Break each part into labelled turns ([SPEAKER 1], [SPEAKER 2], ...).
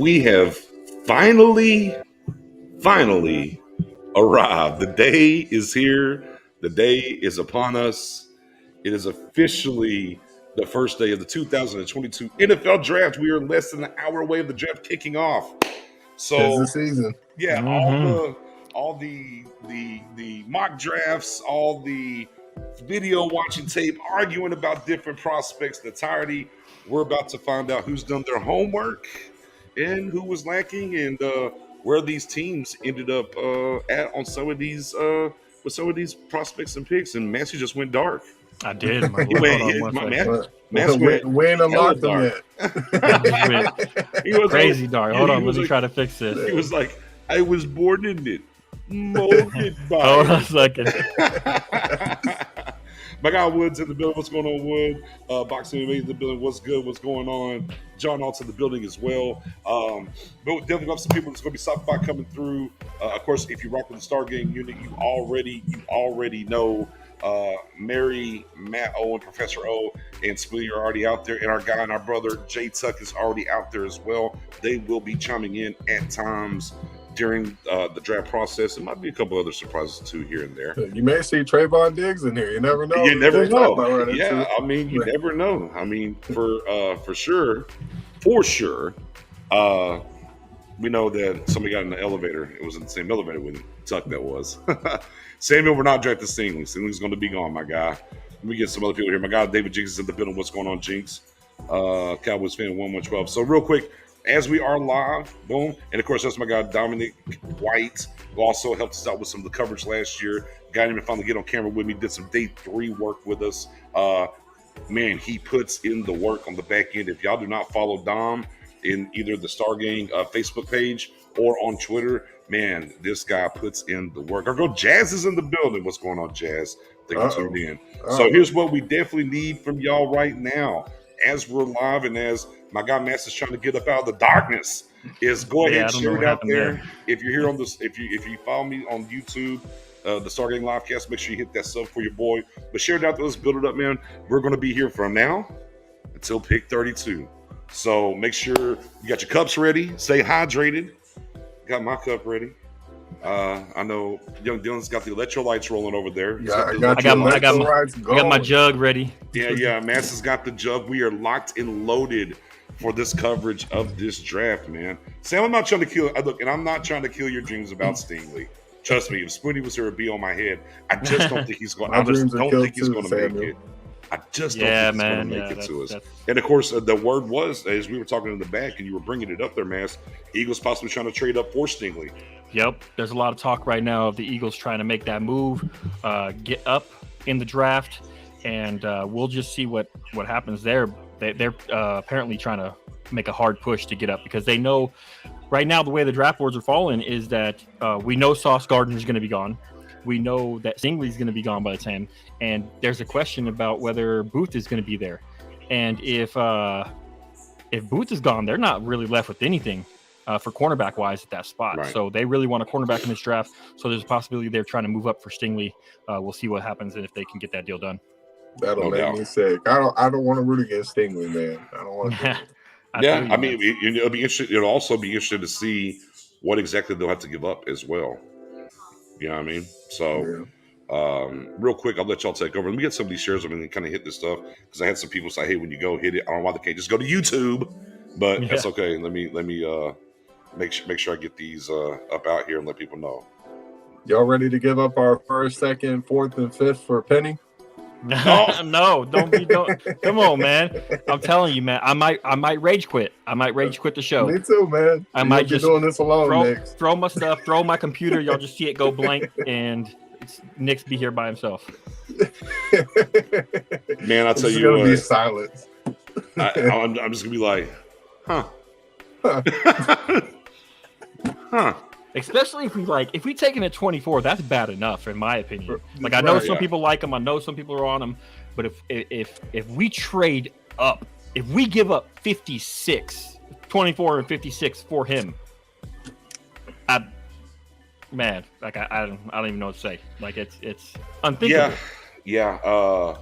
[SPEAKER 1] we have finally arrived. The day is here. The day is upon us. It is officially the first day of the 2022 NFL Draft. We are less than an hour away of the draft kicking off.
[SPEAKER 2] Tis
[SPEAKER 1] So,
[SPEAKER 2] the season.
[SPEAKER 1] yeah, all the mock drafts, all the video watching tape, arguing about different prospects, the entirety. We're about to find out who's done their homework and who was lacking, and where these teams ended up at on some of these with some of these prospects and picks. And Massey just went dark.
[SPEAKER 3] I did.
[SPEAKER 1] He went. Mass
[SPEAKER 2] we
[SPEAKER 1] went.
[SPEAKER 2] ain't unlocked them yet.
[SPEAKER 1] He was
[SPEAKER 3] crazy
[SPEAKER 1] like,
[SPEAKER 3] dark. Hold on, let me
[SPEAKER 1] like,
[SPEAKER 3] try to fix this.
[SPEAKER 1] He was like, I was born in it, molded by.
[SPEAKER 3] Hold on a second.
[SPEAKER 1] My guy Wood's in the building. What's going on, Wood? Boxing MMA in the building. What's good? What's going on? John Alt's in the building as well. But we'll definitely have some people that's going to be stopping by coming through. Of course, if you rock with the Star Gang unit, you already know Mary, Matt O, and Professor O and Spoonie are already out there, and our guy and our brother Jay Tuck is already out there as well. They will be chiming in at times during the draft process. There might be a couple other surprises too here and there.
[SPEAKER 2] You may see Trayvon Diggs in here. You never know.
[SPEAKER 1] You never know. Yeah, I mean, you never know. I mean, for sure, we know that somebody got in the elevator. It was in the same elevator with Tuck that was. Samuel, we're not drafted Stingley. Stingley's going to be gone, my guy. Let me get some other people here. My guy David Jinx is in the building. What's going on, Jinx? Cowboys fan 1112. So real quick, as we are live, boom, and of course that's my guy Dominic White, who also helped us out with some of the coverage last year. Got him to finally get on camera with me. Did some day 3 work with us. Man, he puts in the work on the back end. If y'all do not follow Dom in either the Star Gang Facebook page or on Twitter, man, this guy puts in the work. Our girl Jazz is in the building. What's going on, Jazz? Thank you for tuning in. So here's what we definitely need from y'all right now, as we're live and as my guy Mass is trying to get up out of the darkness, is go ahead and share it out there. If you're here on this, if you follow me on YouTube, the Star Gang Livecast, make sure you hit that sub for your boy. But share it out there. Let's build it up, man. We're going to be here from now until pick 32. So make sure you got your cups ready. Stay hydrated. Got my cup ready. I know young Dylan's got the electrolytes rolling over there.
[SPEAKER 2] Yeah,
[SPEAKER 3] I got my jug ready.
[SPEAKER 1] Yeah. Mass has got the jug. We are locked and loaded for this coverage of this draft, man. Sam, I'm not trying to kill. Look, and I'm not trying to kill your dreams about Stingley. Trust me, if Spoonie was here, it'd be on my head. I just don't think he's going. I just don't think he's going to make it. I just don't think he's going to make it to us. And of course, the word was, as we were talking in the back, and you were bringing it up there, Mass, Eagles possibly trying to trade up for Stingley.
[SPEAKER 3] Yep, there's a lot of talk right now of the Eagles trying to make that move, get up in the draft, and we'll just see what happens there. They're apparently trying to make a hard push to get up because they know right now the way the draft boards are falling is that we know Sauce Gardner is going to be gone. We know that Stingley is going to be gone by the time, and there's a question about whether Booth is going to be there. And if Booth is gone, they're not really left with anything for cornerback wise at that spot. Right. So they really want a cornerback in this draft. So there's a possibility they're trying to move up for Stingley. We'll see what happens and if they can get that deal done.
[SPEAKER 2] That'll make me sick. I don't want to root against Stingley, man. I don't want to.
[SPEAKER 1] I mean, it'll be interesting. It'll also be interesting to see what exactly they'll have to give up as well. You know what I mean? So, real quick, I'll let y'all take over. Let me get some of these shares. I mean, kind of hit this stuff because I had some people say, "Hey, when you go hit it, I don't know why they can't just go to YouTube," but that's okay. Let me make sure I get these up out here and let people know.
[SPEAKER 2] Y'all ready to give up our first, second, fourth, and fifth for a penny?
[SPEAKER 3] No, don't. Come on, man. I'm telling you, man. I might rage quit. I might rage quit the show.
[SPEAKER 2] Me too, man.
[SPEAKER 3] I might just
[SPEAKER 2] doing this alone.
[SPEAKER 3] Throw my stuff, throw my computer. Y'all just see it go blank, and Nick's be here by himself.
[SPEAKER 1] Man, I'll tell you
[SPEAKER 2] what.
[SPEAKER 1] It's gonna
[SPEAKER 2] be silence.
[SPEAKER 1] I'm just gonna be like, huh.
[SPEAKER 3] Especially if we take him at 24, that's bad enough in my opinion. Like I know some people like him, I know some people are on him, but if we trade up, if we give up 56, 24 and 56 for him, I don't even know what to say. Like it's unthinkable.
[SPEAKER 1] Yeah.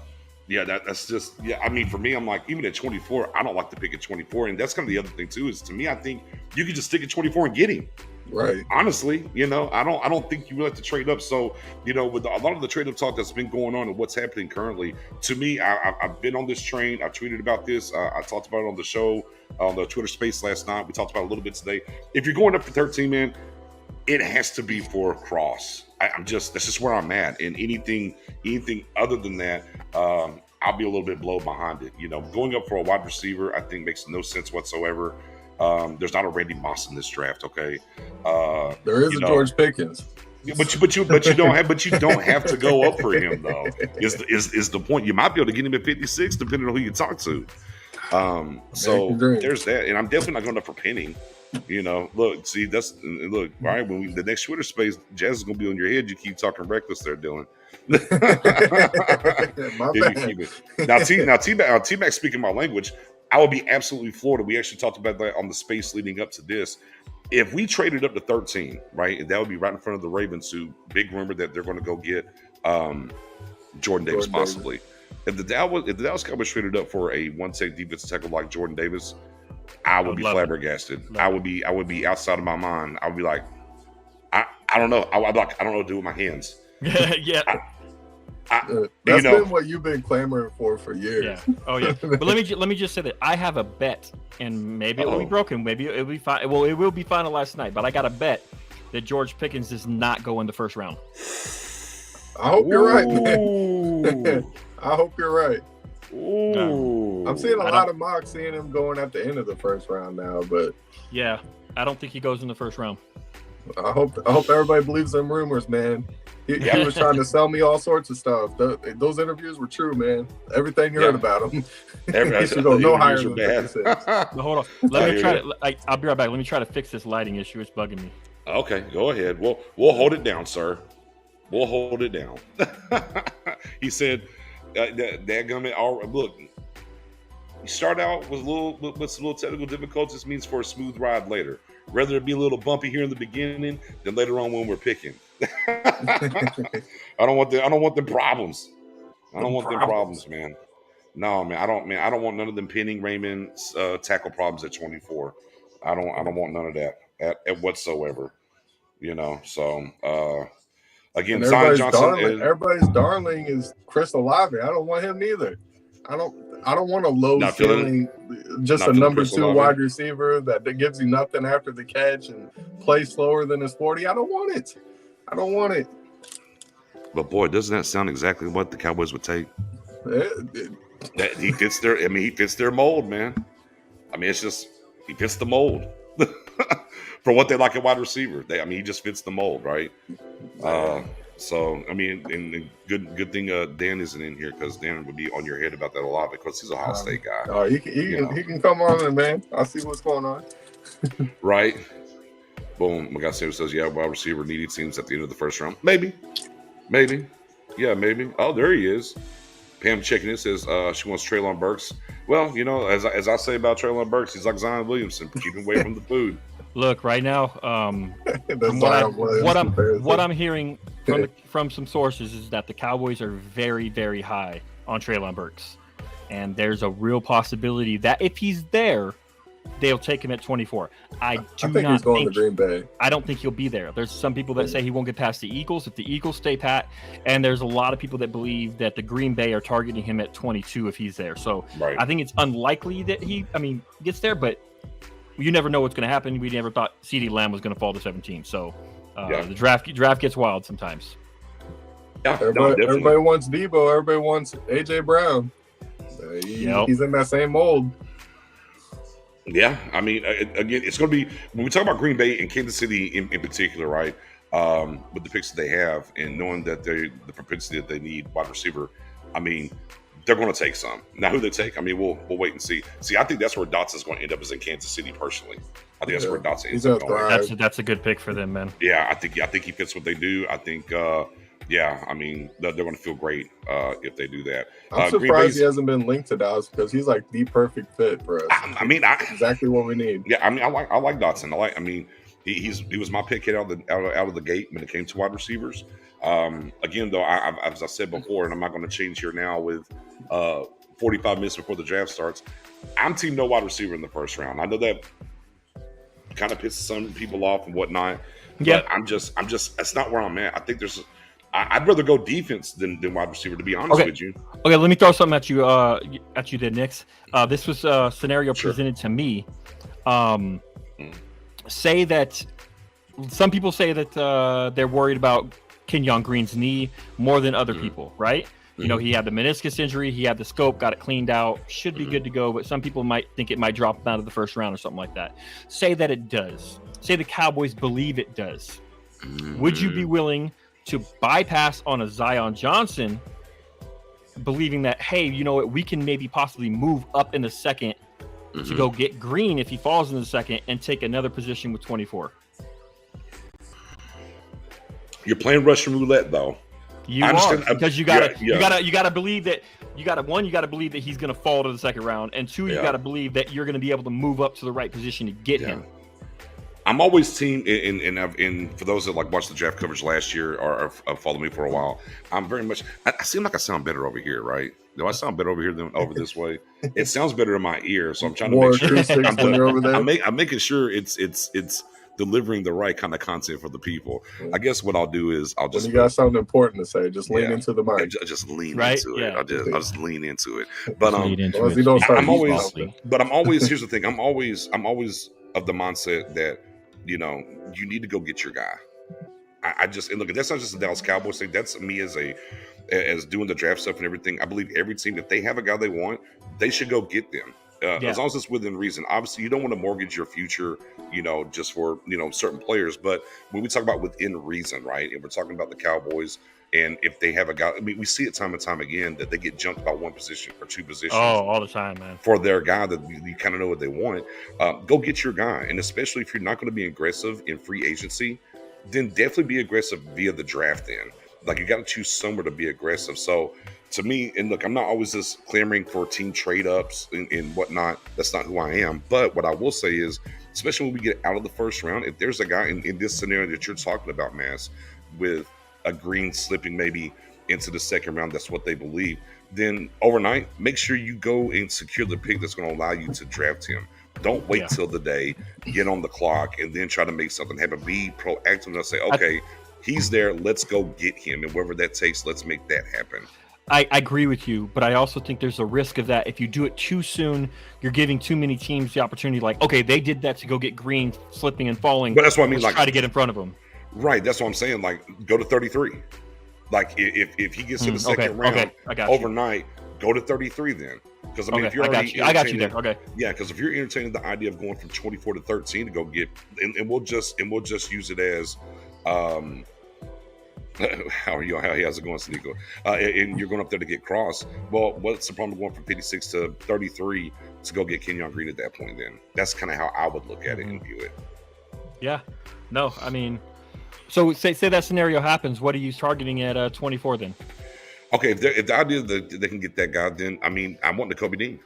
[SPEAKER 1] Yeah, that's just I mean, for me, I'm like, even at 24, I don't like to pick at 24, and that's kind of the other thing too. Is to me, I think you could just stick at 24 and get him.
[SPEAKER 2] Right.
[SPEAKER 1] Honestly, I don't think you really have to trade up. So, with a lot of the trade up talk that's been going on and what's happening currently, to me, I've been on this train. I tweeted about this. I talked about it on the show, on the Twitter Space last night. We talked about it a little bit today. If you're going up for 13, man, it has to be for Cross. That's just where I'm at. And anything other than that, I'll be a little bit blown behind it. Going up for a wide receiver, I think makes no sense whatsoever. There's not a Randy Moss in this draft. Okay,
[SPEAKER 2] There is a George Pickens.
[SPEAKER 1] But you don't have to go up for him though. Is the point? You might be able to get him at 56 depending on who you talk to. So there's that, and I'm definitely not going up for Penny. Look, see, look, right? When the next Twitter Space, Jazz is gonna be on your head. You keep talking reckless there, Dylan. Now, T-Mac speaking my language, I would be absolutely floored. We actually talked about that on the space leading up to this. If we traded up to 13, right, and that would be right in front of the Ravens, who big rumor that they're going to go get Jordan Davis possibly. If the Dallas Cowboys traded up for a one-tech defensive tackle like Jordan Davis, I would be flabbergasted. I would be outside of my mind. I would be like, I don't know. I'd be like, I don't know what to do with my hands.
[SPEAKER 3] Yeah.
[SPEAKER 2] That's been what you've been clamoring for years.
[SPEAKER 3] Yeah. Oh yeah. But let me just say that I have a bet, and maybe it will be broken. Maybe it will be fine. Well, it will be finalized tonight. But I got a bet that George Pickens does not go in the first round.
[SPEAKER 2] I hope you're right, man. I hope you're right.
[SPEAKER 1] Ooh.
[SPEAKER 2] I'm seeing a lot of mocks seeing him going at the end of the first round now, but
[SPEAKER 3] yeah, I don't think he goes in the first round.
[SPEAKER 2] I hope everybody believes them rumors, man. He was trying to sell me all sorts of stuff. Those interviews were true, man. Everything you heard about him. He should go no higher than 56.
[SPEAKER 3] Hold on. Let me try to. I'll be right back. Let me try to fix this lighting issue. It's bugging me.
[SPEAKER 1] Okay, go ahead. We'll hold it down, sir. We'll hold it down. He said, look, you start out with some little technical difficulties means for a smooth ride later. Rather it be a little bumpy here in the beginning than later on when we're picking. I don't want them problems. I don't want them problems, man. No, man. I don't want none of them Penning Raymond's tackle problems at 24. I don't want none of that at whatsoever. So again, Zion Johnson.
[SPEAKER 2] Everybody's darling is Chris Olave. I don't want him neither. I don't want a low ceiling, just a number 2 wide receiver that gives you nothing after the catch and plays slower than his 40. I don't want it.
[SPEAKER 1] But boy, doesn't that sound exactly what the Cowboys would take? That he fits their mold, man. I mean, it's just he fits the mold for what they like at wide receiver. He just fits the mold, right? So I mean, and good thing Dan isn't in here because Dan would be on your head about that a lot because he's a Ohio State guy.
[SPEAKER 2] Oh, he can come on in, man. I'll see what's going on.
[SPEAKER 1] Right. Boom. My guy says, yeah, wide receiver needed teams at the end of the first round. Maybe. Yeah, maybe. Oh, there he is. Pam checking in says she wants Treylon Burks. Well, as I say about Treylon Burks, he's like Zion Williamson. Keep him away from the food.
[SPEAKER 3] Look, right now, from what I'm hearing from some sources is that the Cowboys are very, very high on Treylon Burks, and there's a real possibility that if he's there, they'll take him at 24. I think
[SPEAKER 2] he's going to Green Bay.
[SPEAKER 3] I don't think he'll be there. There's some people that say he won't get past the Eagles if the Eagles stay pat, and there's a lot of people that believe that the Green Bay are targeting him at 22 if he's there. So right. I think it's unlikely that he gets there, but you never know what's going to happen. We never thought CeeDee Lamb was going to fall to 17. So the draft gets wild sometimes.
[SPEAKER 1] Yeah,
[SPEAKER 2] everybody wants Debo. Everybody wants AJ Brown. He's in that same mold.
[SPEAKER 1] Yeah, I mean, again, it's going to be when we talk about Green Bay and Kansas City in particular, right? With the picks that they have and knowing that the propensity that they need wide receiver, I mean, they're going to take some. Now, who they take, I mean, we'll wait and see. See, I think that's where Dotson's going to end up is in Kansas City. Personally, I think that's where Dotson ends up going.
[SPEAKER 3] That's a good pick for them, man.
[SPEAKER 1] Yeah, I think he fits what they do. I think. I mean, they're going to feel great if they do that.
[SPEAKER 2] I'm surprised he hasn't been linked to Dallas because he's like the perfect fit for us. Exactly what we need.
[SPEAKER 1] Yeah, I mean, I like Dotson. He was my pick out of the gate when it came to wide receivers. Again, though, as I said before, and I'm not going to change here now with 45 minutes before the draft starts. I'm team no wide receiver in the first round. I know that kind of pisses some people off and whatnot, but I'm just that's not where I'm at. I think I'd rather go defense than wide receiver, to be honest with you.
[SPEAKER 3] Okay, let me throw something at you there, Nix. This was a scenario presented to me. Say that some people say that they're worried about Kenyon Green's knee more than other people, right? You know, he had the meniscus injury, he had the scope, got it cleaned out, should be good to go, but some people might think it might drop him out of the first round or something like that. Say that it does. Say the Cowboys believe it does. Would you be willing to bypass on a Zion Johnson, believing that, hey, you know what, we can maybe possibly move up in the second to go get Green if he falls in the second and take another position with 24?
[SPEAKER 1] You're playing Russian roulette, though.
[SPEAKER 3] You are, because you gotta believe that you gotta believe that he's gonna fall to the second round, and two, you gotta believe that you're gonna be able to move up to the right position to get him.
[SPEAKER 1] I'm always team, and for those that like watched the draft coverage last year or followed me for a while, I'm very much. I seem like I sound better over here, right? Do I sound better over here than over this way? It sounds better in my ear, so I'm trying to make sure I'm making sure it's delivering the right kind of content for the people. I guess what I'll do is I'll just.
[SPEAKER 2] When you got something important to say, just lean into the mic.
[SPEAKER 1] Just lean into it. I'll just lean into it. But I'm always. Here's the thing. I'm always of the mindset that, you know, you need to go get your guy. And look, that's not just the Dallas Cowboys thing. That's me as doing the draft stuff and everything. I believe every team, if they have a guy they want, they should go get them. As long as it's within reason. Obviously, you don't want to mortgage your future, you know, just for, you know, certain players. But when we talk about within reason, right, and we're talking about the Cowboys, and if they have a guy, I mean, we see it time and time again that they get jumped by one position or two positions.
[SPEAKER 3] Oh, all the time, man.
[SPEAKER 1] For their guy that you kind of know what they want. Go get your guy. And especially if you're not going to be aggressive in free agency, then definitely be aggressive via the draft then. Like, you got to choose somewhere to be aggressive. So, to me, and look, I'm not always just clamoring for team trade-ups and whatnot. That's not who I am. But what I will say is, especially when we get out of the first round, if there's a guy in this scenario that you're talking about, Mass, with a Green slipping maybe into the second round, that's what they believe, then overnight, make sure you go and secure the pick that's going to allow you to draft him. Don't wait till the day, get on the clock, and then try to make something happen. Be proactive and say, okay, he's there, let's go get him. And wherever that takes, let's make that happen.
[SPEAKER 3] I agree with you, but I also think there's a risk of that. If you do it too soon, you're giving too many teams the opportunity. Like, okay, they did that to go get Green slipping and falling.
[SPEAKER 1] But that's what I mean. Like,
[SPEAKER 3] try to get in front of them.
[SPEAKER 1] Right. That's what I'm saying. Like, go to 33. Like, if he gets to the second round overnight, go to 33 then. Because I mean, if you're already
[SPEAKER 3] I got you there. Okay.
[SPEAKER 1] Yeah, because if you're entertaining the idea of going from 24 to 13 to go get, and we'll just use it as. How are you? How's it going, Sneeko? And you're going up there to get Cross. Well, what's the problem going from 56 to 33 to go get Kenyon Green at that point? Then that's kind of how I would look at it and view it.
[SPEAKER 3] Yeah. No, I mean, so say that scenario happens. What are you targeting at 24 then?
[SPEAKER 1] Okay, if the idea that they can get that guy, then I mean, I want Nakobe Dean.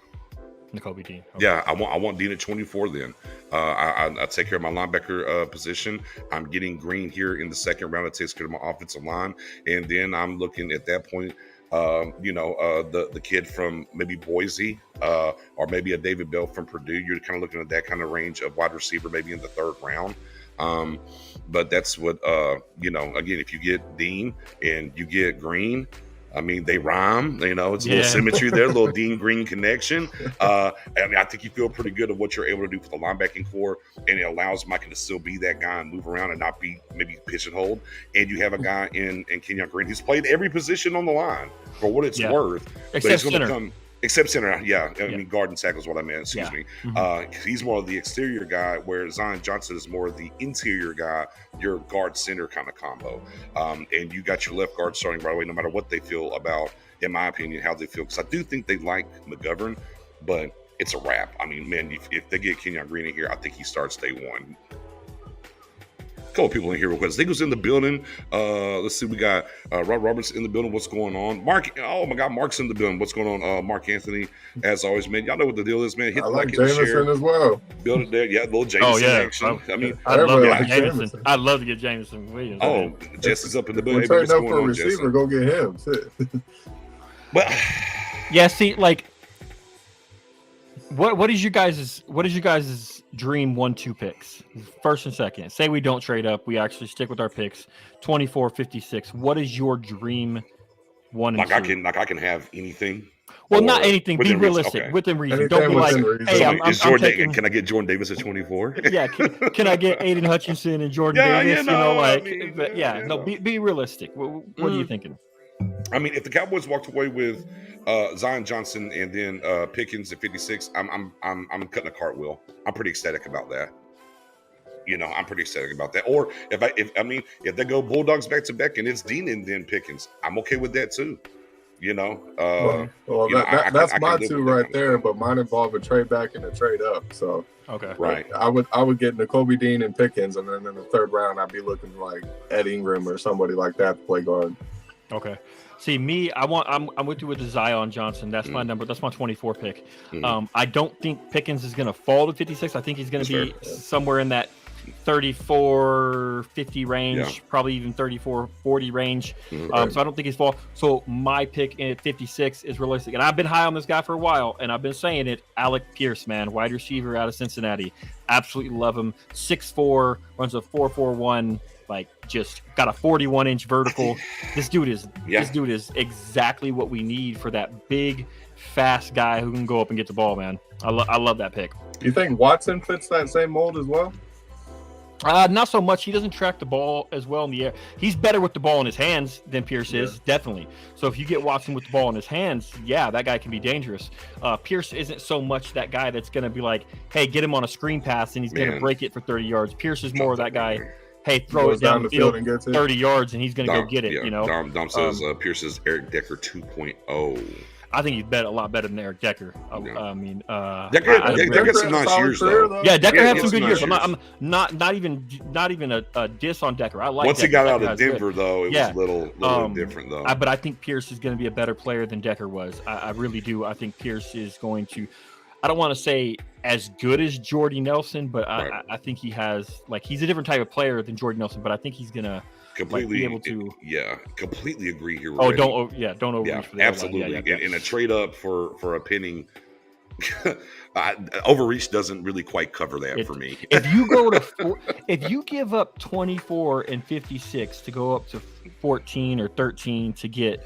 [SPEAKER 3] Nakobe Dean.
[SPEAKER 1] Okay. Yeah, I want Dean at 24 then. I take care of my linebacker position. I'm getting Green here in the second round. It takes care of my offensive line. And then I'm looking at that point, the kid from maybe Boise or maybe a David Bell from Purdue. You're kind of looking at that kind of range of wide receiver maybe in the third round. But that's what, again, if you get Dean and you get Green, I mean, they rhyme, you know, it's a little symmetry there, a little Dean Green connection. I mean, I think you feel pretty good of what you're able to do for the linebacking core, and it allows Micah to still be that guy and move around and not be maybe pigeonholed. And you have a guy in Kenyon Green who's played every position on the line for what it's worth.
[SPEAKER 3] Except center.
[SPEAKER 1] Except center, I mean, guard and tackle is what I meant, excuse me. He's more of the exterior guy, where Zion Johnson is more of the interior guy, your guard center kind of combo. And you got your left guard starting right away, no matter what they feel about, in my opinion, how they feel. Because I do think they like McGovern, but it's a wrap. I mean, man, if they get Kenyon Green in here, I think he starts day one. Couple people in here real quick. Ziggle's in the building. Let's see, we got Rob Roberts in the building. What's going on? Mark, oh my God, Mark's in the building. What's going on? Mark Anthony, as always, man. Y'all know what the deal is, man. Hit
[SPEAKER 2] I
[SPEAKER 1] the
[SPEAKER 2] like
[SPEAKER 1] like, hit the share.
[SPEAKER 2] Jameson as well.
[SPEAKER 1] Build it there. Yeah, little Jameson action. I mean,
[SPEAKER 3] I love Jameson. I'd love to get Jameson Williams.
[SPEAKER 1] Oh, Jesse's up in the building.
[SPEAKER 2] We're turning up for a receiver. Go get him.
[SPEAKER 1] But
[SPEAKER 3] Yeah, see, like, what is you guys' dream 1-2 picks? First and second. Say we don't trade up, we actually stick with our picks. 24, 56. What is your dream 1 and 2?
[SPEAKER 1] I can have anything.
[SPEAKER 3] Well, not anything. Be realistic. Okay. Within reason.
[SPEAKER 2] Anything
[SPEAKER 3] don't be like,
[SPEAKER 2] reason.
[SPEAKER 3] Hey,
[SPEAKER 1] I'm taking. Can I get Jordan Davis at 24?
[SPEAKER 3] Yeah. Can I get Aiden Hutchinson and Jordan Davis? Be realistic. What are you thinking?
[SPEAKER 1] I mean, if the Cowboys walked away with Zion Johnson and then Pickens at 56, I'm cutting a cartwheel. I'm pretty ecstatic about that. I'm pretty ecstatic about that. Or if they go Bulldogs back to back and it's Dean and then Pickens, I'm okay with that too.
[SPEAKER 2] That's my two right there, but mine involve a trade back and a trade up. So
[SPEAKER 3] okay,
[SPEAKER 1] right.
[SPEAKER 2] I would get Nakobe Dean and Pickens, and then in the third round I'd be looking like Ed Ingram or somebody like that to play guard.
[SPEAKER 3] Okay. See, me, I'm with you with the Zion Johnson. That's my number. That's my 24 pick. I don't think Pickens is going to fall to 56. I think he's going to be somewhere in that 34-50 range, probably even 34-40 range. So I don't think he's fall. So my pick at 56 is realistic. And I've been high on this guy for a while, and I've been saying it. Alec Pierce, man, wide receiver out of Cincinnati. Absolutely love him. 6'4", runs a 4.41. Like, just got a 41-inch vertical. This dude is exactly what we need for that big, fast guy who can go up and get the ball, man. I love that pick.
[SPEAKER 2] You think Watson fits that same mold as well?
[SPEAKER 3] Not so much. He doesn't track the ball as well in the air. He's better with the ball in his hands than Pierce is, definitely. So if you get Watson with the ball in his hands, that guy can be dangerous. Pierce isn't so much that guy that's going to be like, hey, get him on a screen pass and he's going to break it for 30 yards. Pierce is more of that guy. Hey, throw it down the field and get 30 yards, and he's going to go get it.
[SPEAKER 1] Dom says Pierce is Eric Decker 2.0.
[SPEAKER 3] I think he's a lot better than Eric Decker.
[SPEAKER 1] I mean, Decker had some nice years though.
[SPEAKER 3] Yeah, Decker had some good years. I'm not even a diss on Decker. I like.
[SPEAKER 1] Once he got out of Denver, though, it was a little different though.
[SPEAKER 3] But I think Pierce is going to be a better player than Decker was. I really do. I think Pierce is going to. I don't want to say as good as Jordy Nelson, but I think he has he's a different type of player than Jordy Nelson. But I think he's gonna be able to.
[SPEAKER 1] Completely agree here.
[SPEAKER 3] Don't overreach for that.
[SPEAKER 1] Absolutely. In a trade up for a penny, overreach doesn't really quite cover that for me.
[SPEAKER 3] If you go to if you give up 24 and 56 to go up to 14 or 13 to get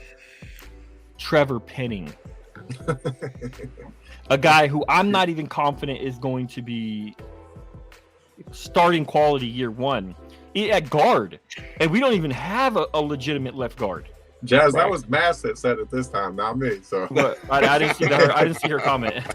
[SPEAKER 3] Trevor Penning. A guy who I'm not even confident is going to be starting quality year one at guard, and we don't even have a legitimate left guard.
[SPEAKER 2] Jazz, that was Mass that said it this time, not me. So
[SPEAKER 3] I didn't see her. I didn't see her comment.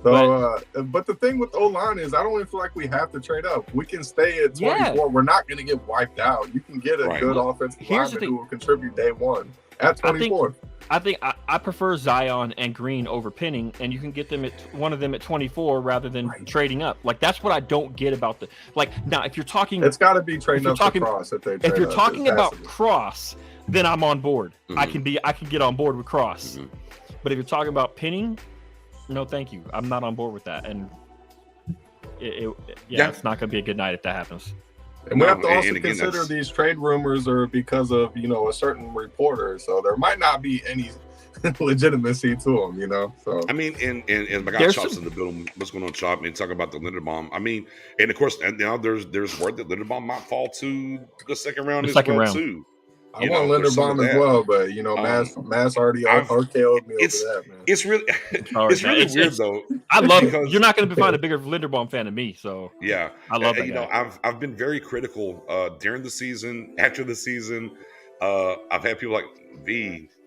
[SPEAKER 2] But the thing with O-line is, I don't even feel like we have to trade up. We can stay at 24. Yeah. We're not going to get wiped out. You can get a good offensive lineman who will contribute day one at 24.
[SPEAKER 3] I think I prefer Zion and Green over Penning, and you can get them at one of them at 24 rather than trading up. Like, that's what I don't get about the now. If you're talking,
[SPEAKER 2] it's got to be trading up to Cross.
[SPEAKER 3] If you're talking about Cross, then I'm on board. Mm-hmm. I can get on board with Cross. Mm-hmm. But if you're talking about Penning, no, thank you. I'm not on board with that, and it's not going to be a good night if that happens.
[SPEAKER 2] And we have to also consider these trade rumors are because of, a certain reporter. So there might not be any legitimacy to them, So
[SPEAKER 1] I mean, and my guy Chop's in the building. What's going on, Chop? And talking about the Linderbaum. I mean, and of course, now there's word that Linderbaum might fall to the second round too.
[SPEAKER 2] I want Linderbaum as well, but Mass already RKO'd me over that, man.
[SPEAKER 1] It's really weird though.
[SPEAKER 3] I love it. You're not going to find a bigger Linderbaum fan than me, so
[SPEAKER 1] yeah,
[SPEAKER 3] I love that.
[SPEAKER 1] I've been very critical during the season, after the season. I've had people like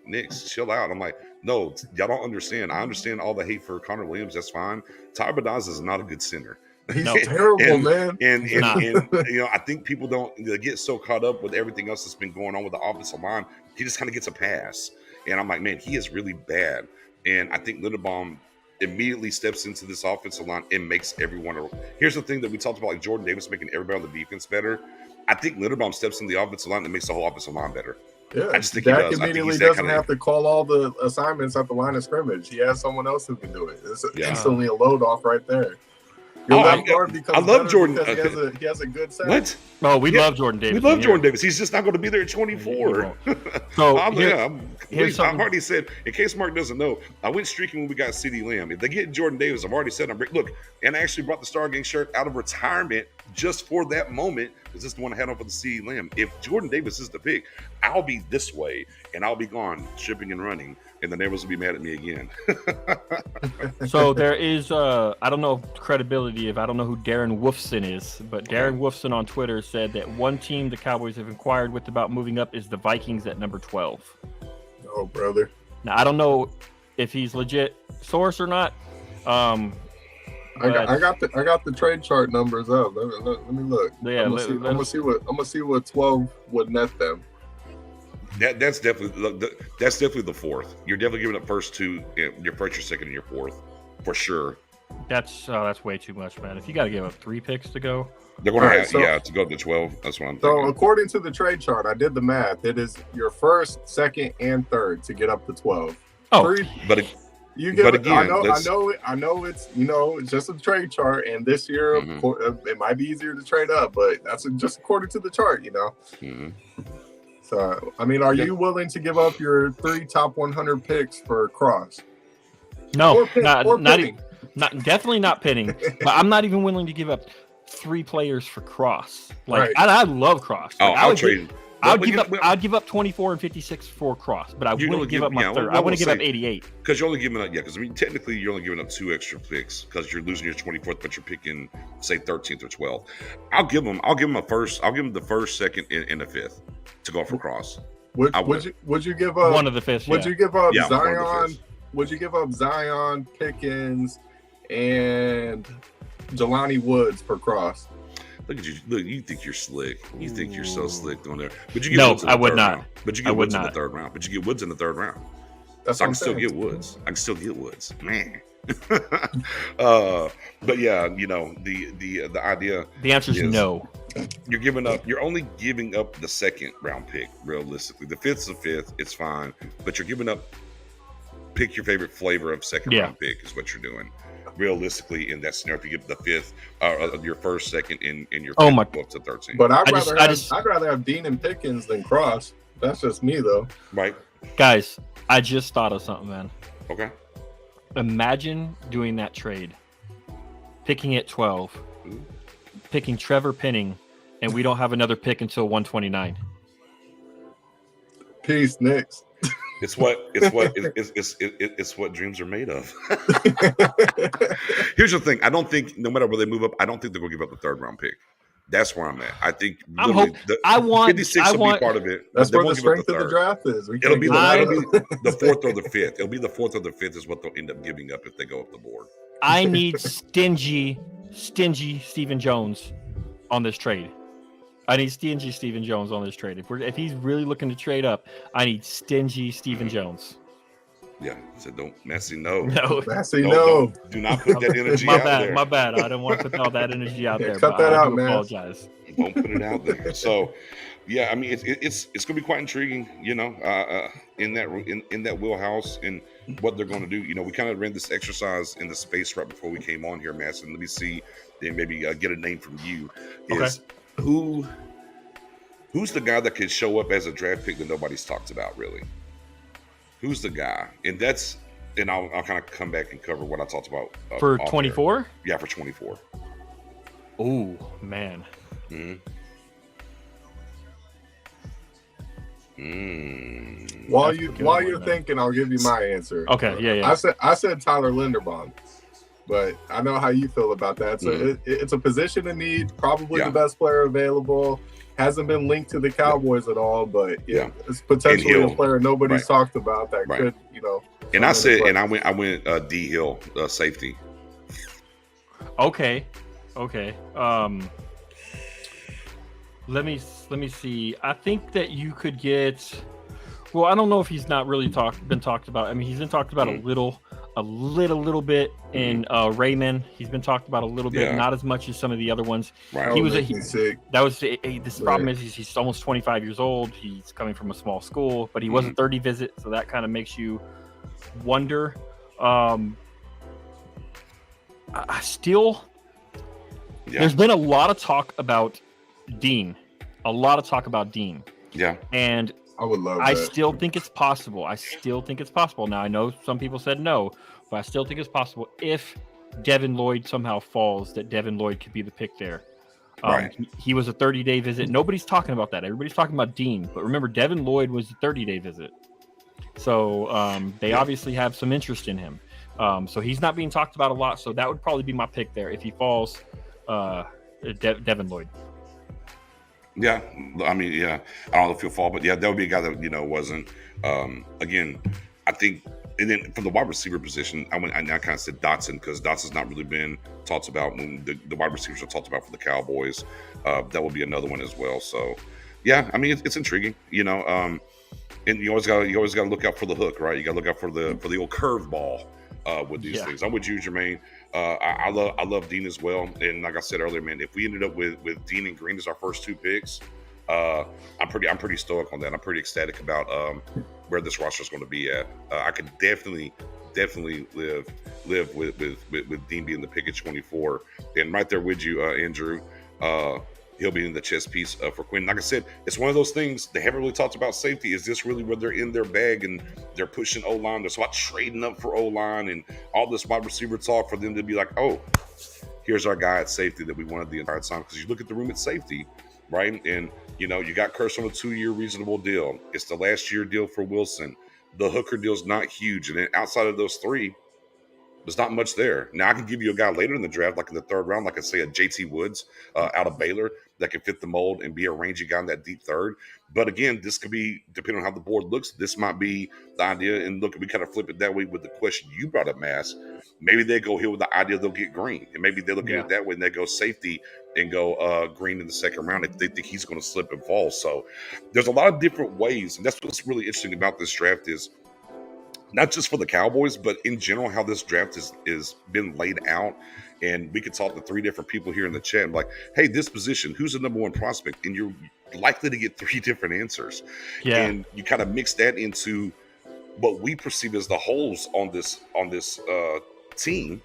[SPEAKER 1] Knicks, chill out. I'm like, no, y'all don't understand. I understand all the hate for Connor Williams. That's fine. Ty Badaz is not a good center.
[SPEAKER 2] He's terrible, man.
[SPEAKER 1] And I think people don't get so caught up with everything else that's been going on with the offensive line. He just kind of gets a pass. And I'm like, man, he is really bad. And I think Linderbaum immediately steps into this offensive line and makes everyone. Here's the thing that we talked about, like Jordan Davis making everybody on the defense better. I think Linderbaum steps in the offensive line and makes the whole offensive line better.
[SPEAKER 2] Yeah, I just think Dak immediately doesn't have to call all the assignments at the line of scrimmage. He has someone else who can do it. It's instantly a load off right there. You're left guard because
[SPEAKER 1] I love Jordan.
[SPEAKER 2] Because he has a good set.
[SPEAKER 1] What?
[SPEAKER 3] Oh, we love Jordan Davis.
[SPEAKER 1] We love Jordan Davis. He's just not going to be there at 24.
[SPEAKER 3] So
[SPEAKER 1] I already said, in case Mark doesn't know, I went streaking when we got CeeDee Lamb. If they get Jordan Davis, I've already said, look, and I actually brought the Stargate shirt out of retirement just for that moment, because this is the one I had on for the CeeDee Lamb. If Jordan Davis is the pick, I'll be this way, and I'll be gone, shipping and running, and the neighbors will be mad at me again.
[SPEAKER 3] So there is, I don't know credibility if I don't know who Darren Wolfson is, but Darren Wolfson on Twitter said that one team the Cowboys have inquired with about moving up is the Vikings at number 12.
[SPEAKER 2] Oh, brother.
[SPEAKER 3] Now, I don't know if he's legit source or not.
[SPEAKER 2] I got the trade chart numbers up. Let me look.
[SPEAKER 3] Yeah,
[SPEAKER 2] I'm gonna see what 12 would net them.
[SPEAKER 1] That's definitely the fourth. You're definitely giving up first two, your first, your second, and your fourth, for sure.
[SPEAKER 3] That's way too much, man. If you got to give up 3 picks to go,
[SPEAKER 1] they're going to go to 12. That's what I'm thinking.
[SPEAKER 2] So according to the trade chart, I did the math. It is your first, second, and third to get up to 12.
[SPEAKER 3] Oh,
[SPEAKER 2] you give it. I know it's it's just a trade chart, and this year it might be easier to trade up, but that's just according to the chart,
[SPEAKER 1] Mm-hmm.
[SPEAKER 2] So, I mean, are you willing to give up your 3 top 100 picks for Cross?
[SPEAKER 3] No, definitely not Penning. But I'm not even willing to give up 3 players for Cross. Like, right. I love Cross. Like, I'd give up 24 and 56 for Cross, but I wouldn't give up my third. I wouldn't give up 88.
[SPEAKER 1] Because you're only giving up, because I mean, technically you're only giving up 2 extra picks because you're losing your 24th, but you're picking, say, 13th or 12th. I'll give them the first, second, and the 5th to go for Cross.
[SPEAKER 2] Would you give up
[SPEAKER 3] one of the 5th?
[SPEAKER 2] Would you give up Zion? Would you give up Zion, Pickens, and Jelani Woods for Cross?
[SPEAKER 1] Look at you! Look, you think you're slick. You think you're so slick on there. But you
[SPEAKER 3] get I would not.
[SPEAKER 1] But you get Woods in the third round. But you get Woods in the third round.
[SPEAKER 2] That's
[SPEAKER 1] so I can still get Woods. Man. But yeah, the idea.
[SPEAKER 3] The answer is no.
[SPEAKER 1] You're only giving up the second round pick, realistically. The 5th's the 5th, it's fine. But you're giving up, pick your favorite flavor of second round pick is what you're doing. Realistically, in that scenario, if you get the 5th, your first, second, in your fifth up to 13.
[SPEAKER 2] But I'd rather have Dean and Pickens than Cross. That's just me, though.
[SPEAKER 1] Right.
[SPEAKER 3] Guys, I just thought of something, man.
[SPEAKER 1] Okay.
[SPEAKER 3] Imagine doing that trade, picking at 12, picking Trevor Penning, and we don't have another pick until 129.
[SPEAKER 2] Peace, Knicks.
[SPEAKER 1] It's what dreams are made of. Here's the thing: I don't think, no matter where they move up, I don't think they're going to give up the 3rd round pick. That's where I'm at. I think 56 will be part of it.
[SPEAKER 2] That's where the strength of the draft is.
[SPEAKER 1] It'll be the 4th or the 5th. It'll be the 4th or the 5th is what they'll end up giving up if they go up the board.
[SPEAKER 3] I need stingy Stephen Jones on this trade. If he's really looking to trade up, I need stingy Stephen Jones.
[SPEAKER 1] Yeah, so Massey, no.
[SPEAKER 2] Massey, no.
[SPEAKER 1] Do not put that energy out there.
[SPEAKER 3] My bad. I don't want to put all that energy out there.
[SPEAKER 2] Cut that out, man.
[SPEAKER 3] Apologize.
[SPEAKER 1] Don't put it out there. So, yeah, I mean, it's going to be quite intriguing, in that wheelhouse and what they're going to do. We kind of ran this exercise in the space right before we came on here, Massey. And let me see, and maybe get a name from you. Who's the guy that could show up as a draft pick that nobody's talked about, really? Who's the guy? And I'll kind of come back and cover what I talked about.
[SPEAKER 3] For 24?
[SPEAKER 1] Yeah, for 24.
[SPEAKER 3] Oh, man.
[SPEAKER 2] While you're thinking, I'll give you my answer.
[SPEAKER 3] Okay, yeah.
[SPEAKER 2] I said Tyler Linderbaum, but I know how you feel about that. So it's a position in need, probably the best player available. Hasn't been linked to the Cowboys at all, but it's potentially a player nobody's talked about that could,
[SPEAKER 1] And I said, and I went D Hill, safety.
[SPEAKER 3] Okay. Let me see. I think that you could get. Well, I don't know if he's not really been talked about. I mean, he's been talked about a little bit in Raymond. He's been talked about a little bit, not as much as some of the other ones.
[SPEAKER 2] Right.
[SPEAKER 3] This problem is he's almost 25 years old. He's coming from a small school, but he was a 30 visit, so that kind of makes you wonder. I still There's been a lot of talk about Dean.
[SPEAKER 1] Yeah.
[SPEAKER 3] And
[SPEAKER 2] I would love
[SPEAKER 3] I
[SPEAKER 2] that.
[SPEAKER 3] still think it's possible. Now, I know some people said no, but I still think it's possible if Devin Lloyd somehow falls, that Devin Lloyd could be the pick there.
[SPEAKER 1] Right.
[SPEAKER 3] He was a 30-day visit. Nobody's talking about that. Everybody's talking about Dean. But remember, Devin Lloyd was a 30-day visit. So they obviously have some interest in him. So he's not being talked about a lot. So that would probably be my pick there if he falls, Devin Lloyd.
[SPEAKER 1] Yeah, I mean, yeah, I don't know if he'll fall, but yeah, that would be a guy that wasn't. Again, I think, and then from the wide receiver position, I kind of said Dotson because Dotson's not really been talked about when the wide receivers are talked about for the Cowboys. That would be another one as well. So, yeah, I mean, it's intriguing, and you always got to look out for the hook, right? You got to look out for the old curveball with these things. I'm with you, Jermaine. I love Dean as well, and like I said earlier, man, if we ended up with Dean and Green as our first 2 picks, I'm pretty stoic on that. I'm pretty ecstatic about where this roster is going to be at. I could definitely live with Dean being the pick at 24, and right there with you, Andrew. He'll be in the chess piece for Quinn. Like I said, it's one of those things they haven't really talked about safety. Is this really where they're in their bag and they're pushing O-line? There's about trading up for O-line and all this wide receiver talk for them to be like, oh, here's our guy at safety that we wanted the entire time. Because you look at the room at safety, right? And, you got Kearse on a 2-year reasonable deal. It's the last year deal for Wilson. The Hooker deal's not huge. And then outside of those 3, there's not much there. Now, I can give you a guy later in the draft, like in the 3rd round, like I say, a JT Woods out of Baylor that can fit the mold and be a rangy guy in that deep 3rd. But again, this could be, depending on how the board looks, this might be the idea. And look, we kind of flip it that way with the question you brought up, Mass. Maybe they go here with the idea they'll get Green. And maybe they look at it that way and they go safety and go Green in the 2nd round if they think he's going to slip and fall. So there's a lot of different ways. And that's what's really interesting about this draft is, not just for the Cowboys, but in general, how this draft is been laid out. And we could talk to 3 different people here in the chat and be like, hey, this position, who's the number 1 prospect? And you're likely to get 3 different answers. Yeah. And you kind of mix that into what we perceive as the holes on this team.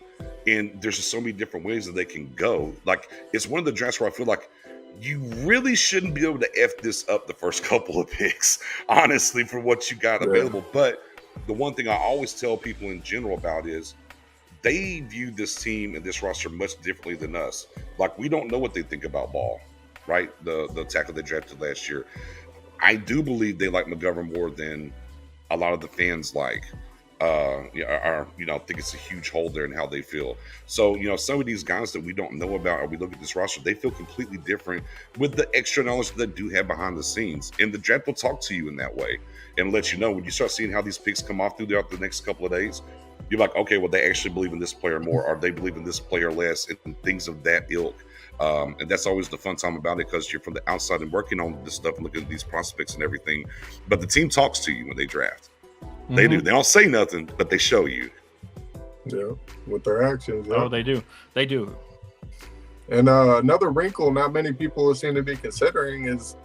[SPEAKER 1] And there's just so many different ways that they can go. Like, it's one of the drafts where I feel like you really shouldn't be able to F this up the first couple of picks, honestly, for what you got available. But the one thing I always tell people in general about is they view this team and this roster much differently than us. Like, we don't know what they think about Ball, right? The tackle they drafted last year. I do believe they like McGovern more than a lot of the fans like. Think it's a huge hole there in how they feel. So, some of these guys that we don't know about, or we look at this roster, they feel completely different with the extra knowledge that they do have behind the scenes. And the draft will talk to you in that way and let you know when you start seeing how these picks come off throughout the next couple of days. You're like, okay, well, they actually believe in this player more, or they believe in this player less, and things of that ilk. And that's always the fun time about it, because you're from the outside and working on this stuff and looking at these prospects and everything. But the team talks to you when they draft. Mm-hmm. They do. They don't say nothing, but they show you.
[SPEAKER 2] Yeah, with their actions. Yeah.
[SPEAKER 3] Oh, they do. They do.
[SPEAKER 2] And another wrinkle not many people seem to be considering is,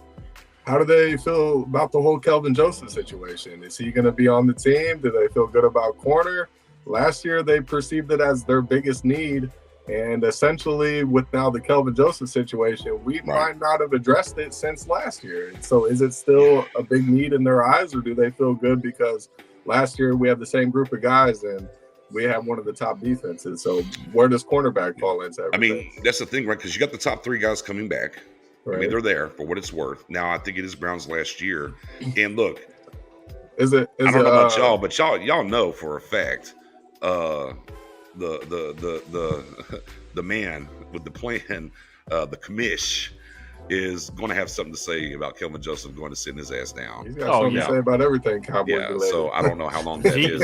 [SPEAKER 2] how do they feel about the whole Kelvin Joseph situation? Is he going to be on the team? Do they feel good about corner? Last year, they perceived it as their biggest need. And essentially, with now the Kelvin Joseph situation, we might not have addressed it since last year. So is it still a big need in their eyes, or do they feel good because last year we had the same group of guys and we have one of the top defenses? So where does cornerback fall into everything?
[SPEAKER 1] I mean, that's the thing, right? Because you got the top 3 guys coming back. Right. I mean, they're there for what it's worth. Now, I think it is Brown's last year. And look, I don't know about y'all, but y'all know for a fact, the man with the plan, the commish, is going to have something to say about Kelvin Joseph going to sit his ass down.
[SPEAKER 2] He's got something to say about everything Cowboys related.
[SPEAKER 1] So I don't know how long that is.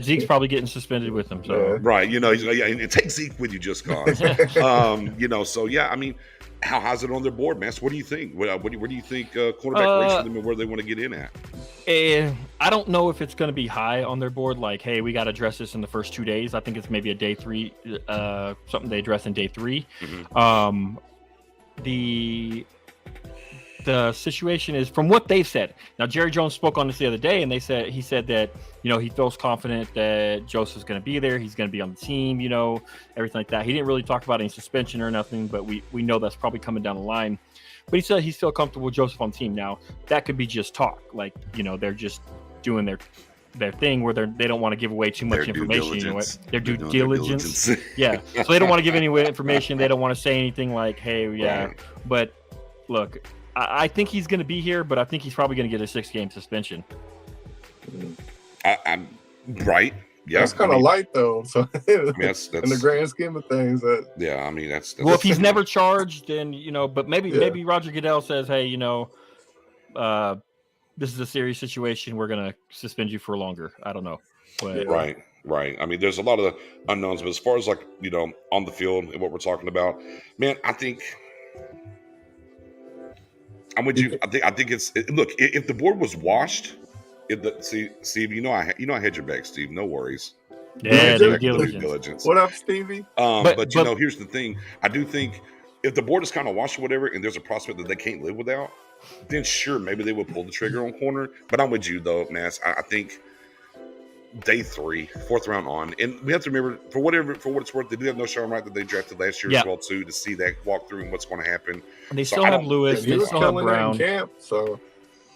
[SPEAKER 3] Zeke's probably getting suspended with him. So
[SPEAKER 1] right, and take Zeke with you just cause. So yeah, I mean, how's it on their board, man? So what do you think? Where do you think quarterback rates for them and where they want to get in at?
[SPEAKER 3] I don't know if it's going to be high on their board. Like, hey, we got to address this in the first 2 days. I think it's maybe a day 3, something they address in day 3. Mm-hmm. the situation is, from what they've said. Now, Jerry Jones spoke on this the other day, and he said that, you know, he feels confident that Joseph's going to be there. He's going to be on the team, you know, everything like that. He didn't really talk about any suspension or nothing, but we know that's probably coming down the line. But he said he's still comfortable with Joseph on the team. Now, that could be just talk. Like, you know, they're just doing their thing where they don't want to give away too much information. You know what? Their due diligence. Yeah. So they don't want to give any information. They don't want to say anything like, hey, yeah. Right. But look, I think he's going to be here, but I think he's probably going to get a 6-game suspension.
[SPEAKER 1] I'm right. Yeah,
[SPEAKER 2] that's kind of light though. So that's in the grand scheme of things,
[SPEAKER 1] I mean that's
[SPEAKER 3] well, if he's never charged, then you know. But maybe Roger Goodell says, hey, you know, this is a serious situation. We're going to suspend you for longer. I don't know. But,
[SPEAKER 1] right. I mean, there's a lot of unknowns, but as far as like, you know, on the field and what we're talking about, man, I think I'm with you. I think look, if the board was washed, Steve, you know I had your back, Steve. No worries.
[SPEAKER 3] Yeah, due diligence.
[SPEAKER 2] What up, Stevie?
[SPEAKER 1] But you know, here's the thing. I do think if the board is kind of washed or whatever, and there's a prospect that they can't live without, then sure, maybe they would pull the trigger on corner. But I'm with you though, Mass. I think day 3, 4th round on, and we have to remember for what it's worth, they do have no Sean Wright that they drafted last year as well too, to see that walk through and what's going to happen.
[SPEAKER 3] And they still have Lewis. They still have Brown.
[SPEAKER 2] Camp, so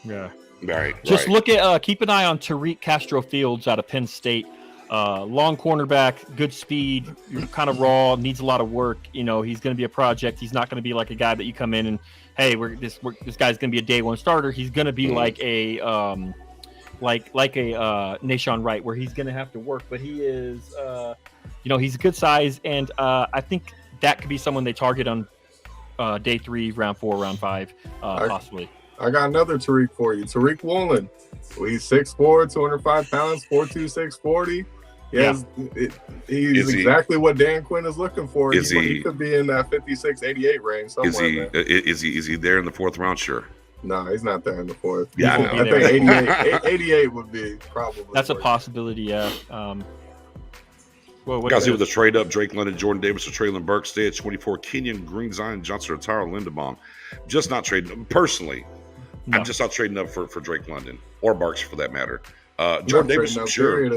[SPEAKER 3] yeah.
[SPEAKER 1] Right.
[SPEAKER 3] Just look at keep an eye on Tariq Castro Fields out of Penn State. Long cornerback, good speed, kind of raw, needs a lot of work. You know, he's going to be a project. He's not going to be like a guy that you come in and, hey, this guy's going to be a day 1 starter. He's going to be like a Nahshon Wright, where he's going to have to work. But he is, you know, he's a good size, and I think that could be someone they target on day 3, round 4, round 5, possibly.
[SPEAKER 2] I got another Tariq for you. Tariq Woolen. He's 6'4", 205 pounds, 4.26 40. He's exactly what Dan Quinn is looking for. He could be in that 56, 88 range somewhere.
[SPEAKER 1] Is he there in the 4th round? Sure.
[SPEAKER 2] No, he's not there in the 4th.
[SPEAKER 1] Yeah,
[SPEAKER 2] I think 88 would be probably.
[SPEAKER 3] That's a possibility, yeah.
[SPEAKER 1] Guys here with the trade up: Drake London, Jordan Davis, or Traylon Burks. Stay at 24. Kenyon Green, Zion Johnson, or Tyler Linderbaum. Just not trading personally. No. I'm just not trading up for Drake London or Burks for that matter. Jordan Davis, sure.
[SPEAKER 3] It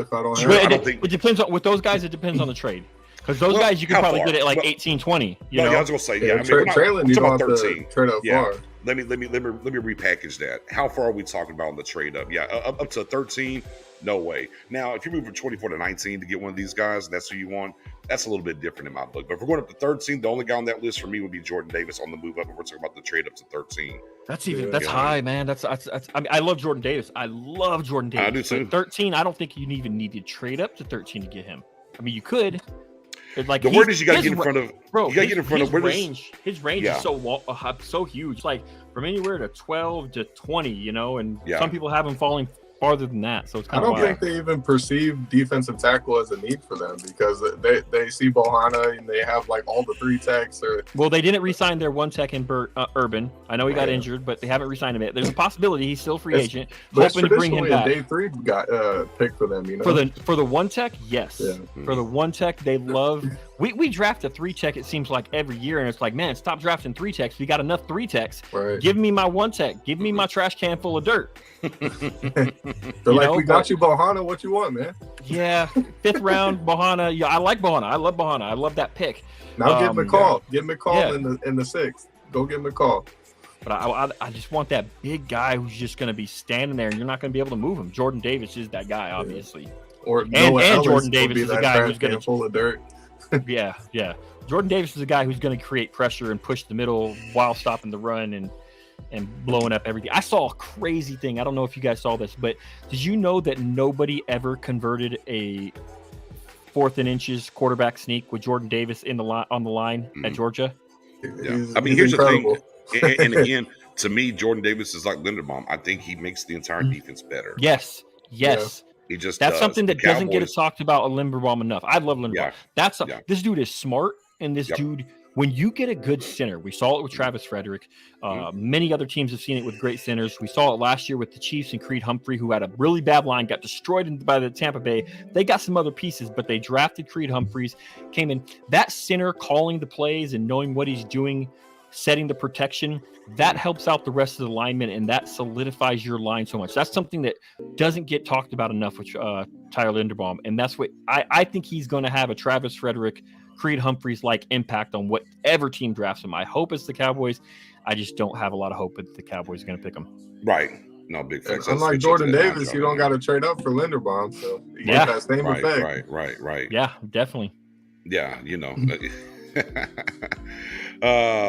[SPEAKER 3] depends on with those guys. It depends on the trade. Because those guys you can probably get at like 18, 20. You know?
[SPEAKER 2] Yeah,
[SPEAKER 1] I was gonna say,
[SPEAKER 2] Traylon, you don't have to trade up far.
[SPEAKER 1] Let me repackage that. How far are we talking about on the trade up? Yeah, up to 13. No way. Now, if you move from 24 to 19 to get one of these guys, and that's who you want, that's a little bit different in my book. But if we're going up to 13, the only guy on that list for me would be Jordan Davis on the move up. If we're talking about the trade up to 13.
[SPEAKER 3] That's high, man. That's I mean, I love Jordan Davis. I do too. 13, I don't think you even need to trade up to 13 to get him. I mean, you could. Like
[SPEAKER 1] the word is you got to get in front of.
[SPEAKER 3] Bro,
[SPEAKER 1] you got to get in front of
[SPEAKER 3] range. His range is so huge. Like from anywhere to 12 to 20, you know, and some people have him falling farther than that. So it's kind of
[SPEAKER 2] I don't think they even perceive defensive tackle as a need for them because they see Bohanna and they have like all the 3 techs.
[SPEAKER 3] Well, they didn't re-sign their 1 tech in Urban. I know he got injured, but they haven't re-signed him yet. There's a possibility he's still a free agent. Hoping to bring him back.
[SPEAKER 2] Day 3 got picked for them, you know.
[SPEAKER 3] For the 1 tech, yes. Yeah. For the 1 tech, they love. We draft a 3 tech. It seems like every year, and it's like, man, stop drafting 3 techs. We got enough 3 techs.
[SPEAKER 2] Right.
[SPEAKER 3] Give me my 1 tech. Give me my trash can full of dirt.
[SPEAKER 2] They're like, we got you, Bohanna. What you want, man?
[SPEAKER 3] Yeah, 5th round, Bohanna. Yeah, I like Bohanna. I love Bohanna. I love that pick.
[SPEAKER 2] Now give him a call. Give him a call in the 6th. Go give him a call.
[SPEAKER 3] But I just want that big guy who's just going to be standing there, and you're not going to be able to move him. Jordan Davis is that guy, obviously.
[SPEAKER 2] Or
[SPEAKER 3] and Jordan Davis is a guy who's going to
[SPEAKER 2] full of dirt.
[SPEAKER 3] yeah. Jordan Davis is a guy who's going to create pressure and push the middle while stopping the run and blowing up everything. I saw a crazy thing. I don't know if you guys saw this, but did you know that nobody ever converted a 4th and inches quarterback sneak with Jordan Davis on the line at Georgia?
[SPEAKER 1] Yeah. I mean, here's incredible. The thing. And again, to me, Jordan Davis is like Linderbaum. I think he makes the entire defense better.
[SPEAKER 3] Yes.
[SPEAKER 2] Yeah.
[SPEAKER 1] He just
[SPEAKER 3] that's something that doesn't get talked about Linderbaum enough. I love Linderbaum.
[SPEAKER 1] Yeah.
[SPEAKER 3] This dude is smart, and this dude, when you get a good center, we saw it with Travis Frederick. Many other teams have seen it with great centers. We saw it last year with the Chiefs and Creed Humphrey, who had a really bad line, got destroyed by the Tampa Bay. They got some other pieces, but they drafted Creed Humphreys, came in. That center calling the plays and knowing what he's doing setting the protection, that helps out the rest of the linemen, and that solidifies your line so much. That's something that doesn't get talked about enough with Tyler Linderbaum, and that's what I think he's going to have a Travis Frederick, Creed Humphreys-like impact on whatever team drafts him. I hope it's the Cowboys. I just don't have a lot of hope that the Cowboys are going to pick him.
[SPEAKER 1] Right. No, big facts.
[SPEAKER 2] Unlike Jordan Davis, you don't got to trade up for Linderbaum, so you get that same effect.
[SPEAKER 1] Right.
[SPEAKER 3] Yeah, definitely.
[SPEAKER 1] Yeah, you know.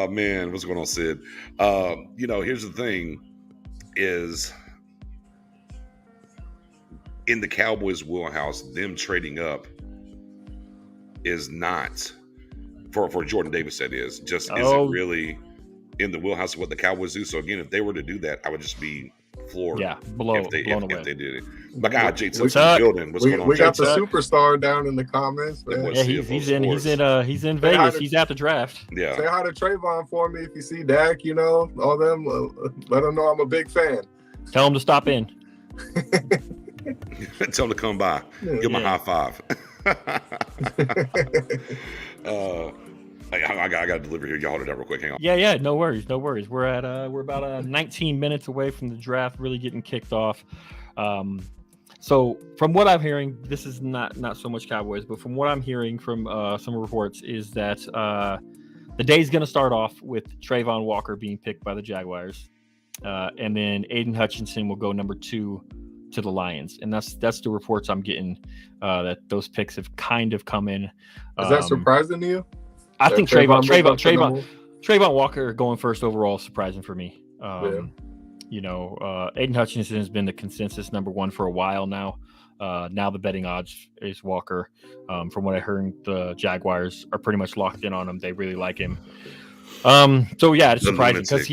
[SPEAKER 1] Man, what's going on, Sid? You know, here's the thing is in the Cowboys' wheelhouse, them trading up is not for Jordan Davis, that is just isn't really in the wheelhouse of what the Cowboys do. So again, if they were to do that, I would just be floored.
[SPEAKER 3] Yeah, blown away
[SPEAKER 1] if they did it. My God, Jay Tuck's
[SPEAKER 2] in
[SPEAKER 1] the building. What's going on?
[SPEAKER 2] We got the superstar down in the comments.
[SPEAKER 3] Man. Yeah, he's in Vegas. He's at the draft.
[SPEAKER 1] Yeah.
[SPEAKER 2] Say hi to Trayvon for me if you see Dak. You know, all them. Let them know I'm a big fan.
[SPEAKER 3] Tell him to stop in.
[SPEAKER 1] Tell him to come by. Give him a high five. I got to deliver here. Y'all hold it down real quick. Hang on.
[SPEAKER 3] Yeah. No worries. We're about 19 minutes away from the draft really getting kicked off. So from what I'm hearing, this is not so much Cowboys, but from what I'm hearing from some reports is that the day's going to start off with Trayvon Walker being picked by the Jaguars, and then Aiden Hutchinson will go number 2 to the Lions, and that's the reports I'm getting that those picks have kind of come in.
[SPEAKER 2] Is that surprising to you?
[SPEAKER 3] I think Trayvon Walker going first overall is surprising for me. You know, Aiden Hutchinson has been the consensus number 1 for a while now. Now the betting odds is Walker. From what I heard, the Jaguars are pretty much locked in on him. They really like him. So yeah, it's surprising because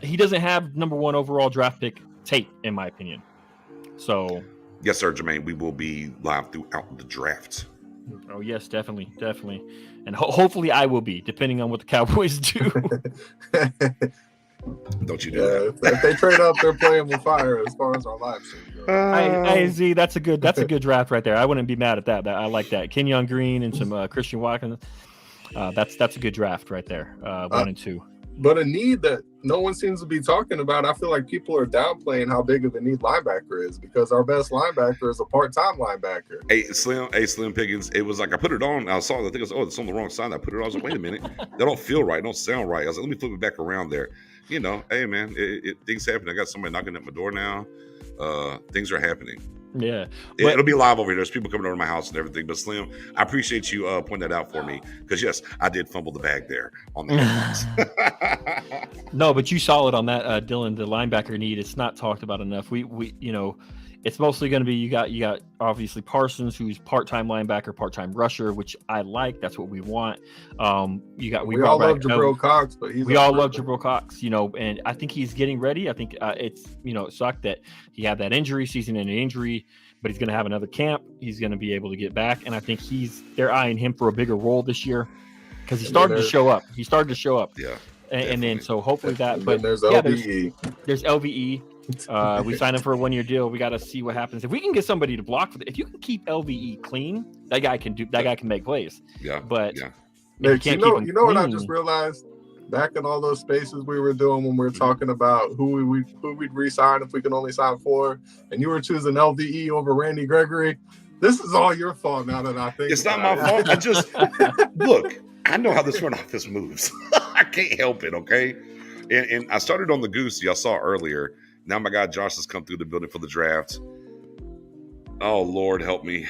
[SPEAKER 3] he doesn't have number 1 overall draft pick tape, in my opinion. So
[SPEAKER 1] yes, sir, Jermaine. We will be live throughout the draft.
[SPEAKER 3] Oh yes, definitely, and hopefully I will be, depending on what the Cowboys do.
[SPEAKER 1] Don't you do that?
[SPEAKER 2] If they trade up, they're playing with fire as far as our live stream goes.
[SPEAKER 3] I see. That's a good draft right there. I wouldn't be mad at that. I like that. Kenyon Green and some Christian Watkins. That's a good draft right there. 1 and 2.
[SPEAKER 2] But a need that no one seems to be talking about. I feel like people are downplaying how big of a need linebacker is because our best linebacker is a part-time linebacker.
[SPEAKER 1] Hey, Slim Pickens. It was like I put it on. I saw it. I think it's on the wrong side. I put it on. I was like, wait a minute. That don't feel right. Don't sound right. I was like, let me flip it back around there. You know, hey man, things happen. I got somebody knocking at my door now. Things are happening.
[SPEAKER 3] Yeah,
[SPEAKER 1] it'll be live over here. There's people coming over to my house and everything. But Slim, I appreciate you pointing that out for me because yes, I did fumble the bag there on the
[SPEAKER 3] No, but you saw it on that, Dylan. The linebacker need. It's not talked about enough. We you know, it's mostly going to be you got obviously Parsons, who's part-time linebacker, part-time rusher, which I like. That's what we want. We all
[SPEAKER 2] love Jabril Cox, but
[SPEAKER 3] we all love Jabril Cox, you know, and I think he's getting ready. I think it's, you know, it sucked that he had that injury, season-ending injury, but he's going to have another camp. He's going to be able to get back, and I think they're eyeing him for a bigger role this year because he started to show up.
[SPEAKER 1] Yeah,
[SPEAKER 3] and then so hopefully that. But
[SPEAKER 2] there's LVE.
[SPEAKER 3] There's LVE. We signed him for a 1-year deal. We got to see what happens. If we can get somebody to block if you can keep LVE clean, that guy can make plays.
[SPEAKER 1] Yeah.
[SPEAKER 3] But
[SPEAKER 1] yeah.
[SPEAKER 2] You know what I just realized? Back in all those spaces we were doing when we were talking about who we'd re-sign if we can only sign 4, and you were choosing LVE over Randy Gregory. This is all your fault now that I think
[SPEAKER 1] it's not my fault. I just look. I know how this front office moves. I can't help it. Okay. And I started on the goose y'all saw earlier. Now my guy Josh has come through the building for the draft. Oh Lord, help me!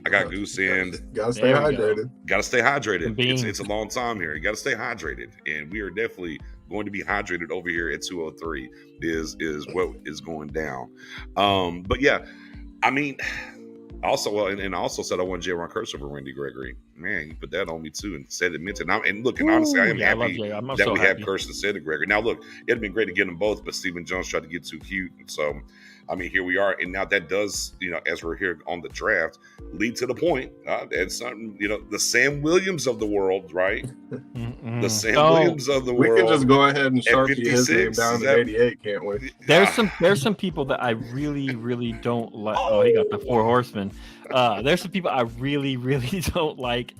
[SPEAKER 1] I got goose in.
[SPEAKER 2] Gotta stay hydrated.
[SPEAKER 1] Gotta stay hydrated. It's a long time here. You gotta stay hydrated, and we are definitely going to be hydrated over here at 203. Is what is going down. But yeah, I mean, also, and I also said I want J-Ron Curse over Randy Gregory. Man, you put that on me too, and said it meant it. And look, and honestly, I am happy that we have Curse instead of Gregory. Now, look, it'd been great to get them both, but Stephen Jones tried to get too cute, and so. I mean, here we are, and now that does, you know, as we're here on the draft, lead to the point. That's something, you know, the Sam Williams of the world, right? The Sam Williams of the world.
[SPEAKER 2] We can just go ahead and Sharpie his name down to 88, can't we?
[SPEAKER 3] There's some people that I really, really don't like. Oh, he got the 4 horsemen. There's some people I really, really don't like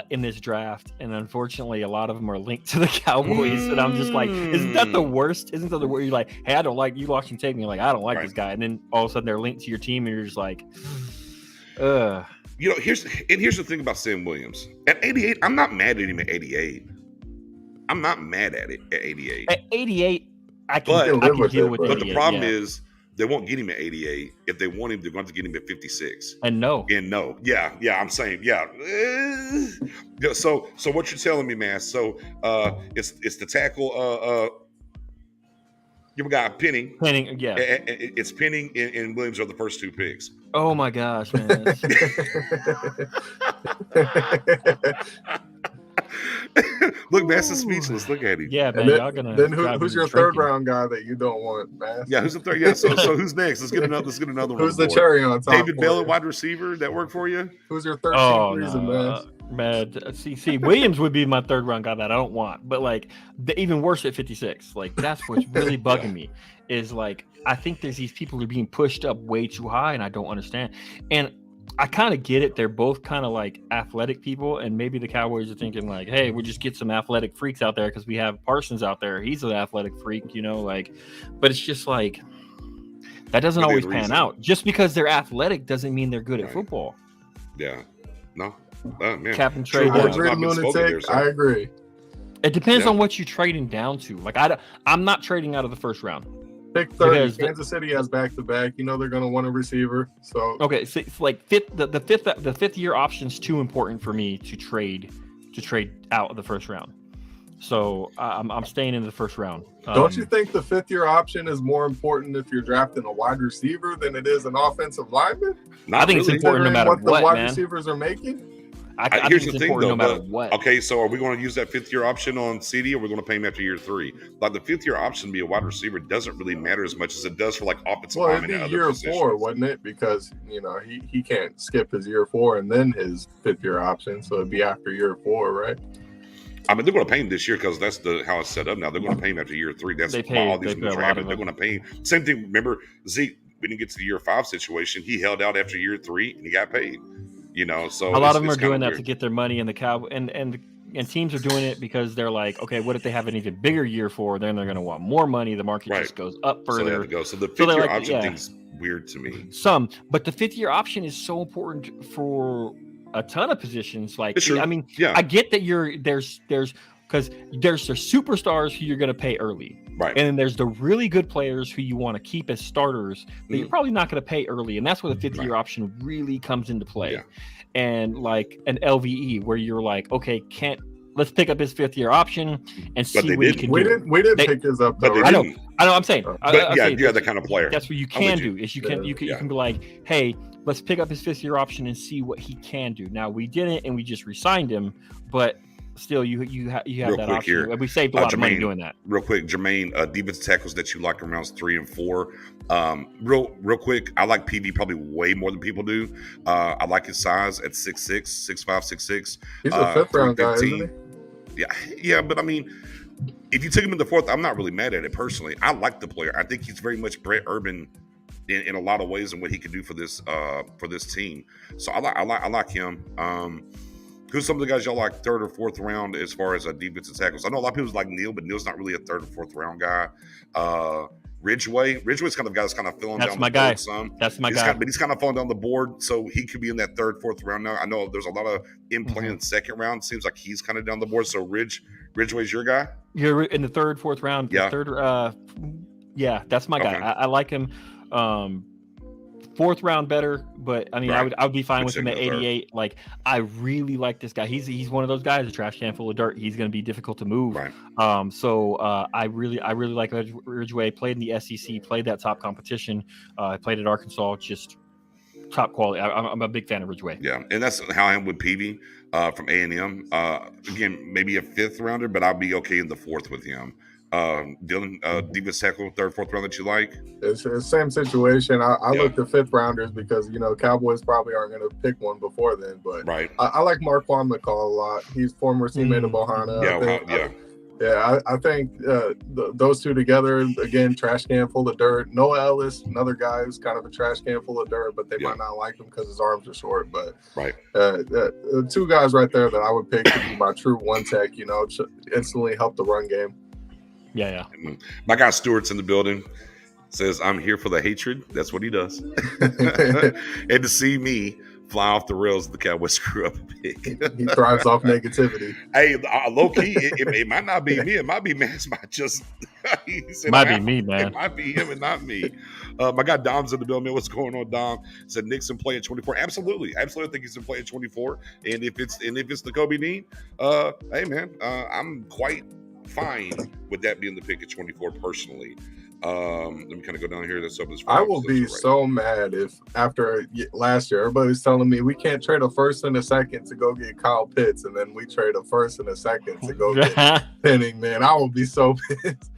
[SPEAKER 3] in this draft, and unfortunately, a lot of them are linked to the Cowboys. And I'm just like, isn't that the worst? Isn't that the worst? You're like, hey, I don't like you. Watching tape, and you're like, I don't like this guy, and then all of a sudden they're linked to your team, and you're just like, ugh.
[SPEAKER 1] You know, here's the thing about Sam Williams. At 88, I'm not mad at him at 88. I'm not mad at it at 88.
[SPEAKER 3] At 88, I can deal with it.
[SPEAKER 1] But the problem is they won't get him at 88. If they want him, they're going to get him at 56.
[SPEAKER 3] And no.
[SPEAKER 1] Yeah, I'm saying, yeah. So what you're telling me, man, so it's the tackle you got Penning.
[SPEAKER 3] Penning, yeah.
[SPEAKER 1] It's Penning and Williams are the first two picks.
[SPEAKER 3] Oh my gosh, man.
[SPEAKER 1] Look, Bass is speechless. Look at him.
[SPEAKER 3] Yeah, man.
[SPEAKER 2] Then,
[SPEAKER 3] y'all gonna
[SPEAKER 2] then who's your third round guy that you don't want, Bass?
[SPEAKER 1] Yeah, who's the third? Yeah, so who's next? Let's get another one.
[SPEAKER 2] Who's the cherry on top?
[SPEAKER 1] David Bell, a wide receiver, that work for you?
[SPEAKER 2] Who's your 13th reason, Bass?
[SPEAKER 3] Man, see, Williams would be my third round guy that I don't want, but like even worse at 56. Like that's what's really bugging me is like I think there's these people who are being pushed up way too high, and I don't understand. And I kind of get it. They're both kind of like athletic people, and maybe the Cowboys are thinking like, hey, we'll just get some athletic freaks out there because we have Parsons out there. He's an athletic freak, you know, like, but it's just like that doesn't always pan out. Just because they're athletic doesn't mean they're good at football.
[SPEAKER 1] Yeah. No. Man.
[SPEAKER 3] Captain trade.
[SPEAKER 2] I agree.
[SPEAKER 3] It depends on what you're trading down to. Like I'm not trading out of the first round.
[SPEAKER 2] Pick 30. Kansas City has back-to-back. You know they're going to want a receiver. So
[SPEAKER 3] okay, so it's like the fifth year option is too important for me to trade out of the first round. So I'm staying in the first round.
[SPEAKER 2] Don't you think the fifth year option is more important if you're drafting a wide receiver than it is an offensive lineman?
[SPEAKER 3] I think it's important no matter what,
[SPEAKER 2] the wide receivers are making.
[SPEAKER 3] I
[SPEAKER 1] here's
[SPEAKER 3] think
[SPEAKER 1] the
[SPEAKER 3] it's
[SPEAKER 1] thing,
[SPEAKER 3] important
[SPEAKER 1] though.
[SPEAKER 3] No matter what.
[SPEAKER 1] Okay, so are we going to use that fifth year option on CD, or are we going to pay him after year 3? Like the fifth year option to be a wide receiver doesn't really matter as much as it does for like offensive linemen.
[SPEAKER 2] Well, it'd be year positions. 4, wouldn't it? Because you know he can't skip his year 4 and then his fifth year option, so it'd be after year 4, right?
[SPEAKER 1] I mean, they're going to pay him this year because that's how it's set up now. They're going to pay him after year 3. That's why all these moves are happening. They're going to pay him. Same thing. Remember, Zeke, we didn't get to the year 5 situation. He held out after year 3 and he got paid. You know, so
[SPEAKER 3] a lot of them are doing that to get their money in the Cowboys, and teams are doing it because they're like, okay, what if they have an even bigger year 4? Then they're going to want more money. The market just goes up further.
[SPEAKER 1] So they have to go. So the fifth year option thing's weird to me.
[SPEAKER 3] But the fifth year option is so important for a ton of positions. Like, I mean, I get that there's because there's the superstars who you're going to pay early.
[SPEAKER 1] Right.
[SPEAKER 3] And then there's the really good players who you want to keep as starters that you're probably not going to pay early. And that's where the fifth year option really comes into play. Yeah. And like an LVE where you're like, okay, let's pick up his fifth year option and see what he can do.
[SPEAKER 2] We didn't pick his up.
[SPEAKER 1] But
[SPEAKER 3] I know. I'm saying.
[SPEAKER 1] You're that kind of player.
[SPEAKER 3] That's what you can do. Is you can be like, hey, let's pick up his fifth year option and see what he can do. Now we didn't, and we just re-signed him, but still, you have that option. Here, we saved a lot of money doing that.
[SPEAKER 1] Real quick, Jermaine, defensive tackles that you like in rounds 3 and 4. Real quick, I like PV probably way more than people do. I like his size at 6'6", 6'5", 6'6".
[SPEAKER 2] He's a fifth round guy, isn't
[SPEAKER 1] he? Yeah, but I mean, if you took him in the 4th, I'm not really mad at it personally. I like the player. I think he's very much Brett Urban in a lot of ways and what he can do for this team. So I like him. Who's some of the guys y'all like 3rd or 4th round as far as defensive tackles? I know a lot of people like Neal, but Neal's not really a 3rd or 4th round guy. Ridgeway's kind of guy that's kind of filling down the board some.
[SPEAKER 3] That's my guy.
[SPEAKER 1] But he's kind of falling down the board, so he could be in that 3rd, 4th round now. I know there's a lot of in-play in the 2nd round. Seems like he's kind of down the board. So Ridgeway's your guy?
[SPEAKER 3] You're in the 3rd, 4th round.
[SPEAKER 1] Yeah.
[SPEAKER 3] That's my guy. I like him. 4th round better, but I mean, I would be fine with him at 88. Like, I really like this guy. He's one of those guys, a trash can full of dirt. He's going to be difficult to move.
[SPEAKER 1] Right.
[SPEAKER 3] So I really like Ridgeway. Played in the SEC, played that top competition. Played at Arkansas, just top quality. I'm a big fan of Ridgeway.
[SPEAKER 1] Yeah, and that's how I am with Peavy from A&M. Again, maybe a 5th rounder, but I'll be okay in the 4th with him. Dylan, defensive tackle, 3rd, 4th round that you like?
[SPEAKER 2] It's the same situation. I look to 5th rounders because, Cowboys probably aren't going to pick one before then. But I like Marquand McCall a lot. He's former teammate of Ohana. Yeah, I think those two together, again, trash can full of dirt. Noah Ellis, another guy who's kind of a trash can full of dirt, but they might not like him because his arms are short. But two guys right there that I would pick to be my true one tech, instantly help the run game.
[SPEAKER 3] Yeah.
[SPEAKER 1] My guy Stewart's in the building. Says, I'm here for the hatred. That's what he does. And to see me fly off the rails, the Cowboys screw up big.
[SPEAKER 2] He thrives off negativity.
[SPEAKER 1] Hey, low key, it might not be me. It might be man. It might just
[SPEAKER 3] be me, man.
[SPEAKER 1] It might be him and not me. My guy Dom's in the building. What's going on, Dom? Said Nixon play at 24. Absolutely. I think he's gonna play at 24. And if it's the Kobe Dean, hey man, I'm quite fine with that being the pick at 24 personally. Let me kind of go down here.
[SPEAKER 2] I will be so mad if after last year, everybody's telling me we can't trade a first and a second to go get Kyle Pitts, and then we trade a first and a second to go get Penning. Man, I will be so pissed.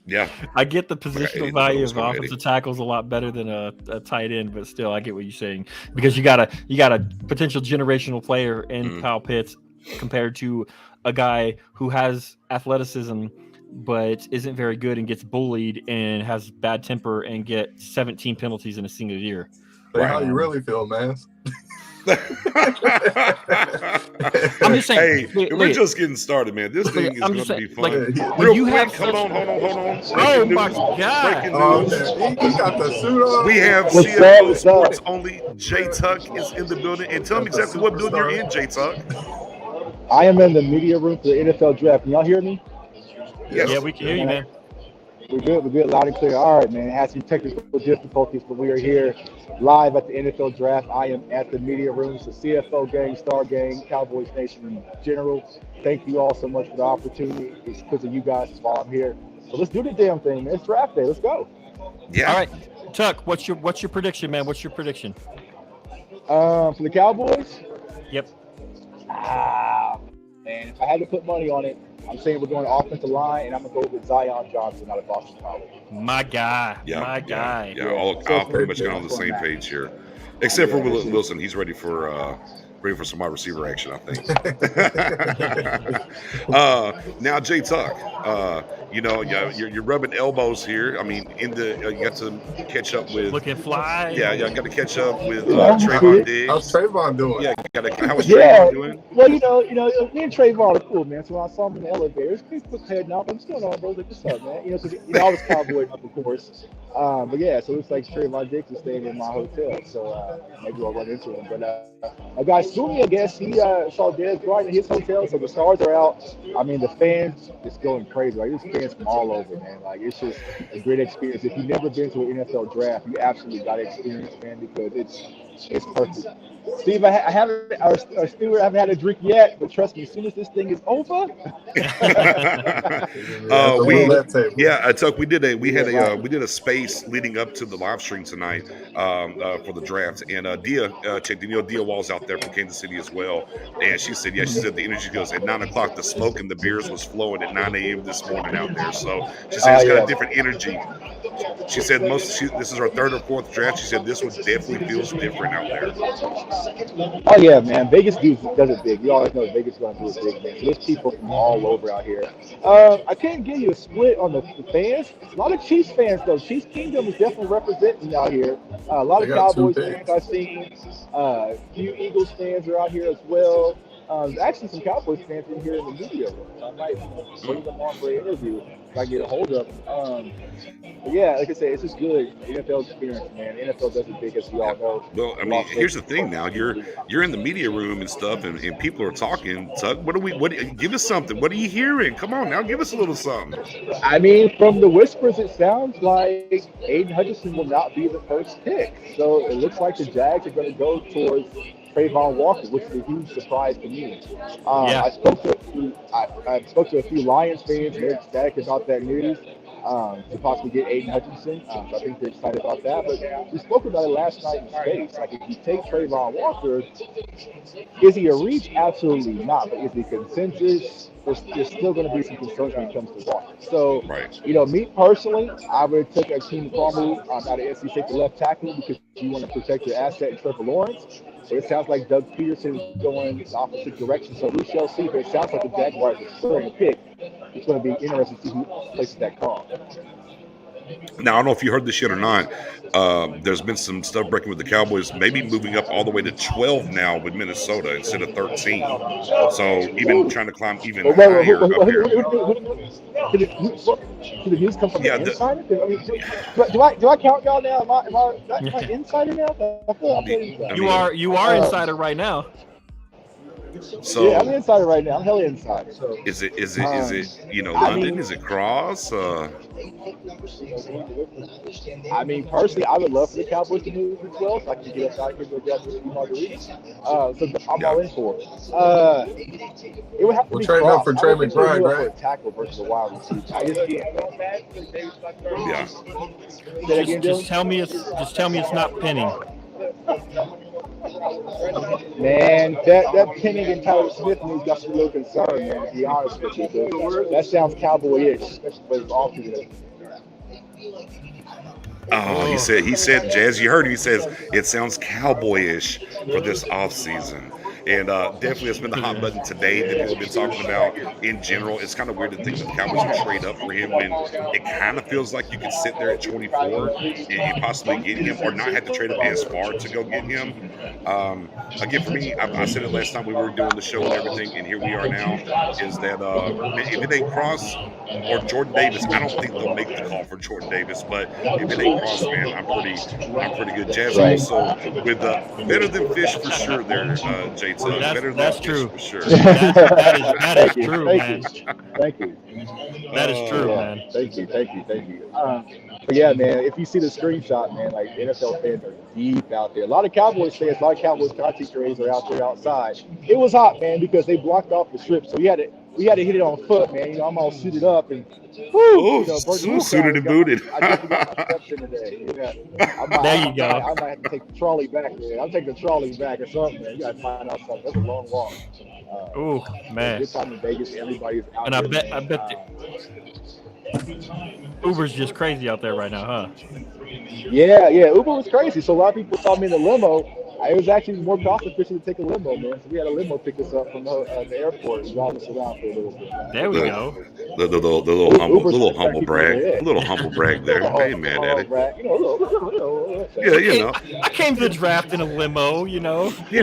[SPEAKER 1] Yeah,
[SPEAKER 3] I get the positional value of offensive tackles a lot better than a tight end, but still, I get what you're saying because you got a potential generational player in Kyle Pitts compared to a guy who has athleticism but isn't very good and gets bullied and has bad temper and get 17 penalties in a single year.
[SPEAKER 2] That's how you really feel, man.
[SPEAKER 1] I'm just saying. Hey, we're just getting started, man. This thing is going to be fun. Real quick, hold on.
[SPEAKER 3] Oh my God!
[SPEAKER 2] He got the suit on.
[SPEAKER 1] We have CFO Sports Only. J Tuck is in the building, and tell me exactly what building you're in, J Tuck.
[SPEAKER 4] I am in the media room for the NFL draft. Can y'all hear me?
[SPEAKER 3] Yes. Yeah, we can hear you, man.
[SPEAKER 4] We're good, loud and clear. All right, man. It has some technical difficulties, but we are here live at the NFL draft. I am at the media rooms, the CFO gang, Star gang, Cowboys Nation in general. Thank you all so much for the opportunity. It's because of you guys that's why I'm here. So let's do the damn thing, man. It's draft day. Let's go.
[SPEAKER 1] Yeah.
[SPEAKER 3] All right, Tuck. What's your prediction, man? What's your prediction?
[SPEAKER 4] For the Cowboys?
[SPEAKER 3] Yep.
[SPEAKER 4] Man, if I had to put money on it, I'm saying we're going offensive line, and I'm going to go with Zion Johnson out of Boston College.
[SPEAKER 3] My guy.
[SPEAKER 1] Yeah, all pretty much got on the same page here. Except for Wilson. He's ready for some wide receiver action, I think. Now, Jay Tuck, you're rubbing elbows here. I mean, you got to catch up with
[SPEAKER 3] looking fly.
[SPEAKER 1] Yeah, you got to catch up with Trayvon Diggs.
[SPEAKER 2] How's Trayvon doing?
[SPEAKER 1] Yeah, how was Trayvon doing?
[SPEAKER 4] Well, me and Trayvon are cool, man. So when I saw him in the elevator, he's quick head now. What's going on, bro? Like, what's up, man? Because I was Cowboy, of course. But yeah, so it looks like Trayvon Diggs is staying in my hotel. So maybe I'll run into him. But a guy Sumi, I guess, he saw Dez Bryant in his hotel. So the stars are out. I mean, the fans is going crazy. Like, there's fans from all over, man. Like, it's just a great experience. If you've never been to an NFL draft, you absolutely got to experience, man, because it's perfect. Steve, I haven't had a drink yet, but trust me, as soon as this thing is over,
[SPEAKER 1] Tuck, we did a space leading up to the live stream tonight for the draft, and Dia checked in. Dia Wall's out there from Kansas City as well, and she said the energy goes at 9 o'clock. The smoke and the beers was flowing at 9 a.m. this morning out there, so she said it's got a different energy. She said this is her third or fourth draft. She said this one definitely feels different out there.
[SPEAKER 4] Oh yeah, man. Vegas does it big. You always know Vegas is going to do it big, man. So there's people from all over out here. I can't give you a split on the fans. A lot of Chiefs fans though. Chiefs Kingdom is definitely representing out here. A lot of Cowboys fans I've seen. A few Eagles fans are out here as well. Actually, some Cowboys fans in here in the media room. So I might bring them on for an interview if I get a hold of them. But yeah, like I said, it's just good NFL experience, man. The NFL does it big, as we all know.
[SPEAKER 1] Well, I mean, here's the thing. Now you're in the media room and stuff, and people are talking. Tuck, give us something. What are you hearing? Come on, now, give us a little something.
[SPEAKER 4] I mean, from the whispers, it sounds like Aiden Hutchinson will not be the first pick. So it looks like the Jags are going to go towards Trayvon Walker, which is a huge surprise to me. I spoke to a few Lions fans, and they're ecstatic about that news. to possibly get Aiden Hutchinson. So I think they're excited about that. But we spoke about it last night in space. Like, if you take Trayvon Walker, is he a reach? Absolutely not. But is he consensus? There's still going to be some concerns when it comes to Walker. So, me personally, I would take a King Farmer out of NC State to left tackle because you want to protect your asset in Trevor Lawrence. But it sounds like Doug Peterson is going the opposite direction. So we shall see. But it sounds like the Jaguars are still going to pick. It's going to be interesting to see who places that call.
[SPEAKER 1] Now, I don't know if you heard this yet or not. There's been some stuff breaking with the Cowboys, maybe moving up all the way to 12 now with Minnesota instead of 13. So even trying to climb even higher up here.
[SPEAKER 4] Did the news come from the insider? Do I count y'all now? Am I insider now? I feel
[SPEAKER 3] inside. You are insider right now.
[SPEAKER 1] So
[SPEAKER 4] yeah, I'm insider right now. I'm hella inside. So
[SPEAKER 1] is it London? Is it Cross?
[SPEAKER 4] I mean, personally, I would love for the Cowboys to move to 12 so I can get outside here and go grab a few margaritas. So I'm all in for it. It would have to be
[SPEAKER 2] trading up for Trey McBride, right?
[SPEAKER 4] For a tackle versus a wide receiver. I just can't.
[SPEAKER 3] Just tell me it's not pinning.
[SPEAKER 4] Man, that Penning and Tyler Smith news got me a little concerned, man, to be honest with you. That sounds cowboy-ish, especially for his offseason.
[SPEAKER 1] Oh, he said, Jazz, you heard him. He says it sounds cowboyish for this offseason. And definitely it's been the hot button today that people have been talking about in general. It's kind of weird to think that the Cowboys would trade up for him when it kind of feels like you could sit there at 24 and possibly get him or not have to trade up as far to go get him. Again, for me, I said it last time we were doing the show and everything, and here we are now, is that if it ain't Cross or Jordan Davis, I don't think they'll make the call for Jordan Davis, but if it ain't Cross, man, I'm pretty good. Jazz also with better than fish for sure there, Jay.
[SPEAKER 3] That's true.
[SPEAKER 1] For sure.
[SPEAKER 3] That is true, man.
[SPEAKER 4] Thank you.
[SPEAKER 3] That is true, man.
[SPEAKER 4] Thank you. But yeah, man, if you see the screenshot, man, like NFL fans are deep out there. A lot of Cowboys fans, a lot of Cowboys content creators are out there outside. It was hot, man, because they blocked off the strip, so we had to hit it on foot, man. I'm all suited up and
[SPEAKER 1] suited and booted.
[SPEAKER 4] I just got my steps in today.
[SPEAKER 3] There you go.
[SPEAKER 4] I might have to take the trolley back, man. I'm taking the trolley back or something, man. You gotta find out something. That's a long walk.
[SPEAKER 3] Oh man.
[SPEAKER 4] Good time in Vegas. Everybody's out.
[SPEAKER 3] And
[SPEAKER 4] there,
[SPEAKER 3] I bet Uber's just crazy out there right now, huh?
[SPEAKER 4] Yeah. Uber was crazy. So a lot of people saw me in the limo. It was actually more cost efficient to take a limo, man. So we had a limo pick us up from the airport and drive us around for a little bit.
[SPEAKER 3] There we go.
[SPEAKER 1] The little humble brag. A little humble brag there. I ain't mad at it. Yeah,
[SPEAKER 3] I came to the draft in a limo,
[SPEAKER 1] in the media.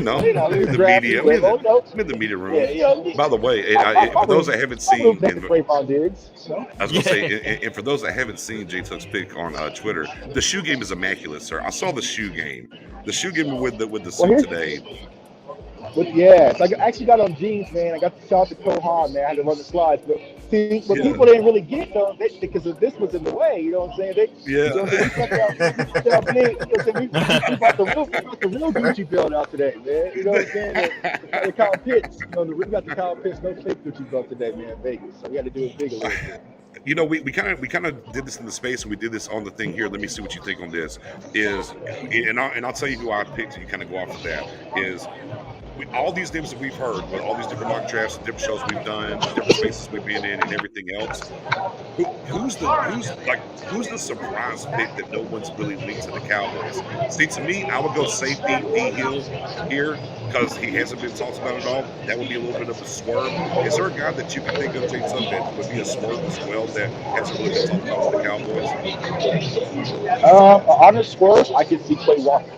[SPEAKER 1] I'm in the media room. Yeah. By the way, for those that haven't seen, I was gonna say, and for those that haven't seen J Tuck's pick on Twitter, the shoe game is immaculate, sir. I saw the shoe game. The shoe game with the suit today.
[SPEAKER 4] So I actually got on jeans, man. I got to shout out to Kohan, man. I had to run the slides, but people didn't really get them because of this was in the way. You know what I'm saying? We brought the real Gucci belt out today, man. You know what I'm saying? The Kyle Pitts. We got the Kyle Pitts, no fake Gucci belt today, man, in Vegas. So we had to do it big a little bit.
[SPEAKER 1] We kind of did this in the space, and we did this on the thing here. Let me see what you think on this. I'll tell you who I picked. You kind of go off of that. All these names that we've heard, with all these different mock drafts, different shows we've done, different spaces we've been in, and everything else. Who's the surprise pick that no one's really linked to the Cowboys? See, to me, I would go safety D Hill here because he hasn't been talked about at all. That would be a little bit of a swerve. Is there a guy that you can think of, James, that would be a swerve as well that hasn't really been talked about with the Cowboys?
[SPEAKER 4] Honest swerve, I could see Clay Walker.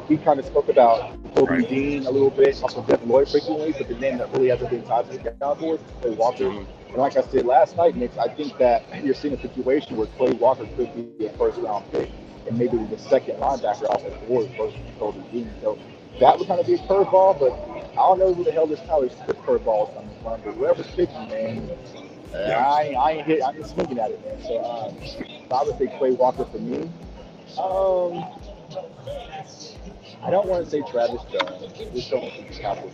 [SPEAKER 4] We kind of spoke about Kobe Dean a little bit, also Devin Lloyd frequently, but the name that really hasn't been tied to the Cowboys is Clay Walker. And like I said last night, Nick, I think that you're seeing a situation where Clay Walker could be a first-round pick and maybe the second linebacker off the board versus Kobe Dean. So that would kind of be a curveball, but I don't know who the hell this Tyler Smith curveball is coming from, but whoever's picking, man, I ain't swinging at it, man. So I would say Clay Walker for me. I don't want to say Travis Jones. Just don't think the Cowboys.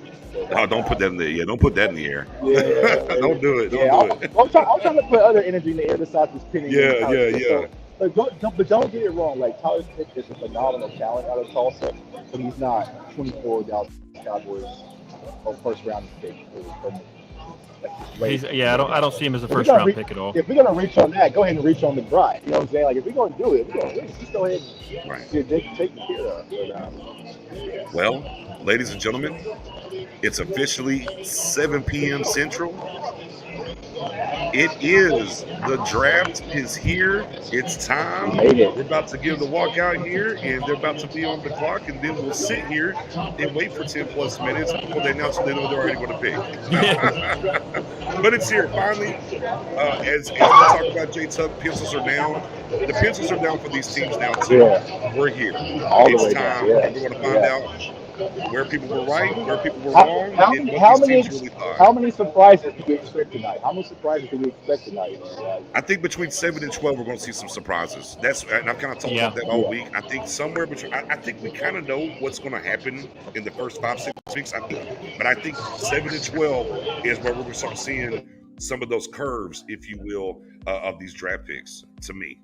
[SPEAKER 1] Oh, don't put that in the don't put that in the air.
[SPEAKER 4] Yeah,
[SPEAKER 1] don't do it.
[SPEAKER 4] Yeah,
[SPEAKER 1] Don't do it.
[SPEAKER 4] I'm trying to put other energy in the air besides just pinning.
[SPEAKER 1] Yeah.
[SPEAKER 4] But don't get it wrong. Like Tyler Smith is a phenomenal talent out of Tulsa, but he's not 24 Dallas Cowboys or first round pick.
[SPEAKER 3] I don't see him as a first round pick at all.
[SPEAKER 4] If we're gonna reach on that, go ahead and reach on the Bryant. You know what I'm saying? Like if we're gonna do it, just go ahead and take the care of.
[SPEAKER 1] Well, ladies and gentlemen, it's officially 7 p.m. Central. It is. The draft is here. It's time. We're about to give the walkout here, and they're about to be on the clock, and then we'll sit here and wait for 10 plus minutes before they announce they know they're already going to pick. But it's here, finally. As we talk about J-Tuck, pencils are down. The pencils are down for these teams now, too. Yeah. We're here. It's time. We're going to find out where people were right, where people were wrong, and what these teams really thought.
[SPEAKER 4] How many surprises do we expect tonight?
[SPEAKER 1] I think between 7 and 12, we're going to see some surprises. And I've kind of talked about that all week. I think somewhere between, I think we kind of know what's going to happen in the first 5-6 weeks. But I think 7 and 12 is where we're going to start seeing some of those curves, if you will, of these draft picks. To me.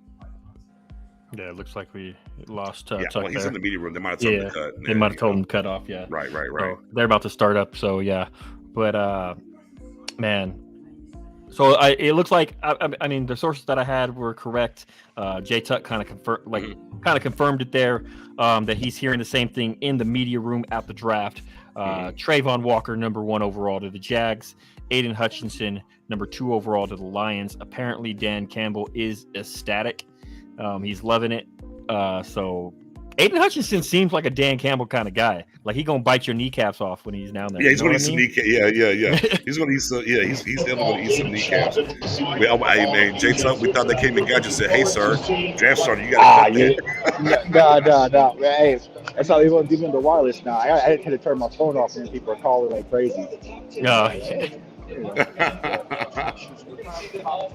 [SPEAKER 3] Yeah, it looks like we lost Tuck
[SPEAKER 1] well, he's
[SPEAKER 3] there.
[SPEAKER 1] in the media room. They might have told him to cut.
[SPEAKER 3] They might have told him to cut off, yeah.
[SPEAKER 1] Right.
[SPEAKER 3] So they're about to start up, so yeah. But, man, so it looks like, I mean, the sources that I had were correct. Jay Tuck kind of confirmed it there, that he's hearing the same thing in the media room at the draft. Trayvon Walker, number 1 overall to the Jags. Aiden Hutchinson, number 2 overall to the Lions. Apparently, Dan Campbell is ecstatic. He's loving it. So Aiden Hutchinson seems like a Dan Campbell kind of guy. Like he gonna bite your kneecaps off when he's down there.
[SPEAKER 1] Yeah, he's gonna eat some kneecaps. Yeah. He's gonna eat some. Yeah, he's definitely gonna eat some kneecaps. Man, Jay Tuck, we thought they came and got you. Said, "Hey, sir, draft starter, you gotta cut
[SPEAKER 4] that." No. Hey, that's how they want to do the wireless now. I had to turn my phone off, and people are calling like crazy.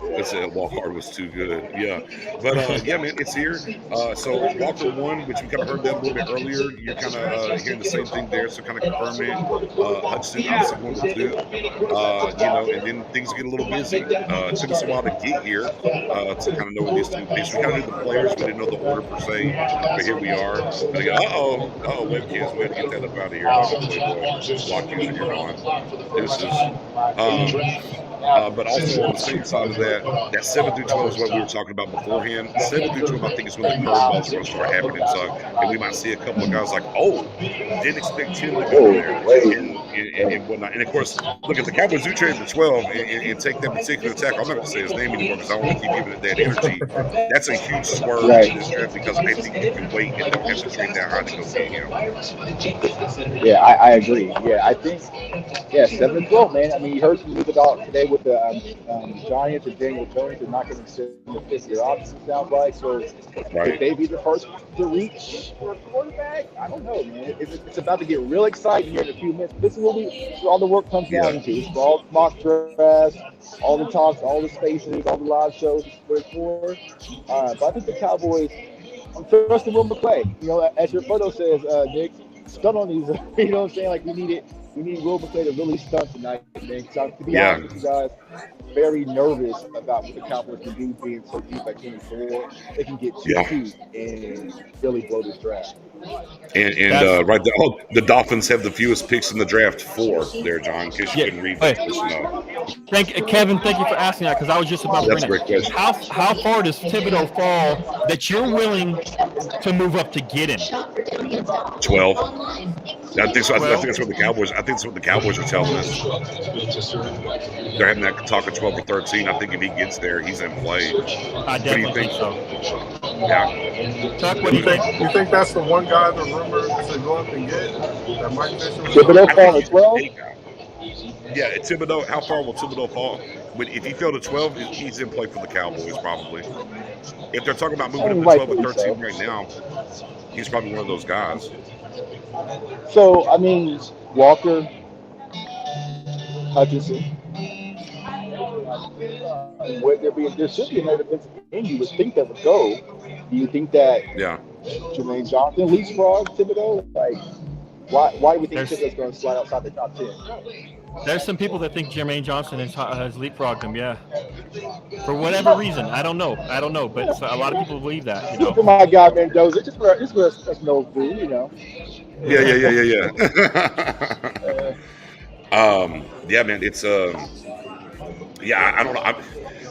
[SPEAKER 1] They said Walker was too good. Yeah. But, man, it's here. So Walker won, which we kind of heard that a little bit earlier. You're kind of hearing the same thing there, so kind of confirming it. Hudson obviously won the 2. And then things get a little busy. It took us a while to get here to kind of know what these two picks. We kind of knew the players. We didn't know the order per se. But here we are. Webcams. We had to get that up out of here. Block user, you're on. This is... but also on the same side of that 7 through 12 is what we were talking about beforehand. 7 through 12, I think, is when the curveballs are going to start happening. So, and we might see a couple of guys like, didn't expect Tim to go there and whatnot. And of course, look, at the Cowboys do trade for 12 and take that particular tackle. I'm not going to say his name anymore because I want to keep giving it that energy. That's a huge swerve in this draft because I think you can wait and don't have to trade that high to go get him.
[SPEAKER 4] Yeah, I agree. Yeah, I think 7 and 12, man. I mean, you heard some news about today with the Giants and Daniel Jones and not going to extend the 5th-year option, sounds like. So, could they be the first to reach for a quarterback? I don't know, man. It's about to get real exciting here in a few minutes. This is what all the work comes down to. It's all mock drafts, all the talks, all the spaces, all the live shows. But I think the Cowboys, I'm trusting Will McClay. As your photo says, Nick, stunt on these. You know what I'm saying? Like we need Will McClay to really stunt tonight, man. So, to be honest with you guys, very nervous about what the Cowboys can do being so deep at 24. They can get 2 and really blow this draft.
[SPEAKER 1] And right there, the Dolphins have the fewest picks in the draft, 4 there, John, in case you couldn't read that.
[SPEAKER 3] Kevin, thank you for asking that because I was just about to bring it. How far does Thibodeau fall that you're willing to move up to get him?
[SPEAKER 1] 12. I think so. I think that's what the Cowboys. I think that's what the Cowboys are telling us. They're having that talk of 12 or 13. I think if he gets there, he's in play.
[SPEAKER 3] I definitely think so.
[SPEAKER 1] Yeah.
[SPEAKER 3] Chuck, what do you think?
[SPEAKER 2] You think that's the one guy the rumor to go up and get? That Mike Fisher was
[SPEAKER 4] Thibodeau fall at 12?
[SPEAKER 1] Yeah, Thibodeau. How far will Thibodeau fall? But if he fell to 12, he's in play for the Cowboys probably. If they're talking about moving him to 12 or 13 right now, he's probably one of those guys.
[SPEAKER 4] So, I mean, Walker, Hutchinson, there should be another defensive end you would think that would go. Do you think that Jermaine Johnson, leapfrog Thibodeau. Like, why do we think Thibodeau's going to slide outside the top 10?
[SPEAKER 3] There's some people that think Jermaine Johnson has leapfrogged him. Yeah, for whatever reason, I don't know, but a lot of people believe that.
[SPEAKER 4] Look at my guy Mendoza, just for us nose boo, you know.
[SPEAKER 1] Yeah. Yeah, man, it's yeah, I don't know.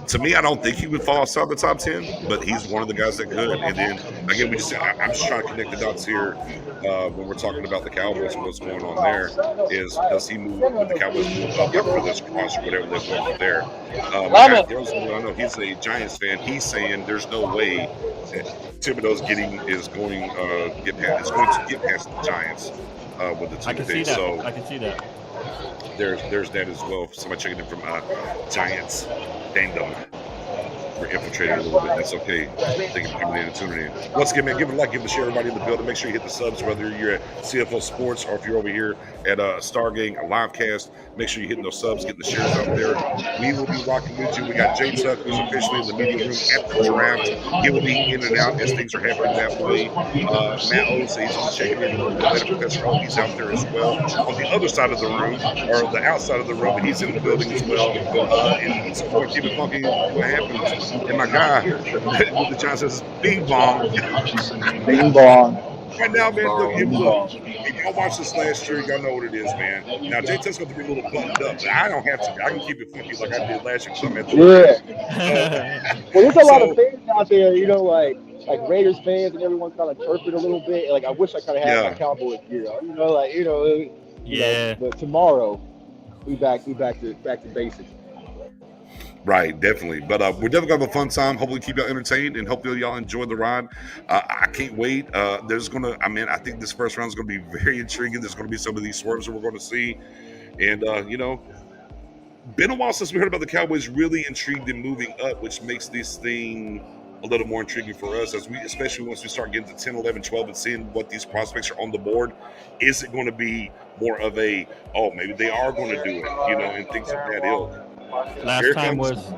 [SPEAKER 1] To me, I don't think he would fall outside the top 10, but he's one of the guys that could. And then again, I'm just trying to connect the dots here when we're talking about the Cowboys and what's going on there. Is does he move? Would the Cowboys move up for this cross or whatever they're going from there? I know he's a Giants fan. He's saying there's no way that Thibodeau's is going to get past the Giants with the two.
[SPEAKER 3] I can see that. So, I can see that.
[SPEAKER 1] There's that as well. Somebody checking in from Giants Fandom. We're infiltrated a little bit. That's okay. Thank you for coming in and tuning in. Once again, man, give it a like, give it a share, everybody in the building. Make sure you hit the subs, whether you're at CFL Sports or if you're over here at Stargate, a live cast. Make sure you're hitting those subs, getting the shares out there. We will be rocking with you. We got Jay Tuck, who's officially in the media room at the draft. He will be in and out as things are happening that way. Matt O's, he's on checking in a little bit. Professor O, he's out there as well. On the other side of the room, or the outside of the room, he's in the building as well. And support, keep it funky. What happens? And my guy, with the Giants says, Bing Bong.
[SPEAKER 4] Bing Bong.
[SPEAKER 1] Right now, man, look, if y'all watched this last year, y'all know what it is, man. Now, Jay Tuck's going to be a little buttoned up, but I don't have to. I can keep it funky like I did last year because I'm at the
[SPEAKER 4] Well, there's a lot of fans out there, you know, like Raiders fans, and everyone's kind of chirping a little bit. Like, I wish I kind of had my Cowboys gear on, you know, like, you know.
[SPEAKER 3] Yeah.
[SPEAKER 4] But tomorrow, we back to basics.
[SPEAKER 1] Right, definitely. But we're definitely going to have a fun time. Hopefully keep y'all entertained and hopefully y'all enjoy the ride. I can't wait. I think this first round is going to be very intriguing. There's going to be some of these swerves that we're going to see. And, you know, been a while since we heard about the Cowboys really intrigued in moving up, which makes this thing a little more intriguing for us, especially once we start getting to 10, 11, 12 and seeing what these prospects are on the board. Is it going to be more of maybe they are going to do it, you know, and things of that ilk.
[SPEAKER 3] Last time was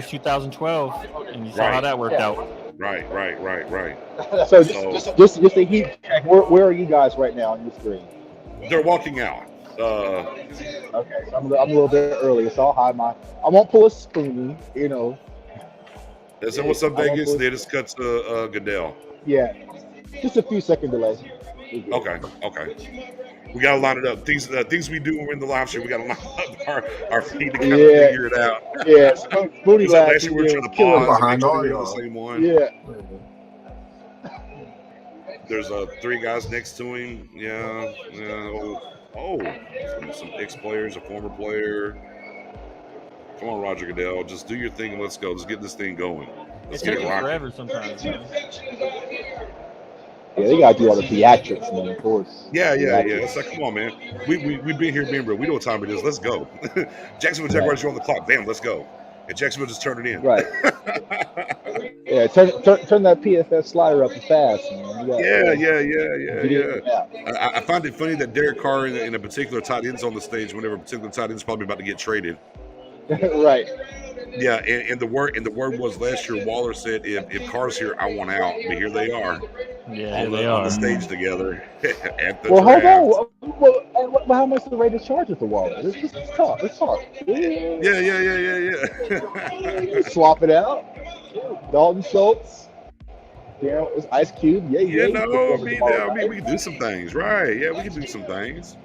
[SPEAKER 3] 2012, and you saw how that worked out.
[SPEAKER 1] Right.
[SPEAKER 4] So just a heat check. Where are you guys right now on your screen?
[SPEAKER 1] They're walking out.
[SPEAKER 4] Okay, so I'm a little bit early, so I'll hide I won't pull a spoon, you know.
[SPEAKER 1] So what's up, Vegas? They just cut to Goodell.
[SPEAKER 4] Yeah, just a few second delay.
[SPEAKER 1] Okay. We gotta line it up. Things we do when we're in the live stream, we gotta line up our feed to kind of figure it out.
[SPEAKER 4] Yeah, Spoony
[SPEAKER 1] last year we were trying to pause behind all the same one.
[SPEAKER 4] Yeah.
[SPEAKER 1] There's 3 guys next to him. Yeah. Oh, some ex-players, a former player. Come on, Roger Goodell. Just do your thing and let's go. Let's get this thing going. Let's
[SPEAKER 3] get it rocking. Forever sometimes.
[SPEAKER 4] Yeah, they gotta do all the theatrics, man. Of course.
[SPEAKER 1] Yeah. It's like, come on, man. We've been here being real. We know what time it is. Let's go. Jacksonville Jaguars, you're on the clock. Bam, let's go. And Jacksonville just turned it in.
[SPEAKER 4] Right. Yeah, turn that PFF slider up fast, man.
[SPEAKER 1] Yeah. I find it funny that Derek Carr in a particular tight end's on the stage whenever a particular tight end's probably about to get traded.
[SPEAKER 4] Right.
[SPEAKER 1] Yeah, and the word was last year. Waller said, "If Carr's here, I want out." But here they are.
[SPEAKER 3] Yeah,
[SPEAKER 1] on the stage together at the
[SPEAKER 4] draft.
[SPEAKER 1] Hold on.
[SPEAKER 4] Well, how much do the Raiders charge with the Waller? Let's talk.
[SPEAKER 1] Yeah.
[SPEAKER 4] Swap it out. Dalton Schultz. It's Ice Cube. We
[SPEAKER 1] can do some things, right? Yeah, we can do some things.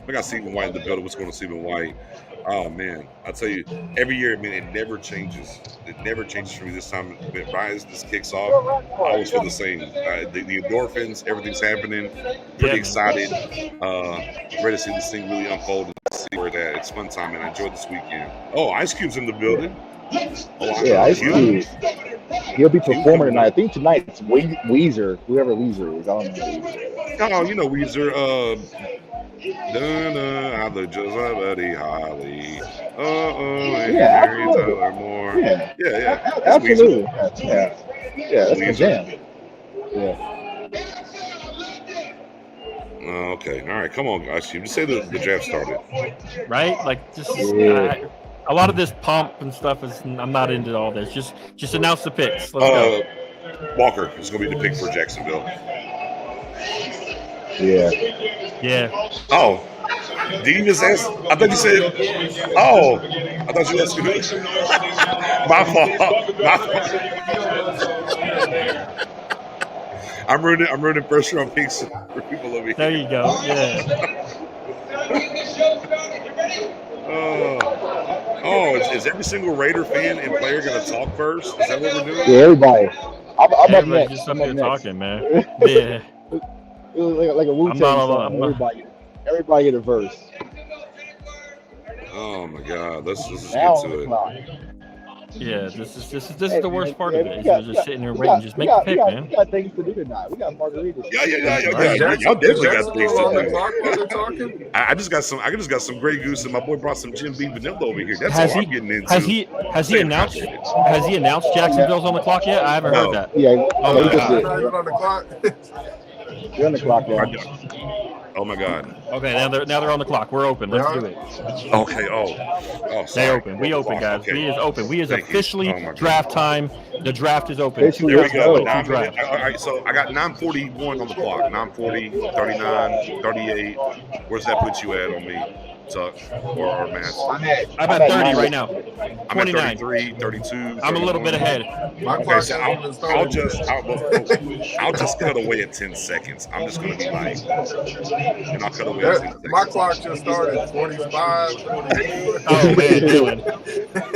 [SPEAKER 1] I got Stephen White in the building. What's going on, Stephen White? Oh man, I tell you, every year, it never changes. It never changes for me. This time, right as this kicks off, I always feel the same. The endorphins, everything's happening. Pretty excited. Ready to see this thing really unfold and see where it's at. It's fun time, and I enjoyed this weekend. Oh, Ice Cube's in the building.
[SPEAKER 4] Ice Cube. He'll be performing tonight. I think tonight's Weezer, whoever Weezer is. I don't know.
[SPEAKER 1] Oh, you know Weezer. I look just like Buddy Holly. Tyler Moore. Yeah.
[SPEAKER 4] Absolutely. Yeah, that's my jam. Yeah.
[SPEAKER 1] Okay. All right. Come on, guys. You just say the draft started.
[SPEAKER 3] Right? Like, just a lot of this pomp and stuff I'm not into all this. Just announce the picks. Let's go.
[SPEAKER 1] Walker is going to be the pick for Jacksonville.
[SPEAKER 3] Yeah.
[SPEAKER 1] Oh. Did you just ask? I thought you said. Oh. I thought you asked me. My fault. I'm ruining first round picks for people over here.
[SPEAKER 3] There you go. Yeah.
[SPEAKER 1] Is every single Raider fan and player going to talk first? Is that what we're doing?
[SPEAKER 4] Yeah, everybody. I'm up
[SPEAKER 3] Everybody's
[SPEAKER 4] next.
[SPEAKER 3] just up here talking, man. Yeah.
[SPEAKER 4] It was like a Wu-Tang song. Everybody get a verse.
[SPEAKER 1] Oh my God! Let's just
[SPEAKER 4] now
[SPEAKER 1] get to it.
[SPEAKER 3] Yeah, this is the worst part of it. You're just sitting there waiting. Just make a pick, man.
[SPEAKER 4] We got things to do tonight. We got margaritas.
[SPEAKER 1] Yeah. Y'all definitely got things to do. I just got some Grey Goose, and my boy brought some Jim Beam vanilla over here. That's what I'm getting into.
[SPEAKER 3] Has he announced Jacksonville's on the clock yet? I haven't heard that.
[SPEAKER 4] Yeah.
[SPEAKER 2] Oh, he just did. On the clock.
[SPEAKER 4] You're on the clock now.
[SPEAKER 1] Oh my God.
[SPEAKER 3] Okay, now they're on the clock. We're open. Let's do it.
[SPEAKER 1] Okay. Oh.
[SPEAKER 3] They open. We open, guys.
[SPEAKER 1] Okay.
[SPEAKER 3] We is open. We is officially draft time. The draft is open.
[SPEAKER 1] There we go. All right, so I got 9:41 on the clock. 9:40, 39, 38. Where's that put you at on me, Tuck or Matt?
[SPEAKER 3] I'm at 30 right now.
[SPEAKER 1] I'm at 33, 32.
[SPEAKER 3] I'm a little bit ahead.
[SPEAKER 1] Okay, so I'll just cut away at 10 seconds. I'm just going to be light. And I'll cut away at 10 seconds.
[SPEAKER 2] My clock just started 45, 42.
[SPEAKER 3] Oh, man, Dylan.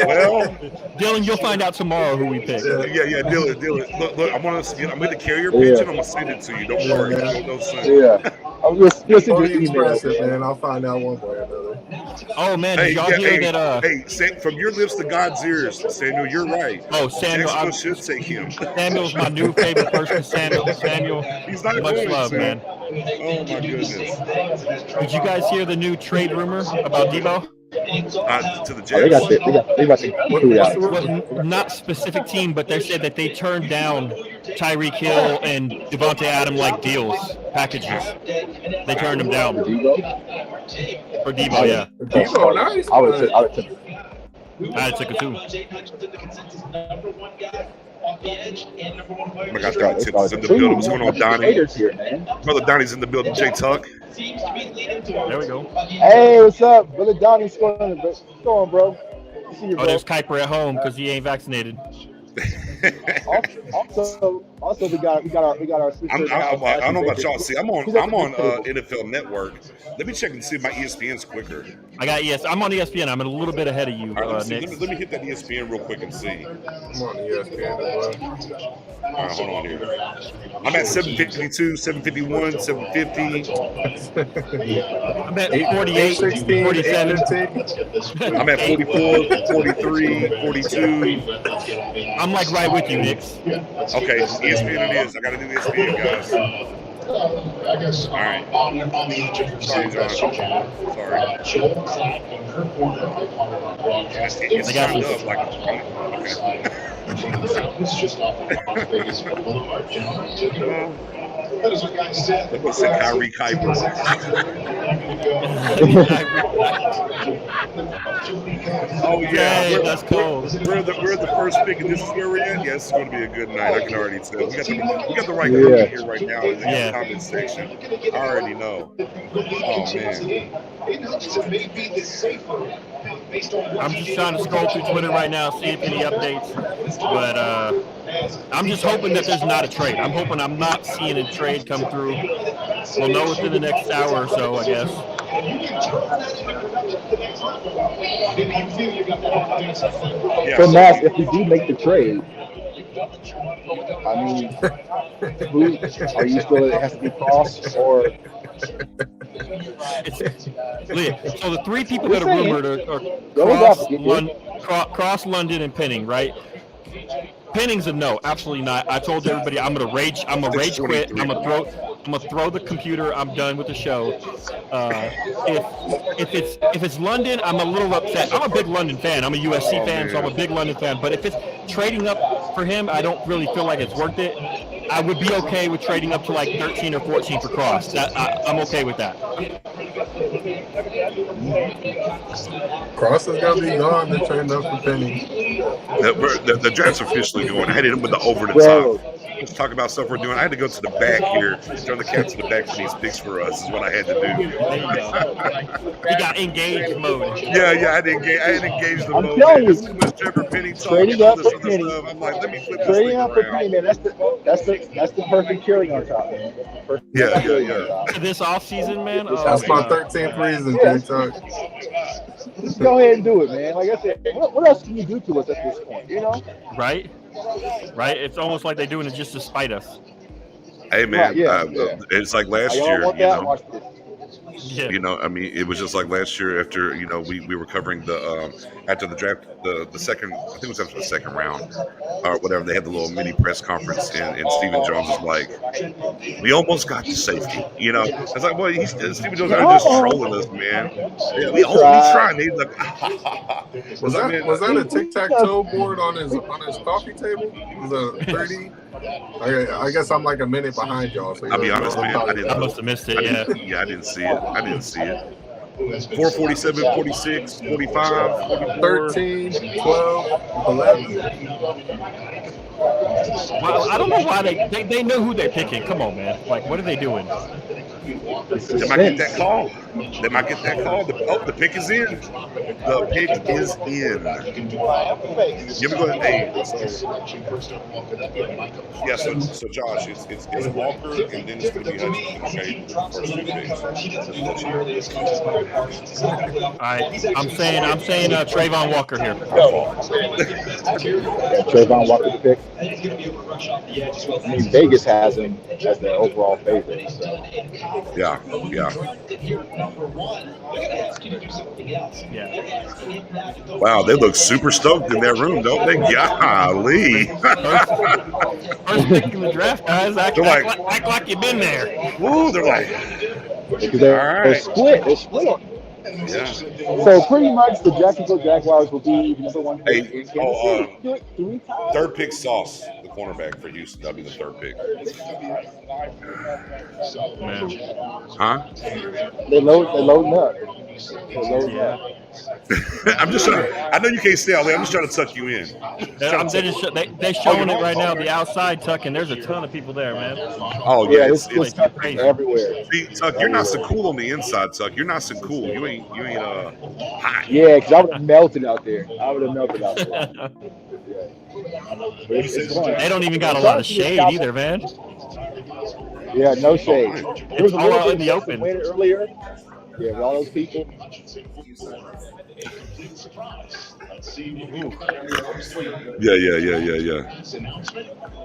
[SPEAKER 1] Well,
[SPEAKER 3] Dylan, you'll find out tomorrow who we pick.
[SPEAKER 1] Yeah, Dylan. Look, I'm going to carry your pigeon. I'm going to send it to you. Don't worry. Don't send it.
[SPEAKER 4] Yeah. I'm just
[SPEAKER 2] expressive, man. I'll find out one way or another.
[SPEAKER 3] Oh man, did y'all hear that?
[SPEAKER 1] Hey, from your lips to God's ears, Samuel, you're right.
[SPEAKER 3] Oh, Samuel, I
[SPEAKER 1] should take him.
[SPEAKER 3] Samuel's my new favorite person. Samuel,
[SPEAKER 1] he's not
[SPEAKER 3] much love, man.
[SPEAKER 1] Oh my goodness.
[SPEAKER 3] Did you guys hear the new trade rumor about Debo?
[SPEAKER 1] To the Jets.
[SPEAKER 4] They got the
[SPEAKER 3] not specific team, but they said that they turned down Tyreek Hill and Devontae Adams like deals, packages. They turned them down. For Debo, yeah.
[SPEAKER 2] Debo, nice.
[SPEAKER 4] I would take it.
[SPEAKER 3] I'd take it too.
[SPEAKER 1] Oh my God, Tips in the building. What's going on, Donnie? Brother Donnie's in the building. Jay Tuck.
[SPEAKER 3] There we go.
[SPEAKER 4] Hey, what's up? Brother Donnie's going, bro. See you, bro.
[SPEAKER 3] There's Kuiper at home because he ain't vaccinated.
[SPEAKER 4] Also, we got our sister.
[SPEAKER 1] I don't know about y'all. See, I'm on NFL Network. Let me check and see if my ESPN's quicker.
[SPEAKER 3] I'm on ESPN. I'm a little bit ahead of you, Nick.
[SPEAKER 1] Let me hit that ESPN real quick and see.
[SPEAKER 2] I'm on ESPN as well.
[SPEAKER 1] All right, hold on here. I'm at 752, 751, 750.
[SPEAKER 3] I'm at 48,
[SPEAKER 2] 16,
[SPEAKER 3] 47.
[SPEAKER 2] 18.
[SPEAKER 1] I'm at 44, 43, 42.
[SPEAKER 3] I'm like right with you, Nick.
[SPEAKER 1] Okay, ESPN it is. I got to do ESPN, guys. All right. Sorry, John. Sorry. It's signed up. Okay. That was Kyrie Kuiper. Oh yeah,
[SPEAKER 3] that's cold.
[SPEAKER 1] We're the first pick, and this is where we're at. Yeah, it's going to be a good night. I can already tell. We got the right group here right now in the comment section. I already know. Oh man.
[SPEAKER 3] I'm just trying to scroll through Twitter right now, see if any updates. But I'm just hoping that there's not a trade. I'm hoping I'm not seeing a trade come through. We'll know within the next hour or so, I guess.
[SPEAKER 4] So, Matt, if we do make the trade, I mean, who are you still? It has to be Cross or.
[SPEAKER 3] So the three people that are rumored are Cross, London, and Penning, right? Penning's a no, absolutely not. I told everybody I'm gonna rage quit. I'm gonna throw the computer. I'm done with the show. If it's London, I'm a little upset. I'm a big London fan. I'm a USC fan, so I'm a big London fan. But if it's trading up for him, I don't really feel like it's worth it. I would be okay with trading up to like 13 or 14 for Cross. I'm okay with that.
[SPEAKER 2] Cross is gonna be gone. They're trading up for Penny.
[SPEAKER 1] The draft's officially going. I hit him with the over the top. Let's talk about stuff we're doing. I had to go to the back here, turn the cat to the back for these picks for us. Is what I had to do.
[SPEAKER 3] There you go. You got engaged mode.
[SPEAKER 1] Yeah, I had to engage the
[SPEAKER 4] I'm
[SPEAKER 1] mode.
[SPEAKER 4] telling you,
[SPEAKER 1] as soon as Trevor Penny talking
[SPEAKER 4] trading
[SPEAKER 1] all
[SPEAKER 4] up
[SPEAKER 1] this
[SPEAKER 4] for
[SPEAKER 1] other
[SPEAKER 4] Penny,
[SPEAKER 1] stuff, I'm like, let me flip this
[SPEAKER 4] trading
[SPEAKER 1] thing
[SPEAKER 4] up for
[SPEAKER 1] around.
[SPEAKER 4] Penny, man. That's the perfect cherry on top, man.
[SPEAKER 1] Yeah.
[SPEAKER 3] This off season, man.
[SPEAKER 2] That's my 13th reason, J-Tuck.
[SPEAKER 4] Just go ahead and do it, man. Like I said, what else can you do to us at this point? You know?
[SPEAKER 3] Right. It's almost like they're doing it just to spite us.
[SPEAKER 1] Hey man, it's like last year, you know.
[SPEAKER 3] Yeah.
[SPEAKER 1] You know, I mean, it was just like last year after, you know, we were covering the after the draft, the second, I think it was after the second round or whatever. They had the little mini press conference, and Stephen Jones was like, "We almost got to safety." You know, I was like, "Well, Stephen Jones are just trolling us, man." Yeah, we tried. He's like,
[SPEAKER 2] was that a tic-tac-toe board on his coffee table? Was a 30? I guess I'm like a minute behind y'all. So
[SPEAKER 1] I'll be honest, man.
[SPEAKER 3] I must have missed it.
[SPEAKER 1] Yeah, I didn't see it. 447, 46, 45, 44.
[SPEAKER 2] 13, 12, 11.
[SPEAKER 3] Well, I don't know why they know who they're picking. Come on, man. Like, what are they doing?
[SPEAKER 1] They might get that call. The pick is in. The pick is in. Give me go ahead. So Josh, it's Walker and then it's going to be Hutchinson. Okay, first two picks.
[SPEAKER 3] All right, I'm saying Trayvon Walker here.
[SPEAKER 4] Trayvon Walker the pick. I mean, Vegas has him as the overall favorite. So.
[SPEAKER 1] Yeah. Wow, they look super stoked in that room, don't they? Golly.
[SPEAKER 3] First pick in the draft, guys. Act like you've been there.
[SPEAKER 1] Woo, they're like,
[SPEAKER 4] they're split. They're split.
[SPEAKER 1] Yeah.
[SPEAKER 4] So pretty much the Jacksonville Jaguars will be the number one pick in Kansas City.
[SPEAKER 1] Third pick, Sauce, the cornerback for Houston. That'll be the third pick.
[SPEAKER 3] Man.
[SPEAKER 1] Huh?
[SPEAKER 4] They're loading up.
[SPEAKER 1] I'm just trying. I know you can't stay out there. I'm just trying to tuck you in.
[SPEAKER 3] They're showing it right now. The outside tuck, and there's a ton of people there, man.
[SPEAKER 1] Oh yeah,
[SPEAKER 4] it's crazy everywhere.
[SPEAKER 1] See, Tuck, you're not so cool on the inside, Tuck. You're not so cool. You ain't hot.
[SPEAKER 4] Yeah, because I would have melted out there.
[SPEAKER 3] They don't even got a lot of shade either, man.
[SPEAKER 4] Yeah, no shade. There was
[SPEAKER 3] all out in the open
[SPEAKER 4] earlier. Yeah, with all those people.
[SPEAKER 1] Yeah.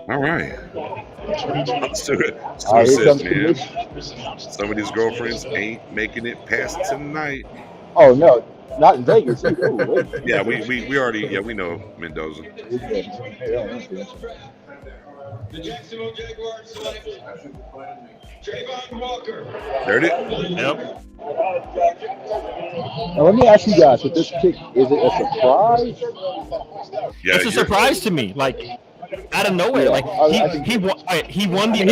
[SPEAKER 1] All right. Let's do it. Man. Some of these girlfriends ain't making it past tonight.
[SPEAKER 4] Oh no, not in Vegas.
[SPEAKER 1] Yeah, we already we know Mendoza.
[SPEAKER 5] The Jacksonville Jaguars select Trayvon Walker.
[SPEAKER 1] There it is.
[SPEAKER 3] Yep.
[SPEAKER 4] Now let me ask you guys, with this pick, is it a surprise?
[SPEAKER 1] Yeah,
[SPEAKER 3] it's a surprise to me. Like out of nowhere. Like he won the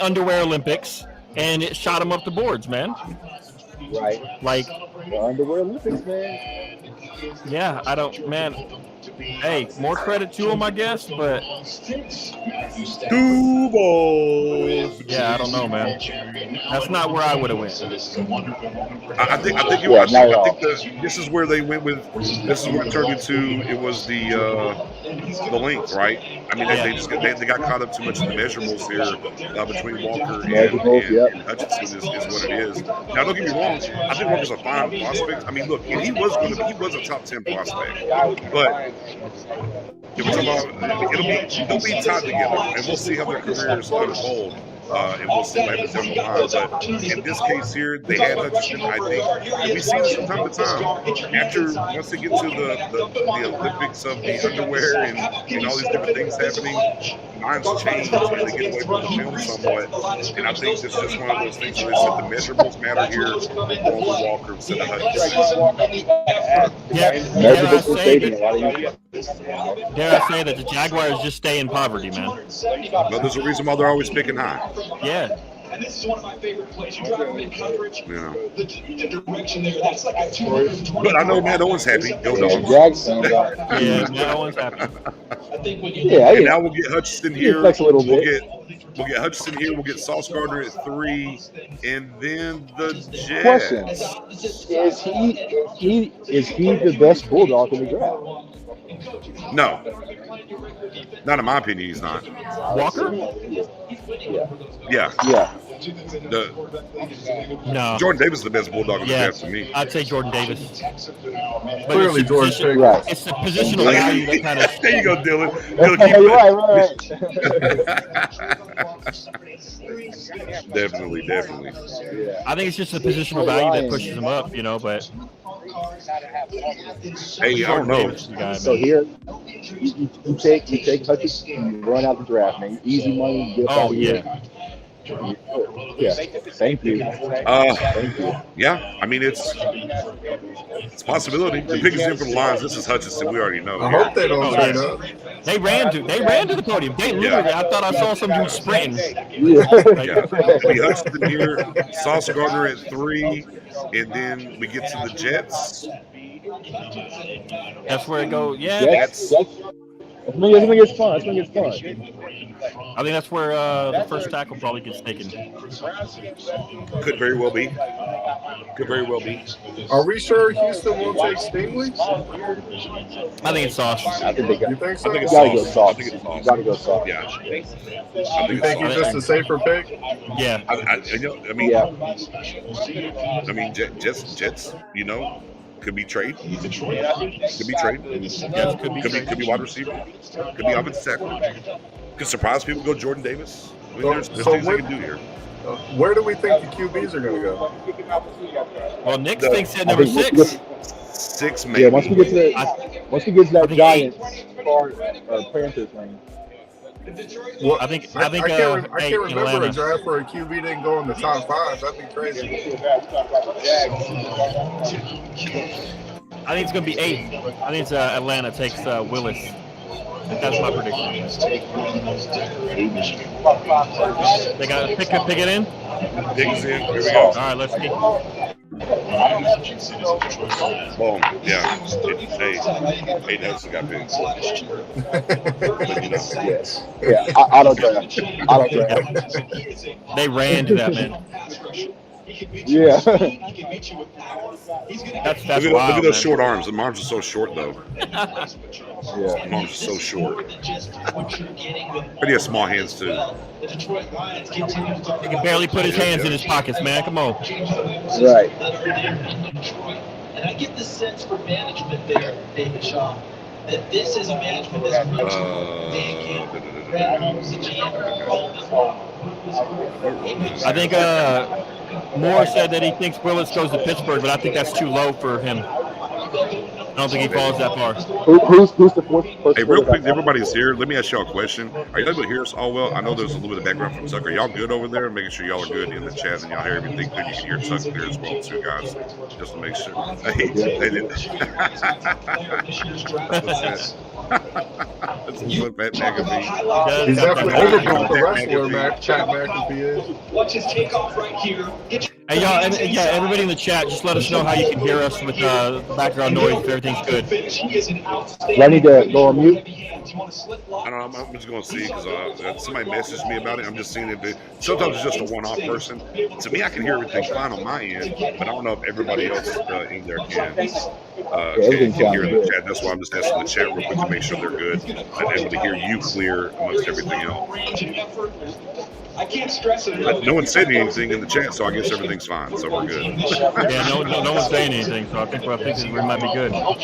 [SPEAKER 3] underwear Olympics, and it shot him up the boards, man.
[SPEAKER 4] Right.
[SPEAKER 3] Like
[SPEAKER 4] the underwear Olympics, man.
[SPEAKER 3] Yeah, I don't, man. Hey, more credit to him, I guess, but
[SPEAKER 1] 2 balls.
[SPEAKER 3] Yeah, I don't know, man. That's not where I would have went.
[SPEAKER 1] I think it was. I think this is where they went with. This is what it turned into. It was the length, right? I mean, they got caught up too much in the measurables here between Walker and Hutchinson is what it is. Now, don't get me wrong. I think Walker's a fine prospect. I mean, look, and he was a top 10 prospect, but they'll be tied together, and we'll see how their careers unfold. And we'll see what happens down the line. But in this case here, they had Hutchinson, I think. And we see this from time to time. Once they get to the Olympics of the underwear and all these different things happening, minds change and they get away from the film somewhat. And I think this is just one of those things where they said the measurables matter here. Walter Walker instead of Hutchinson.
[SPEAKER 3] Dare I say that the Jaguars just stay in poverty, man.
[SPEAKER 1] No, there's a reason why they're always picking high.
[SPEAKER 3] Yeah.
[SPEAKER 5] And this is one of my favorite plays. You drive him in coverage. Yeah. The direction there, that's like a 220.
[SPEAKER 1] But I know Matt Owens happy. Go Dogs.
[SPEAKER 4] Jackson.
[SPEAKER 3] Yeah, Matt Owens happy.
[SPEAKER 5] I think when
[SPEAKER 1] and now we'll get Hutchinson here.
[SPEAKER 4] Flex a little bit.
[SPEAKER 1] We'll get Hutchinson here. We'll get Sauce Gardner at 3, and then the Jets.
[SPEAKER 4] Question: Is he the best Bulldog in the draft?
[SPEAKER 1] No, not in my opinion. He's not.
[SPEAKER 3] Walker?
[SPEAKER 1] Yeah.
[SPEAKER 3] No.
[SPEAKER 1] Jordan Davis is the best Bulldog in the draft to me.
[SPEAKER 3] I'd say Jordan Davis. But
[SPEAKER 2] Clearly, George Pickens.
[SPEAKER 4] Right.
[SPEAKER 3] It's the positional value that kind of.
[SPEAKER 1] There you go, Dylan.
[SPEAKER 4] Right.
[SPEAKER 1] Definitely.
[SPEAKER 3] I think it's just the positional value that pushes him up, but.
[SPEAKER 1] Hey, I don't know.
[SPEAKER 4] So here, you take Hutchinson and you run out the draft, man. Easy money, get out of here. Yeah. Thank you.
[SPEAKER 1] Yeah, I mean it's a possibility. The Pickens in for the Lions. This is Hutchinson. We already know.
[SPEAKER 2] I hope they don't trade up.
[SPEAKER 3] They ran to the podium. They literally, I thought I saw some dude sprinting.
[SPEAKER 1] Yeah. We Hutchinson here, Sauce Gardner at 3, and then we get to the Jets.
[SPEAKER 3] That's where it goes. Yeah.
[SPEAKER 4] That's gonna get fun. I think
[SPEAKER 3] that's where the first tackle probably gets taken.
[SPEAKER 1] Could very well be.
[SPEAKER 2] Are we sure Houston won't take Stingley?
[SPEAKER 3] I think it's Sauce.
[SPEAKER 4] I think they got.
[SPEAKER 2] You think so?
[SPEAKER 1] I think it's
[SPEAKER 4] Gotta go
[SPEAKER 1] Sauce.
[SPEAKER 4] Sauce.
[SPEAKER 1] I think it's Sauce.
[SPEAKER 4] Gotta go Sauce.
[SPEAKER 1] Yeah.
[SPEAKER 2] You think he's just a safer pick?
[SPEAKER 3] Yeah.
[SPEAKER 1] I mean, Jets. Could be trade. Could be trade. Could be wide receiver. Could be offensive tackle. Could surprise people. Go Jordan Davis. I mean, there's things they can do here.
[SPEAKER 2] Where do we think the QBs are going to go?
[SPEAKER 3] Well, Nick thinks at number 6.
[SPEAKER 1] 6 maybe.
[SPEAKER 4] Yeah, once we get to that Giants or Panthers thing.
[SPEAKER 2] Well,
[SPEAKER 3] I think
[SPEAKER 2] I can't remember
[SPEAKER 3] Atlanta.
[SPEAKER 2] a draft where a QB didn't go in the top 5. That'd be crazy.
[SPEAKER 3] I think it's going to be 8. I think it's Atlanta takes Willis. That's my prediction. They got to pick it in.
[SPEAKER 1] Pickens in. Here we go.
[SPEAKER 3] All right, let's see.
[SPEAKER 1] Boom. Yeah. 8 Hudson got picked.
[SPEAKER 4] Yeah. I don't draft.
[SPEAKER 3] They ran to that, man.
[SPEAKER 4] Yeah.
[SPEAKER 3] That's
[SPEAKER 1] look
[SPEAKER 3] wild,
[SPEAKER 1] at those
[SPEAKER 3] man.
[SPEAKER 1] short arms. The arms are so short, though.
[SPEAKER 4] Yeah.
[SPEAKER 1] The arms are so short. But he has small hands, too.
[SPEAKER 3] He can barely put his hands in his pockets, man. Come on.
[SPEAKER 4] Right.
[SPEAKER 5] And I get the sense for management there, David Shaw, that this is a management that's really
[SPEAKER 3] I think Moore said that he thinks Willis goes to Pittsburgh, but I think that's too low for him. I don't think he falls that far.
[SPEAKER 4] Who's the fourth?
[SPEAKER 1] Hey, real quick, everybody's here. Let me ask y'all a question. Are you able to hear us all well? I know there's a little bit of background from Tucker. Are y'all good over there? Making sure y'all are good in the chat and y'all hear everything good. You can hear Tucker clear as well, too, guys. Just to make sure. Hey, they didn't.
[SPEAKER 2] He's definitely overgrown the wrestler, Chad McAfee is.
[SPEAKER 5] Watch his takeoff right here.
[SPEAKER 3] Hey, y'all, everybody in the chat, just let us know how you can hear us with background noise if everything's good.
[SPEAKER 4] Do I need to go on mute?
[SPEAKER 1] I don't know. I'm just going to see because somebody messaged me about it. I'm just seeing if sometimes it's just a one-off person. To me, I can hear everything fine on my end, but I don't know if everybody else in there can hear in the chat. That's why I'm just asking the chat real quick to make sure they're good and able to hear you clear amongst everything else.
[SPEAKER 5] I can't stress it.
[SPEAKER 1] But no one said anything in the chat, so I guess everything's fine. So we're good.
[SPEAKER 3] Yeah, no one's saying anything, so I think we might be good. All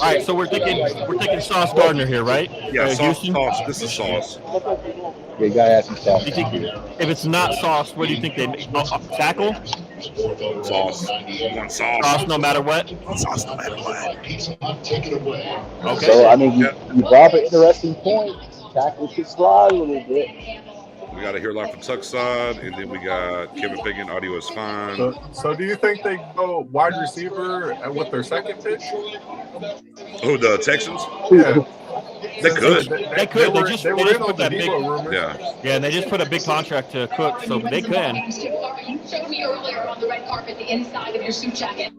[SPEAKER 3] right, so we're thinking Sauce Gardner here, right?
[SPEAKER 1] Yeah, Sauce. This is Sauce.
[SPEAKER 4] Yeah, you gotta ask him Sauce.
[SPEAKER 3] If it's not Sauce, what do you think they make? Tackle?
[SPEAKER 1] Sauce. One Sauce.
[SPEAKER 3] Sauce no matter what?
[SPEAKER 1] Sauce no matter what.
[SPEAKER 3] Okay.
[SPEAKER 4] So, I mean, you brought up an interesting point. Tackle should slide a little bit.
[SPEAKER 1] We got to hear live from Tuck's side, and then we got Kevin Pickens. Audio is fine.
[SPEAKER 2] So do you think they go wide receiver with their second pick?
[SPEAKER 1] Oh, the Texans?
[SPEAKER 2] Yeah.
[SPEAKER 1] They could.
[SPEAKER 3] They could. They just put that big.
[SPEAKER 1] Yeah.
[SPEAKER 3] Yeah, and they just put a big contract to Cook, so they can.
[SPEAKER 6] You showed me earlier on the red carpet the inside of your suit jacket.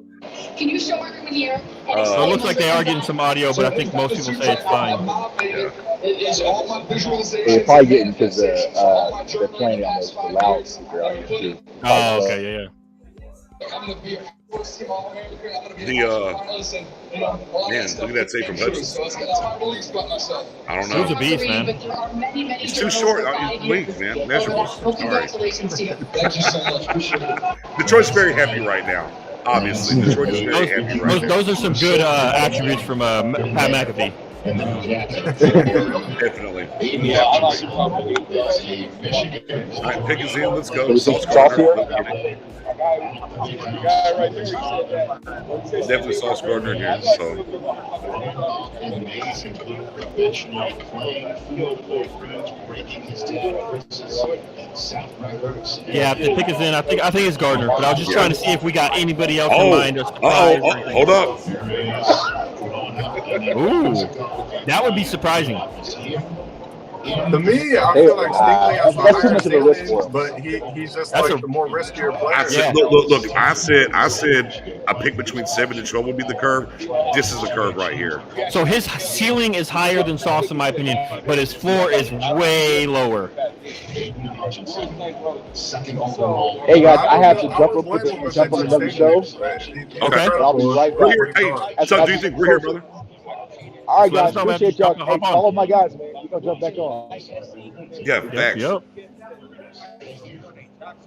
[SPEAKER 6] Can you show everyone here?
[SPEAKER 3] So it looks like they are getting some audio, but I think most people say it's fine.
[SPEAKER 4] They're probably getting because they're playing on the loudspeaker out here too.
[SPEAKER 3] Oh, okay, yeah.
[SPEAKER 1] Man, look at that tape from Hutchinson. I don't know.
[SPEAKER 3] He's a beast, man.
[SPEAKER 1] He's too short. Length, man. Measurables. Sorry. Detroit's very happy right now. Obviously, Detroit is very happy right now.
[SPEAKER 3] Those are some good attributes from Pat McAfee.
[SPEAKER 1] Definitely. All right, pick us in. Let's go. Sauce Definitely Sauce Gardner here. So.
[SPEAKER 3] Yeah, the pick is in. I think it's Gardner, but I was just trying to see if we got anybody else in mind.
[SPEAKER 1] Hold up.
[SPEAKER 3] Ooh, that would be surprising.
[SPEAKER 2] To me, I feel like Stingley has a higher ceiling, but he's just the more riskier player.
[SPEAKER 1] I said, look. I said a pick between 7 and 12 would be the curve. This is the curve right here.
[SPEAKER 3] So his ceiling is higher than Sauce, in my opinion, but his floor is way lower.
[SPEAKER 4] Hey guys, I have to jump on another show.
[SPEAKER 1] Okay.
[SPEAKER 4] I'll be right back.
[SPEAKER 1] Hey, so do you think we're here, brother?
[SPEAKER 4] All right, guys. Appreciate y'all. Hey, follow my guys, man. We're going to jump back on.
[SPEAKER 1] Yeah, thanks.
[SPEAKER 3] Yep.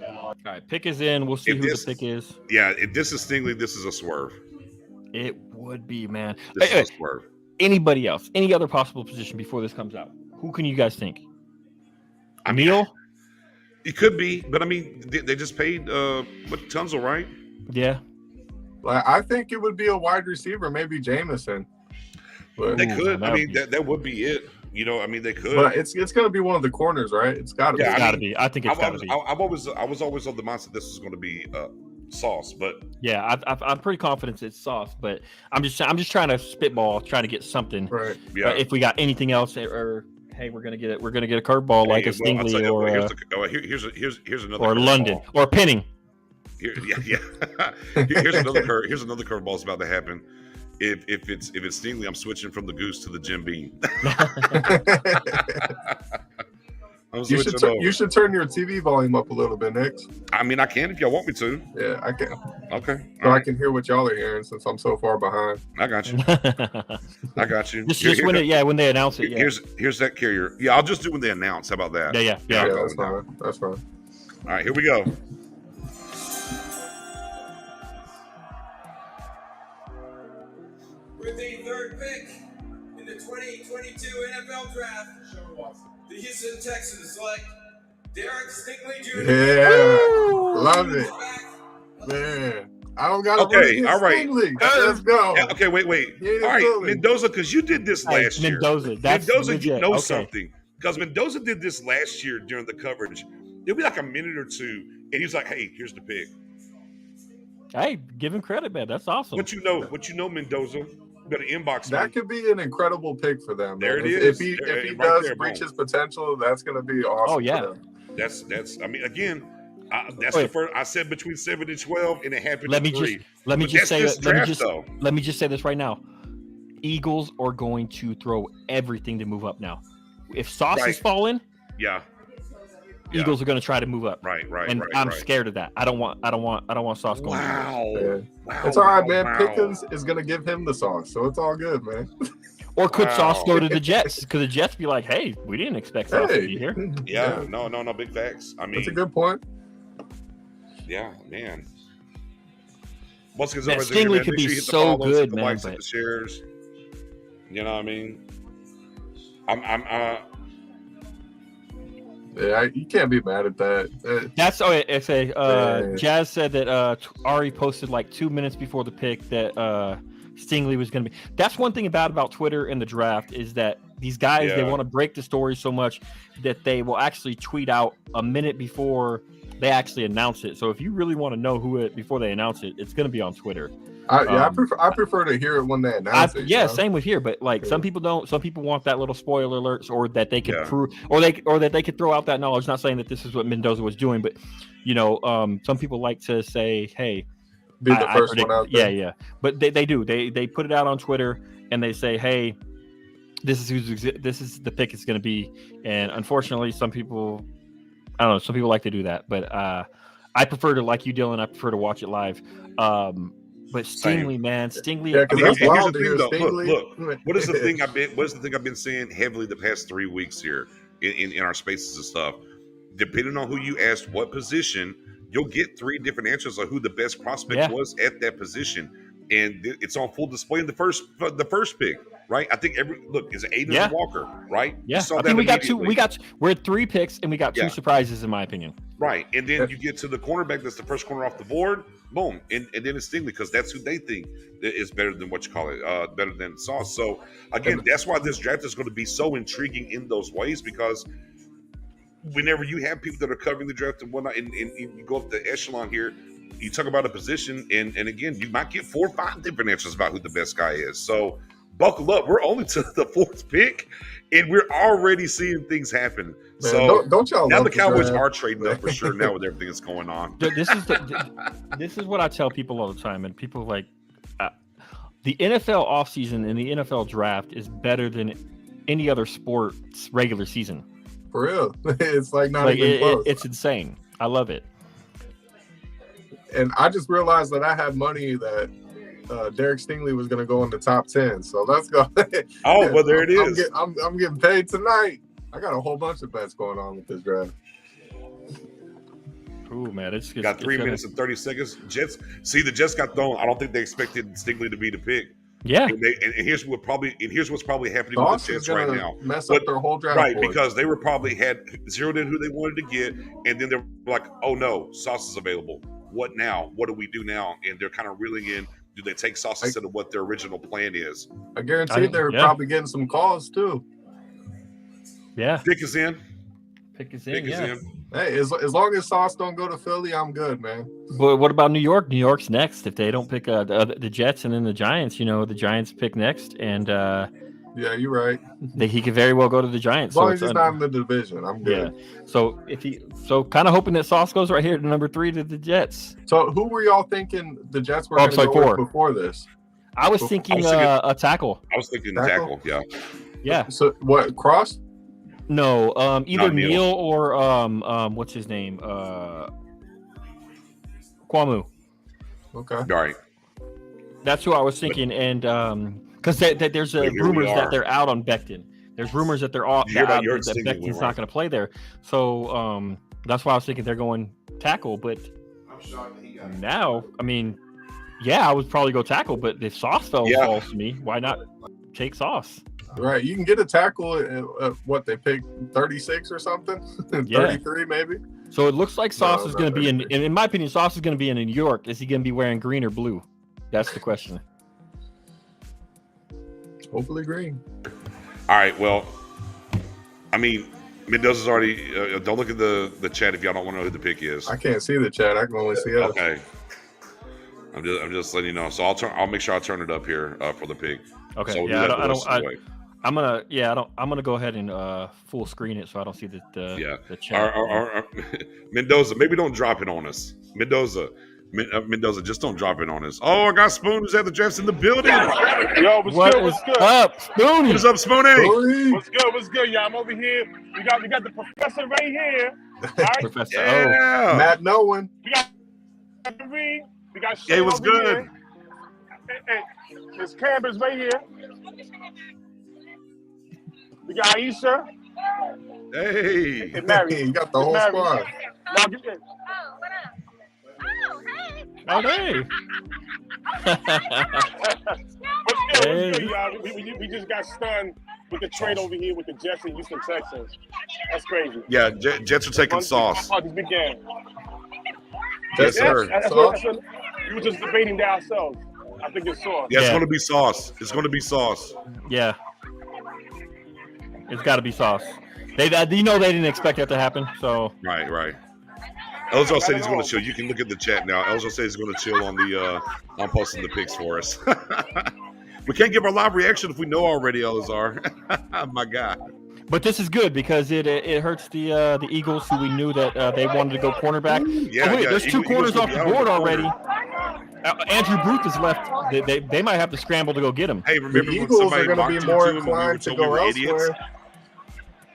[SPEAKER 3] All right, pick is in. We'll see who the pick is.
[SPEAKER 1] Yeah, if this is Stingley, this is a swerve.
[SPEAKER 3] It would be, man.
[SPEAKER 1] This is a swerve.
[SPEAKER 3] Anybody else? Any other possible position before this comes out? Who can you guys think? Emil?
[SPEAKER 1] It could be, but I mean, they just paid Tunzel, right?
[SPEAKER 3] Yeah.
[SPEAKER 2] Like, I think it would be a wide receiver, maybe Jameson. But
[SPEAKER 1] they could. I mean, that would be it. You know, I mean, they could.
[SPEAKER 2] But it's going to be one of the corners, right? It's got to be.
[SPEAKER 3] It's got to be. I think it's got to be.
[SPEAKER 1] I was always on the mindset this is going to be Sauce, but
[SPEAKER 3] yeah, I'm pretty confident it's Sauce. But I'm just trying to spitball, trying to get something.
[SPEAKER 2] Right.
[SPEAKER 1] Yeah.
[SPEAKER 3] If we got anything else, or hey, we're gonna get a curveball like a Stingley
[SPEAKER 1] here's another
[SPEAKER 3] or London ball. Or Penning.
[SPEAKER 1] Here's another Here's another curveball that's about to happen. If it's Stingley, I'm switching from the Goose to the Jim Beam.
[SPEAKER 2] You should turn your TV volume up a little bit, Nick.
[SPEAKER 1] I mean, I can if y'all want me to.
[SPEAKER 2] Yeah, I can.
[SPEAKER 1] Okay.
[SPEAKER 2] So I can hear what y'all are hearing since I'm so far behind.
[SPEAKER 1] I got you. I got you.
[SPEAKER 3] Just when they announce it. Yeah.
[SPEAKER 1] Here's that carrier. Yeah, I'll just do when they announce. How about that?
[SPEAKER 3] Yeah.
[SPEAKER 2] That's fine. That's fine.
[SPEAKER 1] All right, here we go.
[SPEAKER 7] With the third pick in the 2022 NFL Draft, the Houston Texans select Derek Stingley Jr.
[SPEAKER 2] Yeah, love it, man. I don't got to
[SPEAKER 1] all right.
[SPEAKER 2] Stingley. Let's go.
[SPEAKER 1] Yeah, okay, wait. All right, Mendoza, because you did this last year. Mendoza, you know something. Because Mendoza did this last year during the coverage. It'll be like a minute or two, and he's like, "Hey, here's the pick."
[SPEAKER 3] Hey, give him credit, man. That's awesome.
[SPEAKER 1] What you know, Mendoza? You better inbox me.
[SPEAKER 2] That could be an incredible pick for them.
[SPEAKER 1] There
[SPEAKER 2] man.
[SPEAKER 1] it is.
[SPEAKER 2] If he does reach his potential, that's going to be awesome.
[SPEAKER 3] Oh yeah.
[SPEAKER 2] For them.
[SPEAKER 1] That's. I mean, again, that's the first. I said between 7 and 12, and it happened.
[SPEAKER 3] Let me just say this right now. Eagles are going to throw everything to move up now. If Sauce is falling, Eagles are going to try to move up.
[SPEAKER 1] Right.
[SPEAKER 3] And I'm scared of that. I don't want Sauce going.
[SPEAKER 1] Wow.
[SPEAKER 2] It's all right, man. Pickens is going to give him the sauce, so it's all good, man.
[SPEAKER 3] Or could Sauce go to the Jets? Could the Jets be like, "Hey, we didn't expect Sauce to be here"?
[SPEAKER 1] Yeah. No. Big facts. I mean,
[SPEAKER 2] that's a good point.
[SPEAKER 1] Yeah, man. Once again,
[SPEAKER 3] Stingley could be so good, man.
[SPEAKER 1] But the shares. You know what I mean?
[SPEAKER 2] Yeah, you can't be mad at that.
[SPEAKER 3] Jazz said that Ari posted like 2 minutes before the pick that Stingley was going to be. That's one thing about Twitter and the draft is that these guys they want to break the story so much that they will actually tweet out a minute before they actually announce it. So if you really want to know who it before they announce it, it's going to be on Twitter.
[SPEAKER 2] I prefer to hear it when they announce it.
[SPEAKER 3] Yeah, same with here. But like some people don't. Some people want that little spoiler alerts, or that they can prove, or that they could throw out that knowledge. Not saying that this is what Mendoza was doing, but some people like to say, "Hey,
[SPEAKER 2] be the first one out there."
[SPEAKER 3] Yeah. But they do. They put it out on Twitter and they say, "Hey, this is the pick it's going to be." And unfortunately, some people, I don't know. Some people like to do that, but I prefer to, like you, Dylan. I prefer to watch it live. But Stingley, man, Stingley.
[SPEAKER 2] Yeah,
[SPEAKER 1] here's the thing, though. Look. What is the thing I've been saying heavily the past 3 weeks here in our spaces and stuff? Depending on who you asked, what position, you'll get 3 different answers of who the best prospect was at that position, and it's on full display in the first pick, right? I think is it Aiden or Walker, right?
[SPEAKER 3] Yeah, I think we got 2. We're at 3 picks, and we got 2 surprises, in my opinion.
[SPEAKER 1] Right, and then you get to the cornerback that's the first corner off the board, boom, and then it's Stingley because that's who they think is better than better than Sauce. So again, that's why this draft is going to be so intriguing in those ways, because whenever you have people that are covering the draft and whatnot, and you go up the echelon here, you talk about a position, and again, you might get 4 or 5 different answers about who the best guy is. So buckle up. We're only to the 4th pick, and we're already seeing things happen. Man, so
[SPEAKER 2] don't y'all
[SPEAKER 1] now the Cowboys are trading up for sure now with everything that's going on.
[SPEAKER 3] This is what I tell people all the time, and people like the NFL offseason and the NFL draft is better than any other sport's regular season.
[SPEAKER 2] For real. It's like not even close.
[SPEAKER 3] It's insane. I love it.
[SPEAKER 2] And I just realized that I had money that Derek Stingley was going to go in the top 10. So let's go.
[SPEAKER 1] Oh, well, there it is.
[SPEAKER 2] I'm getting paid tonight. I got a whole bunch of bets going on with this draft.
[SPEAKER 3] Ooh, man, it's
[SPEAKER 1] got 3 minutes and 30 seconds. The Jets got thrown. I don't think they expected Stingley to be the pick.
[SPEAKER 3] Yeah,
[SPEAKER 1] and here's what's probably happening with the Jets right now.
[SPEAKER 2] Mess up their whole draft,
[SPEAKER 1] right? Because they were probably had zeroed in who they wanted to get, and then they're like, "Oh no, Sauce is available. What now? What do we do now?" And they're kind of reeling in. Do they take Sauce instead of what their original plan is?
[SPEAKER 2] I guarantee they're probably getting some calls too.
[SPEAKER 3] Yeah,
[SPEAKER 1] pick is in.
[SPEAKER 2] Hey, as long as Sauce don't go to Philly, I'm good, man.
[SPEAKER 3] But what about New York? New York's next. If they don't pick the Jets and then the Giants, the Giants pick next, and
[SPEAKER 2] yeah, you're right.
[SPEAKER 3] He could very well go to the Giants.
[SPEAKER 2] As long as he's not in the division, I'm good.
[SPEAKER 3] Yeah. So kind of hoping that Sauce goes right here to number 3 to the Jets.
[SPEAKER 2] So who were y'all thinking the Jets were going to go with before this?
[SPEAKER 3] I was thinking a tackle.
[SPEAKER 1] I was thinking tackle. Yeah.
[SPEAKER 3] Yeah.
[SPEAKER 2] So what? Cross?
[SPEAKER 3] No, either Neil or what's his name? Kwamu.
[SPEAKER 1] Okay. All right.
[SPEAKER 3] That's who I was thinking, and because there's rumors that they're out on Becton. There's rumors that they're all that Becton's not going to play there. So that's why I was thinking they're going tackle. But now, I mean, yeah, I would probably go tackle. But if Sauce falls to me, why not take Sauce?
[SPEAKER 2] Right, you can get a tackle at what they picked 36 or something, 33 maybe.
[SPEAKER 3] So it looks like Sauce is going to be in my opinion, Sauce is going to be in New York. Is he going to be wearing green or blue? That's the question.
[SPEAKER 2] Hopefully green.
[SPEAKER 1] All right. Well, I mean, Mendoza's already. Don't look at the chat if y'all don't want to know who the pick is.
[SPEAKER 2] I can't see the chat. I can only see us.
[SPEAKER 1] Okay. I'm just letting you know. So I'll make sure I turn it up here for the pick.
[SPEAKER 3] Okay.
[SPEAKER 1] So
[SPEAKER 3] I'm gonna go ahead and full screen it so I don't see the chat.
[SPEAKER 1] Mendoza, maybe don't drop it on us. Mendoza, just don't drop it on us. Oh, I got Spoon who's at the drafts in the building.
[SPEAKER 8] Yo, what's good?
[SPEAKER 3] Up, Spoon?
[SPEAKER 1] What's up, Spoonie?
[SPEAKER 8] What's good, y'all? I'm over here. We got the professor right here. All right?
[SPEAKER 3] Professor.
[SPEAKER 1] Yeah.
[SPEAKER 2] Matt Nolan.
[SPEAKER 8] We got Reed. We got Shane.
[SPEAKER 1] Hey, what's good?
[SPEAKER 8] Here. Hey, Miss Camber's right here. We got Aisha.
[SPEAKER 1] Hey.
[SPEAKER 8] And Mary.
[SPEAKER 2] You got the whole squad.
[SPEAKER 8] Now, get in.
[SPEAKER 3] Oh, hey.
[SPEAKER 8] What's good, y'all? We just got stunned with the trade over here with the Jets and Houston Texans. That's crazy.
[SPEAKER 1] Yeah, Jets are taking Sauce.
[SPEAKER 8] This big game.
[SPEAKER 1] Yes, sir.
[SPEAKER 8] We were just debating that ourselves. I think it's Sauce.
[SPEAKER 1] Yeah, it's going to be Sauce. It's going to be Sauce.
[SPEAKER 3] Yeah. It's got to be Sauce. They didn't expect that to happen. So
[SPEAKER 1] right. Elzo said he's going to chill. You can look at the chat now. Elzo said he's going to chill on the on posting the picks for us. We can't give our live reaction if we know already, Elazar. My God.
[SPEAKER 3] But this is good because it hurts the Eagles, who we knew that they wanted to go cornerback.
[SPEAKER 1] Yeah,
[SPEAKER 3] there's two corners off the board already. Andrew Booth is left. They might have to scramble to go get him.
[SPEAKER 1] Hey, remember
[SPEAKER 2] the
[SPEAKER 1] when
[SPEAKER 2] Eagles
[SPEAKER 1] somebody
[SPEAKER 2] are going to be more inclined to go elsewhere?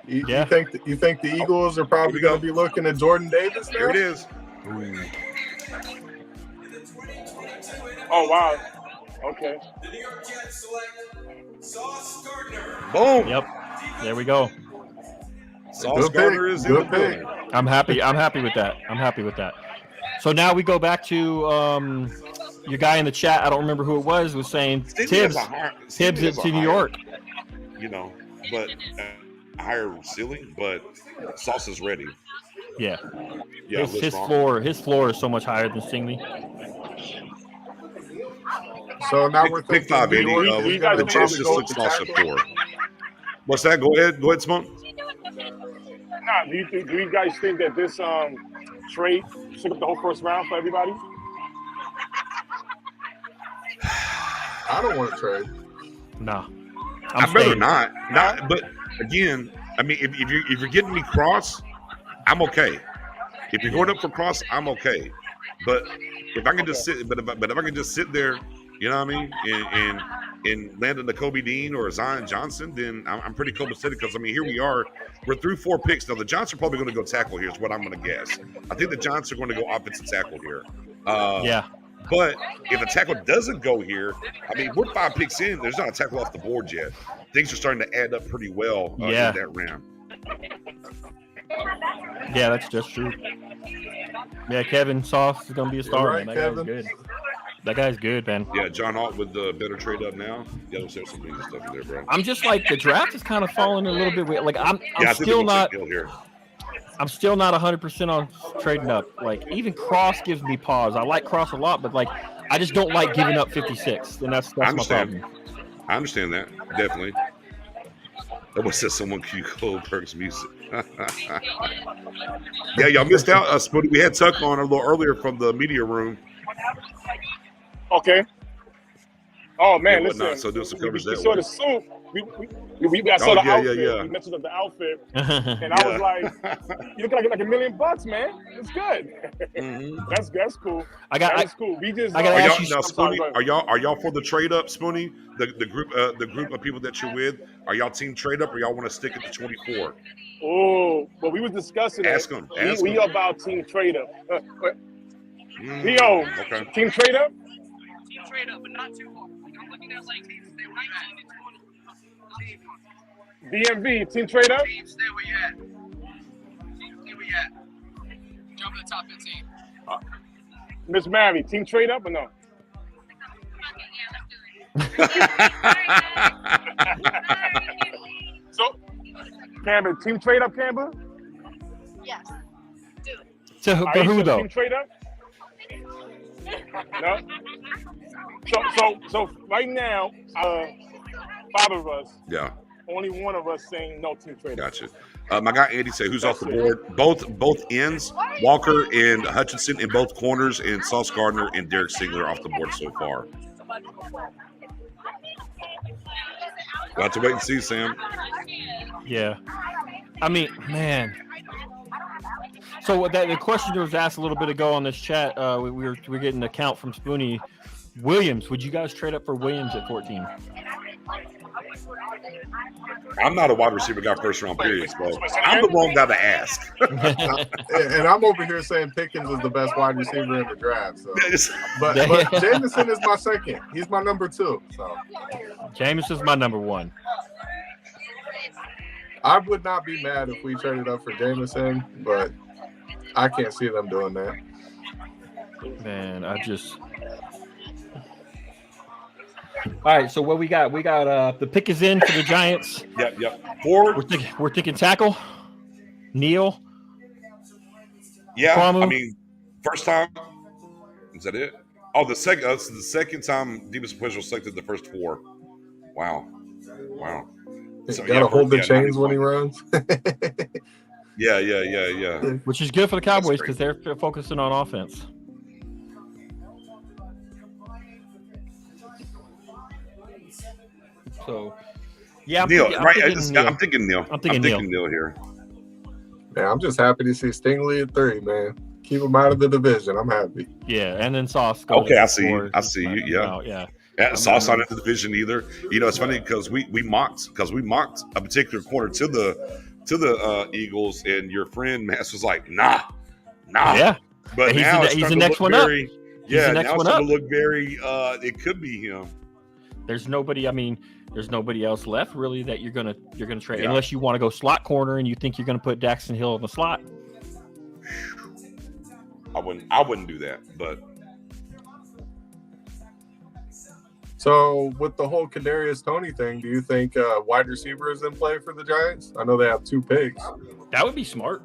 [SPEAKER 2] You think the Eagles are probably going to be looking at Jordan Davis now?
[SPEAKER 1] Here it is.
[SPEAKER 8] Oh, wow. Okay.
[SPEAKER 7] The New York Jets select Sauce Gardner.
[SPEAKER 1] Boom.
[SPEAKER 3] Yep. There we go.
[SPEAKER 1] Sauce Gardner is in the building.
[SPEAKER 3] I'm happy with that. So now we go back to your guy in the chat. I don't remember who it was saying Tibbs to New York.
[SPEAKER 1] You know, but a higher ceiling, but Sauce is ready.
[SPEAKER 3] Yeah. His floor is so much higher than Stingley.
[SPEAKER 2] So now we're
[SPEAKER 1] pick five, Andy. The Jets just took Sauce at 4. What's that? Go ahead, Smoke.
[SPEAKER 8] Nah, do you guys think that this trade shook up the whole first round for everybody?
[SPEAKER 2] I don't want to trade.
[SPEAKER 3] No,
[SPEAKER 1] I'd rather not. But again, I mean, if you're getting me Cross, I'm okay. If you're going up for Cross, I'm okay. But if I can just sit, but if I can just sit there, you know what I mean, and land on the Kobe Dean or Zion Johnson, then I'm pretty copacetic because I mean, here we are. We're through 4 picks now. The Giants are probably going to go tackle here. Is what I'm going to guess. I think the Giants are going to go offensive tackle here.
[SPEAKER 3] Yeah.
[SPEAKER 1] But if a tackle doesn't go here, I mean, we're 5 picks in. There's not a tackle off the board yet. Things are starting to add up pretty well in that round.
[SPEAKER 3] Yeah, that's just true. Yeah, Kevin Sauce is going to be a star,
[SPEAKER 2] right,
[SPEAKER 3] man. That guy's good. That guy's good, man.
[SPEAKER 1] Yeah, John Alt with the better trade up now. Yeah, there's some good stuff in there, bro.
[SPEAKER 3] I'm just like, the draft is kind of falling a little bit weird. Like, I'm still not 100% on trading up. Like, even Cross gives me pause. I like Cross a lot, but like, I just don't like giving up 56, and that's my problem.
[SPEAKER 1] I understand that, definitely. That was said someone cue Goldberg's music. Yeah, y'all missed out. We had Tuck on a little earlier from the media room.
[SPEAKER 8] Okay. Oh man, listen.
[SPEAKER 1] So there's some coverage that
[SPEAKER 8] saw the suit. I saw the outfit.
[SPEAKER 1] Yeah.
[SPEAKER 8] We mentioned the outfit, and I was like, "You look like $1 million, man. It's good.
[SPEAKER 1] Mm-hmm.
[SPEAKER 8] That's cool.
[SPEAKER 3] That's
[SPEAKER 8] cool. We just.
[SPEAKER 1] Are y'all for the trade up, Spoonie? The group of people that you're with, are y'all team trade up, or y'all want to stick at the 24?
[SPEAKER 8] Oh, well, we was discussing it.
[SPEAKER 1] Ask them.
[SPEAKER 8] We about team trade up.
[SPEAKER 1] Okay.
[SPEAKER 8] Team trade up.
[SPEAKER 9] Team trade up, but not too far. I'm looking at like teams stay 19 and 20.
[SPEAKER 8] DMV, team trade up.
[SPEAKER 9] Team stay where you at. Team stay where you at. Jump in the top 15.
[SPEAKER 8] Miss Mary, team trade up or no? So, Canberra, team trade up, Canberra?
[SPEAKER 9] Yes. Do it.
[SPEAKER 3] So, but who though?
[SPEAKER 8] Team trade up? No. So right now, 5 of us.
[SPEAKER 1] Yeah.
[SPEAKER 8] Only one of us saying no team trade.
[SPEAKER 1] Gotcha. My guy Andy said, who's off the board? Both ends, Walker and Hutchinson in both corners, and Sauce Gardner and Derek Singler off the board so far. We'll have to wait and see, Sam.
[SPEAKER 3] Yeah. I mean, man. So the question was asked a little bit ago on this chat. We're getting a count from Spoonie. Williams, would you guys trade up for Williams at 14?
[SPEAKER 1] I'm not a wide receiver guy first round period, bro. I'm the wrong guy to ask.
[SPEAKER 2] And I'm over here saying Pickens is the best wide receiver in the draft. So. But Jameson is my second. He's my number 2. So
[SPEAKER 3] Jameson's my number 1.
[SPEAKER 2] I would not be mad if we traded up for Jameson, but I can't see them doing that.
[SPEAKER 3] Man, all right, so what we got? We got the pick is in for the Giants.
[SPEAKER 1] Yep. Forward.
[SPEAKER 3] We're thinking tackle. Neal.
[SPEAKER 1] Yeah,
[SPEAKER 3] Kwame.
[SPEAKER 1] I mean, first time. Is that it? Oh, the second time Demas Puig selected the first 4. Wow.
[SPEAKER 2] So, gotta hold the chains when he runs.
[SPEAKER 1] Yeah.
[SPEAKER 3] Which is good for the Cowboys because they're focusing on offense. So, yeah, I'm
[SPEAKER 1] Neil,
[SPEAKER 3] I'm thinking
[SPEAKER 1] Neil. I'm thinking Neil here.
[SPEAKER 2] Yeah, I'm just happy to see Stingley at 3, man. Keep him out of the division. I'm happy.
[SPEAKER 3] Yeah, and then Sauce.
[SPEAKER 1] Okay, I see you. Yeah.
[SPEAKER 3] Yeah,
[SPEAKER 1] Sauce not in the division either. You know, it's funny because we mocked a particular corner to the Eagles, and your friend Mass was like, nah.
[SPEAKER 3] Yeah,
[SPEAKER 1] but now
[SPEAKER 3] he's the next one up.
[SPEAKER 1] Yeah, now it's going to look very. It could be him.
[SPEAKER 3] There's nobody. I mean, there's nobody else left really that you're gonna trade unless you want to go slot corner and you think you're gonna put Daxton Hill in the slot.
[SPEAKER 1] I wouldn't do that, but.
[SPEAKER 2] So with the whole Kadarius Toney thing, do you think wide receiver is in play for the Giants? I know they have 2 picks.
[SPEAKER 3] That would be smart.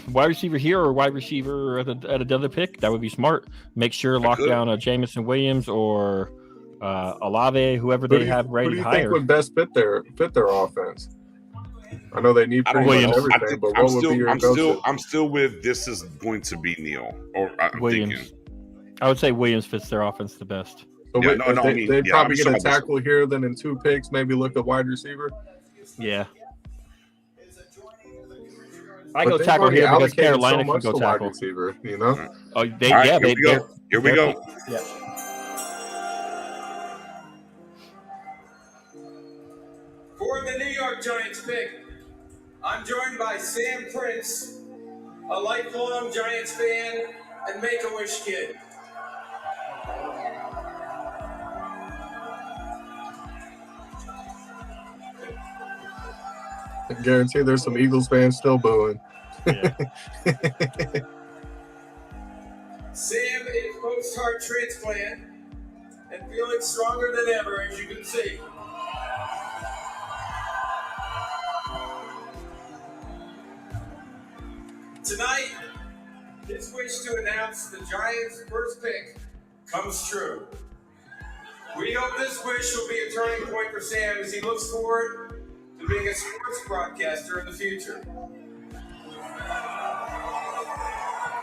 [SPEAKER 3] Wide receiver here or wide receiver at another pick. That would be smart. Make sure lock down a Jameson Williams or Olave, whoever they have ready to hire.
[SPEAKER 2] Who do you think would best fit their offense? I know they need pretty much everything, but what would be your go-to?
[SPEAKER 1] I'm still with this is going to be Neil or
[SPEAKER 3] Williams.
[SPEAKER 1] Thinking.
[SPEAKER 3] I would say Williams fits their offense the best.
[SPEAKER 2] So they'd probably get a tackle here, then in 2 picks, maybe look at wide receiver.
[SPEAKER 3] Yeah. I go tackle here because Carolina can go tackle.
[SPEAKER 2] Wide receiver, you know?
[SPEAKER 3] Oh,
[SPEAKER 1] here we go.
[SPEAKER 3] Yeah.
[SPEAKER 7] For the New York Giants pick, I'm joined by Sam Prince, a lifelong Giants fan and Make-A-Wish kid.
[SPEAKER 2] I guarantee there's some Eagles fans still booing.
[SPEAKER 3] Yeah.
[SPEAKER 7] Sam is post-heart transplant and feeling stronger than ever, as you can see. Tonight, his wish to announce the Giants' first pick comes true. We hope this wish will be a turning point for Sam as he looks forward to being a sports broadcaster in the future.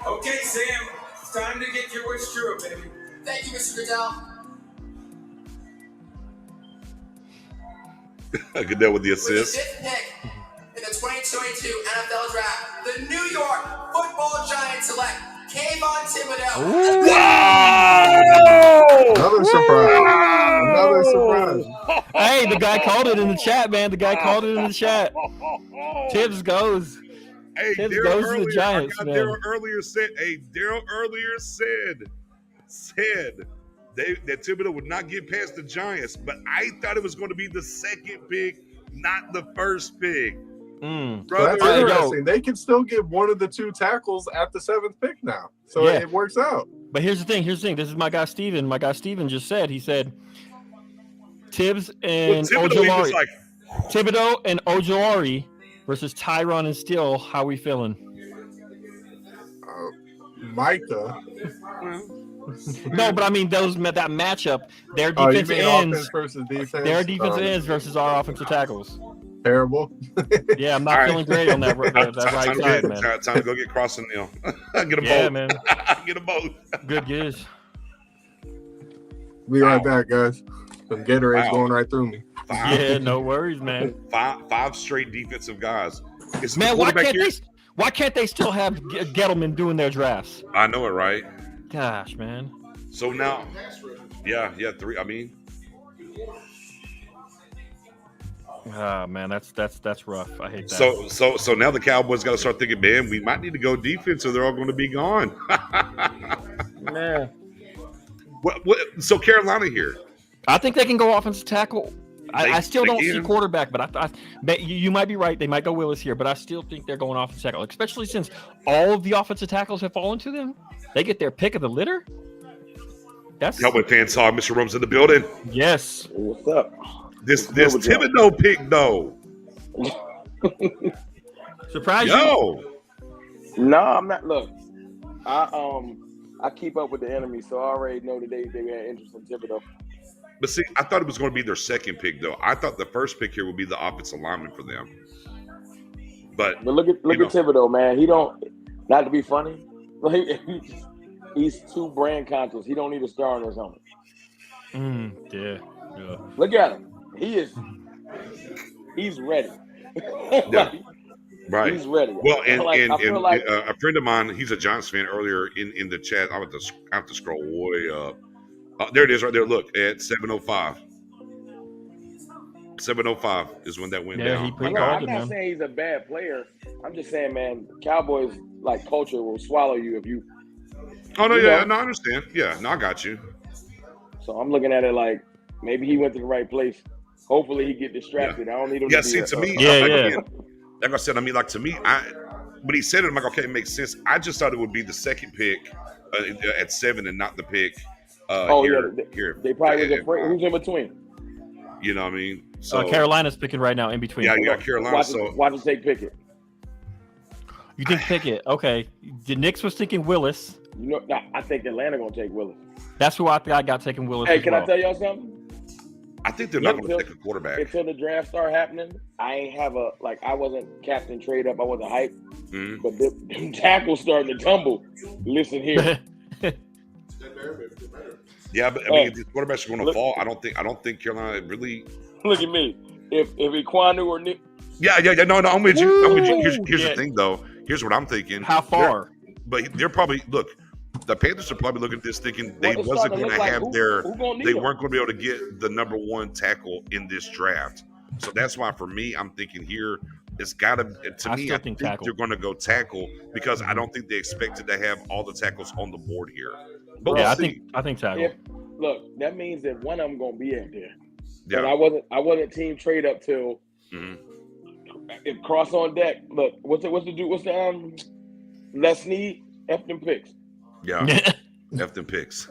[SPEAKER 7] Okay, Sam, it's time to get your wish true, baby.
[SPEAKER 9] Thank you, Mr. Goodell.
[SPEAKER 1] Goodell with the assist.
[SPEAKER 9] With the 5th pick in the 2022 NFL Draft, the New York Football Giants select Kayvon Thibodeau.
[SPEAKER 1] Wow!
[SPEAKER 2] Another surprise. Another surprise.
[SPEAKER 3] Hey, the guy called it in the chat, man. The guy called it in the chat. Tibbs goes.
[SPEAKER 1] Hey,
[SPEAKER 3] Tibbs goes to the Giants, man.
[SPEAKER 1] Daryl earlier said that Thibodeau would not get past the Giants, but I thought it was going to be the 2nd pick, not the 1st pick.
[SPEAKER 2] That's interesting. They can still get one of the 2 tackles at the 7th pick now, so it works out.
[SPEAKER 3] But here's the thing. This is my guy Steven. My guy Steven just said. He said Tibbs and Ojolari. Thibodeau and Ojolari versus Tyron and Steele. How we feeling?
[SPEAKER 2] Micah.
[SPEAKER 3] No, but I mean that matchup. Their defensive ends
[SPEAKER 2] versus defense.
[SPEAKER 3] Their defensive ends versus our offensive tackles.
[SPEAKER 2] Terrible.
[SPEAKER 3] Yeah, I'm not feeling great on that right side, man.
[SPEAKER 1] Time to go get Cross and Neil. Get them both.
[SPEAKER 3] Man.
[SPEAKER 1] Get them both.
[SPEAKER 3] Good giz.
[SPEAKER 2] Be right back, guys. Some Gatorade's going right through me.
[SPEAKER 3] Yeah, no worries, man.
[SPEAKER 1] Five straight defensive guys.
[SPEAKER 3] Man, why can't they still have Gettleman doing their drafts?
[SPEAKER 1] I know it, right?
[SPEAKER 3] Gosh, man.
[SPEAKER 1] So now, yeah, 3. I mean,
[SPEAKER 3] man, that's rough. I hate that.
[SPEAKER 1] So now the Cowboys got to start thinking, man, we might need to go defense, or they're all going to be gone.
[SPEAKER 3] Man,
[SPEAKER 1] what? So Carolina here.
[SPEAKER 3] I think they can go offensive tackle. I still don't see quarterback, but I you might be right. They might go Willis here, but I still think they're going offensive tackle, especially since all of the offensive tackles have fallen to them. They get their pick of the litter. That's
[SPEAKER 1] Cowboy fans saw Mr. Rome's in the building.
[SPEAKER 3] Yes.
[SPEAKER 10] What's up?
[SPEAKER 1] This Thibodeau pick though.
[SPEAKER 3] Surprise you?
[SPEAKER 10] No, I'm not. Look, I keep up with the enemy, so I already know that they had interest in Thibodeau.
[SPEAKER 1] But see, I thought it was going to be their 2nd pick, though. I thought the 1st pick here would be the offensive lineman for them. But
[SPEAKER 10] look at Thibodeau, man. He don't, not to be funny, he's too brand conscious. He don't need a star on his helmet.
[SPEAKER 3] Yeah.
[SPEAKER 10] Look at him. He's ready.
[SPEAKER 1] Right.
[SPEAKER 10] He's ready.
[SPEAKER 1] Well, and a friend of mine, he's a Giants fan. Earlier in the chat, I have to scroll way up. There it is, right there. Look at 7:05. 7:05 is when that went down.
[SPEAKER 10] I'm not saying he's a bad player. I'm just saying, man, Cowboys culture will swallow you if you.
[SPEAKER 1] Oh no, yeah, no, I understand. Yeah, no, I got you.
[SPEAKER 10] So I'm looking at it like maybe he went to the right place. Hopefully he get distracted. I don't need him.
[SPEAKER 1] Yeah,
[SPEAKER 10] to
[SPEAKER 1] see,
[SPEAKER 10] be
[SPEAKER 1] to me, like I said, I mean, like to me, when he said it, I'm like, okay, it makes sense. I just thought it would be the second pick at 7 and not the pick. Here.
[SPEAKER 10] They probably was afraid. Who's in between?
[SPEAKER 1] You know what I mean? So
[SPEAKER 3] Carolina's picking right now in between.
[SPEAKER 1] Yeah, you got Carolina.
[SPEAKER 10] Watch us take Pickett.
[SPEAKER 3] You think Pickett? Okay. The Knicks was thinking Willis.
[SPEAKER 10] You know, I think Atlanta gonna take Willis.
[SPEAKER 3] That's who I think I got taking Willis.
[SPEAKER 10] Hey, can I tell y'all something?
[SPEAKER 1] I think they're not going to take a quarterback
[SPEAKER 10] until the draft start happening. I ain't have I wasn't captain trade up. I wasn't hyped, but the tackles starting to tumble. Listen here.
[SPEAKER 1] Yeah, but I mean, if these quarterbacks are going to fall, I don't think Carolina really.
[SPEAKER 10] Look at me. If Iquanu or Nick.
[SPEAKER 1] Yeah. No, I'm with you. Here's the thing, though. Here's what I'm thinking.
[SPEAKER 3] How far?
[SPEAKER 1] They're probably the Panthers are probably looking at this thinking they wasn't going to have they weren't going to be able to get the number one tackle in this draft. So that's why for me, I'm thinking here it's got to me. I think they're going to go tackle because I don't think they expected to have all the tackles on the board here. But
[SPEAKER 3] yeah, I think tackle.
[SPEAKER 10] Look, that means that one of them going to be in there.
[SPEAKER 1] Yeah,
[SPEAKER 10] I wasn't team trade up till if cross on deck. Look, what's the Les Snead F them picks.
[SPEAKER 1] Yeah, F them picks.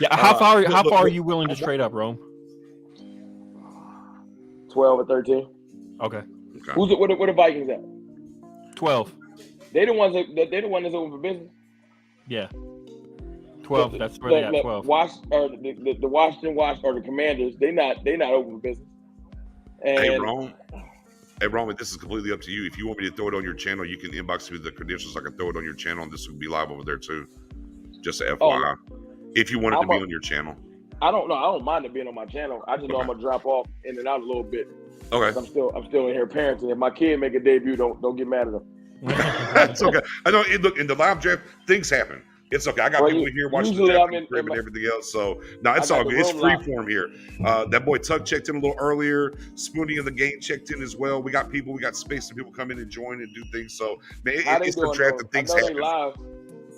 [SPEAKER 3] Yeah, how far are you willing to trade up, Rome?
[SPEAKER 10] 12 or 13.
[SPEAKER 3] Okay.
[SPEAKER 10] Where the Vikings at?
[SPEAKER 3] 12.
[SPEAKER 10] They the ones that's open for business.
[SPEAKER 3] Yeah. 12. That's where they got 12.
[SPEAKER 10] The Washington or the Commanders. They not open for business. And
[SPEAKER 1] Hey, Ron, this is completely up to you. If you want me to throw it on your channel, you can inbox me the credentials. I can throw it on your channel, and this will be live over there too. Just a FYI. If you want it to be on your channel.
[SPEAKER 10] I don't know. I don't mind it being on my channel. I just know I'm gonna drop off in and out a little bit.
[SPEAKER 1] Okay.
[SPEAKER 10] I'm still in here parenting. If my kid make a debut, don't get mad at him.
[SPEAKER 1] It's okay. I know. Look, in the live draft, things happen. It's okay. I got people here watching the draft and everything else. So no, it's all good. It's free form here. That boy Tuck checked in a little earlier. Spoonie in the game checked in as well. We got space and people come in and join and do things. So man, it's the draft that things happen.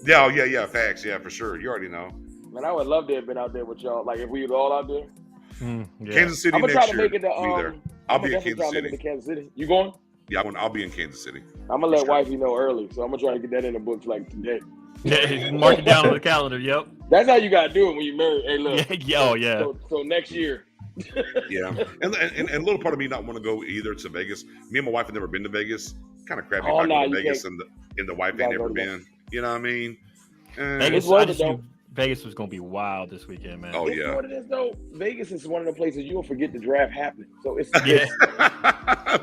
[SPEAKER 1] Yeah. Facts. Yeah, for sure. You already know.
[SPEAKER 10] Man, I would love to have been out there with y'all. Like if we were all out there.
[SPEAKER 1] Yeah. Kansas City next year. I'm gonna try to make it to. I'll be in
[SPEAKER 10] Kansas City. You going?
[SPEAKER 1] Yeah, I'll be in Kansas City.
[SPEAKER 10] I'm gonna let wifey know early, so I'm gonna try to get that in the books like today.
[SPEAKER 3] Yeah, mark it down on the calendar. Yep.
[SPEAKER 10] That's how you gotta do it when you marry. Hey, look.
[SPEAKER 3] Yeah.
[SPEAKER 10] So next year.
[SPEAKER 1] Yeah, and a little part of me not want to go either to Vegas. Me and my wife have never been to Vegas. Kind of crappy about going to Vegas and the wife ain't never been. You know what I mean?
[SPEAKER 3] Vegas was gonna be wild this weekend, man.
[SPEAKER 1] Oh
[SPEAKER 10] yeah. What it is though, Vegas is one of the places you'll forget the draft happening. So it's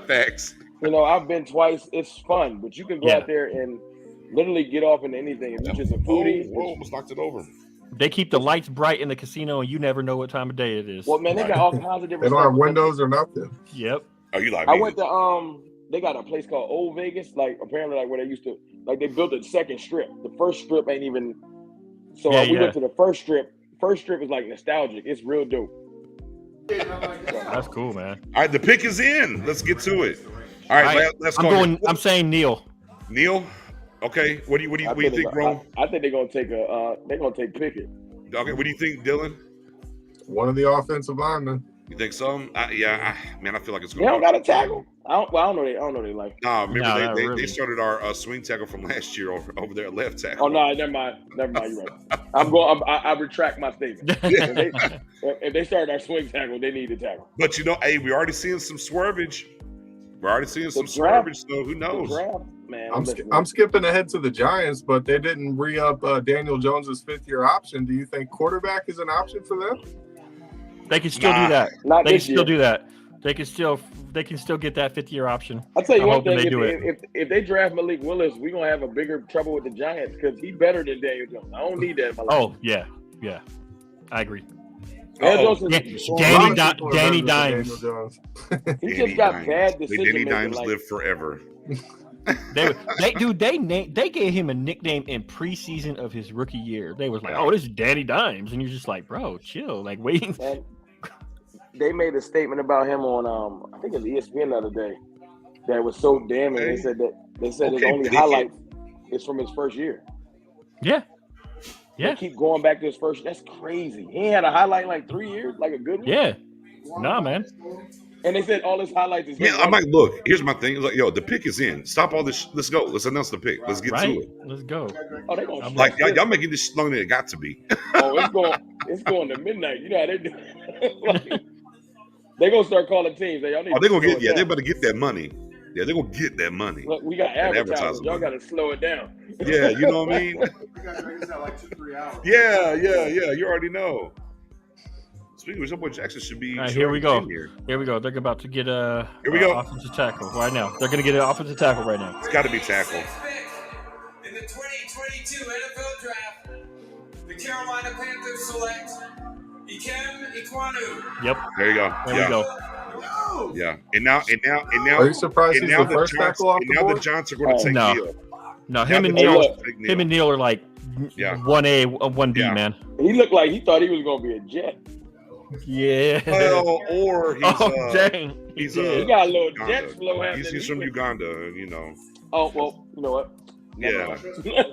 [SPEAKER 1] facts.
[SPEAKER 10] You know, I've been twice. It's fun, but you can go out there and literally get off into anything. If you're just a foodie,
[SPEAKER 1] almost knocked it over.
[SPEAKER 3] They keep the lights bright in the casino, and you never know what time of day it is.
[SPEAKER 10] Well, man, they got all kinds of different.
[SPEAKER 2] They don't have windows or nothing.
[SPEAKER 3] Yep.
[SPEAKER 1] Oh, you like?
[SPEAKER 10] I went to They got a place called Old Vegas, like apparently like where they used to they built a second strip. The first strip ain't even. So we went to the first strip. First strip is like nostalgic. It's real dope.
[SPEAKER 3] That's cool, man.
[SPEAKER 1] All right, the pick is in. Let's get to it. All right, let's go.
[SPEAKER 3] I'm saying Neil.
[SPEAKER 1] Neil. Okay. What do you think, Rome?
[SPEAKER 10] I think they're gonna take Pickett.
[SPEAKER 1] Okay. What do you think, Dylan?
[SPEAKER 2] One of the offensive linemen.
[SPEAKER 1] You think so? Man, I feel like it's going.
[SPEAKER 10] They don't got a tackle. I don't know they like.
[SPEAKER 1] No, remember they started our swing tackle from last year over there at left tackle.
[SPEAKER 10] Oh no, never mind. You're right. I retract my statement. If they started our swing tackle, they need a tackle.
[SPEAKER 1] But we're already seeing some swervage. So who knows?
[SPEAKER 10] Man,
[SPEAKER 2] I'm skipping ahead to the Giants, but they didn't re-up Daniel Jones's 5th-year option. Do you think quarterback is an option for them?
[SPEAKER 3] They can still do that.
[SPEAKER 10] They can
[SPEAKER 3] still do that. They can still get that 5th-year option.
[SPEAKER 10] I'll tell you
[SPEAKER 3] I'm
[SPEAKER 10] one
[SPEAKER 3] hoping
[SPEAKER 10] thing:
[SPEAKER 3] they do
[SPEAKER 10] if they draft Malik Willis, we're gonna have a bigger trouble with the Giants because he's better than Daniel Jones. I don't need that.
[SPEAKER 3] Oh yeah, I agree.
[SPEAKER 10] Danny
[SPEAKER 3] Dimes.
[SPEAKER 10] He just got bad decision
[SPEAKER 1] Danny
[SPEAKER 10] making.
[SPEAKER 1] Dimes live forever.
[SPEAKER 3] They gave him a nickname in preseason of his rookie year. They was like, "Oh, this is Danny Dimes," and you're just like, "Bro, chill." Like, waiting.
[SPEAKER 10] They made a statement about him on I think it was ESPN the other day that was so damning. They said his only highlight is from his first year.
[SPEAKER 3] Yeah.
[SPEAKER 10] They keep going back to his first. That's crazy. He ain't had a highlight in like 3 years, like a good one.
[SPEAKER 3] Yeah. Nah, man.
[SPEAKER 10] And they said all his highlights is.
[SPEAKER 1] Yeah, I'm like, look. Here's my thing. Like, yo, the pick is in. Stop all this. Let's go. Let's announce the pick. Let's get to it.
[SPEAKER 3] Let's go.
[SPEAKER 10] Oh, they gonna
[SPEAKER 1] like y'all making this longer than it got to be.
[SPEAKER 10] It's going to midnight. You know how they do. They gonna start calling teams. They're gonna
[SPEAKER 1] get. Yeah, they better get that money. Yeah, they're gonna get that money.
[SPEAKER 10] Look, we got advertisers. Y'all got to slow it down.
[SPEAKER 1] Yeah, you know what I mean.
[SPEAKER 2] We got to make this out like 2-3 hours.
[SPEAKER 1] Yeah. You already know. Speaking of, boy Jackson should be.
[SPEAKER 3] All right, here we go. Here we go. They're about to get offensive tackle right now. They're going to get an offensive tackle right now.
[SPEAKER 1] It's got to be tackle.
[SPEAKER 7] In the 2022 NFL Draft, the Carolina Panthers select Ikem Ekwonu.
[SPEAKER 3] Yep.
[SPEAKER 1] There you go.
[SPEAKER 3] There we go.
[SPEAKER 1] Yeah. And now.
[SPEAKER 2] Are you surprised he's the first tackle off the board?
[SPEAKER 1] The Giants are going to take Neal.
[SPEAKER 3] No, him and Neal are like 1A, 1B, man.
[SPEAKER 10] He looked like he thought he was going to be a Jet.
[SPEAKER 3] Yeah.
[SPEAKER 1] Well, or he's
[SPEAKER 3] dang.
[SPEAKER 1] He
[SPEAKER 10] got a little Jet flow happening.
[SPEAKER 1] He's from Uganda, you know.
[SPEAKER 10] Oh, well, you know what?
[SPEAKER 1] Yeah.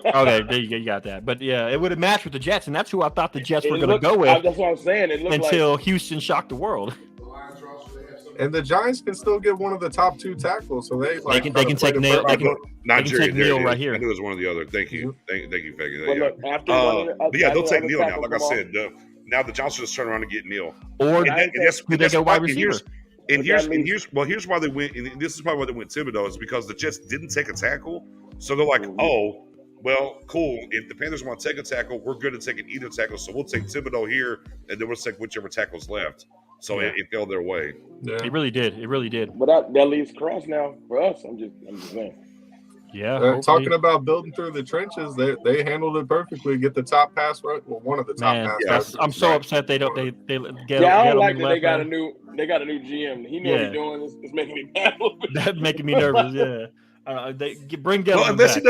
[SPEAKER 3] Okay, there you got that. But yeah, it would have matched with the Jets, and that's who I thought the Jets were going to go with.
[SPEAKER 10] That's what I'm saying.
[SPEAKER 3] Until Houston shocked the world.
[SPEAKER 2] And the Giants can still get one of the top 2 tackles, so they
[SPEAKER 3] can take Neal. They can take Neal right here.
[SPEAKER 1] I knew it was one of the other. Thank you, Faggy.
[SPEAKER 10] But
[SPEAKER 1] they'll take Neal now. Like I said, now the Giants just turn around and get Neal.
[SPEAKER 3] Or that's go wide receiver.
[SPEAKER 1] Here's why they went. And this is probably why they went Thibodeau is because the Jets didn't take a tackle, so they're like, oh, well, cool. If the Panthers want to take a tackle, we're good at taking either tackle, so we'll take Thibodeau here, and then we'll take whichever tackle's left. So it fell their way.
[SPEAKER 2] Yeah.
[SPEAKER 3] It really did.
[SPEAKER 10] But that leaves Cross now for us. I'm just saying.
[SPEAKER 3] Yeah.
[SPEAKER 2] Talking about building through the trenches, they handled it perfectly. Get the top pass right. Well, one of the top pass.
[SPEAKER 3] I'm so upset they don't. They get.
[SPEAKER 10] Yeah, I don't like that they got a new GM. He knows what he's doing. It's making me mad.
[SPEAKER 3] That's making me nervous. Yeah. They bring Gellman
[SPEAKER 1] unless
[SPEAKER 3] back.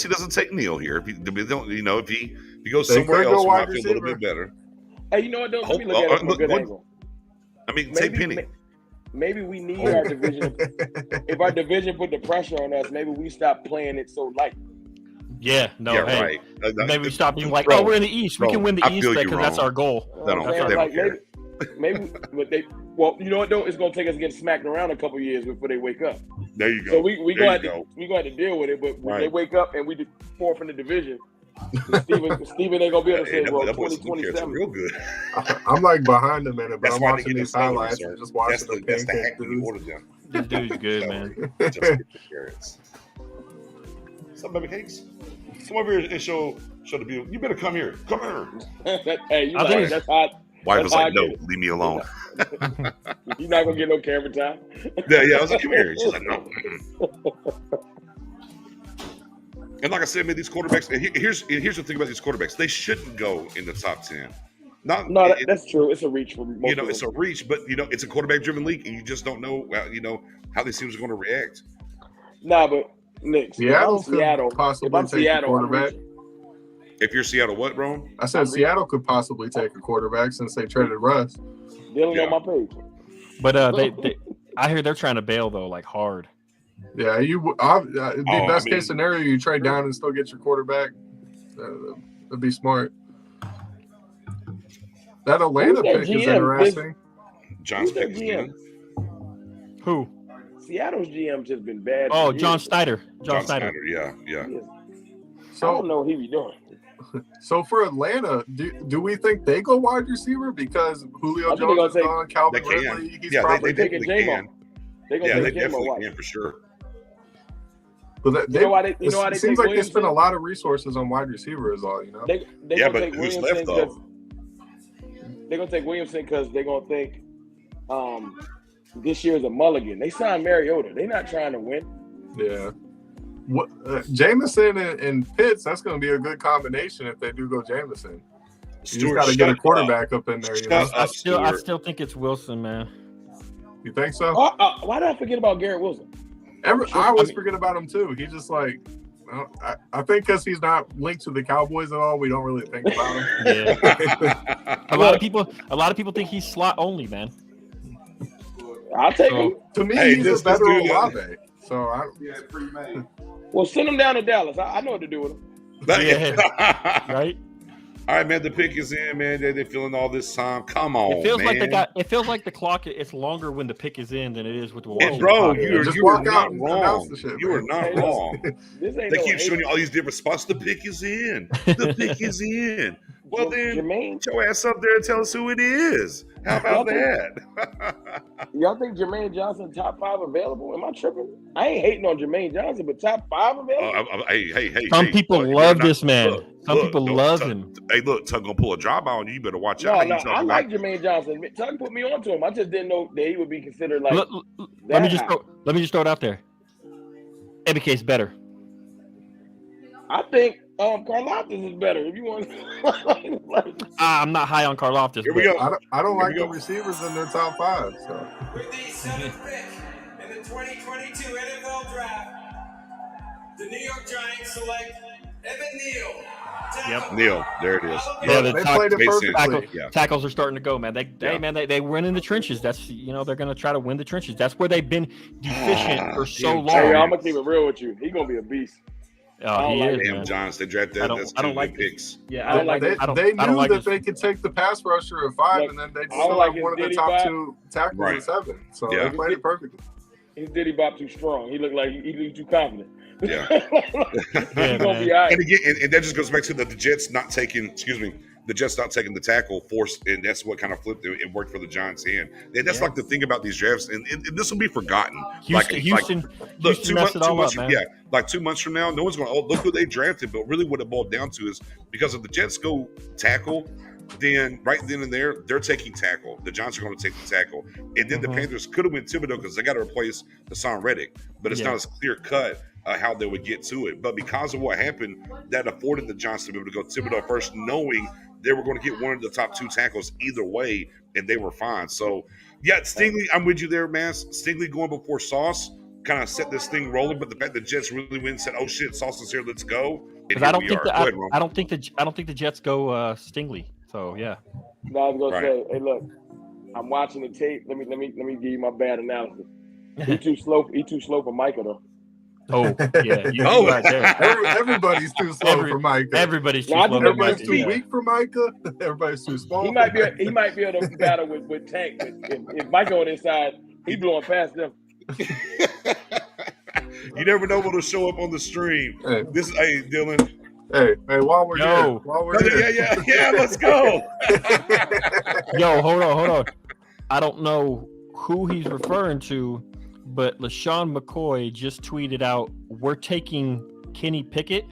[SPEAKER 1] he doesn't take Neal here. If he goes somewhere else, he might feel a little bit better.
[SPEAKER 10] Hey, you know what? Let me look at it from a good angle.
[SPEAKER 1] I mean, take Penny.
[SPEAKER 10] Maybe we need our division. If our division put the pressure on us, maybe we stop playing it so light.
[SPEAKER 3] Yeah, no,
[SPEAKER 1] right.
[SPEAKER 3] Maybe we stop being like, we're in the East. We can win the East because that's our goal. Maybe,
[SPEAKER 10] but you know what though? It's gonna take us getting smacked around a couple years before they wake up.
[SPEAKER 1] There you go.
[SPEAKER 10] So we gonna have to deal with it. But when they wake up and we fourth in the division, Steven ain't gonna be able to say, well, 2027.
[SPEAKER 1] Real good.
[SPEAKER 2] I'm like behind him in it, but
[SPEAKER 1] that's
[SPEAKER 2] I'm watching these highlights and just watching the pancake dudes.
[SPEAKER 3] This dude's good, man.
[SPEAKER 1] Just get the carrots. What's up, baby cakes? Come over here and show the view. You better come here. Come here.
[SPEAKER 10] Hey, that's hot.
[SPEAKER 1] Wife was like, no, leave me alone.
[SPEAKER 10] You're not gonna get no camera time.
[SPEAKER 1] Yeah. I was like, come here. She's like, no. And like I said, man, these quarterbacks. Here's the thing about these quarterbacks. They shouldn't go in the top 10.
[SPEAKER 10] That's true. It's a reach for most.
[SPEAKER 1] It's a reach, but it's a quarterback-driven league, and you just don't know, how these teams are going to react.
[SPEAKER 10] Nah, but Nick,
[SPEAKER 2] Seattle could possibly take a quarterback.
[SPEAKER 1] If you're Seattle, what, bro?
[SPEAKER 2] I said Seattle could possibly take a quarterback since they traded Russ.
[SPEAKER 10] They don't know my page.
[SPEAKER 3] But I hear they're trying to bail though, like hard.
[SPEAKER 2] Yeah, it'd be best case scenario. You trade down and still get your quarterback. That'd be smart. That Atlanta pick is interesting.
[SPEAKER 1] John's pick GM.
[SPEAKER 3] Who?
[SPEAKER 10] Seattle's GM's just been bad.
[SPEAKER 3] Oh, John Snyder. John Snyder.
[SPEAKER 1] Yeah.
[SPEAKER 10] So I don't know what he be doing.
[SPEAKER 2] So for Atlanta, do we think they go wide receiver because Julio Jones is gone, Calvin Ridley? He's probably
[SPEAKER 10] taking J-Mo.
[SPEAKER 1] They definitely can for sure.
[SPEAKER 2] But it seems like they spend a lot of resources on wide receiver, is all,
[SPEAKER 1] but who's left though?
[SPEAKER 10] They're gonna take Williamson because they're gonna think this year's a mulligan. They signed Mariota. They're not trying to win.
[SPEAKER 2] Yeah. What Jameson and Pitts? That's going to be a good combination if they do go Jameson. You just got to get a quarterback up in there. You know?
[SPEAKER 3] I still think it's Wilson, man.
[SPEAKER 2] You think so?
[SPEAKER 10] Why did I forget about Garrett Wilson?
[SPEAKER 2] I always forget about him too. He's just like, I think because he's not linked to the Cowboys at all, we don't really think about him.
[SPEAKER 3] Yeah. a lot of people think he's slot only, man.
[SPEAKER 10] I'll take him.
[SPEAKER 2] To me, he's a better Olave. So
[SPEAKER 10] well, send him down to Dallas. I know what to do with him.
[SPEAKER 3] Yeah. Right.
[SPEAKER 1] All right, man. The pick is in, man. They're feeling all this time. Come on,
[SPEAKER 3] it feels
[SPEAKER 1] man.
[SPEAKER 3] like it feels like the clock. It's longer when the pick is in than it is with the
[SPEAKER 1] Washington. Bro, you are not wrong. You are not wrong. They keep showing you all these different spots. The pick is in. The pick is in. Well, then, Jermaine, get your ass up there and tell us who it is. How about that?
[SPEAKER 10] Y'all think Jermaine Johnson top 5 available? Am I tripping? I ain't hating on Jermaine Johnson, but top 5 available?
[SPEAKER 1] Hey.
[SPEAKER 3] Some people love this man. Some people love him.
[SPEAKER 1] Hey, look, Tug gonna pull a job on you. You better watch
[SPEAKER 10] out.
[SPEAKER 1] No,
[SPEAKER 10] I like Jermaine Johnson. Tug put me onto him. I just didn't know that he would be considered like.
[SPEAKER 3] Let me just throw it out there. ABK's better.
[SPEAKER 10] I think Karlaftis is better. If you want,
[SPEAKER 3] I'm not high on Karlaftis.
[SPEAKER 1] Here we go.
[SPEAKER 2] I don't like the receivers in their top 5. So.
[SPEAKER 7] With the 7th pick in the 2022 NFL Draft, the New York Giants select Evan Neal.
[SPEAKER 3] Yep,
[SPEAKER 1] Neal. There it is.
[SPEAKER 3] Yeah,
[SPEAKER 2] they played it perfectly.
[SPEAKER 3] Tackles are starting to go, man. They win in the trenches. That's they're going to try to win the trenches. That's where they've been deficient for so long.
[SPEAKER 10] Hey, I'm gonna keep it real with you. He's gonna be a beast.
[SPEAKER 3] Oh, he is,
[SPEAKER 1] man. Giants, they drafted that. I don't like picks.
[SPEAKER 10] Yeah, I don't like.
[SPEAKER 2] They knew that they could take the pass rusher at 5, and then they still have one of the top 2 tackles at 7. So they played it perfectly.
[SPEAKER 10] His Diddy Bop too strong. He looked like he looked too confident.
[SPEAKER 1] Yeah.
[SPEAKER 10] He's gonna be all right.
[SPEAKER 1] And again, and that just goes back to the Jets not taking. The Jets not taking the tackle force, and that's what kind of flipped it. It worked for the Giants' hand. And that's like the thing about these drafts, and this will be forgotten.
[SPEAKER 3] Houston messed it all up, man.
[SPEAKER 1] Yeah, like 2 months from now, no one's going to, look who they drafted. But really what it boiled down to is because if the Jets go tackle, then right then and there, they're taking tackle. The Giants are going to take the tackle. And then the Panthers could have went Thibodeau because they got to replace Hassan Reddick. But it's not as clear cut how they would get to it. But because of what happened, that afforded the Giants to be able to go Thibodeau first, knowing they were going to get one of the top 2 tackles either way, and they were fine. So, yeah, Stingley, I'm with you there, man. Stingley going before Sauce kind of set this thing rolling, but the fact that Jets really went and said, "Oh shit, Sauce is here, let's go."
[SPEAKER 3] I don't think the Jets go Stingley. So yeah.
[SPEAKER 10] No, I was gonna say, hey, look, I'm watching the tape. Let me give you my bad analysis. He too slow for Micah though.
[SPEAKER 3] Oh yeah, right there.
[SPEAKER 2] Everybody's too slow for Micah.
[SPEAKER 3] Everybody's too slow.
[SPEAKER 2] Everybody's too weak for Micah. Everybody's too small.
[SPEAKER 10] He might be able to battle with Tank. If Micah on his side, he blowing past them.
[SPEAKER 1] You never know what'll show up on the stream. Hey. Dylan.
[SPEAKER 2] Hey, while we're here.
[SPEAKER 1] Yeah, let's go.
[SPEAKER 3] Yo, hold on. I don't know who he's referring to, but LaShawn McCoy just tweeted out, "We're taking Kenny Pickett."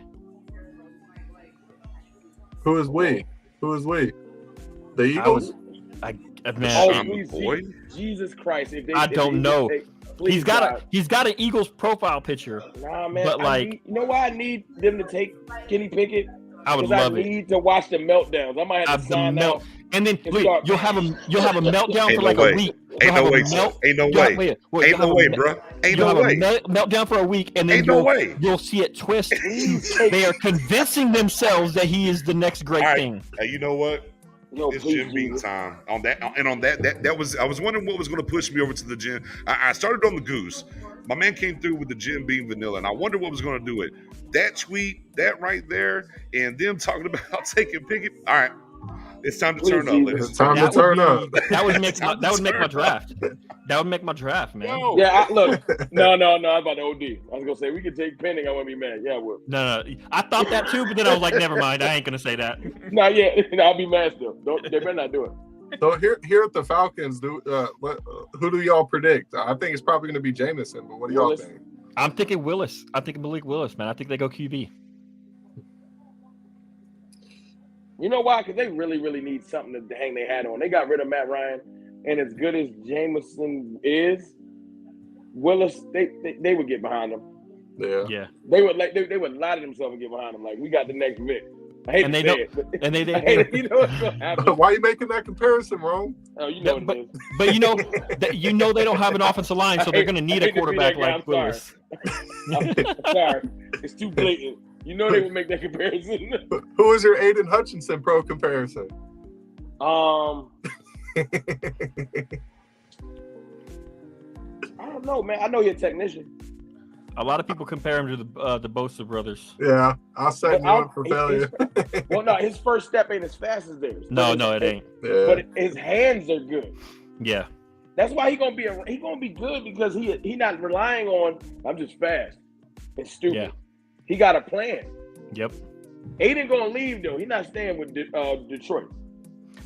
[SPEAKER 2] Who is we? The Eagles?
[SPEAKER 10] Jesus Christ!
[SPEAKER 3] I don't know. He's got an Eagles profile picture.
[SPEAKER 10] Nah, man.
[SPEAKER 3] But
[SPEAKER 10] you know why I need them to take Kenny Pickett?
[SPEAKER 3] I would love it.
[SPEAKER 10] I need to watch the meltdowns. I might have to sign out.
[SPEAKER 3] And then you'll have a meltdown for like a week.
[SPEAKER 1] Ain't no way, bro. Ain't no way.
[SPEAKER 3] Meltdown for a week, and then you'll see it twist. They are convincing themselves that he is the next great thing.
[SPEAKER 1] Hey, you know what? It's Jim Beam time on that, and on that was I was wondering what was going to push me over to the gym. I started on the goose. My man came through with the Jim Beam vanilla, and I wonder what was going to do it. That tweet, that right there, and them talking about taking Pickett. All right, it's time to turn up.
[SPEAKER 2] It's time to turn up.
[SPEAKER 3] That would make my draft. That would make my draft, man.
[SPEAKER 10] No. Yeah, look. No. I'm about to OD. I was gonna say we could take Penning. I wouldn't be mad. Yeah, I would.
[SPEAKER 3] No. I thought that too, but then I was like, never mind. I ain't gonna say that.
[SPEAKER 10] I'll be mad still. They better not do it.
[SPEAKER 2] So here at the Falcons, who do y'all predict? I think it's probably going to be Jameson, but what do y'all think?
[SPEAKER 3] I'm thinking Willis. I'm thinking Malik Willis, man. I think they go QB.
[SPEAKER 10] You know why? Because they really, really need something to hang their hat on. They got rid of Matt Ryan. and as good as Jameson is, Willis, they would get behind him.
[SPEAKER 3] Yeah.
[SPEAKER 10] They would lie to themselves and get behind him. Like, we got the next Vic. I hate to say it, but
[SPEAKER 3] and they
[SPEAKER 10] you know what's gonna happen.
[SPEAKER 2] Why are you making that comparison, Rome?
[SPEAKER 10] Oh, you know what it is.
[SPEAKER 3] But you know they don't have an offensive line, so they're going to need a quarterback like Willis.
[SPEAKER 10] I'm sorry, it's too blatant. You know they would make that comparison.
[SPEAKER 2] Who is your Aiden Hutchinson pro comparison?
[SPEAKER 10] I don't know, man. I know you're a technician.
[SPEAKER 3] A lot of people compare him to the Bosa brothers.
[SPEAKER 2] Yeah, I'll set you up for failure.
[SPEAKER 10] Well, no, his first step ain't as fast as theirs.
[SPEAKER 3] No, it ain't.
[SPEAKER 2] Yeah.
[SPEAKER 10] But his hands are good.
[SPEAKER 3] Yeah.
[SPEAKER 10] That's why he gonna be good because he not relying on I'm just fast and stupid.
[SPEAKER 3] Yeah.
[SPEAKER 10] He got a plan.
[SPEAKER 3] Yep.
[SPEAKER 10] Aiden gonna leave though. He's not staying with Detroit.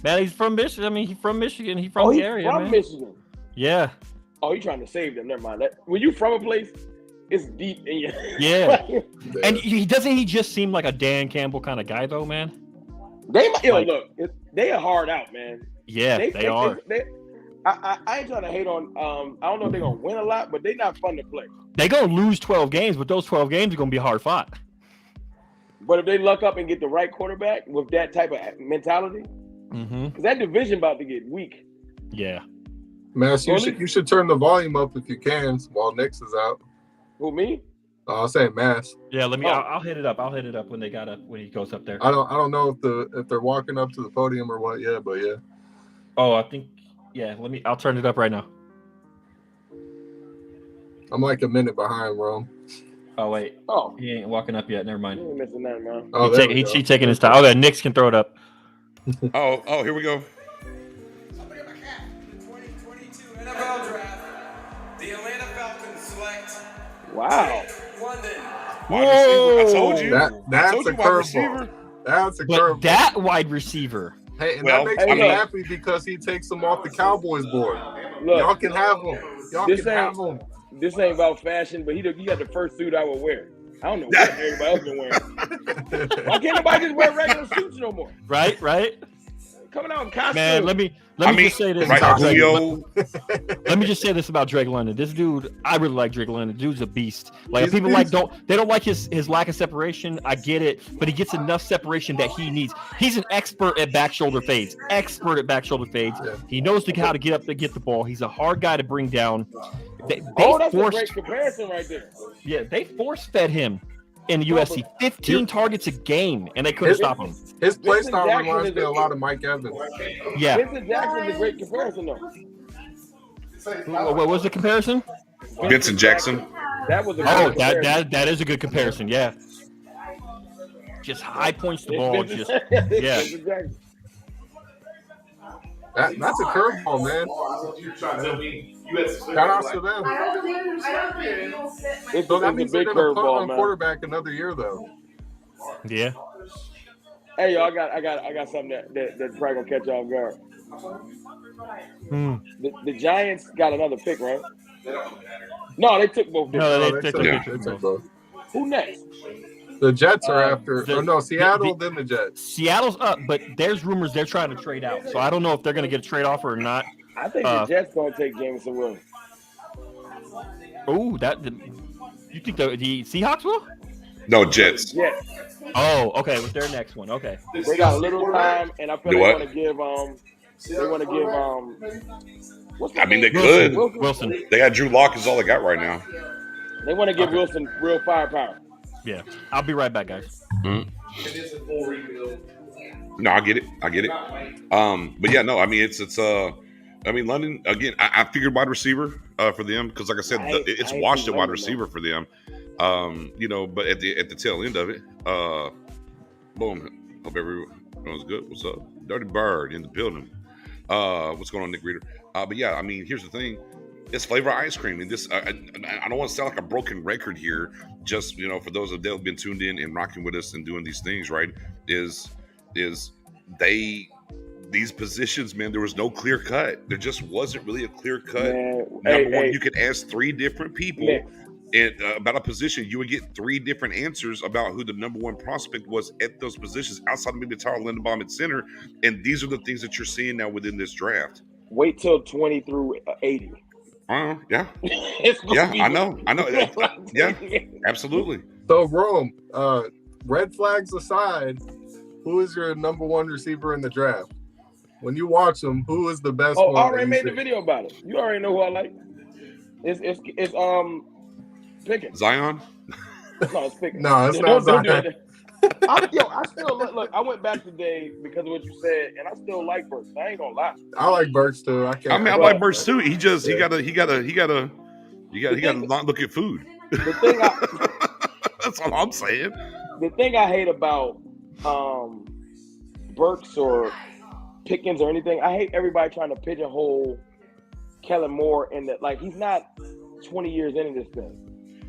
[SPEAKER 3] Man, he's from Michigan. I mean, he's from Michigan. He's from the area,
[SPEAKER 10] from
[SPEAKER 3] man.
[SPEAKER 10] Michigan.
[SPEAKER 3] Yeah.
[SPEAKER 10] Oh, he's trying to save them. Never mind. When you from a place, it's deep in you.
[SPEAKER 3] Yeah. And he just seem like a Dan Campbell kind of guy though, man.
[SPEAKER 10] They look. They are hard out, man.
[SPEAKER 3] Yeah, they are.
[SPEAKER 10] I ain't trying to hate on. I don't know if they're gonna win a lot, but they're not fun to play.
[SPEAKER 3] They gonna lose 12 games, but those 12 games are gonna be hard fought.
[SPEAKER 10] But if they luck up and get the right quarterback with that type of mentality, because that division about to get weak.
[SPEAKER 3] Yeah.
[SPEAKER 2] Mass, you should turn the volume up if you can while Nix is out.
[SPEAKER 10] Who, me?
[SPEAKER 2] I was saying Mass.
[SPEAKER 3] Yeah, let me. I'll hit it up. I'll hit it up when he goes up there.
[SPEAKER 2] I don't know if they're walking up to the podium or what yet, but yeah.
[SPEAKER 3] Oh, I think. Yeah, I'll turn it up right now.
[SPEAKER 2] I'm like a minute behind, Rome.
[SPEAKER 3] Oh wait.
[SPEAKER 10] Oh,
[SPEAKER 3] he ain't walking up yet. Never mind.
[SPEAKER 10] You ain't missing that, man.
[SPEAKER 2] Oh,
[SPEAKER 3] he's taking his time. Okay, Knicks can throw it up.
[SPEAKER 1] Oh, here we go.
[SPEAKER 7] Somebody got my cat. The 2022 NFL Draft. The Atlanta Falcons select.
[SPEAKER 10] Wow.
[SPEAKER 7] London.
[SPEAKER 1] I told you.
[SPEAKER 2] That's a curveball. That's a curveball.
[SPEAKER 3] That wide receiver.
[SPEAKER 2] Hey, and that makes me happy because he takes them off the Cowboys board.
[SPEAKER 10] Look,
[SPEAKER 2] y'all can have them. Y'all can have them.
[SPEAKER 10] This ain't about fashion, but he got the first suit I would wear. I don't know what everybody else been wearing. Why can't nobody just wear regular suits no more?
[SPEAKER 3] Right.
[SPEAKER 10] Coming out in costume.
[SPEAKER 3] Man, let me just say this. Let me just say this about Drake London. This dude, I really like Drake London. Dude's a beast. Like people don't like his lack of separation. I get it, but he gets enough separation that he needs. He's an expert at back shoulder fades.
[SPEAKER 2] Yeah.
[SPEAKER 3] He knows how to get up to get the ball. He's a hard guy to bring down.
[SPEAKER 10] That's a great comparison right there.
[SPEAKER 3] Yeah, they force-fed him in the USC. 15 targets a game, and they couldn't stop him.
[SPEAKER 2] His play style reminds me a lot of Mike Evans.
[SPEAKER 3] Yeah.
[SPEAKER 10] Vincent Jackson's a great comparison, though.
[SPEAKER 3] What was the comparison?
[SPEAKER 1] Vincent Jackson.
[SPEAKER 10] That was
[SPEAKER 3] that is a good comparison. Yeah. Just high points the ball. Just yeah.
[SPEAKER 2] That's a curveball, man. Shout out to them. So that means they're gonna punt on quarterback another year, though.
[SPEAKER 3] Yeah.
[SPEAKER 10] Hey, y'all, I got something that's probably gonna catch y'all off guard. The Giants got another pick, right? No, they took both.
[SPEAKER 3] No, they took
[SPEAKER 2] both.
[SPEAKER 10] Who next?
[SPEAKER 2] The Jets are after. Seattle, then the Jets.
[SPEAKER 3] Seattle's up, but there's rumors they're trying to trade out. So I don't know if they're going to get a trade offer or not.
[SPEAKER 10] I think the Jets going to take Jameson Williams.
[SPEAKER 3] Oh, you think the Seahawks will?
[SPEAKER 1] No, Jets.
[SPEAKER 10] Yeah.
[SPEAKER 3] Oh, okay. With their next one, okay.
[SPEAKER 10] They got a little time, and I feel they want to give. They want to give.
[SPEAKER 1] I mean, they could.
[SPEAKER 3] Wilson.
[SPEAKER 1] They got Drew Lock is all they got right now.
[SPEAKER 10] They want to give Wilson real firepower.
[SPEAKER 3] Yeah, I'll be right back, guys.
[SPEAKER 1] Mm-hmm. No, I get it. But yeah, no, I mean it's London again. I figured wide receiver for them because, like I said, it's washed at wide receiver for them. But at the tail end of it, boom. Hope everyone's good. What's up, Dirty Bird in the building? What's going on, Nick Reader? But yeah, I mean, here's the thing. It's flavor ice cream, and this I don't want to sound like a broken record here. Just for those that have been tuned in and rocking with us and doing these things, right? Is these positions, man? There was no clear cut. There just wasn't really a clear cut. Number one, you could ask three different people about a position. You would get three different answers about who the number one prospect was at those positions, outside of maybe Tyler Linderbaum at center. And these are the things that you're seeing now within this draft.
[SPEAKER 10] Wait till 20 through 80.
[SPEAKER 1] Yeah.
[SPEAKER 10] Yeah,
[SPEAKER 1] I know. Yeah, absolutely.
[SPEAKER 2] So, Rome, red flags aside, who is your number one receiver in the draft? When you watch them, who is the best one?
[SPEAKER 10] I already made the video about it. You already know who I like. It's Pickens.
[SPEAKER 1] Zion?
[SPEAKER 10] No, it's Pickens.
[SPEAKER 2] No, it's not Zion.
[SPEAKER 10] Do it. I still look. I went back today because of what you said, and I still like Burks. I ain't gonna lie.
[SPEAKER 2] I like Burks too. I
[SPEAKER 1] like Burks too. He gotta not look at food.
[SPEAKER 10] The thing
[SPEAKER 1] that's all I'm saying.
[SPEAKER 10] The thing I hate about Burks or Pickens or anything, I hate everybody trying to pigeonhole Kellen Moore in that. Like, he's not 20 years into this thing.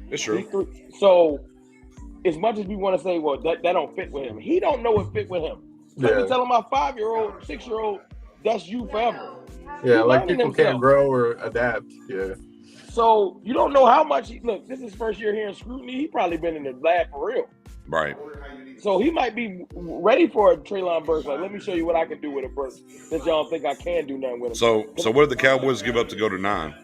[SPEAKER 1] It's true.
[SPEAKER 10] So, as much as we want to say, well, that don't fit with him, he don't know it fit with him. Let me tell him, my 5-year-old, 6-year-old, that's you forever.
[SPEAKER 2] Yeah, like people can't grow or adapt. Yeah.
[SPEAKER 10] So you don't know how much. Look, this is his first year here in scrutiny. He probably been in the lab for real.
[SPEAKER 1] Right.
[SPEAKER 10] So he might be ready for a Treylon Burks. Like, let me show you what I can do with a Burks. Since y'all think I can do nothing with him.
[SPEAKER 1] So what did the Cowboys give up to go to 9?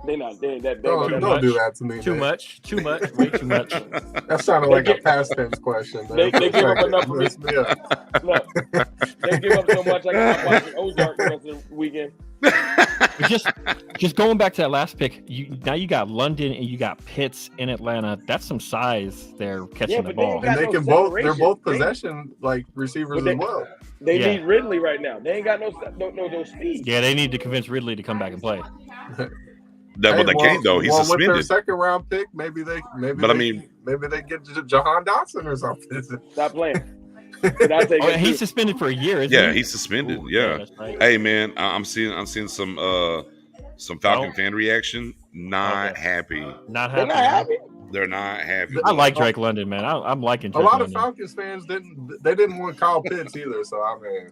[SPEAKER 10] They not. They
[SPEAKER 2] don't do that to me.
[SPEAKER 3] Too much. Way too much.
[SPEAKER 2] That sounded like a past tense question.
[SPEAKER 10] They give up enough for me. Look, they give up so much. I got watching Ozark the rest of the weekend.
[SPEAKER 3] Just going back to that last pick. Now you got London and you got Pitts in Atlanta. That's some size there catching the ball.
[SPEAKER 2] And they can both. They're both possession like receivers as well.
[SPEAKER 10] They need Ridley right now. They ain't got no speed.
[SPEAKER 3] Yeah, they need to convince Ridley to come back and play.
[SPEAKER 1] But they can't though. He's suspended.
[SPEAKER 2] With their second round pick, maybe they get Jahan Dotson or something.
[SPEAKER 10] Stop playing.
[SPEAKER 3] He's suspended for a year. Isn't he?
[SPEAKER 1] He's suspended.
[SPEAKER 3] Ooh,
[SPEAKER 1] yeah.
[SPEAKER 3] That's right.
[SPEAKER 1] Hey man, I'm seeing some Falcon fan reaction. Not happy.
[SPEAKER 3] Not
[SPEAKER 10] happy. They're not happy.
[SPEAKER 1] They're not happy.
[SPEAKER 3] I like Drake London, man. I'm liking Drake
[SPEAKER 2] a lot
[SPEAKER 3] London.
[SPEAKER 2] of Falcons fans didn't want Kyle Pitts either. So I mean,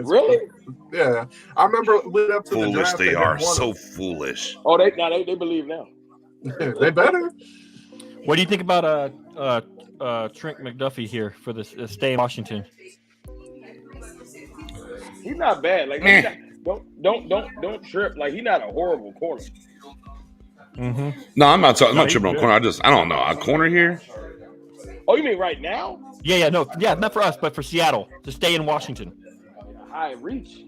[SPEAKER 10] really?
[SPEAKER 2] Yeah, I remember leading up to
[SPEAKER 1] foolish.
[SPEAKER 2] The draft.
[SPEAKER 1] They are so foolish.
[SPEAKER 10] Oh, they believe now.
[SPEAKER 2] They better.
[SPEAKER 3] What do you think about Trent McDuffie here for the stay in Washington?
[SPEAKER 10] He's not bad. Like, don't trip. Like, he's not a horrible corner.
[SPEAKER 3] Mm-hmm.
[SPEAKER 1] No, I'm not tripping on corner. I don't know a corner here.
[SPEAKER 10] Oh, you mean right now?
[SPEAKER 3] Yeah, not for us, but for Seattle to stay in Washington.
[SPEAKER 10] High reach.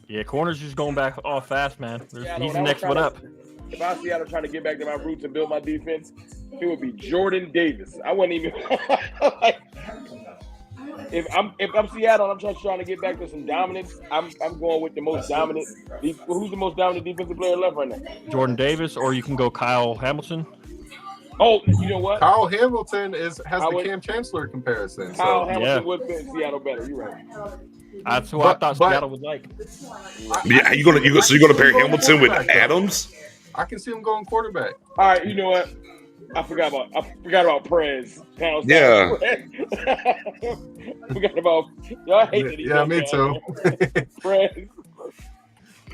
[SPEAKER 3] Yeah, corners just going back off fast, man. He's the next one up.
[SPEAKER 10] If I was Seattle trying to get back to my roots and build my defense, it would be Jordan Davis. I wouldn't even. If I'm Seattle and I'm trying to get back to some dominance, I'm going with the most dominant. Who's the most dominant defensive player left right now?
[SPEAKER 3] Jordan Davis, or you can go Kyle Hamilton.
[SPEAKER 10] Oh, you know what?
[SPEAKER 2] Kyle Hamilton has the Cam Chancellor comparison.
[SPEAKER 10] Kyle Hamilton would fit Seattle better. You're right.
[SPEAKER 3] That's who I thought Seattle would like.
[SPEAKER 1] Yeah, you're gonna pair Hamilton with Adams?
[SPEAKER 2] I can see him going quarterback.
[SPEAKER 10] All right, you know what? I forgot about Prez.
[SPEAKER 1] Yeah.
[SPEAKER 10] Forgot about y'all hate that.
[SPEAKER 2] Yeah, me too.
[SPEAKER 10] Prez.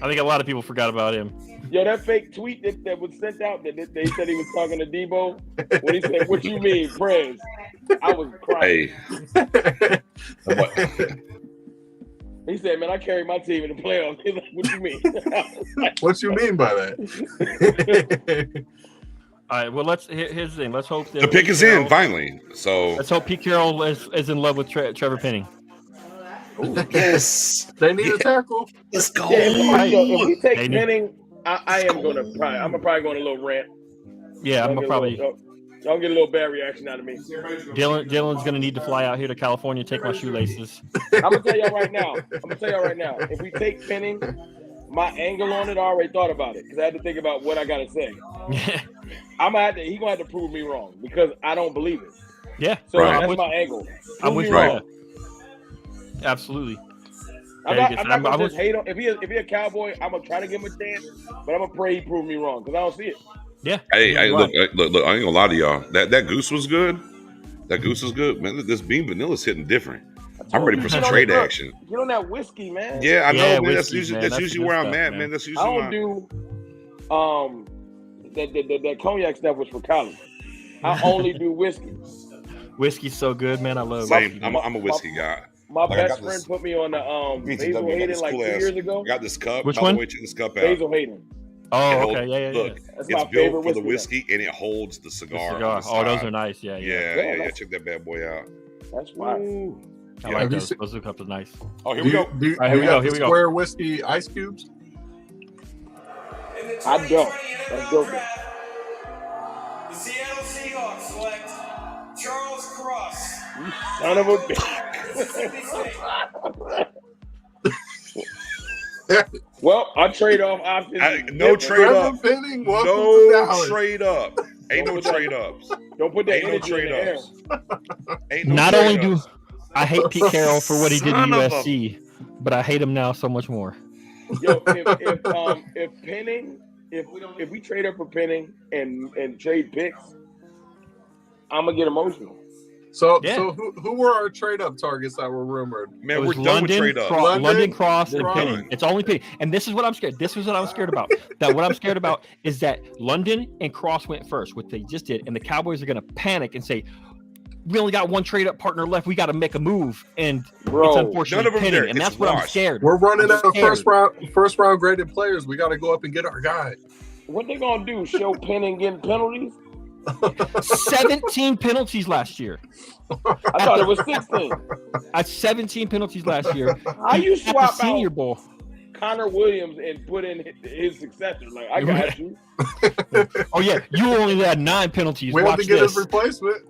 [SPEAKER 3] I think a lot of people forgot about him.
[SPEAKER 10] Yo, that fake tweet that was sent out that they said he was talking to Debo when he said, "What you mean, Prez?" I was crying.
[SPEAKER 1] Hey.
[SPEAKER 10] He said, "Man, I carry my team in the playoffs." He's like, "What you mean?"
[SPEAKER 2] What you mean by that?
[SPEAKER 3] All right. Well, here's the thing. Let's hope that
[SPEAKER 1] the pick is in finally. So
[SPEAKER 3] let's hope Pete Carroll is in love with Trevor Penning.
[SPEAKER 1] Yes,
[SPEAKER 2] they need a tackle.
[SPEAKER 1] Let's go.
[SPEAKER 10] Yeah, if we take Penning, I'm probably going a little rant.
[SPEAKER 3] Yeah, I'm probably.
[SPEAKER 10] Y'all get a little bad reaction out of me.
[SPEAKER 3] Dylan's going to need to fly out here to California and take my shoelaces.
[SPEAKER 10] I'm going to tell y'all right now. If we take Penning, my angle on it, I already thought about it because I had to think about what I got to say. He's going to have to prove me wrong because I don't believe it.
[SPEAKER 3] Yeah.
[SPEAKER 10] So that's my angle.
[SPEAKER 3] I'm with you. Right. Absolutely.
[SPEAKER 10] I'm not going to just hate him. If he a Cowboy, I'm going to try to give him a chance, but I'm going to pray he prove me wrong because I don't see it.
[SPEAKER 3] Yeah.
[SPEAKER 1] Hey, look! I ain't gonna lie to y'all. That goose was good. That goose was good, man. This bean vanilla's hitting different. I'm ready for some trade action.
[SPEAKER 10] Get on that whiskey, man.
[SPEAKER 1] Yeah, I know.
[SPEAKER 3] Yeah,
[SPEAKER 1] man.
[SPEAKER 3] Whiskey,
[SPEAKER 1] That's usually where I'm at, man. That's usually.
[SPEAKER 10] I don't do that cognac stuff was for college. I only do whiskey.
[SPEAKER 3] Whiskey's so good, man. I love
[SPEAKER 1] Same.
[SPEAKER 3] whiskey.
[SPEAKER 1] I'm a whiskey guy.
[SPEAKER 10] My best friend put me on the Basil Hayden like 2 years ago.
[SPEAKER 1] I got this cup.
[SPEAKER 3] Which
[SPEAKER 1] by
[SPEAKER 3] one?
[SPEAKER 1] the way, check this cup out.
[SPEAKER 10] Basil Hayden.
[SPEAKER 3] Oh, okay, yeah.
[SPEAKER 1] Look,
[SPEAKER 10] That's
[SPEAKER 1] it's
[SPEAKER 10] my
[SPEAKER 1] built
[SPEAKER 10] favorite
[SPEAKER 1] for the
[SPEAKER 10] whiskey.
[SPEAKER 1] whiskey, and it holds the cigar.
[SPEAKER 3] The
[SPEAKER 1] On the
[SPEAKER 3] cigar. Oh, those
[SPEAKER 1] side.
[SPEAKER 3] are nice. Yeah.
[SPEAKER 1] Yeah. Check that bad boy out.
[SPEAKER 10] That's fine.
[SPEAKER 3] I like those. Those cups are nice.
[SPEAKER 1] Oh, here we go.
[SPEAKER 2] Do
[SPEAKER 3] All right, here we go.
[SPEAKER 2] you have the square whiskey ice cubes?
[SPEAKER 10] I don't. That's dope.
[SPEAKER 7] The Seattle Seahawks select Charles Cross.
[SPEAKER 10] You son of a bitch. Well, I trade off options.
[SPEAKER 1] No trade up.
[SPEAKER 2] Penning,
[SPEAKER 1] No trade up. Ain't no trade ups.
[SPEAKER 10] Don't put that energy in the air.
[SPEAKER 1] Ain't no
[SPEAKER 3] Not
[SPEAKER 1] trade
[SPEAKER 3] only do
[SPEAKER 1] ups.
[SPEAKER 3] I hate Pete Carroll for what he did to
[SPEAKER 1] Son of a-
[SPEAKER 3] USC, but I hate him now so much more.
[SPEAKER 10] Yo, if Penning, if we trade up for Penning and trade picks, I'm gonna get emotional.
[SPEAKER 2] So who were our trade up targets that were rumored?
[SPEAKER 1] Man,
[SPEAKER 3] It
[SPEAKER 1] we're
[SPEAKER 3] was
[SPEAKER 1] done with trade up.
[SPEAKER 3] London, Cross, and
[SPEAKER 2] Cross.
[SPEAKER 3] Penning. It's only Penning. And this is what I'm scared. This is what I'm scared about. What I'm scared about is that London and Cross went first, what they just did, and the Cowboys are going to panic and say, we only got one trade up partner left. We got to make a move. And it's unfortunately
[SPEAKER 1] none of them
[SPEAKER 3] Penning.
[SPEAKER 1] there.
[SPEAKER 3] And
[SPEAKER 1] It's
[SPEAKER 3] that's what I'm
[SPEAKER 1] washed.
[SPEAKER 3] scared.
[SPEAKER 2] We're running
[SPEAKER 3] I'm
[SPEAKER 2] out of
[SPEAKER 3] scared.
[SPEAKER 2] first round graded players. We got to go up and get our guy.
[SPEAKER 10] What they gonna do? Show Penning getting penalties?
[SPEAKER 3] 17 penalties last year.
[SPEAKER 10] I thought it was 16.
[SPEAKER 3] At 17 penalties last year.
[SPEAKER 10] How you
[SPEAKER 3] At the
[SPEAKER 10] swap
[SPEAKER 3] Senior
[SPEAKER 10] out
[SPEAKER 3] Bowl.
[SPEAKER 10] Connor Williams and put in his successor? Like, I got you.
[SPEAKER 3] Oh yeah, you only had 9 penalties.
[SPEAKER 2] We have
[SPEAKER 3] Watch
[SPEAKER 2] to get
[SPEAKER 3] this.
[SPEAKER 2] his replacement.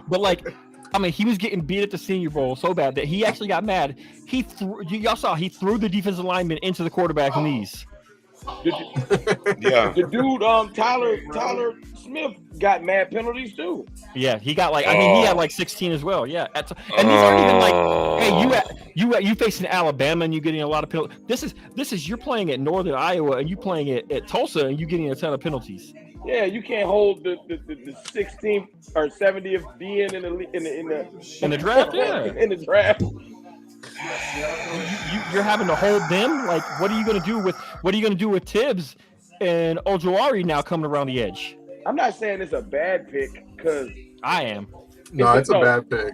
[SPEAKER 3] But like, I mean, he was getting beat at the Senior Bowl so bad that he actually got mad. He threw. Y'all saw he threw the defensive lineman into the quarterback's knees.
[SPEAKER 1] Yeah.
[SPEAKER 10] The dude, Tyler Smith got mad penalties too.
[SPEAKER 3] Yeah, he got like. I mean, he had like 16 as well. Yeah, and these aren't even like. Hey, you facing Alabama and you getting a lot of penalties. This is you're playing at Northern Iowa and you playing at Tulsa and you getting a ton of penalties.
[SPEAKER 10] Yeah, you can't hold the 16th or 70th DN in the
[SPEAKER 3] draft. Yeah,
[SPEAKER 10] in the draft.
[SPEAKER 3] You're having to hold them. Like, what are you going to do with Tibbs and Ojolari now coming around the edge?
[SPEAKER 10] I'm not saying it's a bad pick because
[SPEAKER 3] I am.
[SPEAKER 2] No, it's a bad pick.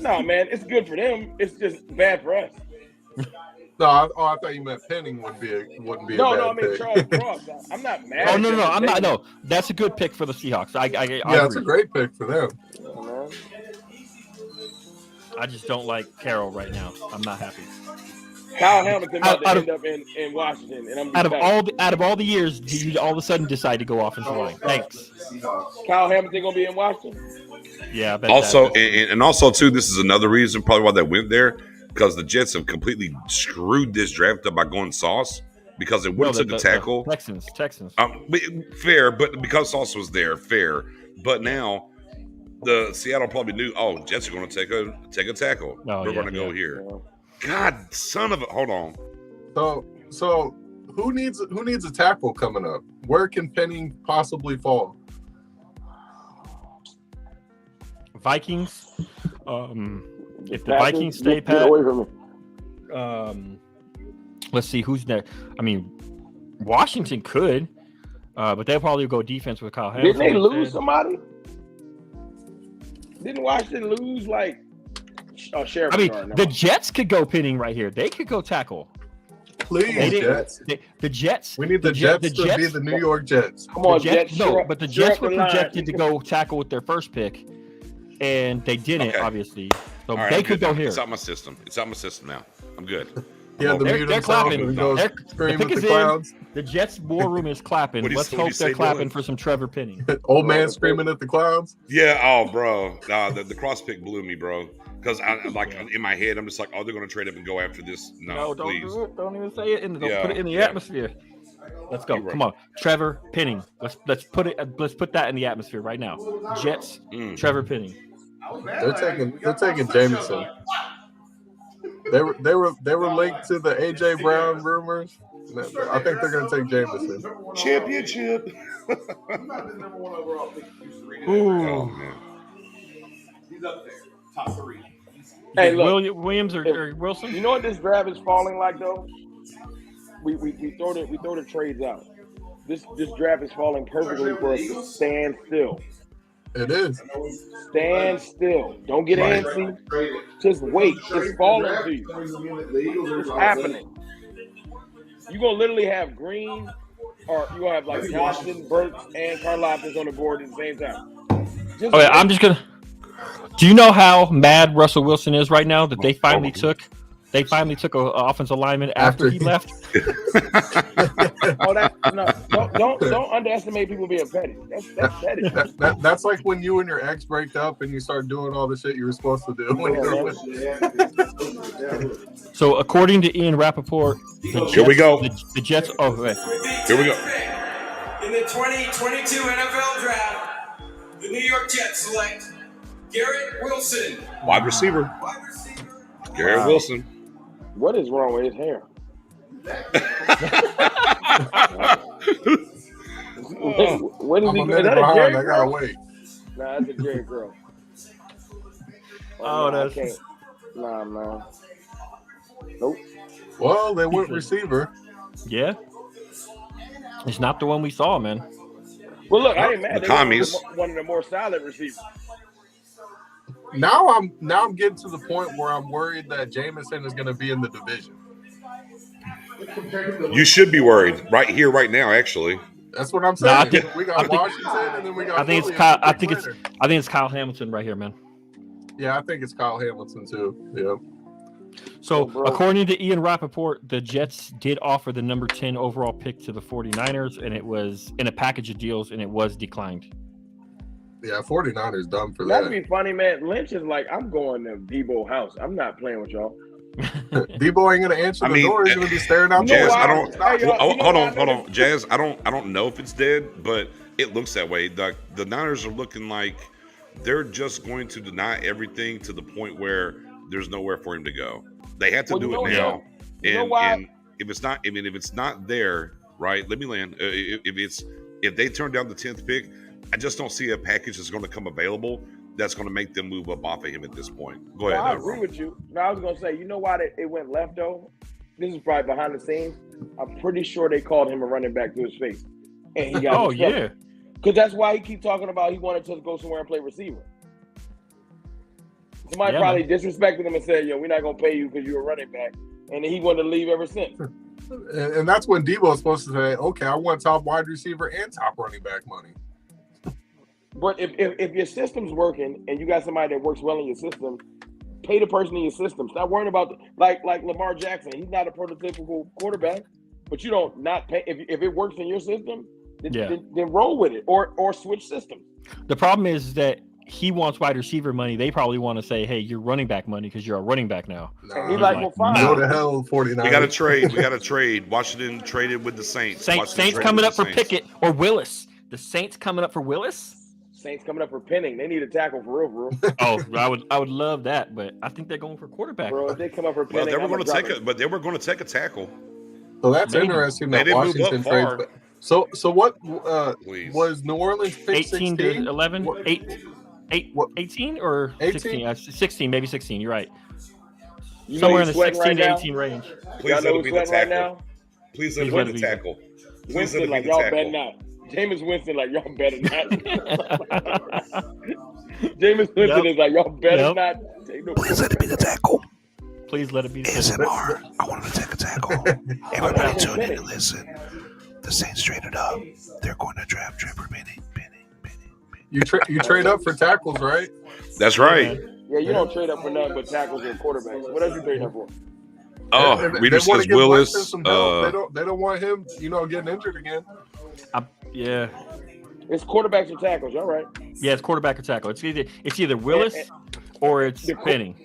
[SPEAKER 10] No, man, it's good for them. It's just bad for us.
[SPEAKER 2] No, I thought you meant Penning wouldn't be a bad pick.
[SPEAKER 10] No, I mean Charles Cross. I'm not mad.
[SPEAKER 3] Oh no, I'm not. No, that's a good pick for the Seahawks. I
[SPEAKER 2] it's a great pick for them.
[SPEAKER 3] I just don't like Carroll right now. I'm not happy.
[SPEAKER 10] Kyle Hamilton about to end up in Washington, and I'm
[SPEAKER 3] out of all the years, you all of a sudden decide to go offensive line. Thanks.
[SPEAKER 10] Kyle Hamilton gonna be in Washington.
[SPEAKER 3] Yeah. I bet
[SPEAKER 1] Also, and also too, this is another reason probably why they went there, because the Jets have completely screwed this draft up by going Sauce, because it would have took a tackle.
[SPEAKER 3] Texans.
[SPEAKER 1] Fair, but because Sauce was there, fair. But now the Seattle probably knew, Jets are going to take a tackle. We're going to go here. God, son of a, hold on.
[SPEAKER 2] So who needs a tackle coming up? Where can Penning possibly fall?
[SPEAKER 3] Vikings. If the Vikings stay pat,
[SPEAKER 10] get away from me.
[SPEAKER 3] Let's see who's next. I mean, Washington could, but they'll probably go defense with Kyle Hamilton.
[SPEAKER 10] Didn't they lose somebody? Didn't Washington lose like Sheriff?
[SPEAKER 3] I mean, the Jets could go Penning right here. They could go tackle.
[SPEAKER 2] Please, Jets.
[SPEAKER 3] The Jets.
[SPEAKER 2] We need the Jets to be the New York Jets.
[SPEAKER 10] Come on,
[SPEAKER 3] Jets. But the Jets were projected
[SPEAKER 10] to
[SPEAKER 3] to go tackle with their first pick, and they didn't, obviously. So
[SPEAKER 1] right,
[SPEAKER 3] they could go here.
[SPEAKER 1] It's out my system. now. I'm good.
[SPEAKER 2] Yeah,
[SPEAKER 3] they're clapping.
[SPEAKER 2] The pick is in.
[SPEAKER 3] The Jets' war room is clapping. Let's hope they're clapping for some Trevor Penning.
[SPEAKER 2] Old man screaming at the clouds.
[SPEAKER 1] Yeah. Oh, bro. Nah, the cross pick blew me, bro. Because in my head, I'm just like, they're going to trade up and go after this. No,
[SPEAKER 3] don't
[SPEAKER 1] please.
[SPEAKER 3] do it. Don't even say it. Don't put it in the atmosphere. Let's go. Come on, Trevor Penning. Let's put that in the atmosphere right now. Jets. Trevor Penning.
[SPEAKER 2] They're taking Jameson. They were linked to the AJ Brown rumors. I think they're going to take Jameson.
[SPEAKER 1] Championship.
[SPEAKER 3] Ooh.
[SPEAKER 1] Oh, man.
[SPEAKER 7] He's up there, top 3.
[SPEAKER 3] Hey, look, Williams or Wilson.
[SPEAKER 10] You know what this draft is falling like though? We throw the trades out. This draft is falling perfectly for us to stand still
[SPEAKER 2] It is.
[SPEAKER 10] Stand still. Don't get antsy. Just wait. It's falling to you. It's happening. You're going to literally have Green, or you're going to have like Johnson, Burks, and Karlaftis on the board at the same time.
[SPEAKER 3] I'm just going to. Do you know how mad Russell Wilson is right now that they finally took an offensive lineman after he left?
[SPEAKER 10] Don't underestimate people being petty. That's petty.
[SPEAKER 2] That's like when you and your ex break up and you start doing all the shit you were supposed to do.
[SPEAKER 3] So according to Ian Rappaport,
[SPEAKER 1] here we go.
[SPEAKER 3] The Jets. Oh, wait.
[SPEAKER 1] Here we go.
[SPEAKER 7] In the 2022 NFL Draft, the New York Jets select Garrett Wilson,
[SPEAKER 1] wide receiver. Garrett Wilson.
[SPEAKER 10] What is wrong with his hair? What is he? Is that a Jerry
[SPEAKER 2] I gotta wait.
[SPEAKER 10] Nah, that's a Jerry girl.
[SPEAKER 3] That's.
[SPEAKER 10] Nah, man. Nope.
[SPEAKER 2] Well, they went receiver.
[SPEAKER 3] Yeah. It's not the one we saw, man.
[SPEAKER 10] Well, look, I ain't mad.
[SPEAKER 1] The commies.
[SPEAKER 10] One of the more solid receivers.
[SPEAKER 2] Now I'm getting to the point where I'm worried that Jameson is going to be in the division.
[SPEAKER 1] You should be worried right here, right now. Actually,
[SPEAKER 2] that's what I'm saying. We got Washington, and then we got.
[SPEAKER 3] I think it's Kyle. I think it's Kyle Hamilton right here, man.
[SPEAKER 2] Yeah, I think it's Kyle Hamilton too. Yeah.
[SPEAKER 3] So, according to Ian Rappaport, the Jets did offer the number 10 overall pick to the 49ers, and it was in a package of deals, and it was declined.
[SPEAKER 2] Yeah, 49ers dumb for
[SPEAKER 10] That'd
[SPEAKER 2] that.
[SPEAKER 10] be funny, man. Lynch is like, I'm going to Debo's house. I'm not playing with y'all.
[SPEAKER 2] Debo ain't gonna answer the door. He's gonna be staring out.
[SPEAKER 1] Jazz, hold on, Jazz. I don't know if it's dead, but it looks that way. The Niners are looking like they're just going to deny everything to the point where there's nowhere for him to go. They have to do it now. And if it's not there, right? Let me land. If they turn down the 10th pick, I just don't see a package that's going to come available that's going to make them move up off of him at this point. Go ahead.
[SPEAKER 10] I agree with you. No, I was going to say, you know why it went left, though? This is probably behind the scenes. I'm pretty sure they called him a running back to his face. And he got
[SPEAKER 3] yeah.
[SPEAKER 10] Because that's why he keep talking about he wanted to go somewhere and play receiver. Somebody probably disrespected him and said, we're not going to pay you because you're a running back. And then he wanted to leave ever since.
[SPEAKER 2] And that's when Debo was supposed to say, okay, I want top wide receiver and top running back money.
[SPEAKER 10] But if your system's working and you got somebody that works well in your system, pay the person in your system. Stop worrying about like Lamar Jackson. He's not a prototypical quarterback, but you don't not pay if it works in your system. Then roll with it or switch systems.
[SPEAKER 3] The problem is that he wants wide receiver money. They probably want to say, "Hey, you're running back money because you're a running back now."
[SPEAKER 10] No. He's like, "Well, fine.
[SPEAKER 2] Go to hell, 49.
[SPEAKER 1] We got to trade. Washington traded with the Saints.
[SPEAKER 3] Saints coming up for Pickett or Willis. The Saints coming up for Willis.
[SPEAKER 10] Saints coming up for Penning. They need a tackle for real, bro.
[SPEAKER 3] Oh, I would love that, but I think they're going for quarterback.
[SPEAKER 10] Bro, if they come up for Penning,
[SPEAKER 1] they were going to take a tackle.
[SPEAKER 2] So that's interesting that Washington trades. So what was New Orleans pick
[SPEAKER 3] 18 to 11? 18 or 16? 16, maybe 16. You're right. Somewhere in the 16 to 18 range.
[SPEAKER 1] Please let it be the tackle. Please let it be the tackle.
[SPEAKER 10] Winston, like y'all better not. Jameis Winston, like y'all better not. Jameis Winston is like y'all better not.
[SPEAKER 11] Please let it be the tackle.
[SPEAKER 3] Please let it be the
[SPEAKER 11] ASMR. I want to take a tackle. Everybody tune in and listen. The Saints traded up. They're going to draft Trevor Penning.
[SPEAKER 2] You trade up for tackles, right?
[SPEAKER 1] That's right.
[SPEAKER 10] Yeah, you don't trade up for nothing but tackles and quarterbacks. What else you trade up for?
[SPEAKER 1] Oh, Reader says Willis.
[SPEAKER 2] They don't want him, getting injured again.
[SPEAKER 3] Yeah.
[SPEAKER 10] It's quarterbacks or tackles, all right.
[SPEAKER 3] Yeah, it's quarterback or tackle. It's either Willis or it's Penning.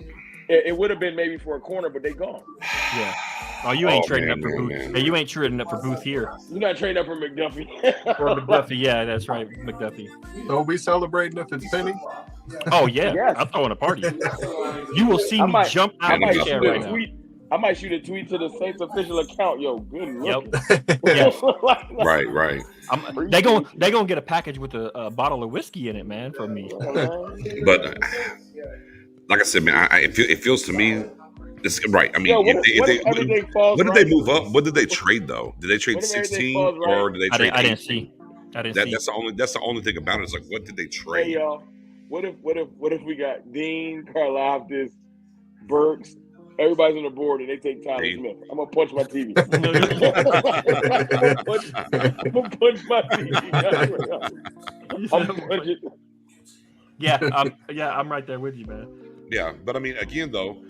[SPEAKER 10] It would have been maybe for a corner, but they gone.
[SPEAKER 3] Yeah. Oh, you ain't trading up for Booth. Hey, you ain't trading up for Booth here.
[SPEAKER 10] You're not trading up for McDuffie.
[SPEAKER 3] Or McDuffie, yeah, that's right, McDuffie.
[SPEAKER 2] So we celebrating if it's Penning?
[SPEAKER 3] Oh yeah, yes. I'm throwing a party. You will see me jump out of the chair right now.
[SPEAKER 10] I might shoot a tweet to the Saints official account. Yo, good look.
[SPEAKER 3] Yep.
[SPEAKER 1] Right.
[SPEAKER 3] They gonna get a package with a bottle of whiskey in it, man, from me.
[SPEAKER 1] But like I said, man, it feels to me. It's right. I mean, what did they move up? What did they trade though? Did they trade 16 or did they trade?
[SPEAKER 3] I didn't see. I didn't see.
[SPEAKER 1] That's the only thing about it. It's like, what did they trade?
[SPEAKER 10] Hey y'all, what if we got Dean, Karlaftis, Burks, everybody's on the board and they take Tyler Smith? I'm gonna punch my TV. I'm gonna punch my TV. I'm punching.
[SPEAKER 3] Yeah, I'm right there with you, man.
[SPEAKER 1] Yeah, but I mean, again, though,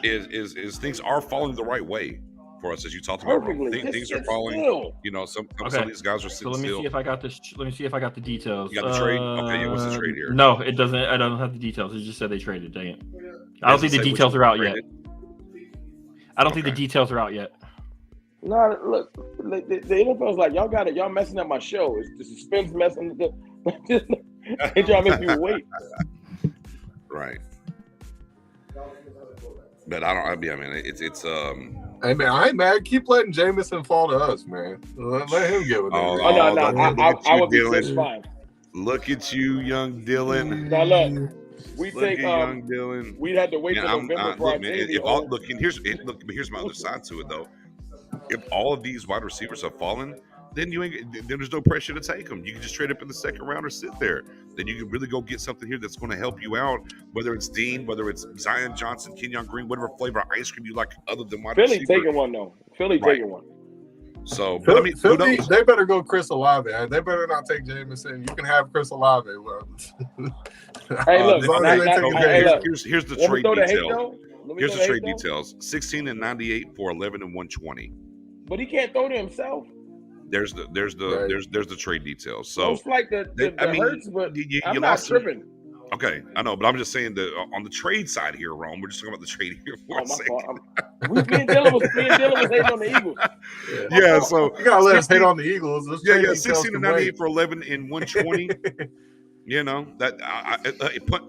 [SPEAKER 1] is things are falling the right way for us, as you talked about. Things are falling.
[SPEAKER 10] Still.
[SPEAKER 1] You know, some of these guys are sitting
[SPEAKER 3] so let me
[SPEAKER 1] still.
[SPEAKER 3] see if I got this. Let me see if I got the details.
[SPEAKER 1] You got the trade? Okay, yeah. What's the trade here?
[SPEAKER 3] No, it doesn't. I don't have the details. It just said they traded. Dang it! I don't think the details are out yet. I don't think the details are out yet.
[SPEAKER 10] No, look, the NFL's like, y'all messing up my show. It's the suspense messing up. Ain't y'all making me wait?
[SPEAKER 1] Right. But I mean, it's
[SPEAKER 2] Hey man, I ain't mad. Keep letting Jameson fall to us, man. Let him give it.
[SPEAKER 10] No. I would be 6'5".
[SPEAKER 1] Look at you, young Dylan.
[SPEAKER 10] Now look, we
[SPEAKER 1] look
[SPEAKER 10] take
[SPEAKER 1] young Dylan.
[SPEAKER 10] We'd have to wait till November for our
[SPEAKER 1] team. Here's my other side to it though. If all of these wide receivers have fallen, then there's no pressure to take them. You can just trade up in the second round or sit there. Then you can really go get something here that's going to help you out. Whether it's Dean, whether it's Zion Johnson, Kenyon Green, whatever flavor of ice cream you like, other than wide receiver.
[SPEAKER 10] Philly taking one though. taking one.
[SPEAKER 1] So, but I mean,
[SPEAKER 2] Philly, they better go Chris Olave. They better not take Jameson. You can have Chris Olave. Well,
[SPEAKER 10] hey, look,
[SPEAKER 1] here's the trade details. Here's the trade details: 16 and 98 for 11 and 120.
[SPEAKER 10] But he can't throw to himself.
[SPEAKER 1] There's the trade details. So
[SPEAKER 10] it's like the Hurts, but I'm not tripping.
[SPEAKER 1] Okay, I know, but I'm just saying that on the trade side here, Rome, we're just talking about the trade here for a second.
[SPEAKER 10] Me and Dylan was hating on the Eagles.
[SPEAKER 1] Yeah, so
[SPEAKER 2] you gotta let us hate on the Eagles.
[SPEAKER 1] 16 and 98 for 11 and 120. You know that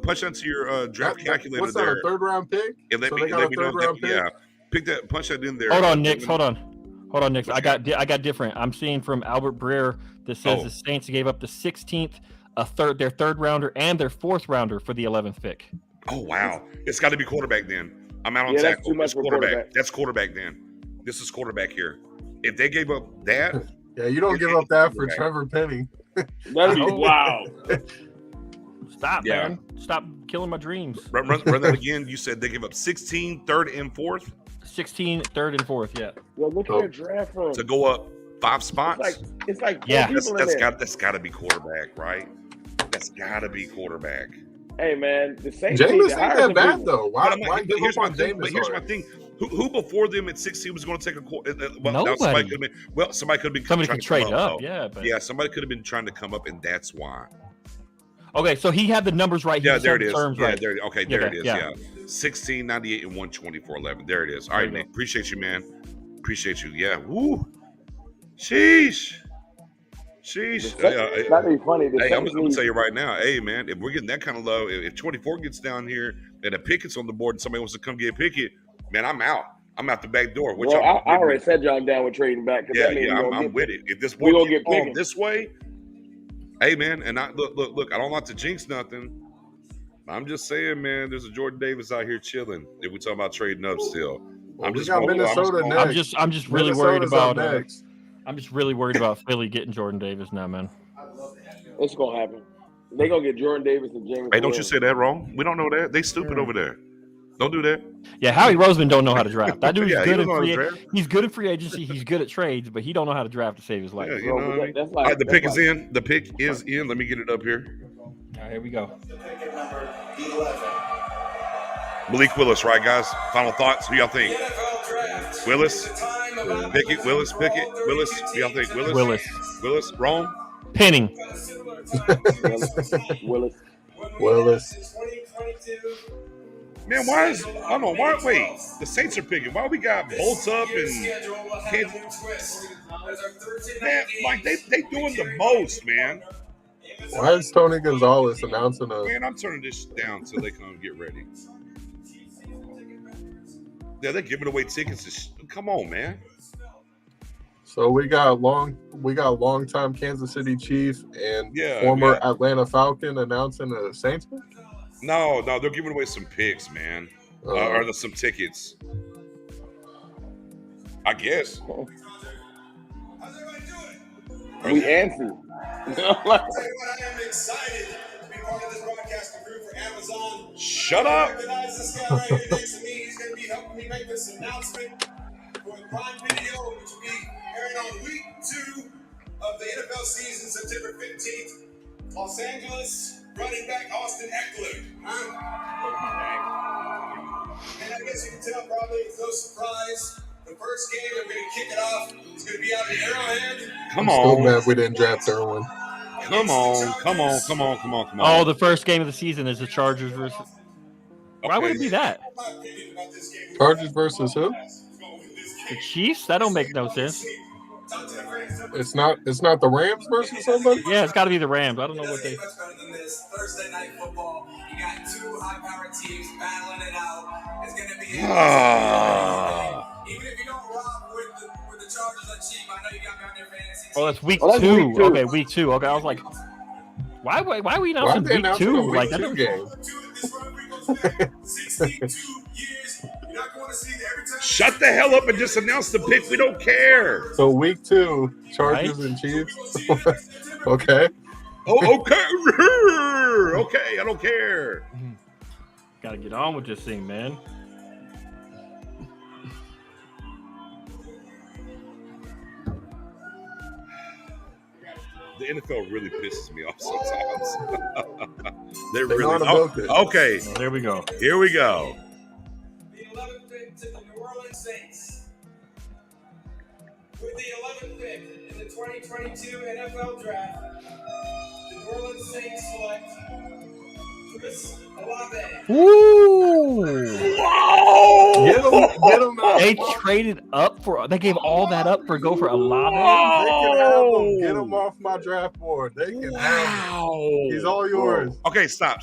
[SPEAKER 1] punch into your draft calculator.
[SPEAKER 2] What's
[SPEAKER 1] there.
[SPEAKER 2] That, a third round pick?
[SPEAKER 1] And let me know that. Yeah, pick that. Punch that in there.
[SPEAKER 3] Hold on, Nick. Hold on, Nick. I got different. I'm seeing from Albert Breer that says the Saints gave up the 16th, their third rounder, and their fourth rounder for the 11th pick.
[SPEAKER 1] Oh wow, it's got to be quarterback then. I'm out on tackle.
[SPEAKER 10] That's too much for quarterback.
[SPEAKER 1] That's quarterback then. This is quarterback here. If they gave up that,
[SPEAKER 2] yeah, you don't give up that for Trevor Penny.
[SPEAKER 10] That'd be wow.
[SPEAKER 3] Stop, man. Stop killing my dreams.
[SPEAKER 1] Run that again. You said they give up 16, third, and fourth?
[SPEAKER 3] 16, third, and fourth, yeah.
[SPEAKER 10] Well, look at their draft room.
[SPEAKER 1] To go up 5 spots?
[SPEAKER 10] It's like
[SPEAKER 1] that's got to be quarterback, right? That's got to be quarterback.
[SPEAKER 10] Hey, man, the Saints
[SPEAKER 2] Jameis ain't that bad, though. Why give up on Jameis?
[SPEAKER 1] But here's my thing. Who before them at 16 was going to take a quarter?
[SPEAKER 3] Nobody.
[SPEAKER 1] Somebody could have been
[SPEAKER 3] somebody could trade up,
[SPEAKER 1] somebody could have been trying to come up, and that's why.
[SPEAKER 3] Okay, so he had the numbers right.
[SPEAKER 1] Yeah, there it is.
[SPEAKER 3] Right.
[SPEAKER 1] There it is. Yeah. 16, 98, and 124, 11. There it is. All right, man. Appreciate you, man. Appreciate you. Yeah. Woo. Sheesh.
[SPEAKER 10] That'd be funny.
[SPEAKER 1] Hey, I'm going to tell you right now. Hey, man, if we're getting that kind of low, if 24 gets down here and a Pickett's on the board and somebody wants to come get Pickett, man, I'm out. I'm out the back door.
[SPEAKER 10] I already said y'all down with trading back.
[SPEAKER 1] Yeah, I'm with it. If this boy gonna get on this way, hey, man, and look, I don't like to jinx nothing. I'm just saying, man, there's a Jordan Davis out here chilling. If we talking about trading up still. I'm just
[SPEAKER 3] really worried about I'm just really worried about Philly getting Jordan Davis now, man.
[SPEAKER 10] It's gonna happen. They gonna get Jordan Davis and James.
[SPEAKER 1] Hey, don't you say that wrong? We don't know that. They stupid over there. Don't do that.
[SPEAKER 3] Yeah, Howie Roseman don't know how to draft. That dude's good in he's good in free agency. He's good at trades, but he don't know how to draft to save his life.
[SPEAKER 1] Yeah, you know what I mean? All right, the pick is in. The pick is in. Let me get it up here.
[SPEAKER 3] All right, here we go.
[SPEAKER 1] Malik Willis, right, guys? Final thoughts. Who y'all think? Willis? Pickett? Willis? Pickett? Willis? Who y'all think? Willis? Rome?
[SPEAKER 3] Penning.
[SPEAKER 2] Willis.
[SPEAKER 1] Man, why is I don't know why? Wait, the Saints are picking. Why we got Bolts up and man, like they doing the most, man.
[SPEAKER 2] Why is Tony Gonzalez announcing a?
[SPEAKER 1] Man, I'm turning this down so they can get ready. Yeah, they're giving away tickets. Come on, man.
[SPEAKER 2] So we got longtime Kansas City Chief and former Atlanta Falcon announcing a Saints pick?
[SPEAKER 1] No, they're giving away some picks, man. Or some tickets. I guess.
[SPEAKER 10] We antsy.
[SPEAKER 7] I'll tell you what, I am excited to be part of this broadcasting crew for Amazon.
[SPEAKER 1] Shut up.
[SPEAKER 7] I recognize this guy right here next to me. He's going to be helping me make this announcement for Prime Video, which will be airing on week 2 of the NFL season, September 15th. Los Angeles running back Austin Eckler. And I guess you can tell probably it's no surprise. The first game, we're going to kick it off. It's going to be out in Arrowhead.
[SPEAKER 1] Come
[SPEAKER 2] I'm
[SPEAKER 1] on.
[SPEAKER 2] so glad we didn't draft Irwin.
[SPEAKER 1] Come on.
[SPEAKER 3] Oh, the first game of the season is the Chargers versus. Why would it be that?
[SPEAKER 2] Chargers versus who?
[SPEAKER 3] The Chiefs? That don't make no sense.
[SPEAKER 2] It's not the Rams versus somebody?
[SPEAKER 3] Yeah, it's got to be the Rams. I don't know what they.
[SPEAKER 9] Thursday night football. You got 2 high-powered teams battling it out. It's going to be even if you don't rock with the Chargers on cheap, I know you got me on your fantasy team.
[SPEAKER 3] Oh, that's week
[SPEAKER 10] that's
[SPEAKER 3] 2.
[SPEAKER 10] week 2.
[SPEAKER 3] Okay, week 2. Okay, I was like, why are we announcing week 2? Like that
[SPEAKER 2] game.
[SPEAKER 1] Shut the hell up and just announce the pick. We don't care.
[SPEAKER 2] So week 2, Chargers and Chiefs. Okay.
[SPEAKER 1] Oh, okay. Okay, I don't care.
[SPEAKER 3] Gotta get on with this thing, man.
[SPEAKER 1] The NFL really pisses me off sometimes. They
[SPEAKER 2] know
[SPEAKER 1] really.
[SPEAKER 2] how to milk it.
[SPEAKER 1] Okay.
[SPEAKER 3] Oh, there we go.
[SPEAKER 1] Here we go.
[SPEAKER 7] The 11th pick to the New Orleans Saints. With the 11th pick in the 2022 NFL Draft, the New Orleans Saints select Chris Olave.
[SPEAKER 3] Woo!
[SPEAKER 2] Get him out.
[SPEAKER 3] They traded up for. They gave all that up for go for Olave.
[SPEAKER 2] They can have him. Get him off my draft board. They can have him. He's all yours.
[SPEAKER 1] Okay, stop.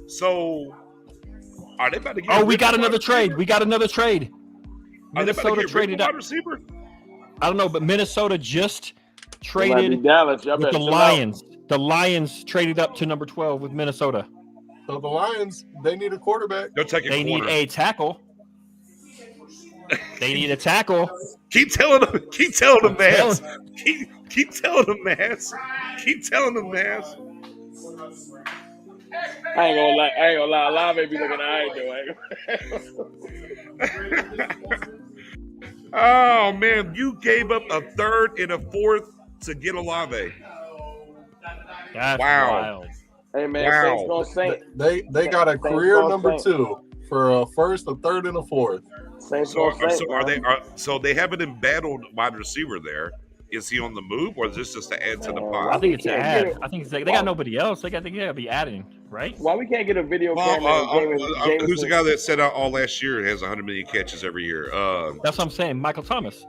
[SPEAKER 1] So, are they about to get?
[SPEAKER 3] Oh, we got another trade. Minnesota traded up.
[SPEAKER 1] Receiver?
[SPEAKER 3] I don't know, but Minnesota just traded
[SPEAKER 10] Dallas.
[SPEAKER 3] with the Lions. The Lions traded up to number 12 with Minnesota.
[SPEAKER 2] So the Lions, they need a quarterback.
[SPEAKER 3] They need a tackle. They need a tackle.
[SPEAKER 1] Keep telling them, man. Keep telling them, man. Keep telling them, man.
[SPEAKER 10] I ain't gonna lie. Olave be looking alright though.
[SPEAKER 1] Oh man, you gave up a 3rd and a 4th to get Olave.
[SPEAKER 3] That's
[SPEAKER 1] wow.
[SPEAKER 3] wild.
[SPEAKER 10] Hey man, Saints gonna Saint.
[SPEAKER 2] They got a career number 2 for a 1st, a 3rd, and a 4th.
[SPEAKER 1] So they haven't embattled wide receiver there. Is he on the move, or is this just to add to the pot?
[SPEAKER 3] I think it's to add. I think they got nobody else. They got to be adding, right?
[SPEAKER 10] Why we can't get a video camera?
[SPEAKER 1] Who's the guy that set out all last year? Has 100 million catches every year.
[SPEAKER 3] That's what I'm saying. Michael Thomas.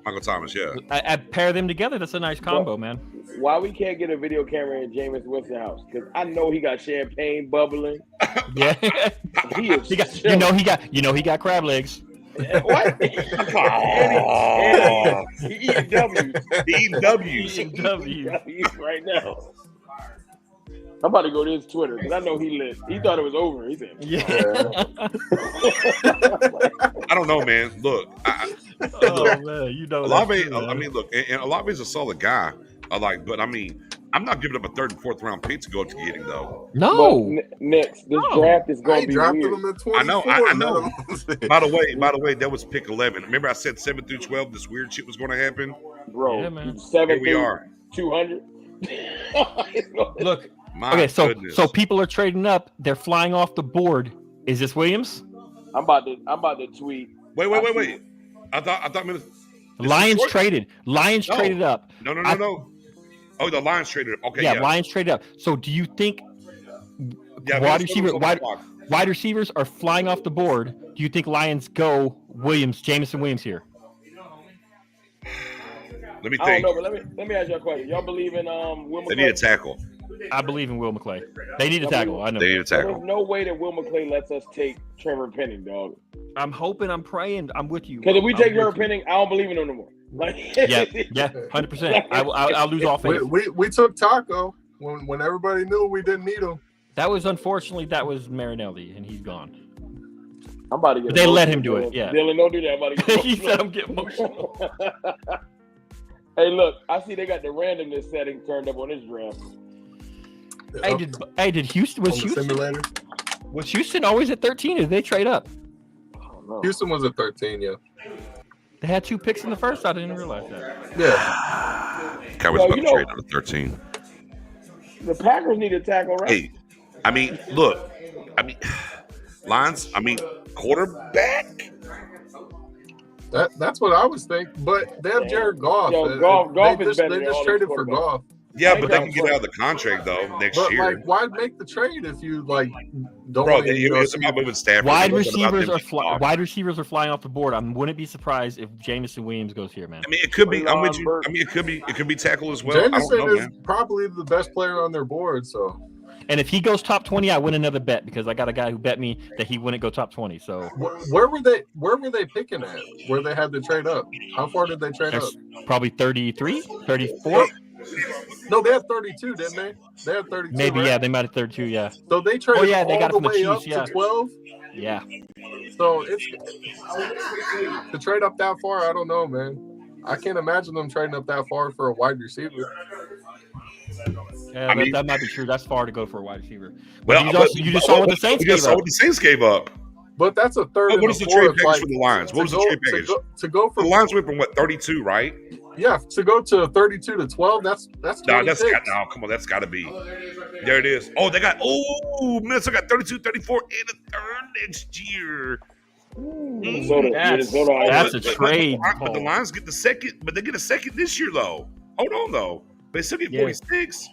[SPEAKER 1] Yeah.
[SPEAKER 3] I pair them together. That's a nice combo, man.
[SPEAKER 10] Why we can't get a video camera in Jameis Winston's house? Because I know he got champagne bubbling.
[SPEAKER 3] Yeah. he got crab legs.
[SPEAKER 10] What? He eating W's right now. I'm about to go to his Twitter because I know he lit. He thought it was over. He said,
[SPEAKER 3] "Yeah."
[SPEAKER 1] I don't know, man. Look,
[SPEAKER 3] man, you know,
[SPEAKER 1] Olave. I mean, look, and Olave's a solid guy. But I mean, I'm not giving up a 3rd and 4th round pick to go up to get him, though.
[SPEAKER 3] No.
[SPEAKER 10] Next, this draft is going to be weird.
[SPEAKER 2] Him at 24,
[SPEAKER 1] I know. By the way, that was pick 11. Remember, I said 7 through 12. This weird shit was going to happen,
[SPEAKER 10] bro.
[SPEAKER 3] Yeah, man.
[SPEAKER 10] 7
[SPEAKER 1] we are
[SPEAKER 10] 200.
[SPEAKER 3] Look.
[SPEAKER 1] My
[SPEAKER 3] so
[SPEAKER 1] goodness.
[SPEAKER 3] so people are trading up. They're flying off the board. Is this Williams?
[SPEAKER 10] I'm about to tweet.
[SPEAKER 1] Wait. I thought
[SPEAKER 3] Lions traded. Traded up.
[SPEAKER 1] No. Oh, the Lions traded up. Okay,
[SPEAKER 3] yeah, Lions traded up. So do you think wide receivers are flying off the board? Do you think Lions go Jameson Williams here?
[SPEAKER 1] Let me think.
[SPEAKER 10] I don't know, but let me ask you a question. Y'all believe in Will McClay?
[SPEAKER 1] They need a tackle.
[SPEAKER 3] I believe in Will McClay. They need a tackle. I know.
[SPEAKER 1] They need a tackle.
[SPEAKER 10] There's no way that Will McClay lets us take Trevor Penning, dog.
[SPEAKER 3] I'm hoping. I'm praying. I'm with you.
[SPEAKER 10] Because if we take Trevor Penning, I don't believe in him no more.
[SPEAKER 3] Yeah, 100%. I'll lose all faith.
[SPEAKER 2] We took Taco when everybody knew we didn't need him.
[SPEAKER 3] That was Marinelli, and he's gone.
[SPEAKER 10] I'm about to get.
[SPEAKER 3] They let him do it. Yeah.
[SPEAKER 10] Dylan, don't do that. I'm about to get
[SPEAKER 3] he said I'm getting emotional.
[SPEAKER 10] Hey, look, I see they got the randomness setting turned up on this draft.
[SPEAKER 3] Did Houston
[SPEAKER 2] on the simulator?
[SPEAKER 3] Was Houston always at 13 or did they trade up?
[SPEAKER 2] Houston was at 13, yeah.
[SPEAKER 3] They had 2 picks in the first. I didn't realize that.
[SPEAKER 2] Yeah.
[SPEAKER 1] Cowboys about to trade out of 13.
[SPEAKER 10] The Packers need a tackle, right?
[SPEAKER 1] Hey, I mean, look. Lions. Quarterback.
[SPEAKER 2] That's what I was thinking. But they have Jared Goff.
[SPEAKER 10] Goff is better.
[SPEAKER 2] They just traded for Goff.
[SPEAKER 1] Yeah, but they can get out of the contract though next year.
[SPEAKER 2] Like, why make the trade if you don't?
[SPEAKER 1] Bro, it's about moving Stafford.
[SPEAKER 3] Wide receivers are flying off the board. I wouldn't be surprised if Jameson Williams goes here, man.
[SPEAKER 1] I mean, it could be. I'm with you. I mean, it could be tackle as well.
[SPEAKER 2] Jameson is probably the best player on their board. So,
[SPEAKER 3] and if he goes top 20, I win another bet because I got a guy who bet me that he wouldn't go top 20. So,
[SPEAKER 2] where were they picking at? Where they had to trade up? How far did they trade up?
[SPEAKER 3] Probably 33, 34.
[SPEAKER 2] No, they had 32, didn't they? They had 32.
[SPEAKER 3] Maybe,
[SPEAKER 2] right?
[SPEAKER 3] yeah, they might have 32, yeah.
[SPEAKER 2] So they traded
[SPEAKER 3] they got
[SPEAKER 2] all
[SPEAKER 3] it
[SPEAKER 2] the
[SPEAKER 3] from the
[SPEAKER 2] way
[SPEAKER 3] Chiefs,
[SPEAKER 2] up to 12?
[SPEAKER 3] Yeah.
[SPEAKER 2] So it's to trade up that far, I don't know, man. I can't imagine them trading up that far for a wide receiver.
[SPEAKER 3] Yeah, that might be true. That's far to go for a wide receiver.
[SPEAKER 1] Well,
[SPEAKER 3] you just saw what the Saints gave up.
[SPEAKER 1] What the Saints gave up.
[SPEAKER 2] But that's a third.
[SPEAKER 1] What is the trade package for the Lions? What was the trade package?
[SPEAKER 2] To go from
[SPEAKER 1] the Lions went from 32, right?
[SPEAKER 2] Yeah, to go to 32 to 12. That's 26.
[SPEAKER 1] Come on, that's got to be. There it is. Oh, they got. Oh, Minnesota got 32, 34 and a third next year.
[SPEAKER 3] That's a trade.
[SPEAKER 1] But the Lions get the second. But they get a second this year, though. Hold on, though. They still get 46.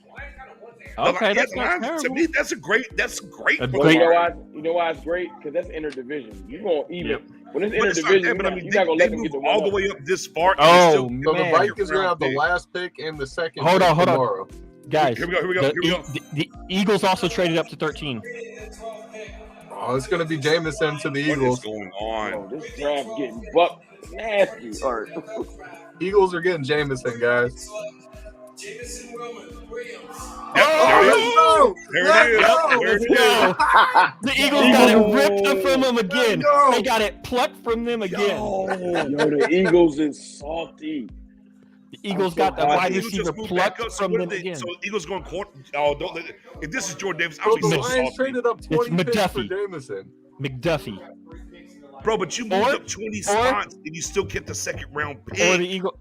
[SPEAKER 3] Okay, that's not terrible.
[SPEAKER 1] To me, that's great.
[SPEAKER 10] Well, you know why it's great? Because that's interdivision. You're going even. When it's interdivision, you're not going to let them get the
[SPEAKER 1] all the way up this far.
[SPEAKER 2] So the Vikings are going to have the last pick and the second.
[SPEAKER 3] Hold on.
[SPEAKER 2] Tomorrow.
[SPEAKER 3] Guys,
[SPEAKER 1] here we go.
[SPEAKER 3] The Eagles also traded up to 13.
[SPEAKER 2] Oh, it's going to be Jameson to the Eagles.
[SPEAKER 1] What is going on?
[SPEAKER 10] Oh, this draft getting buck nasty.
[SPEAKER 2] Eagles are getting Jameson, guys.
[SPEAKER 7] Jameson Williams.
[SPEAKER 1] There it is.
[SPEAKER 3] The Eagles got it ripped from them again. They got it plucked from them again.
[SPEAKER 10] The Eagles is salty.
[SPEAKER 3] The Eagles got the wide receiver plucked from them again.
[SPEAKER 1] So Eagles going corner. Oh, don't let it. If this is Jordan Davis,
[SPEAKER 2] the Lions traded up 20 picks for Jameson.
[SPEAKER 3] McDuffie.
[SPEAKER 1] Bro, but you moved up 20 spots and you still get the second round pick.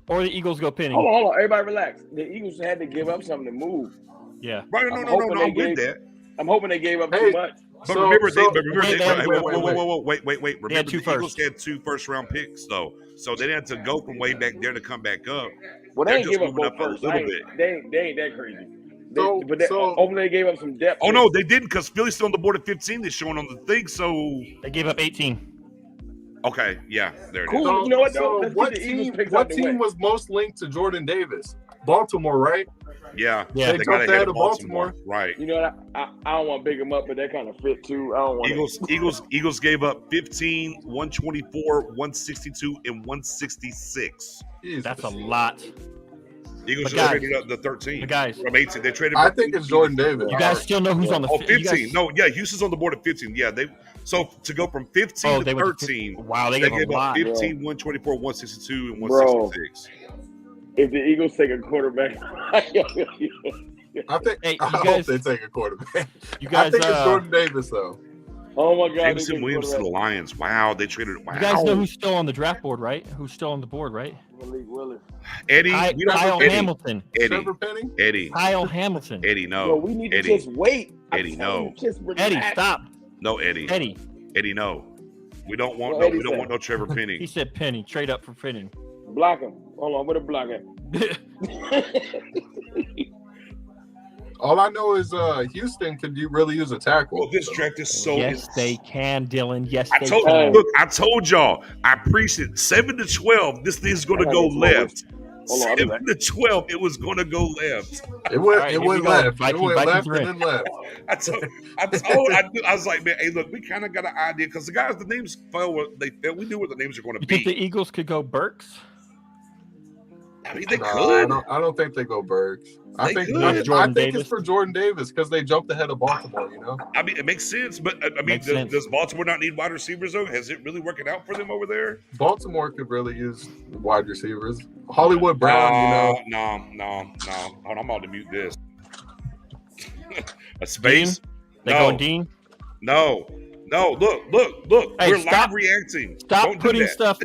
[SPEAKER 3] Or the Eagles go Penny.
[SPEAKER 10] Hold on. Everybody relax. The Eagles had to give up something to move.
[SPEAKER 3] Yeah.
[SPEAKER 1] Right, no, I'm with that.
[SPEAKER 10] I'm hoping they gave up too much.
[SPEAKER 1] But remember, wait. Remember,
[SPEAKER 3] the
[SPEAKER 1] Eagles had 2 first-round picks, though. So they didn't have to go from way back there to come back up.
[SPEAKER 10] Well, they ain't give up
[SPEAKER 1] both
[SPEAKER 10] first.
[SPEAKER 1] a little bit.
[SPEAKER 10] They ain't that crazy. Hopefully they gave up some depth.
[SPEAKER 1] Oh, no, they didn't because Philly's still on the board at 15. They're showing on the thing, so.
[SPEAKER 3] They gave up 18.
[SPEAKER 1] Okay, yeah, there it is.
[SPEAKER 10] Cool. You know what, though?
[SPEAKER 2] What team was most linked to Jordan Davis? Baltimore, right?
[SPEAKER 1] Yeah.
[SPEAKER 2] They got ahead of Baltimore.
[SPEAKER 1] Right.
[SPEAKER 10] You know what? I don't want to big them up, but that kind of fit too. I don't want
[SPEAKER 1] Eagles gave up 15, 124, 162, and 166.
[SPEAKER 3] That's a lot.
[SPEAKER 1] Eagles just traded up to 13.
[SPEAKER 3] Guys,
[SPEAKER 1] from 18. They traded.
[SPEAKER 2] I think it's Jordan Davis.
[SPEAKER 3] You guys still know who's on the
[SPEAKER 1] 15. No, yeah, Houston's on the board at 15. Yeah, so to go from 15 to 13.
[SPEAKER 3] Wow, they gave
[SPEAKER 1] up 15, 124, 162, and 166.
[SPEAKER 10] If the Eagles take a quarterback,
[SPEAKER 2] I hope they take a quarterback. I think it's Jordan Davis, though.
[SPEAKER 10] Oh my God!
[SPEAKER 1] Jameson Williams to the Lions. Wow, they traded. Wow.
[SPEAKER 3] You guys know who's still on the draft board, right? Who's still on the board, right?
[SPEAKER 10] Malik Willis.
[SPEAKER 1] Eddie.
[SPEAKER 3] Kyle Hamilton.
[SPEAKER 2] Trevor Penny.
[SPEAKER 1] Eddie.
[SPEAKER 3] Kyle Hamilton.
[SPEAKER 1] Eddie, no.
[SPEAKER 10] Yo, we need to just wait.
[SPEAKER 1] Eddie, no.
[SPEAKER 3] Eddie, stop.
[SPEAKER 1] No, Eddie.
[SPEAKER 3] Eddie,
[SPEAKER 1] no. We don't want no Trevor Penny.
[SPEAKER 3] He said Penny. Trade up for Penny.
[SPEAKER 10] Block him. Hold on, where the block at?
[SPEAKER 2] All I know is Houston could really use a tackle.
[SPEAKER 1] Well, this draft is so.
[SPEAKER 3] Yes, they can, Dylan. Yes, they can.
[SPEAKER 1] Look, I told y'all. I preached it. 7 to 12. This thing's going to go left. 7 to 12. It was going to go left.
[SPEAKER 2] It went left. It went left and then left.
[SPEAKER 1] I was like, man, hey, look, we kind of got an idea because the guys, the names fell. We knew what the names are going to be.
[SPEAKER 3] You think the Eagles could go Burks?
[SPEAKER 1] I mean, they could.
[SPEAKER 2] I don't think they go Bergs. I think it's for Jordan Davis because they jumped ahead of Baltimore. You know.
[SPEAKER 1] I mean, it makes sense, but I mean, does Baltimore not need wide receivers though? Has it really working out for them over there?
[SPEAKER 2] Baltimore could really use wide receivers. Hollywood Brown,
[SPEAKER 1] No. Hold on, I'm about to mute this. A space.
[SPEAKER 3] Dean? They going Dean?
[SPEAKER 1] No. Look.
[SPEAKER 3] Hey,
[SPEAKER 1] we're live reacting.
[SPEAKER 3] Stop putting stuff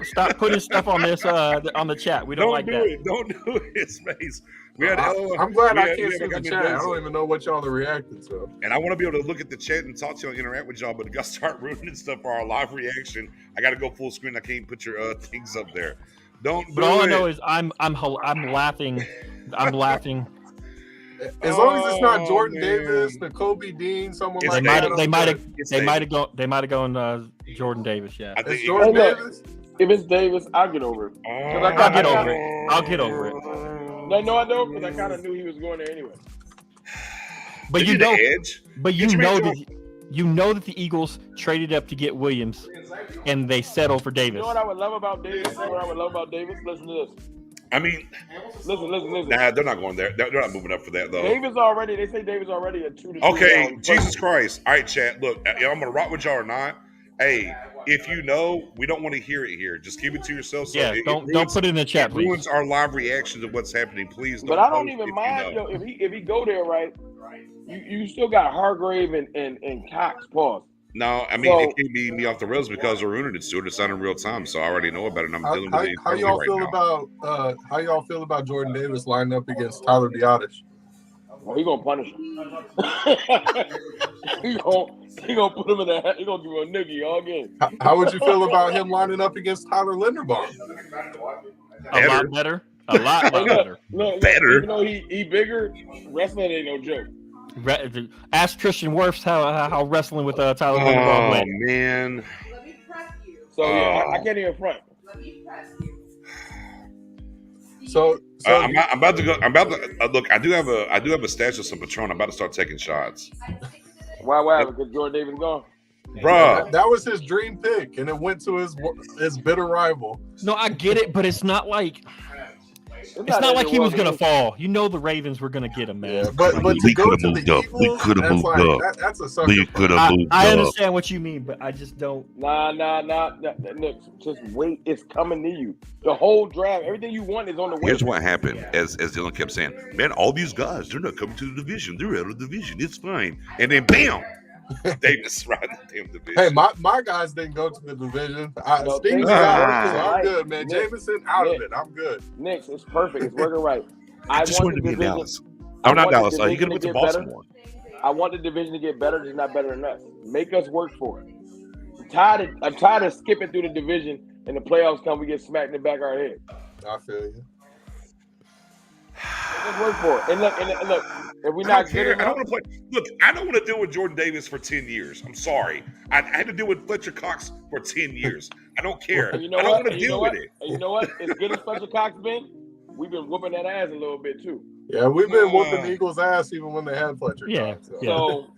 [SPEAKER 3] on this on the chat. We don't like that.
[SPEAKER 1] Don't do it, Space.
[SPEAKER 2] I'm glad I can't see the chat. I don't even know what y'all are reacting to.
[SPEAKER 1] And I want to be able to look at the chat and talk to y'all and interact with y'all, but if y'all start ruining stuff for our live reaction, I got to go full screen. I can't put your things up there. But
[SPEAKER 3] all I know is I'm laughing. I'm laughing.
[SPEAKER 2] As long as it's not Jordan Davis, the Kobe Dean, someone like that.
[SPEAKER 3] They might have gone Jordan Davis. Yeah,
[SPEAKER 2] it's Jordan Davis.
[SPEAKER 10] If it's Davis, I'll get over it.
[SPEAKER 3] I'll get over it.
[SPEAKER 10] No, I don't, because I kind of knew he was going there anyway.
[SPEAKER 3] But you know that the Eagles traded up to get Williams, and they settled for Davis.
[SPEAKER 10] You know what I would love about Davis? Listen to this.
[SPEAKER 1] I mean,
[SPEAKER 10] listen.
[SPEAKER 1] Nah, they're not going there. They're not moving up for that though.
[SPEAKER 10] They say Davis already at 2 to 3.
[SPEAKER 1] Okay, Jesus Christ! All right, chat. Look, I'm gonna rock with y'all or not. Hey, if you know, we don't want to hear it here. Just keep it to yourself. So
[SPEAKER 3] don't put it in the chat.
[SPEAKER 1] It ruins our live reaction to what's happening. Please don't.
[SPEAKER 10] But I don't even mind if he go there, right? You still got Hargrave and Cox. Pause.
[SPEAKER 1] No, I mean it can't be me off the rails because we're ruining it. Stuart, it's not in real time, so I already know about it. And I'm dealing with it.
[SPEAKER 2] How y'all feel about Jordan Davis lining up against Tyler Biadasz?
[SPEAKER 10] Oh, he gonna punish him. he gonna put him in that. He gonna give him a noogie all game.
[SPEAKER 2] How would you feel about him lining up against Tyler Linderbaum?
[SPEAKER 3] A lot better. Better.
[SPEAKER 1] Better.
[SPEAKER 10] Even though he bigger, wrestling ain't no joke.
[SPEAKER 3] Ask Christian Wirfs how wrestling with Tyler Linderbaum went.
[SPEAKER 1] Oh man.
[SPEAKER 10] So yeah, I can't even front.
[SPEAKER 2] So
[SPEAKER 1] I'm about to go. Look. I do have a stash of some Patron. I'm about to start taking shots.
[SPEAKER 10] Why? Because Jordan Davis gone.
[SPEAKER 1] Bruh.
[SPEAKER 2] That was his dream pick, and it went to his bitter rival.
[SPEAKER 3] No, I get it, but it's not like he was gonna fall. You know the Ravens were gonna get him, man.
[SPEAKER 2] Yeah, but to go to the Eagles,
[SPEAKER 11] we could have moved up.
[SPEAKER 2] That's a sucker.
[SPEAKER 11] We could have moved up.
[SPEAKER 3] I understand what you mean, but I just don't.
[SPEAKER 10] Nah. Nick, just wait. It's coming to you. The whole draft, everything you want is on the way.
[SPEAKER 1] Here's what happened, as Dylan kept saying, man, all these guys, they're not coming to the division. They're out of the division. It's fine. And then bam. Davis right in the damn division.
[SPEAKER 2] Hey, my guys didn't go to the division. Steve's out. I'm good, man. Nick, Jameson out of it. I'm good.
[SPEAKER 10] Nick, it's perfect. It's working right.
[SPEAKER 1] I just wanted to be in Dallas. I'm not Dallas. You could have went to Baltimore.
[SPEAKER 10] I want the division to get better. It's not better than us. Make us work for it. I'm tired of skipping through the division and the playoffs come, we get smacked in the back of our head.
[SPEAKER 2] I feel you.
[SPEAKER 10] Let's work for it. And look, if we're not good enough,
[SPEAKER 1] I don't want to play. Look, I don't want to deal with Jordan Davis for 10 years. I'm sorry. I had to deal with Fletcher Cox for 10 years. I don't care. I don't want to deal with it.
[SPEAKER 10] And you know what? As good as Fletcher Cox been, we've been whooping that ass a little bit too.
[SPEAKER 2] Yeah, we've been whooping the Eagles' ass even when they had Fletcher Cox.
[SPEAKER 10] So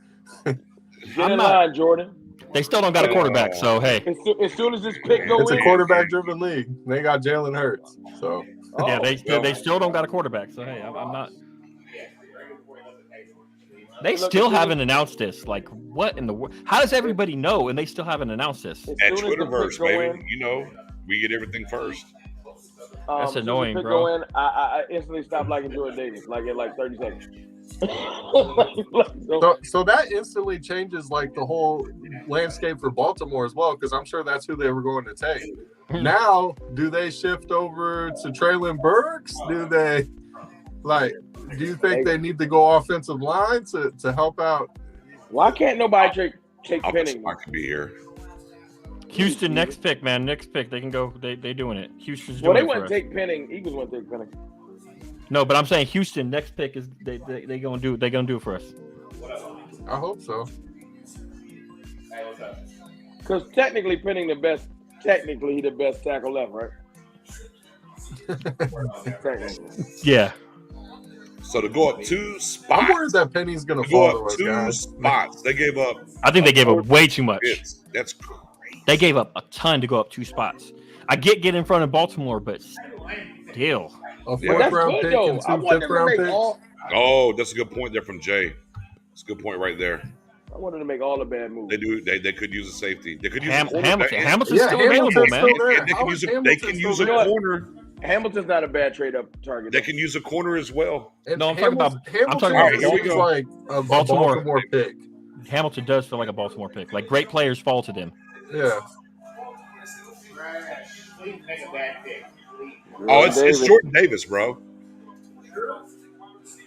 [SPEAKER 10] get in line, Jordan.
[SPEAKER 3] They still don't got a quarterback, so hey.
[SPEAKER 10] As soon as this pick goes in,
[SPEAKER 2] it's a quarterback-driven league. They got Jalen Hurts, so.
[SPEAKER 3] Yeah, they still don't got a quarterback. So hey, I'm not. They still haven't announced this. Like, what in the world? How does everybody know and they still haven't announced this?
[SPEAKER 1] At Twitterverse, baby, you know, we get everything first.
[SPEAKER 3] That's annoying, bro.
[SPEAKER 10] I instantly stopped liking Jordan Davis, like in 30 seconds.
[SPEAKER 2] So that instantly changes like the whole landscape for Baltimore as well, because I'm sure that's who they were going to take. Now, do they shift over to Traylon Burks? Do you think they need to go offensive line to help out?
[SPEAKER 10] Why can't nobody take Penning?
[SPEAKER 1] I could be here.
[SPEAKER 3] Houston, next pick, man. Next pick. They can go. They doing it. Houston's doing it.
[SPEAKER 10] Well, they wouldn't take Penning. Eagles wouldn't take Penning.
[SPEAKER 3] No, but I'm saying Houston, next pick is they gonna do it. They gonna do it for us.
[SPEAKER 2] I hope so.
[SPEAKER 10] Because technically Penning the best tackle left, right?
[SPEAKER 3] Yeah.
[SPEAKER 1] So to go up 2 spots.
[SPEAKER 2] I'm worried that Penny's going to fall
[SPEAKER 1] up 2 spots. They gave up.
[SPEAKER 3] I think they gave up way too much.
[SPEAKER 1] That's crazy.
[SPEAKER 3] They gave up a ton to go up 2 spots. I get in front of Baltimore, but still.
[SPEAKER 2] A
[SPEAKER 10] But that's
[SPEAKER 2] fourth-round
[SPEAKER 10] good
[SPEAKER 2] pick
[SPEAKER 10] though.
[SPEAKER 2] and
[SPEAKER 10] I
[SPEAKER 2] 2
[SPEAKER 10] wanted them to
[SPEAKER 2] fifth-round
[SPEAKER 10] make
[SPEAKER 2] picks.
[SPEAKER 10] all.
[SPEAKER 1] Oh, that's a good point there from Jay. It's a good point right there.
[SPEAKER 10] I wanted to make all the bad moves.
[SPEAKER 1] They do. They could use a safety. They could use
[SPEAKER 3] Hamilton's
[SPEAKER 1] a
[SPEAKER 3] still available, man.
[SPEAKER 1] And they can use a corner.
[SPEAKER 10] Hamilton's not a bad trade-up target.
[SPEAKER 1] They can use a corner as well.
[SPEAKER 2] And
[SPEAKER 3] No, I'm talking about
[SPEAKER 2] Hamilton seems like a Baltimore pick.
[SPEAKER 3] Hamilton does feel like a Baltimore pick. Like great players fall to them.
[SPEAKER 2] Yeah.
[SPEAKER 1] Oh, it's Jordan Davis, bro.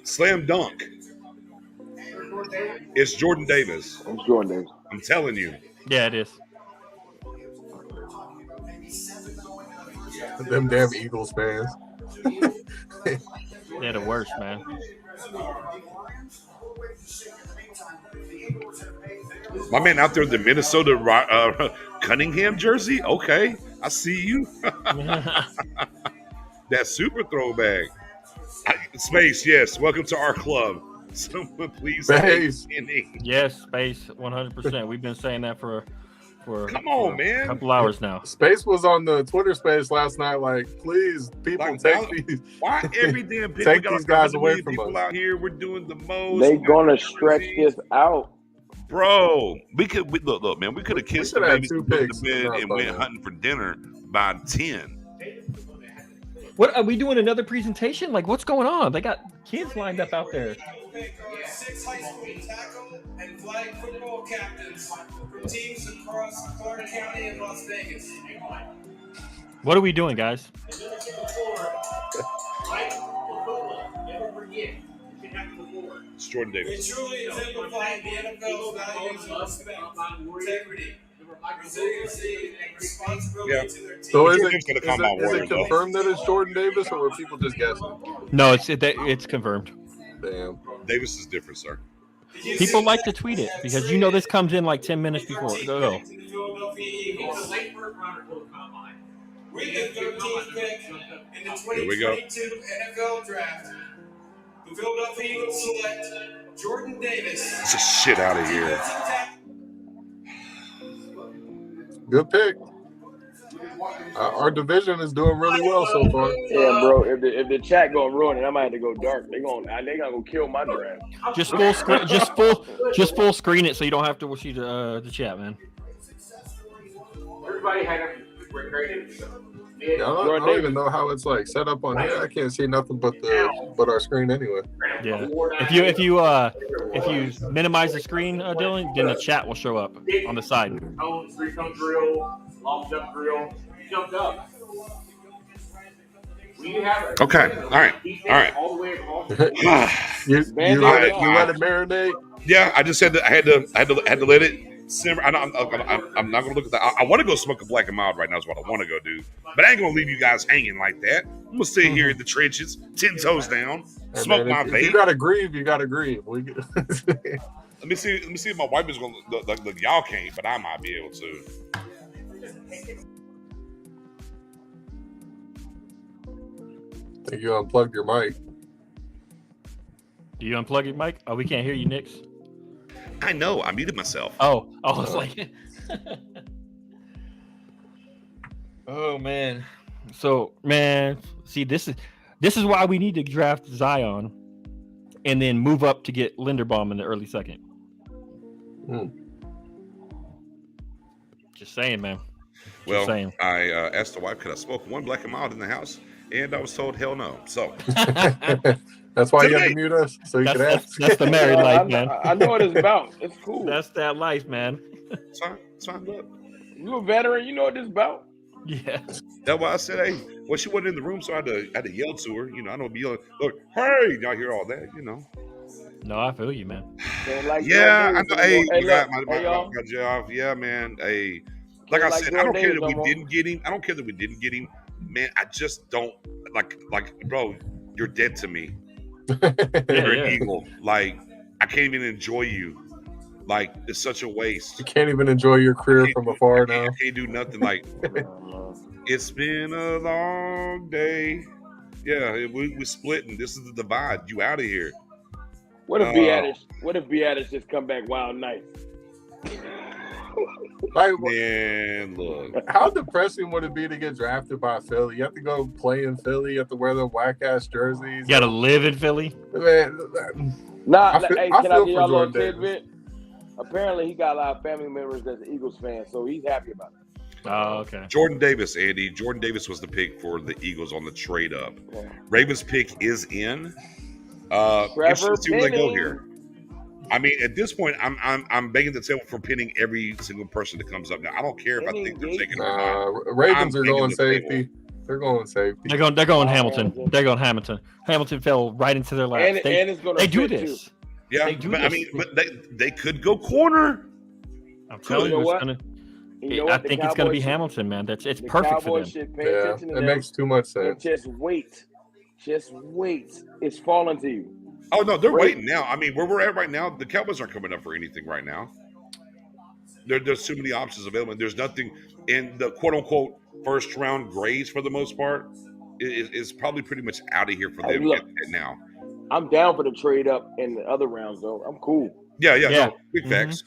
[SPEAKER 1] Slam dunk. It's Jordan Davis.
[SPEAKER 10] It's Jordan Davis.
[SPEAKER 1] I'm telling you.
[SPEAKER 3] Yeah, it is.
[SPEAKER 2] Them damn Eagles fans.
[SPEAKER 3] They're the worst, man.
[SPEAKER 1] My man out there in the Minnesota Cunningham jersey. Okay, I see you. That super throwback. Space, yes. Welcome to our club. Someone please.
[SPEAKER 2] Space.
[SPEAKER 3] Yes, Space, 100%. We've been saying that for
[SPEAKER 1] Come on, man.
[SPEAKER 3] A couple hours now.
[SPEAKER 2] Space was on the Twitter space last night. Like, please, people, take these.
[SPEAKER 1] Why every damn people
[SPEAKER 2] take these guys away from
[SPEAKER 1] us? Out here, we're doing the most.
[SPEAKER 10] They gonna stretch this out,
[SPEAKER 1] bro. Look, man. We could have kissed the baby,
[SPEAKER 2] 2 picks,
[SPEAKER 1] and went hunting for dinner by 10.
[SPEAKER 3] What are we doing? Another presentation? Like, what's going on? They got kids lined up out there.
[SPEAKER 7] 6 high school tackle and flag football captains from teams across Clark County and Las Vegas.
[SPEAKER 3] What are we doing, guys?
[SPEAKER 1] It's Jordan Davis.
[SPEAKER 7] We truly exemplify the NFL's values of respect, integrity, resiliency, and responsibility to their team.
[SPEAKER 2] So is it confirmed that it's Jordan Davis, or were people just guessing?
[SPEAKER 3] No, it's confirmed.
[SPEAKER 2] Damn.
[SPEAKER 1] Davis is different, sir.
[SPEAKER 3] People like to tweet it because this comes in like 10 minutes before. Go.
[SPEAKER 7] With the 13th pick in the 2022 NFL Draft, the Philadelphia Eagles select Jordan Davis.
[SPEAKER 1] Get the shit out of here.
[SPEAKER 2] Good pick. Our division is doing really well so far.
[SPEAKER 10] Yeah, bro. If the chat gonna ruin it, I might have to go dark. They gonna go kill my draft.
[SPEAKER 3] Just full screen. Just full screen it so you don't have to see the chat, man.
[SPEAKER 12] Everybody had a great.
[SPEAKER 2] I don't even know how it's like set up on here. I can't see nothing but our screen anyway.
[SPEAKER 3] Yeah. If you minimize the screen, Dylan, then the chat will show up on the side.
[SPEAKER 12] 3-cone drill, long jump drill, jumped up.
[SPEAKER 1] Okay. All right.
[SPEAKER 2] You let it marinate.
[SPEAKER 1] Yeah, I just had to let it simmer. I'm not gonna look at that. I want to go smoke a black and mild right now. Is what I want to go do. But I ain't gonna leave you guys hanging like that. I'm gonna stay here in the trenches, 10 toes down, smoke my vape.
[SPEAKER 2] You gotta grieve.
[SPEAKER 1] Let me see if my wife is gonna look. Y'all can't, but I might be able to.
[SPEAKER 2] I think you unplugged your mic.
[SPEAKER 3] Do you unplug your mic? Oh, we can't hear you, Nix.
[SPEAKER 1] I know. I muted myself.
[SPEAKER 3] Oh, I was like, oh man. So man, see, this is why we need to draft Zion, and then move up to get Linderbaum in the early second. Just saying, man.
[SPEAKER 1] Well, I asked the wife, could I smoke one black and mild in the house? And I was told, hell no. So
[SPEAKER 2] that's why you have to mute us, so you can ask.
[SPEAKER 3] That's the married life, man.
[SPEAKER 10] I know what it's about. It's cool.
[SPEAKER 3] That's that life, man.
[SPEAKER 1] It's fine. Look.
[SPEAKER 10] You a veteran. You know what it's about.
[SPEAKER 3] Yeah.
[SPEAKER 1] That's why I said, hey, well, she wasn't in the room, so I had to yell to her. I don't be yelling, look, hey, y'all hear all that,
[SPEAKER 3] No, I feel you, man.
[SPEAKER 1] Yeah, I know. Hey, you got my job. Yeah, man. Hey, like I said, I don't care that we didn't get him. I don't care that we didn't get him. Man, I just don't like, bro, you're dead to me. You're an Eagle. Like, I can't even enjoy you. Like, it's such a waste.
[SPEAKER 2] You can't even enjoy your career from afar now.
[SPEAKER 1] I can't do nothing. Like, it's been a long day. Yeah, we splitting. This is the divide. You out of here.
[SPEAKER 10] What if Beatrice just come back wild night?
[SPEAKER 2] Like,
[SPEAKER 1] Man, look.
[SPEAKER 2] how depressing would it be to get drafted by Philly? You have to go play in Philly. You have to wear the whack-ass jerseys.
[SPEAKER 3] You got to live in Philly?
[SPEAKER 2] Man,
[SPEAKER 10] Hey, can I
[SPEAKER 2] feel
[SPEAKER 10] give
[SPEAKER 2] for
[SPEAKER 10] y'all a little
[SPEAKER 2] Jordan Davis.
[SPEAKER 10] tidbit? Apparently, he got a lot of family members that's Eagles fans, so he's happy about it.
[SPEAKER 3] Oh, okay.
[SPEAKER 1] Jordan Davis, Andy. Jordan Davis was the pick for the Eagles on the trade up.
[SPEAKER 10] Yeah.
[SPEAKER 1] Ravens pick is in.
[SPEAKER 10] Trevor
[SPEAKER 1] See where they go
[SPEAKER 10] Penning.
[SPEAKER 1] here. I mean, at this point, I'm begging the table for pinning every single person that comes up. Now, I don't care if I think they're taking it or not.
[SPEAKER 2] Ravens
[SPEAKER 1] I'm
[SPEAKER 2] are going
[SPEAKER 1] begging the
[SPEAKER 2] safety.
[SPEAKER 1] table.
[SPEAKER 2] They're going safety.
[SPEAKER 3] They're going Hamilton. They're going Hamilton. Hamilton fell right into their lap.
[SPEAKER 10] And it's gonna
[SPEAKER 3] they do
[SPEAKER 10] fit,
[SPEAKER 3] this.
[SPEAKER 10] too.
[SPEAKER 1] Yeah,
[SPEAKER 3] They do
[SPEAKER 1] but
[SPEAKER 3] this.
[SPEAKER 1] I mean, but they could go corner.
[SPEAKER 3] I'm telling
[SPEAKER 10] You know
[SPEAKER 3] you,
[SPEAKER 10] what? I
[SPEAKER 3] I think it's going to be Hamilton, man. It's perfect for
[SPEAKER 10] Cowboys
[SPEAKER 3] them.
[SPEAKER 10] should pay attention to
[SPEAKER 2] It
[SPEAKER 10] them
[SPEAKER 2] makes too much
[SPEAKER 10] and
[SPEAKER 2] sense.
[SPEAKER 10] just wait. Just wait. It's falling to you.
[SPEAKER 1] Oh no, they're waiting now. I mean, where we're at right now, the Cowboys aren't coming up for anything right now. There's too many options available. There's nothing in the quote unquote first round grades for the most part. Is probably pretty much out of here for them
[SPEAKER 10] Look,
[SPEAKER 1] at now.
[SPEAKER 10] I'm down for the trade up in the other rounds, though. I'm cool.
[SPEAKER 1] Yeah.
[SPEAKER 3] Yeah.
[SPEAKER 1] No, big facts.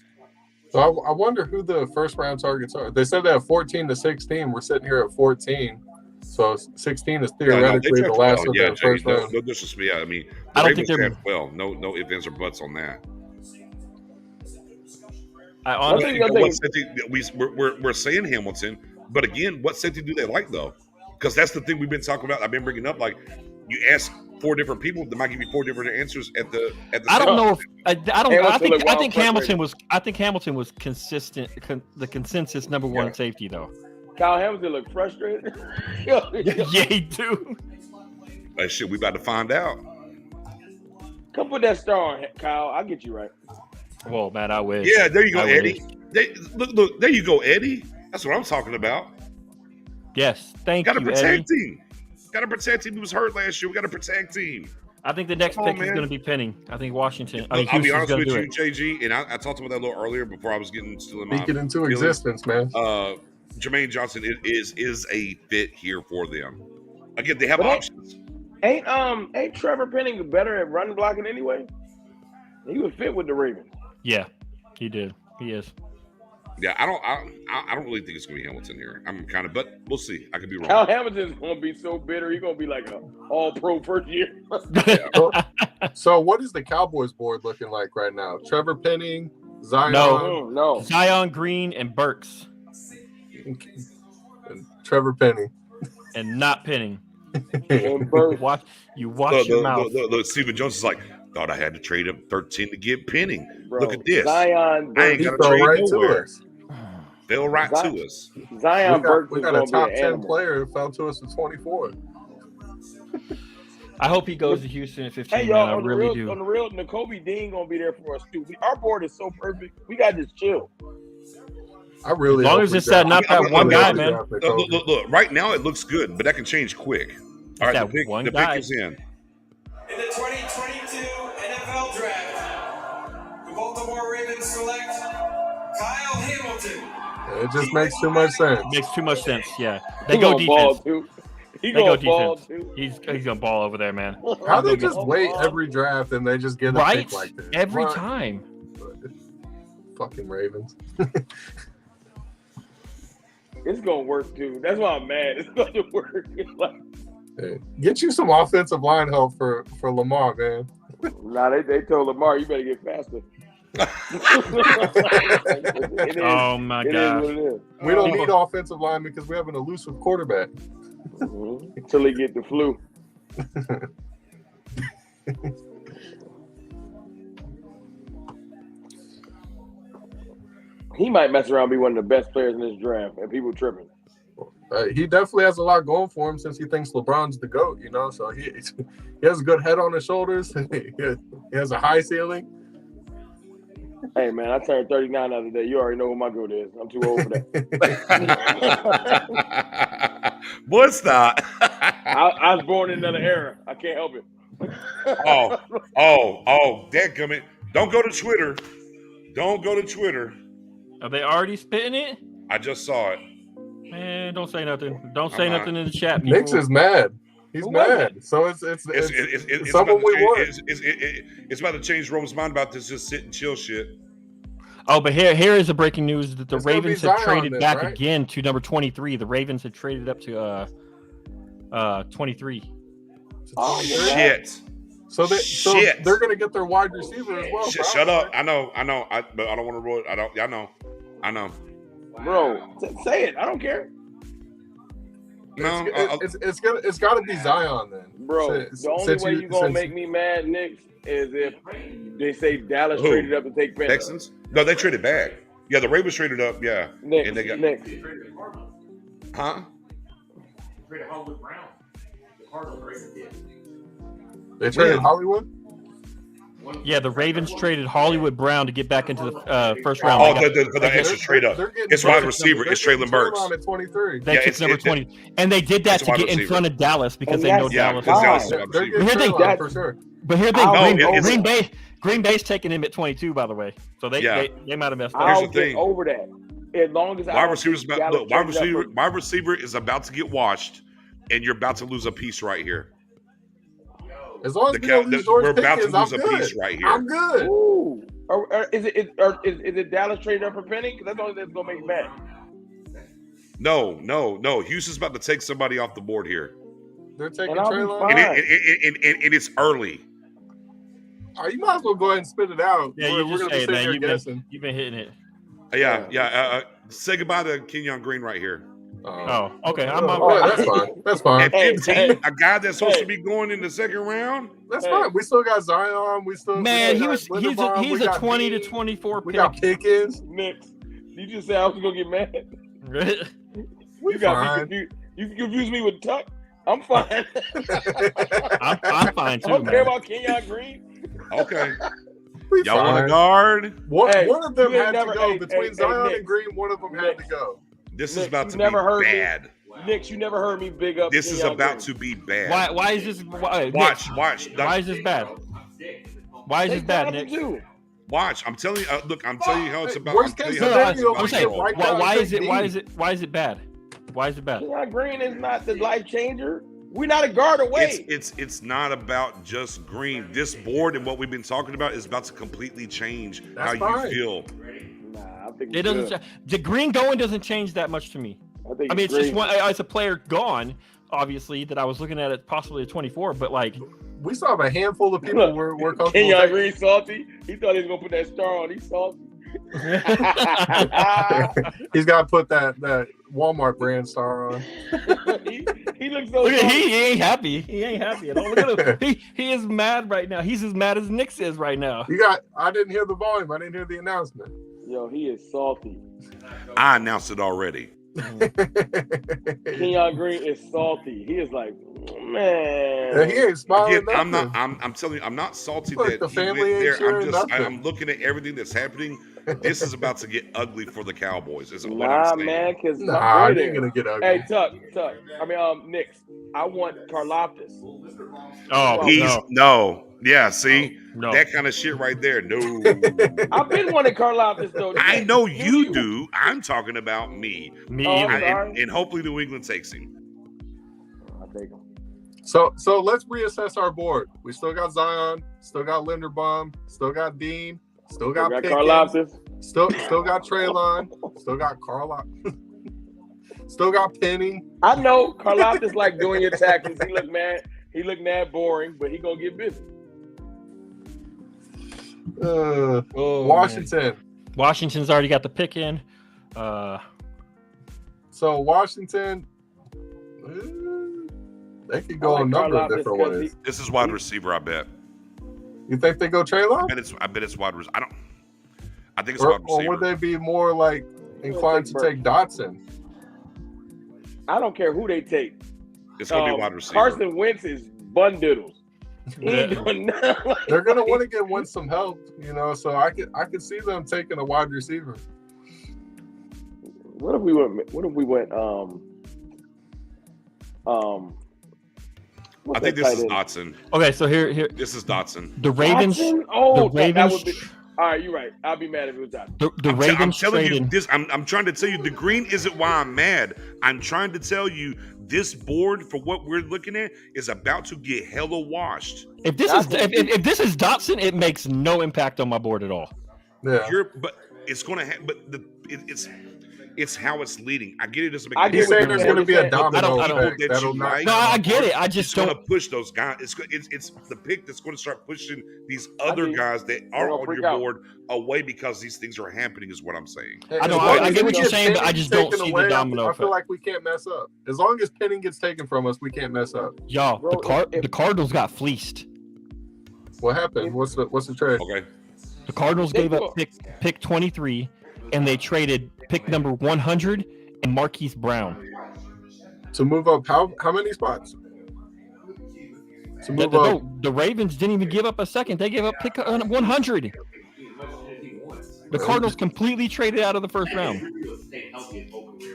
[SPEAKER 2] So I wonder who the first round targets are. They said they have 14 to 16. We're sitting here at 14. So 16 is theoretically the last of the first round.
[SPEAKER 1] No disrespect. Yeah, I mean,
[SPEAKER 3] I
[SPEAKER 1] the
[SPEAKER 3] don't think
[SPEAKER 1] Ravens
[SPEAKER 3] they're.
[SPEAKER 1] have, no ifs, ands, or buts on that.
[SPEAKER 3] I honestly,
[SPEAKER 1] We're saying Hamilton, but again, what safety do they like though? Because that's the thing we've been talking about. I've been bringing up. Like, you ask 4 different people, they might give you 4 different answers at the.
[SPEAKER 3] I don't know if I don't. I think
[SPEAKER 10] frustrated.
[SPEAKER 3] Hamilton was consistent. The consensus number one safety though.
[SPEAKER 10] Kyle Hamilton looked frustrated.
[SPEAKER 3] Yeah, he do.
[SPEAKER 1] Hey, shit, we about to find out.
[SPEAKER 10] Come put that star on, Kyle. I'll get you right.
[SPEAKER 3] Well, man, I wish.
[SPEAKER 1] Yeah, there you go,
[SPEAKER 3] I
[SPEAKER 1] Eddie.
[SPEAKER 3] wish.
[SPEAKER 1] Look, there you go, Eddie. That's what I'm talking about.
[SPEAKER 3] Yes, thank
[SPEAKER 1] Got to
[SPEAKER 3] you,
[SPEAKER 1] protect
[SPEAKER 3] Eddie.
[SPEAKER 1] him. Got to protect him. He was hurt last year. We got to protect him.
[SPEAKER 3] I think the next pick is going to be Penning. I think Washington. I mean,
[SPEAKER 1] I'll be
[SPEAKER 3] Houston's
[SPEAKER 1] honest
[SPEAKER 3] going
[SPEAKER 1] with
[SPEAKER 3] to
[SPEAKER 1] you,
[SPEAKER 3] do it.
[SPEAKER 1] JG, and I talked about that a little earlier before I was getting still in my
[SPEAKER 2] Speak it into
[SPEAKER 1] feelings.
[SPEAKER 2] existence, man.
[SPEAKER 1] Jermaine Johnson is a fit here for them. Again, they have
[SPEAKER 10] But
[SPEAKER 1] options.
[SPEAKER 10] Ain't Trevor Penning better at run blocking anyway? He would fit with the Ravens.
[SPEAKER 3] Yeah, he did. He is.
[SPEAKER 1] Yeah, I don't really think it's going to be Hamilton here. I'm kind of, but we'll see. I could be wrong.
[SPEAKER 10] Kyle Hamilton's going to be so bitter. He's going to be like an all-pro first year.
[SPEAKER 2] So what is the Cowboys board looking like right now? Trevor Penning, Zion,
[SPEAKER 10] No.
[SPEAKER 3] Zion Green and Burks,
[SPEAKER 2] and Trevor Penning,
[SPEAKER 3] and not Penning.
[SPEAKER 10] And Burks.
[SPEAKER 3] Watch your mouth.
[SPEAKER 1] Look, Stephen Jones is like, thought I had to trade up 13 to get Penning.
[SPEAKER 10] Bro,
[SPEAKER 1] Look at this.
[SPEAKER 10] Zion
[SPEAKER 1] I ain't
[SPEAKER 10] Burks.
[SPEAKER 1] got
[SPEAKER 2] He
[SPEAKER 1] to
[SPEAKER 2] fell
[SPEAKER 1] trade
[SPEAKER 2] right
[SPEAKER 1] nowhere.
[SPEAKER 2] to us.
[SPEAKER 1] Fell right to us.
[SPEAKER 10] Zion Burks
[SPEAKER 2] We
[SPEAKER 10] is
[SPEAKER 2] got a
[SPEAKER 10] going to
[SPEAKER 2] top
[SPEAKER 10] be an
[SPEAKER 2] 10
[SPEAKER 10] animal.
[SPEAKER 2] player who fell to us at 24.
[SPEAKER 3] I hope he goes to Houston at 15.
[SPEAKER 10] Hey,
[SPEAKER 3] man.
[SPEAKER 10] y'all,
[SPEAKER 3] I
[SPEAKER 10] on
[SPEAKER 3] really
[SPEAKER 10] the
[SPEAKER 3] do.
[SPEAKER 10] real, N'Kobe Dean going to be there for us, too. Our board is so perfect. We got to just chill.
[SPEAKER 2] I really
[SPEAKER 3] As long
[SPEAKER 2] hope
[SPEAKER 3] as
[SPEAKER 2] we
[SPEAKER 3] it's that
[SPEAKER 2] draft-
[SPEAKER 3] not that one
[SPEAKER 2] really
[SPEAKER 3] guy,
[SPEAKER 2] hope we
[SPEAKER 3] man.
[SPEAKER 2] draft N'Kobe.
[SPEAKER 1] Look. Right now it looks good, but that can change quick. All right,
[SPEAKER 3] that
[SPEAKER 1] the
[SPEAKER 3] one
[SPEAKER 1] pick
[SPEAKER 3] guy.
[SPEAKER 1] is in.
[SPEAKER 7] In the 2022 NFL Draft, the Baltimore Ravens select Kyle Hamilton.
[SPEAKER 2] It just makes too much sense.
[SPEAKER 3] Makes too much sense. Yeah,
[SPEAKER 10] He
[SPEAKER 3] they go
[SPEAKER 10] gonna ball,
[SPEAKER 3] defense.
[SPEAKER 10] too. He
[SPEAKER 3] They go
[SPEAKER 10] going to ball,
[SPEAKER 3] defense.
[SPEAKER 10] too.
[SPEAKER 3] He's gonna ball over there, man.
[SPEAKER 2] How they
[SPEAKER 10] He
[SPEAKER 2] just
[SPEAKER 10] gonna
[SPEAKER 2] wait
[SPEAKER 10] ball.
[SPEAKER 2] every draft and they just get a
[SPEAKER 3] Right?
[SPEAKER 2] pick like this?
[SPEAKER 3] Every
[SPEAKER 2] What?
[SPEAKER 3] time.
[SPEAKER 2] Fucking Ravens.
[SPEAKER 10] It's going to work, too. That's why I'm mad. It's going to work. It's like,
[SPEAKER 2] Hey, get you some offensive line help for Lamar, man.
[SPEAKER 10] nah, they told Lamar, you better get faster. It is.
[SPEAKER 3] Oh my
[SPEAKER 10] It is
[SPEAKER 3] gosh.
[SPEAKER 10] what it is.
[SPEAKER 2] We don't need offensive line because we have an elusive quarterback.
[SPEAKER 10] Until they get the flu. He might mess around and be one of the best players in this draft, and people tripping.
[SPEAKER 2] He definitely has a lot going for him since he thinks LeBron's the GOAT, you know? So he has a good head on his shoulders. He has a high ceiling.
[SPEAKER 10] Hey, man, I turned 39 the other day. You already know who my goat is. I'm too old for that.
[SPEAKER 1] Boy, stop.
[SPEAKER 10] I was born in another era. I can't help it.
[SPEAKER 1] Dadgummit. Don't go to Twitter. Don't go to Twitter.
[SPEAKER 3] Are they already spitting it?
[SPEAKER 1] I just saw it.
[SPEAKER 3] Man, don't say nothing. Don't say
[SPEAKER 1] I'm
[SPEAKER 3] nothing in the chat, people.
[SPEAKER 2] Knicks is mad. He's mad. So it's
[SPEAKER 1] It's
[SPEAKER 2] someone
[SPEAKER 1] about
[SPEAKER 2] we
[SPEAKER 1] to
[SPEAKER 2] want.
[SPEAKER 1] change, it's about to change Rome's mind about this just sit and chill shit.
[SPEAKER 3] Oh, but here is the breaking news that the
[SPEAKER 2] It's gonna be
[SPEAKER 3] Ravens have
[SPEAKER 2] Zion
[SPEAKER 3] traded
[SPEAKER 2] then,
[SPEAKER 3] back
[SPEAKER 2] right?
[SPEAKER 3] again to number 23. The Ravens have traded up to 23.
[SPEAKER 10] Oh,
[SPEAKER 1] Shit.
[SPEAKER 2] So they're gonna get their wide receiver as well.
[SPEAKER 1] Shut up. I know. But I don't want to roll it. I know.
[SPEAKER 10] Bro, say it. I don't care.
[SPEAKER 1] No,
[SPEAKER 2] it's got to be Zion then.
[SPEAKER 10] Bro, the only way you're going to make me mad, Knicks, is if they say Dallas traded up to take Penny.
[SPEAKER 1] Texans? No, they traded back. Yeah, the Ravens traded up, yeah.
[SPEAKER 10] Knicks,
[SPEAKER 1] and they got
[SPEAKER 10] Knicks.
[SPEAKER 1] Huh?
[SPEAKER 12] They traded Hollywood Brown. The Cardinals Ravens did.
[SPEAKER 2] They traded Hollywood?
[SPEAKER 3] Yeah, the Ravens traded Hollywood Brown to get back into the first round.
[SPEAKER 1] Oh, for the extra trade up. It's wide receiver. It's Traylon Burks.
[SPEAKER 2] At 23.
[SPEAKER 3] They took number 20. And they did that to get in front of Dallas because they know Dallas.
[SPEAKER 2] They're getting for sure.
[SPEAKER 3] But Green Bay's taking him at 22, by the way. So they might have messed up.
[SPEAKER 10] I'll get over that. As long as
[SPEAKER 1] wide receiver is about to get washed, and you're about to lose a piece right here.
[SPEAKER 2] As long as
[SPEAKER 1] we're about to lose a piece right here.
[SPEAKER 2] I'm good.
[SPEAKER 10] Ooh. Is it Dallas traded up for Penny? Because that's the only thing that's gonna make me mad.
[SPEAKER 1] No. Houston's about to take somebody off the board here.
[SPEAKER 2] They're taking Traylon,
[SPEAKER 1] and it's early.
[SPEAKER 2] You might as well go ahead and spit it out.
[SPEAKER 3] Yeah,
[SPEAKER 2] we're
[SPEAKER 3] just
[SPEAKER 2] gonna be sitting here guessing.
[SPEAKER 3] You've been hitting it.
[SPEAKER 1] Say goodbye to Kenyon Green right here.
[SPEAKER 3] Okay.
[SPEAKER 2] That's fine.
[SPEAKER 1] A guy that's supposed to be going in the second round.
[SPEAKER 2] That's fine. We still got Zion. He's
[SPEAKER 3] a 20 to 24 pick.
[SPEAKER 2] We got Pickens.
[SPEAKER 10] Knicks. You just said I was gonna get mad. You confused me with Tuck. I'm fine.
[SPEAKER 3] I'm fine too.
[SPEAKER 10] I don't care about Kenyon Green.
[SPEAKER 1] Okay. Y'all want to guard?
[SPEAKER 2] One of them had to go. Between Zion and Green, one of them had to go.
[SPEAKER 1] This is about to be bad.
[SPEAKER 10] Knicks, you never heard me big up.
[SPEAKER 1] This is about to be bad.
[SPEAKER 3] Why is this?
[SPEAKER 1] Watch.
[SPEAKER 3] Why is this bad? Why is this bad, Nick?
[SPEAKER 1] Watch. I'm telling you. Look, I'm telling you how it's about.
[SPEAKER 3] Why is it bad? Why is it bad?
[SPEAKER 10] Kenyon Green is not the life changer. We're not a guard away.
[SPEAKER 1] It's not about just Green. This board and what we've been talking about is about to completely change how you feel.
[SPEAKER 10] Nah, I think
[SPEAKER 3] it doesn't. The Green going doesn't change that much to me. I mean, it's just one. It's a player gone, obviously, that I was looking at it possibly at 24, but like
[SPEAKER 2] we saw a handful of people were comfortable.
[SPEAKER 10] Kenyon Green salty. He thought he was gonna put that star on. He's salty.
[SPEAKER 2] He's got to put that Walmart brand star on.
[SPEAKER 10] he looks so.
[SPEAKER 3] Look at he ain't happy. He ain't happy at all. Look at him. He is mad right now. He's as mad as Nick is right now.
[SPEAKER 2] I didn't hear the volume. I didn't hear the announcement.
[SPEAKER 10] Yo, he is salty.
[SPEAKER 1] I announced it already.
[SPEAKER 10] Kenyon Green is salty. He is like, man.
[SPEAKER 2] He ain't smiling.
[SPEAKER 1] Again, I'm telling you, I'm not salty that
[SPEAKER 2] the
[SPEAKER 1] he
[SPEAKER 2] family
[SPEAKER 1] went
[SPEAKER 2] ain't
[SPEAKER 1] there. I'm looking at everything that's happening. This is about to get ugly for the Cowboys. Is what
[SPEAKER 10] nah,
[SPEAKER 1] I'm saying.
[SPEAKER 10] Man, because
[SPEAKER 2] it ain't gonna get ugly.
[SPEAKER 10] Hey, Tuck. I mean, Knicks. I want Karlaftis.
[SPEAKER 3] Oh,
[SPEAKER 1] no. Yeah, see? No. That kind of shit right there. No.
[SPEAKER 10] I've been wanting Karlaftis, though.
[SPEAKER 1] I know you do. I'm talking about me. And hopefully New England takes him.
[SPEAKER 10] I'll take him.
[SPEAKER 2] So let's reassess our board. We still got Zion, still got Linderbaum, still got Dean, still got
[SPEAKER 10] Karlaftis,
[SPEAKER 2] still got Traylon, still got Karlaftis, still got Penny.
[SPEAKER 10] I know Karlaftis like doing your taxes. He look mad. He look mad boring, but he gonna get busy.
[SPEAKER 2] Washington.
[SPEAKER 3] Man. Washington's already got the pick in.
[SPEAKER 2] So Washington, they could go a number of different ways.
[SPEAKER 1] This is wide receiver, I bet.
[SPEAKER 2] You think they go Traylon?
[SPEAKER 1] I bet it's wide receiver. I think it's wide receiver.
[SPEAKER 2] Or would they be more like inclined to take Dotson?
[SPEAKER 10] I don't care who they take.
[SPEAKER 1] It's gonna be wide receiver.
[SPEAKER 10] Carson Wentz is bun diddles. They're
[SPEAKER 2] gonna want to get Wentz some help, so I could see them taking a wide receiver.
[SPEAKER 10] What if we went
[SPEAKER 1] I think this is Dotson.
[SPEAKER 3] Okay, so here
[SPEAKER 1] this is Dotson.
[SPEAKER 3] The Ravens.
[SPEAKER 10] Dotson? Oh, the Ravens. That would be, all right, you're right. I'll be mad if it was Dotson.
[SPEAKER 3] The Ravens.
[SPEAKER 1] I'm telling you this. I'm trying to tell you the Green isn't why I'm mad. I'm trying to tell you this board for what we're looking at is about to get hella washed.
[SPEAKER 3] If this is Dotson, it makes no impact on my board at all.
[SPEAKER 2] Yeah.
[SPEAKER 1] it's going to happen, but it's how it's leading. I get it doesn't make
[SPEAKER 10] I
[SPEAKER 1] any
[SPEAKER 2] He's
[SPEAKER 10] get
[SPEAKER 2] saying
[SPEAKER 10] what
[SPEAKER 2] there's
[SPEAKER 10] you're
[SPEAKER 2] going to be a
[SPEAKER 10] saying.
[SPEAKER 2] domino
[SPEAKER 3] I don't-
[SPEAKER 2] effect.
[SPEAKER 1] that
[SPEAKER 2] That'll
[SPEAKER 1] you
[SPEAKER 2] not.
[SPEAKER 1] like.
[SPEAKER 3] No, I get it. I just
[SPEAKER 1] It's going
[SPEAKER 3] don't.
[SPEAKER 1] to push those guys. It's the pick that's going to start pushing these other
[SPEAKER 10] get it.
[SPEAKER 1] guys that
[SPEAKER 10] They're
[SPEAKER 1] are
[SPEAKER 10] gonna
[SPEAKER 1] on
[SPEAKER 10] freak
[SPEAKER 1] your
[SPEAKER 10] out.
[SPEAKER 1] board away because these things are happening. Is what I'm saying.
[SPEAKER 3] I know,
[SPEAKER 2] As long
[SPEAKER 3] I
[SPEAKER 2] as
[SPEAKER 3] get
[SPEAKER 2] we
[SPEAKER 3] what you're
[SPEAKER 2] get
[SPEAKER 3] saying, but I
[SPEAKER 2] Penning
[SPEAKER 3] just don't
[SPEAKER 2] taken
[SPEAKER 3] see the
[SPEAKER 2] away,
[SPEAKER 3] domino
[SPEAKER 2] I feel
[SPEAKER 3] effect.
[SPEAKER 2] like we can't mess up. As long as Penning gets taken from us, we can't mess up.
[SPEAKER 3] Y'all,
[SPEAKER 10] Bro,
[SPEAKER 3] the Cardinals got fleeced.
[SPEAKER 2] What happened? What's the trade?
[SPEAKER 1] Okay.
[SPEAKER 3] The Cardinals gave up pick 23, and they traded pick number 100 and Marquise Brown.
[SPEAKER 2] To move up how many spots? To move up.
[SPEAKER 3] The Ravens didn't even give up a second. They gave up pick 100. The Cardinals completely traded out of the first round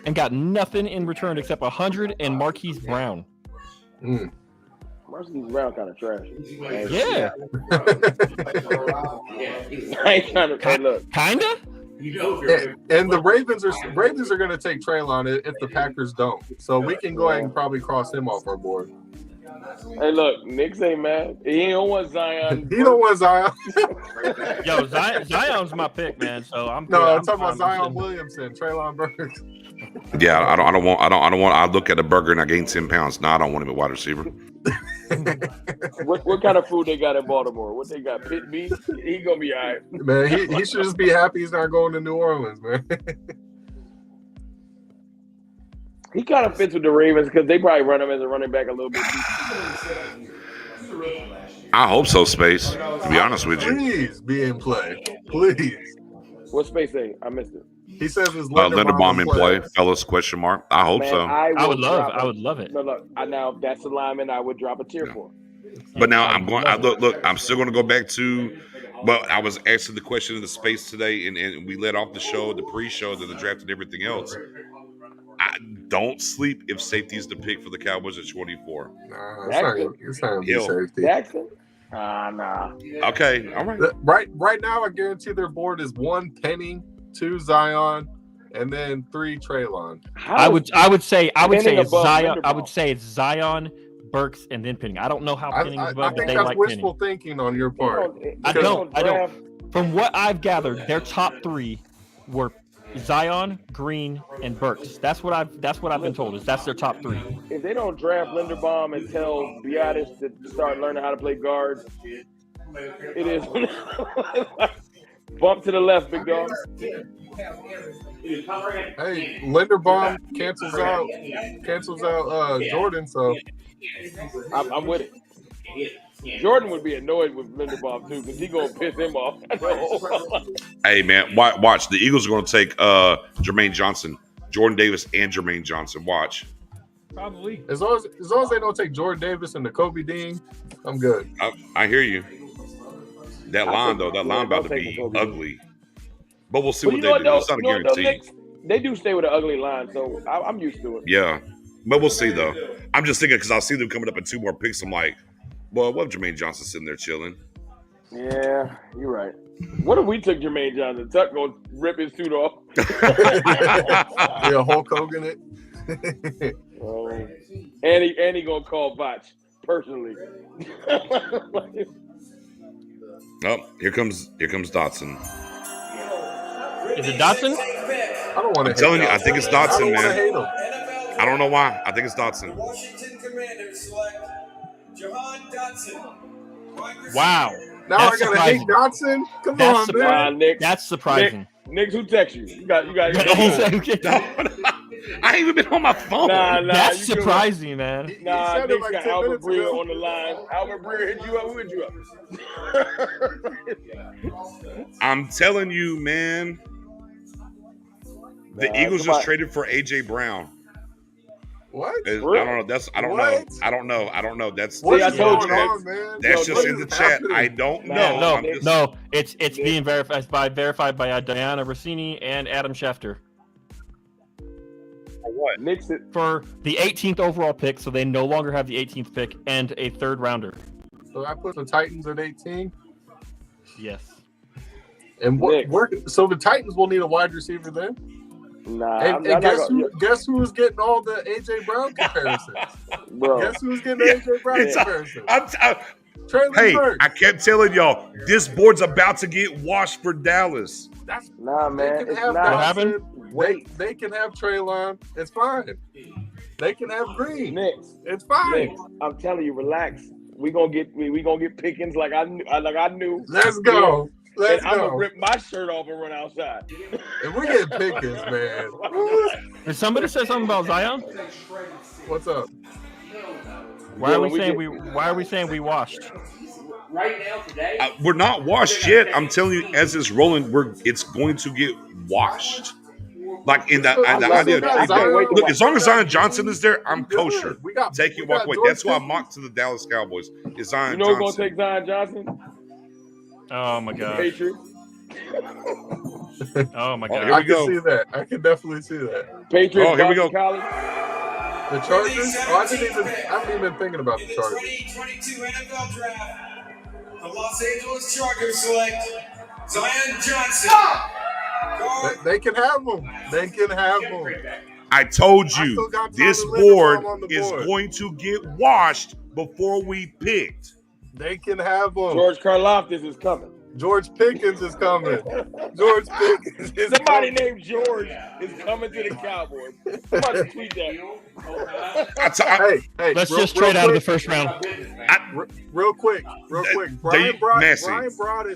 [SPEAKER 3] and got nothing in return except 100 and Marquise Brown.
[SPEAKER 10] Marquise Brown kind of trash.
[SPEAKER 3] Yeah.
[SPEAKER 10] I ain't trying to hey, look.
[SPEAKER 3] Kinda?
[SPEAKER 2] And the Ravens are going to take Treylon if the Packers don't. So we can go ahead and probably cross him off our board.
[SPEAKER 10] Hey, look, Nick ain't mad. He don't want Zion.
[SPEAKER 2] He don't want Zion.
[SPEAKER 3] Yo, Zion's my pick, man. So I'm
[SPEAKER 2] No,
[SPEAKER 3] good.
[SPEAKER 2] I'm talking about Zion Williamson, Treylon Burks.
[SPEAKER 1] Yeah, I don't want. I look at a burger and I gain 10 pounds. No, I don't want him at wide receiver.
[SPEAKER 10] What kind of food they got in Baltimore? What they got? Pit beef? He gonna be all right.
[SPEAKER 2] Man, he should just be happy he's not going to New Orleans, man.
[SPEAKER 10] He kind of fits with the Ravens because they probably run him as a running back a little bit.
[SPEAKER 1] I hope so, Space. To be honest with you.
[SPEAKER 2] Please be in play. Please.
[SPEAKER 10] What Space say? I missed it.
[SPEAKER 2] He says his
[SPEAKER 1] Linderbaum in play, fellas? Question mark. I hope
[SPEAKER 10] Man,
[SPEAKER 1] so.
[SPEAKER 10] I would
[SPEAKER 3] love it.
[SPEAKER 10] No, look, now that's a lineman I would drop a tear for.
[SPEAKER 1] But now I'm going. Look. I'm still going to go back to. But I was asking the question in the Space today, and we let off the show, the pre-show, then the draft, and everything else. I don't sleep if safety is the pick for the Cowboys at 24.
[SPEAKER 2] Nah, it's not be safety.
[SPEAKER 10] Jackson? Nah.
[SPEAKER 1] Okay, all right.
[SPEAKER 2] Right now, I guarantee their board is 1 Penning, 2 Zion, and then 3 Treylon.
[SPEAKER 3] I would say it's Zion.
[SPEAKER 10] Linderbaum?
[SPEAKER 3] I would say it's Zion, Burks, and then Penning. I don't know how Penning is above,
[SPEAKER 2] I
[SPEAKER 3] but
[SPEAKER 2] think
[SPEAKER 3] they
[SPEAKER 2] that's
[SPEAKER 3] like
[SPEAKER 2] wishful
[SPEAKER 3] Penning.
[SPEAKER 2] thinking on your part.
[SPEAKER 3] I don't. From what I've gathered, their top 3 were Zion, Green, and Burks. That's what I've been told. That's their top 3.
[SPEAKER 10] If they don't draft Linderbaum and tell Biotis to start learning how to play guard, it is bump to the left, big dog.
[SPEAKER 2] Hey, Linderbaum cancels out Jordan, so
[SPEAKER 10] I'm with it. Jordan would be annoyed with Linderbaum too because he gonna piss him off.
[SPEAKER 1] Hey man, watch. The Eagles are going to take Jermaine Johnson, Jordan Davis, and Jermaine Johnson. Watch.
[SPEAKER 3] Probably.
[SPEAKER 2] As long as they don't take Jordan Davis and Nakobe Dean, I'm good.
[SPEAKER 1] I hear you. That line about to be ugly. But we'll see what they do. It's not a guarantee.
[SPEAKER 10] They do stay with an ugly line, so I'm used to it.
[SPEAKER 1] Yeah, but we'll see though. I'm just thinking because I see them coming up in 2 more picks. I'm like, well, what if Jermaine Johnson sitting there chilling?
[SPEAKER 10] Yeah, you're right. What if we took Jermaine Johnson? Tuck gonna rip his suit off.
[SPEAKER 2] Yeah, Hulk Hogan it.
[SPEAKER 10] And he gonna call Botch personally.
[SPEAKER 1] Oh, here comes Dotson.
[SPEAKER 3] Is it Dotson?
[SPEAKER 2] I don't want to.
[SPEAKER 1] I'm telling you, I think it's Dotson, man.
[SPEAKER 2] I
[SPEAKER 1] I don't know why. I think it's Dotson.
[SPEAKER 7] Washington Commanders select Jahan Dotson.
[SPEAKER 3] Wow.
[SPEAKER 2] Now I gotta hate Dotson. Come
[SPEAKER 3] That's
[SPEAKER 2] on, man.
[SPEAKER 10] Nick.
[SPEAKER 3] That's surprising.
[SPEAKER 10] Nick, who text you? You got.
[SPEAKER 1] I ain't even been on my phone.
[SPEAKER 10] Nah,
[SPEAKER 3] That's surprising, man.
[SPEAKER 10] Nah,
[SPEAKER 2] said it
[SPEAKER 10] Nick's
[SPEAKER 2] like
[SPEAKER 10] got
[SPEAKER 2] 10
[SPEAKER 10] Albert
[SPEAKER 2] minutes
[SPEAKER 10] Breer
[SPEAKER 2] ago.
[SPEAKER 10] on the line. Albert Breer hit you up. Who hit you up?
[SPEAKER 1] I'm telling you, man. The Eagles just traded for AJ Brown.
[SPEAKER 2] What?
[SPEAKER 1] I don't know. I don't know. That's
[SPEAKER 2] What
[SPEAKER 10] I
[SPEAKER 2] is
[SPEAKER 10] told
[SPEAKER 2] going
[SPEAKER 10] you,
[SPEAKER 2] on, man?
[SPEAKER 1] That's just
[SPEAKER 2] What
[SPEAKER 1] in the
[SPEAKER 2] is
[SPEAKER 1] chat.
[SPEAKER 2] happening?
[SPEAKER 1] I don't know.
[SPEAKER 3] No. It's being verified by Diana Rossini and Adam Schefter.
[SPEAKER 1] What?
[SPEAKER 10] Nick's it.
[SPEAKER 3] For the 18th overall pick, so they no longer have the 18th pick and a 3rd rounder.
[SPEAKER 2] So I put the Titans at 18.
[SPEAKER 3] Yes.
[SPEAKER 2] And so the Titans will need a wide receiver then.
[SPEAKER 10] Nah,
[SPEAKER 2] And guess who's getting all the AJ Brown comparisons?
[SPEAKER 10] Bro.
[SPEAKER 2] Guess who's getting the AJ Brown comparisons?
[SPEAKER 1] Hey, I kept telling y'all, this board's about to get washed for Dallas.
[SPEAKER 10] Nah, man,
[SPEAKER 2] They can
[SPEAKER 10] it's
[SPEAKER 2] have
[SPEAKER 10] not.
[SPEAKER 2] Dawson.
[SPEAKER 10] Wait.
[SPEAKER 2] They can have Treylon. It's fine. They can have Green.
[SPEAKER 10] Next.
[SPEAKER 2] It's fine.
[SPEAKER 10] Next. I'm telling you, relax. We gonna get Pickens like I knew.
[SPEAKER 2] Let's go. Let's
[SPEAKER 10] I'm
[SPEAKER 2] go.
[SPEAKER 10] gonna rip my shirt off and run outside.
[SPEAKER 2] If we get Pickens, man.
[SPEAKER 3] Did somebody say something about Zion?
[SPEAKER 2] What's up?
[SPEAKER 3] Why are we saying we washed?
[SPEAKER 12] Right now, today,
[SPEAKER 1] We're not washed yet. I'm telling you, as it's rolling, it's going to get washed. Like in the idea. Look, as long as Zion Johnson is there, I'm kosher. Take it, walk away. That's why I mock to the Dallas Cowboys. Is Zion
[SPEAKER 10] You know who's
[SPEAKER 1] Johnson?
[SPEAKER 10] gonna take Zion Johnson?
[SPEAKER 3] Oh my god.
[SPEAKER 10] Patriots.
[SPEAKER 3] Oh my god.
[SPEAKER 1] Here we go.
[SPEAKER 2] I can see that. I can definitely see that.
[SPEAKER 10] Patriots.
[SPEAKER 1] Oh, here we go.
[SPEAKER 10] College.
[SPEAKER 2] The Chargers? I haven't even been thinking about the Chargers.
[SPEAKER 9] 2022 NFL Draft, the Los Angeles Chargers select Zion Johnson.
[SPEAKER 2] They can have them. They can have them.
[SPEAKER 1] I told you, this board is going to get washed before we picked.
[SPEAKER 2] They can have them.
[SPEAKER 10] George Karlaftis is coming.
[SPEAKER 2] George Pickens is coming. George Pickens is
[SPEAKER 10] Somebody
[SPEAKER 2] coming.
[SPEAKER 10] named George is coming to the Cowboys. I'm about to tweet that.
[SPEAKER 2] Hey,
[SPEAKER 3] let's just trade out of the first round.
[SPEAKER 2] Real quick. Brian Broad has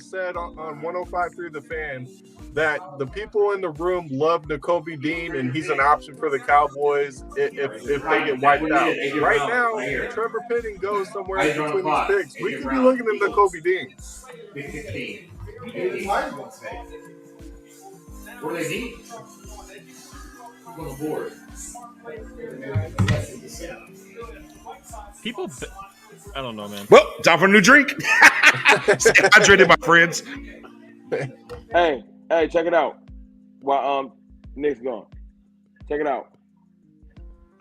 [SPEAKER 2] said on 105.3 The Fan that the people in the room love Nakobe Dean and he's an option for the Cowboys if they get wiped out. Right now, if Trevor Penning goes somewhere in between these picks, we could be looking at Nakobe Dean.
[SPEAKER 12] What do they need? On the board.
[SPEAKER 3] People, I don't know, man.
[SPEAKER 1] Well, time for a new drink. Stay hydrated, my friends.
[SPEAKER 10] Hey, check it out. While Nick's gone, check it out.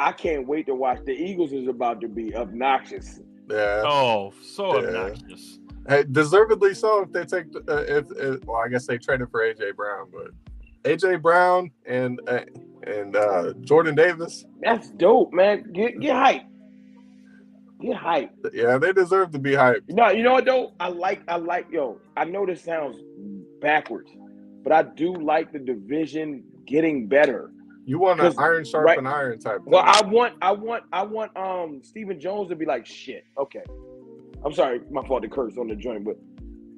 [SPEAKER 10] I can't wait to watch. The Eagles is about to be obnoxious.
[SPEAKER 2] Yeah.
[SPEAKER 3] Oh, so obnoxious.
[SPEAKER 2] Hey, deservedly so. If they take, well, I guess they traded for AJ Brown, but AJ Brown and Jordan Davis.
[SPEAKER 10] That's dope, man. Get hype. Get hype.
[SPEAKER 2] Yeah, they deserve to be hyped.
[SPEAKER 10] No, you know what though? I like. Yo, I know this sounds backwards, but I do like the division getting better.
[SPEAKER 2] You want an iron sharpen iron type thing.
[SPEAKER 10] Well, I want Stephen Jones to be like, shit. Okay, I'm sorry, my fault to curse on the joint, but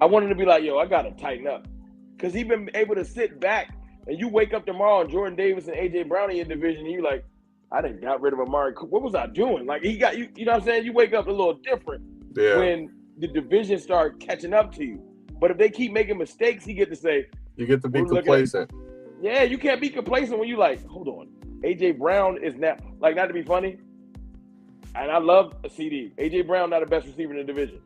[SPEAKER 10] I want him to be like, yo, I gotta tighten up, because he's been able to sit back, and you wake up tomorrow and Jordan Davis and AJ Brown in your division, and you like, I done got rid of Amari. What was I doing? Like he got you. You know what I'm saying? You wake up a little different when the division start catching up to you. But if they keep making mistakes, he get to say,
[SPEAKER 2] you get to be complacent.
[SPEAKER 10] Yeah, you can't be complacent when you like, hold on, AJ Brown is now, like, not to be funny, and I love a CD. AJ Brown not the best receiver in the division.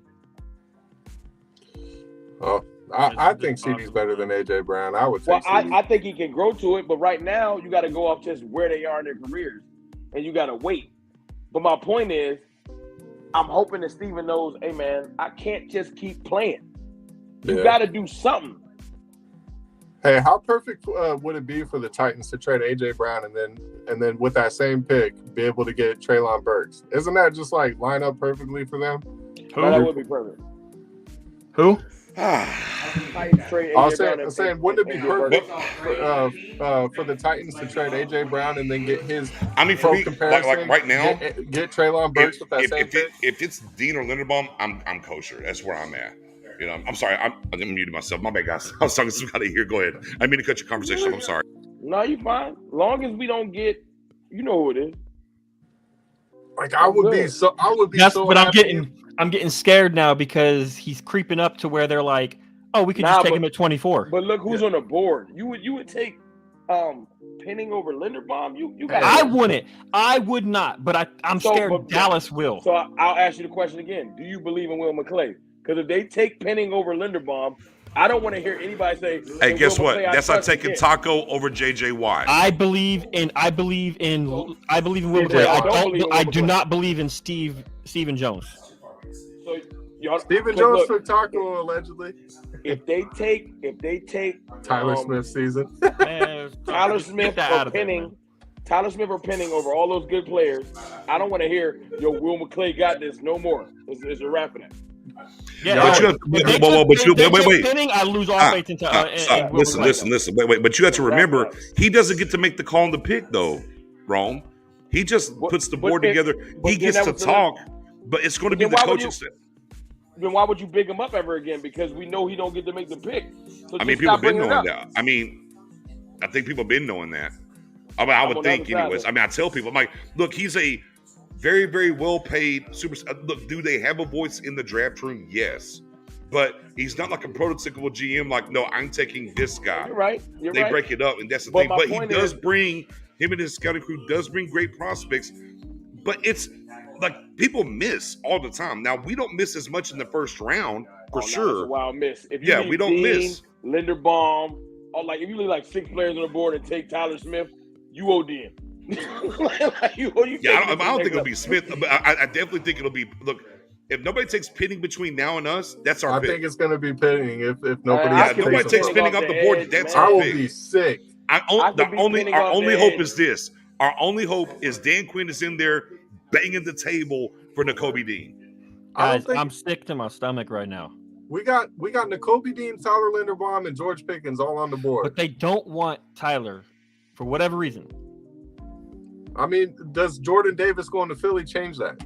[SPEAKER 2] Oh, I think CD's better than AJ Brown. I would say.
[SPEAKER 10] Well, I think he can grow to it, but right now you got to go off just where they are in their careers, and you got to wait. But my point is, I'm hoping that Steven knows, hey man, I can't just keep playing. You got to do something.
[SPEAKER 2] Hey, how perfect would it be for the Titans to trade AJ Brown and then with that same pick be able to get Treylon Burks? Isn't that just like line up perfectly for them?
[SPEAKER 10] Who? That would be perfect.
[SPEAKER 3] Who?
[SPEAKER 2] I was saying, wouldn't it be perfect for the Titans to trade AJ Brown and then get his?
[SPEAKER 1] I mean, for me, like right now,
[SPEAKER 2] get Treylon Burks with that same pick?
[SPEAKER 1] If it's Dean or Linderbaum, I'm kosher. That's where I'm at. You know, I'm sorry. I muted myself. My bad, guys. I was talking to somebody here. Go ahead. I mean to cut your conversation. I'm sorry.
[SPEAKER 10] No, you fine. Long as we don't get, you know who it is.
[SPEAKER 2] Like I would be so
[SPEAKER 3] but
[SPEAKER 2] happy.
[SPEAKER 3] I'm getting scared now because he's creeping up to where they're like, oh, we could just take him at 24.
[SPEAKER 10] But look who's on the board. You would take Penning over Linderbaum. You got.
[SPEAKER 3] I would not. But I'm scared Dallas will.
[SPEAKER 10] So I'll ask you the question again. Do you believe in Will McClay? Because if they take Penning over Linderbaum, I don't want to hear anybody say,
[SPEAKER 1] hey, guess what? That's not taking Taco over JJ Watt.
[SPEAKER 3] I believe in Will McClay. I do not believe in Stephen Jones.
[SPEAKER 10] So
[SPEAKER 2] Stephen Jones took Taco allegedly.
[SPEAKER 10] If they take
[SPEAKER 2] Tyler Smith season.
[SPEAKER 10] Tyler Smith or Penning over all those good players, I don't want to hear, yo, Will McClay got this no more. It's a wrap for that.
[SPEAKER 3] Yeah,
[SPEAKER 1] but you have wait.
[SPEAKER 3] Pinning, I lose all faith into.
[SPEAKER 1] Listen. Wait. But you have to remember, he doesn't get to make the call on the pick, though. Rome. He just puts the board together. He gets to talk, but it's going to be the coaching staff.
[SPEAKER 10] Then why would you big him up ever again? Because we know he don't get to make the pick. So
[SPEAKER 1] I mean, people have been knowing that. I mean, I think people have been knowing that. I would think, anyways. I mean, I tell people, I'm like, look, he's a very, very well-paid superstar. Look, do they have a voice in the draft room? Yes. But he's not like a prototypical GM, like, no, I'm taking this guy.
[SPEAKER 10] You're right.
[SPEAKER 1] They break it up, and that's the thing. But he does bring, him and his scouting crew does bring great prospects. But it's like people miss all the time. Now, we don't miss as much in the first round, for sure.
[SPEAKER 10] That's a wild miss. If you
[SPEAKER 1] we don't miss.
[SPEAKER 10] Linderbaum, or like if you leave like 6 players on the board and take Tyler Smith, you OD him.
[SPEAKER 1] I don't think it'll be Smith, but I definitely think it'll be. Look, if nobody takes Penning between now and us, that's our pick.
[SPEAKER 2] I think it's going to be Penning if nobody.
[SPEAKER 1] If nobody takes Penning off the board, that's our pick.
[SPEAKER 2] I will be sick.
[SPEAKER 1] Our only hope is this. Our only hope is Dan Quinn is in there banging the table for Nakobe Dean.
[SPEAKER 3] Guys, I'm sick to my stomach right now.
[SPEAKER 2] We got Nakobe Dean, Tyler Linderbaum, and George Pickens all on the board.
[SPEAKER 3] But they don't want Tyler for whatever reason.
[SPEAKER 2] I mean, does Jordan Davis going to Philly change that?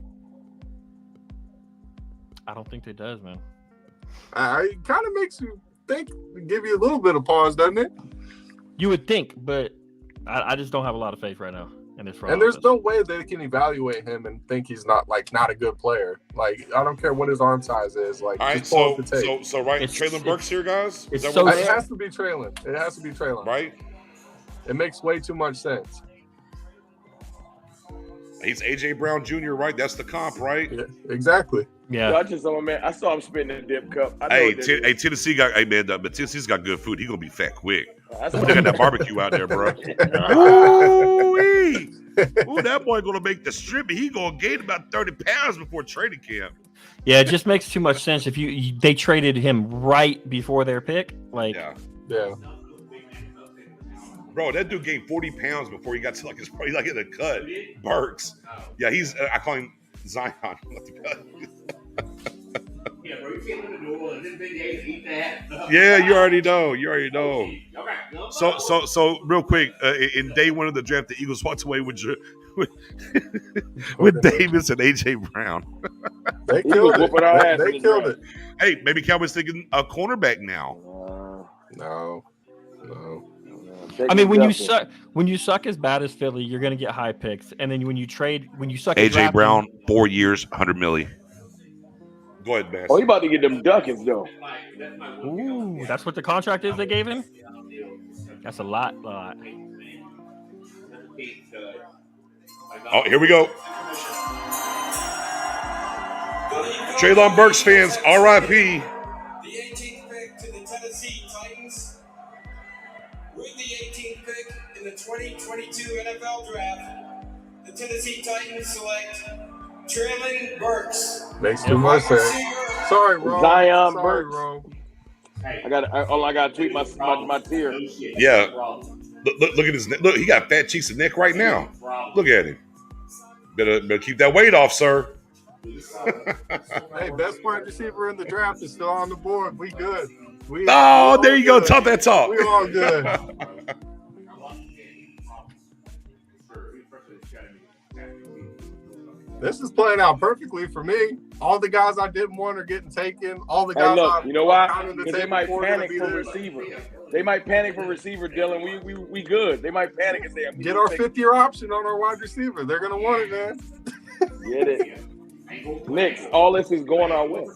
[SPEAKER 3] I don't think it does, man.
[SPEAKER 2] It kind of makes you think, give you a little bit of pause, doesn't it?
[SPEAKER 3] You would think, but I just don't have a lot of faith right now in this front.
[SPEAKER 2] And there's no way they can evaluate him and think he's not a good player. Like, I don't care what his arm size is. Like,
[SPEAKER 1] all right, so Traylon Burks here, guys.
[SPEAKER 2] It has to be Traylon. It has to be Traylon.
[SPEAKER 1] Right?
[SPEAKER 2] It makes way too much sense.
[SPEAKER 1] He's AJ Brown Jr., right? That's the comp, right?
[SPEAKER 2] Yeah, exactly.
[SPEAKER 3] Yeah.
[SPEAKER 10] I saw him spitting in the dip cup.
[SPEAKER 1] Tennessee got, but Tennessee's got good food. He's gonna be fat quick. They got that barbecue out there, bro. Ooh, that boy gonna make the strip. He gonna gain about 30 pounds before training camp.
[SPEAKER 3] Yeah, it just makes too much sense. If they traded him right before their pick, like
[SPEAKER 2] yeah.
[SPEAKER 1] Bro, that dude gained 40 pounds before he got to he's in a cut. Burks. Yeah, he's I call him Zion.
[SPEAKER 12] Yeah, bro, you can't live in New Orleans. This big day to eat that.
[SPEAKER 1] Yeah, you already know. So real quick, in day one of the draft, the Eagles walked away with Davis and AJ Brown.
[SPEAKER 2] They killed it. They killed it.
[SPEAKER 1] Hey, maybe Cowboys thinking a cornerback now.
[SPEAKER 2] No.
[SPEAKER 3] I mean, when you suck as bad as Philly, you're going to get high picks, and then when you suck,
[SPEAKER 1] AJ Brown, 4 years, $100 million. Go ahead, Bass.
[SPEAKER 10] Oh, he about to get them duckets though.
[SPEAKER 3] Ooh, that's what the contract is they gave him. That's a lot.
[SPEAKER 1] Oh, here we go. Traylon Burks fans, R.I.P.
[SPEAKER 7] The 18th pick to the Tennessee Titans. With the 18th pick in the 2022 NFL Draft, the Tennessee Titans select Traylon Burks.
[SPEAKER 2] Makes too much sense. Sorry, Rome.
[SPEAKER 10] Zion
[SPEAKER 2] Sorry,
[SPEAKER 10] Burks.
[SPEAKER 2] Rome.
[SPEAKER 10] I got to tweet my tear.
[SPEAKER 1] Yeah. Look at his neck. Look, he got fat cheeks and neck right now. Look at him. Better keep that weight off, sir.
[SPEAKER 2] Hey, best wide receiver in the draft is still on the board. We good.
[SPEAKER 1] There you go. Talk that talk.
[SPEAKER 2] We all good. This is playing out perfectly for me. All the guys I didn't want are getting taken. All the guys
[SPEAKER 10] you know why? Because they might panic for receiver. They might panic for receiver, Dylan. We good. They might panic and say,
[SPEAKER 2] get our 5th-year option on our wide receiver. They're gonna want it, man.
[SPEAKER 10] Get it. Knicks, all this is going our way.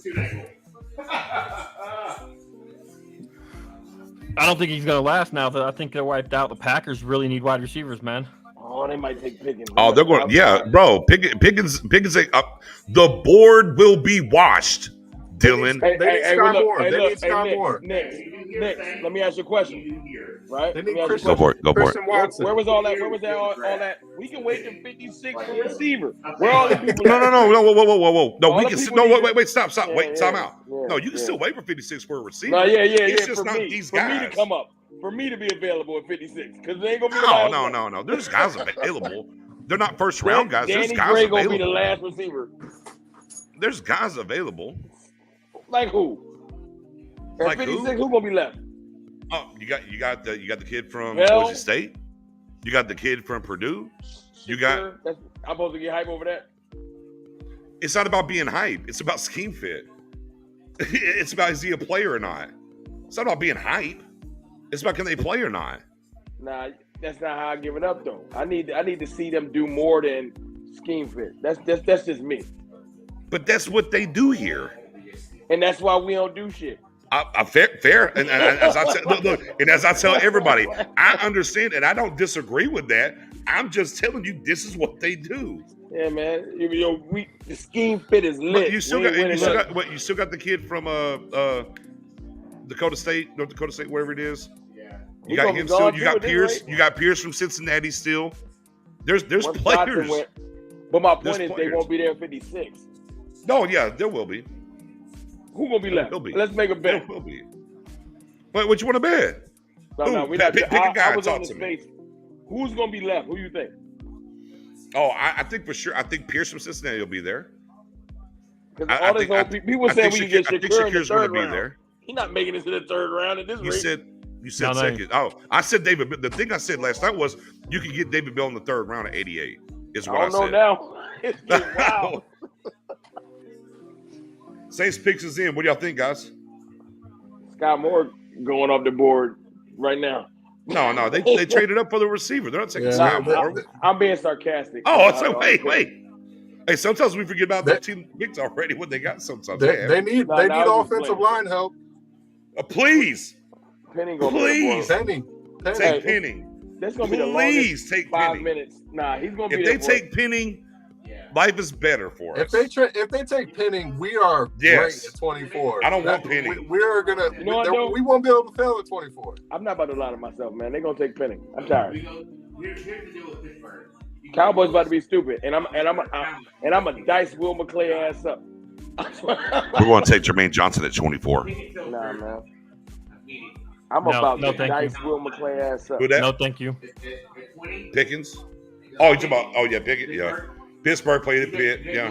[SPEAKER 3] I don't think he's going to last now. I think they're wiped out. The Packers really need wide receivers, man.
[SPEAKER 10] Oh, they might take Pickens.
[SPEAKER 1] Oh, they're going. Yeah, bro. Pickens. The board will be washed, Dylan.
[SPEAKER 2] They need Sky Moore.
[SPEAKER 10] Nick, let me ask you a question. Right?
[SPEAKER 1] Go for it.
[SPEAKER 10] Where was all that? All that? We can wait to 56 for receiver. Where all the people?
[SPEAKER 1] No. Whoa. No, we can. No, wait. Stop. Wait, time out. No, you can still wait for 56 for a receiver.
[SPEAKER 10] No,
[SPEAKER 1] It's just not these guys.
[SPEAKER 10] For me to come up. For me to be available at 56, because they ain't gonna be the
[SPEAKER 1] No. There's guys available. They're not first round guys. There's
[SPEAKER 10] Danny
[SPEAKER 1] guys
[SPEAKER 10] Gray
[SPEAKER 1] available.
[SPEAKER 10] Gonna be the last receiver.
[SPEAKER 1] There's guys available.
[SPEAKER 10] Like who? At
[SPEAKER 1] Like
[SPEAKER 10] 56, who gonna be left?
[SPEAKER 1] Oh, you got the kid from
[SPEAKER 10] Hell.
[SPEAKER 1] Boise State. You got the kid from Purdue. You got.
[SPEAKER 10] I'm supposed to get hype over that.
[SPEAKER 1] It's not about being hype. It's about scheme fit. It's about is he a player or not. It's not about being hype. It's about can they play or not.
[SPEAKER 10] Nah, that's not how I give it up though. I need to see them do more than scheme fit. That's just me.
[SPEAKER 1] But that's what they do here.
[SPEAKER 10] And that's why we don't do shit.
[SPEAKER 1] Fair. And as I look, and as I tell everybody, I understand and I don't disagree with that. I'm just telling you, this is what they do.
[SPEAKER 10] Yeah, man. The scheme fit is lit.
[SPEAKER 1] But you still got the kid from Dakota State, North Dakota State, wherever it is.
[SPEAKER 12] Yeah.
[SPEAKER 1] You got him still. You got Pierce. You got Pierce from Cincinnati still. There's players.
[SPEAKER 10] But my point is they won't be there in 56.
[SPEAKER 1] No, yeah, there will be.
[SPEAKER 10] Who gonna be left? Let's make a bet.
[SPEAKER 1] There will be. Wait, what you want to bet?
[SPEAKER 10] No, we pick a guy. I was on the space. Who's gonna be left? Who you think?
[SPEAKER 1] Oh, I think for sure. I think Pierce from Cincinnati will be there.
[SPEAKER 10] Because all these old people saying we can get Shakur in the third round. There. He's not making it to the third round in this race.
[SPEAKER 1] You said second. Oh, I said David. The thing I said last night was you can get David Bell in the third round at 88. Is what I said.
[SPEAKER 10] I don't know now. It's getting wild.
[SPEAKER 1] Saints picks is in. What do y'all think, guys?
[SPEAKER 10] Scott Moore going off the board right now.
[SPEAKER 1] No, they traded up for the receiver. They're not taking Scott Moore.
[SPEAKER 10] I'm being sarcastic.
[SPEAKER 1] Oh, it's like wait. Hey, sometimes we forget about the team picks already. What they got sometimes.
[SPEAKER 2] They need offensive line help.
[SPEAKER 1] Please.
[SPEAKER 10] Penning gonna
[SPEAKER 1] please.
[SPEAKER 2] Penning.
[SPEAKER 1] Take Penning.
[SPEAKER 10] That's gonna be the longest
[SPEAKER 1] take
[SPEAKER 10] 5
[SPEAKER 1] Penning.
[SPEAKER 10] minutes. Nah, he's gonna be.
[SPEAKER 1] If they take Penning, life is better for us.
[SPEAKER 2] If they take Penning, we are great at 24.
[SPEAKER 1] I don't want Penning.
[SPEAKER 2] We are gonna.
[SPEAKER 10] You know what,
[SPEAKER 2] we won't be able to fail at 24.
[SPEAKER 10] I'm not about to lie to myself, man. They're gonna take Penning. I'm tired.
[SPEAKER 12] Here's the deal with Pittsburgh.
[SPEAKER 10] Cowboys about to be stupid, and I'm a dice Will McClay ass up.
[SPEAKER 1] We're going to take Jermaine Johnson at 24.
[SPEAKER 10] Nah, man. I'm about to dice Will McClay ass up.
[SPEAKER 1] Who that?
[SPEAKER 3] No, thank you.
[SPEAKER 1] Pickens. Oh, you talking about? Oh yeah, Pickens. Yeah. Pittsburgh played at Pitt. Yeah.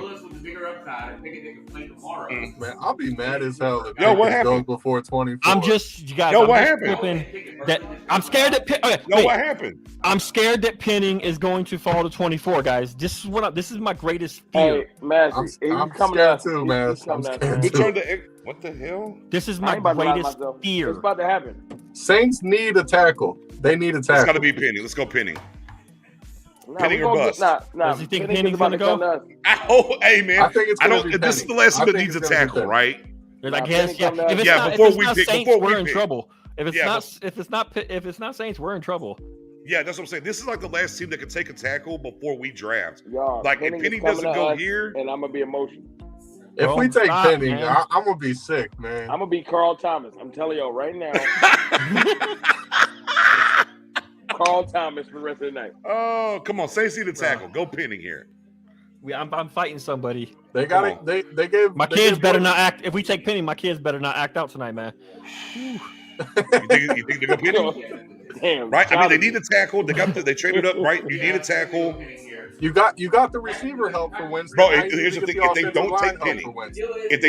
[SPEAKER 2] Man, I'll be mad as hell if
[SPEAKER 1] what
[SPEAKER 2] Pickens
[SPEAKER 1] happened?
[SPEAKER 2] goes before 24.
[SPEAKER 3] I'm just, you guys.
[SPEAKER 1] What happened?
[SPEAKER 3] I'm scared that.
[SPEAKER 1] What happened?
[SPEAKER 3] I'm scared that Penning is going to fall to 24, guys. This is my greatest fear.
[SPEAKER 10] Hey, Massey,
[SPEAKER 2] I'm scared too, man.
[SPEAKER 1] What the hell?
[SPEAKER 3] This is my greatest fear.
[SPEAKER 10] What's about to happen?
[SPEAKER 2] Saints need a tackle. They need a tackle.
[SPEAKER 1] It's got to be Penning. Let's go Penning.
[SPEAKER 10] Penning or bust.
[SPEAKER 3] Does he think Penning's going to go?
[SPEAKER 1] Hey, man.
[SPEAKER 2] I think it's going to be
[SPEAKER 1] This is the last one that needs a tackle, right?
[SPEAKER 3] I guess, yeah.
[SPEAKER 1] Before we pick,
[SPEAKER 3] we're in trouble. If it's not Saints, we're in trouble.
[SPEAKER 1] Yeah, that's what I'm saying. This is like the last team that can take a tackle before we draft. If Penning doesn't go here,
[SPEAKER 10] and I'm gonna be emotional.
[SPEAKER 2] If we take Penning, I'm gonna be sick, man.
[SPEAKER 10] I'm gonna be Carl Thomas. I'm telling y'all right now. Carl Thomas for the rest of the night.
[SPEAKER 1] Oh, come on, Saints need a tackle. Go Penning here.
[SPEAKER 3] I'm fighting somebody.
[SPEAKER 2] They got it. They gave
[SPEAKER 3] my kids better not act. If we take Penning, my kids better not act out tonight, man.
[SPEAKER 1] You think they go Penning?
[SPEAKER 10] Damn,
[SPEAKER 1] right? I mean, they need a tackle. They traded up, right? You need a tackle.
[SPEAKER 2] You got the receiver help for Wednesday.
[SPEAKER 1] Bro, here's the thing: if they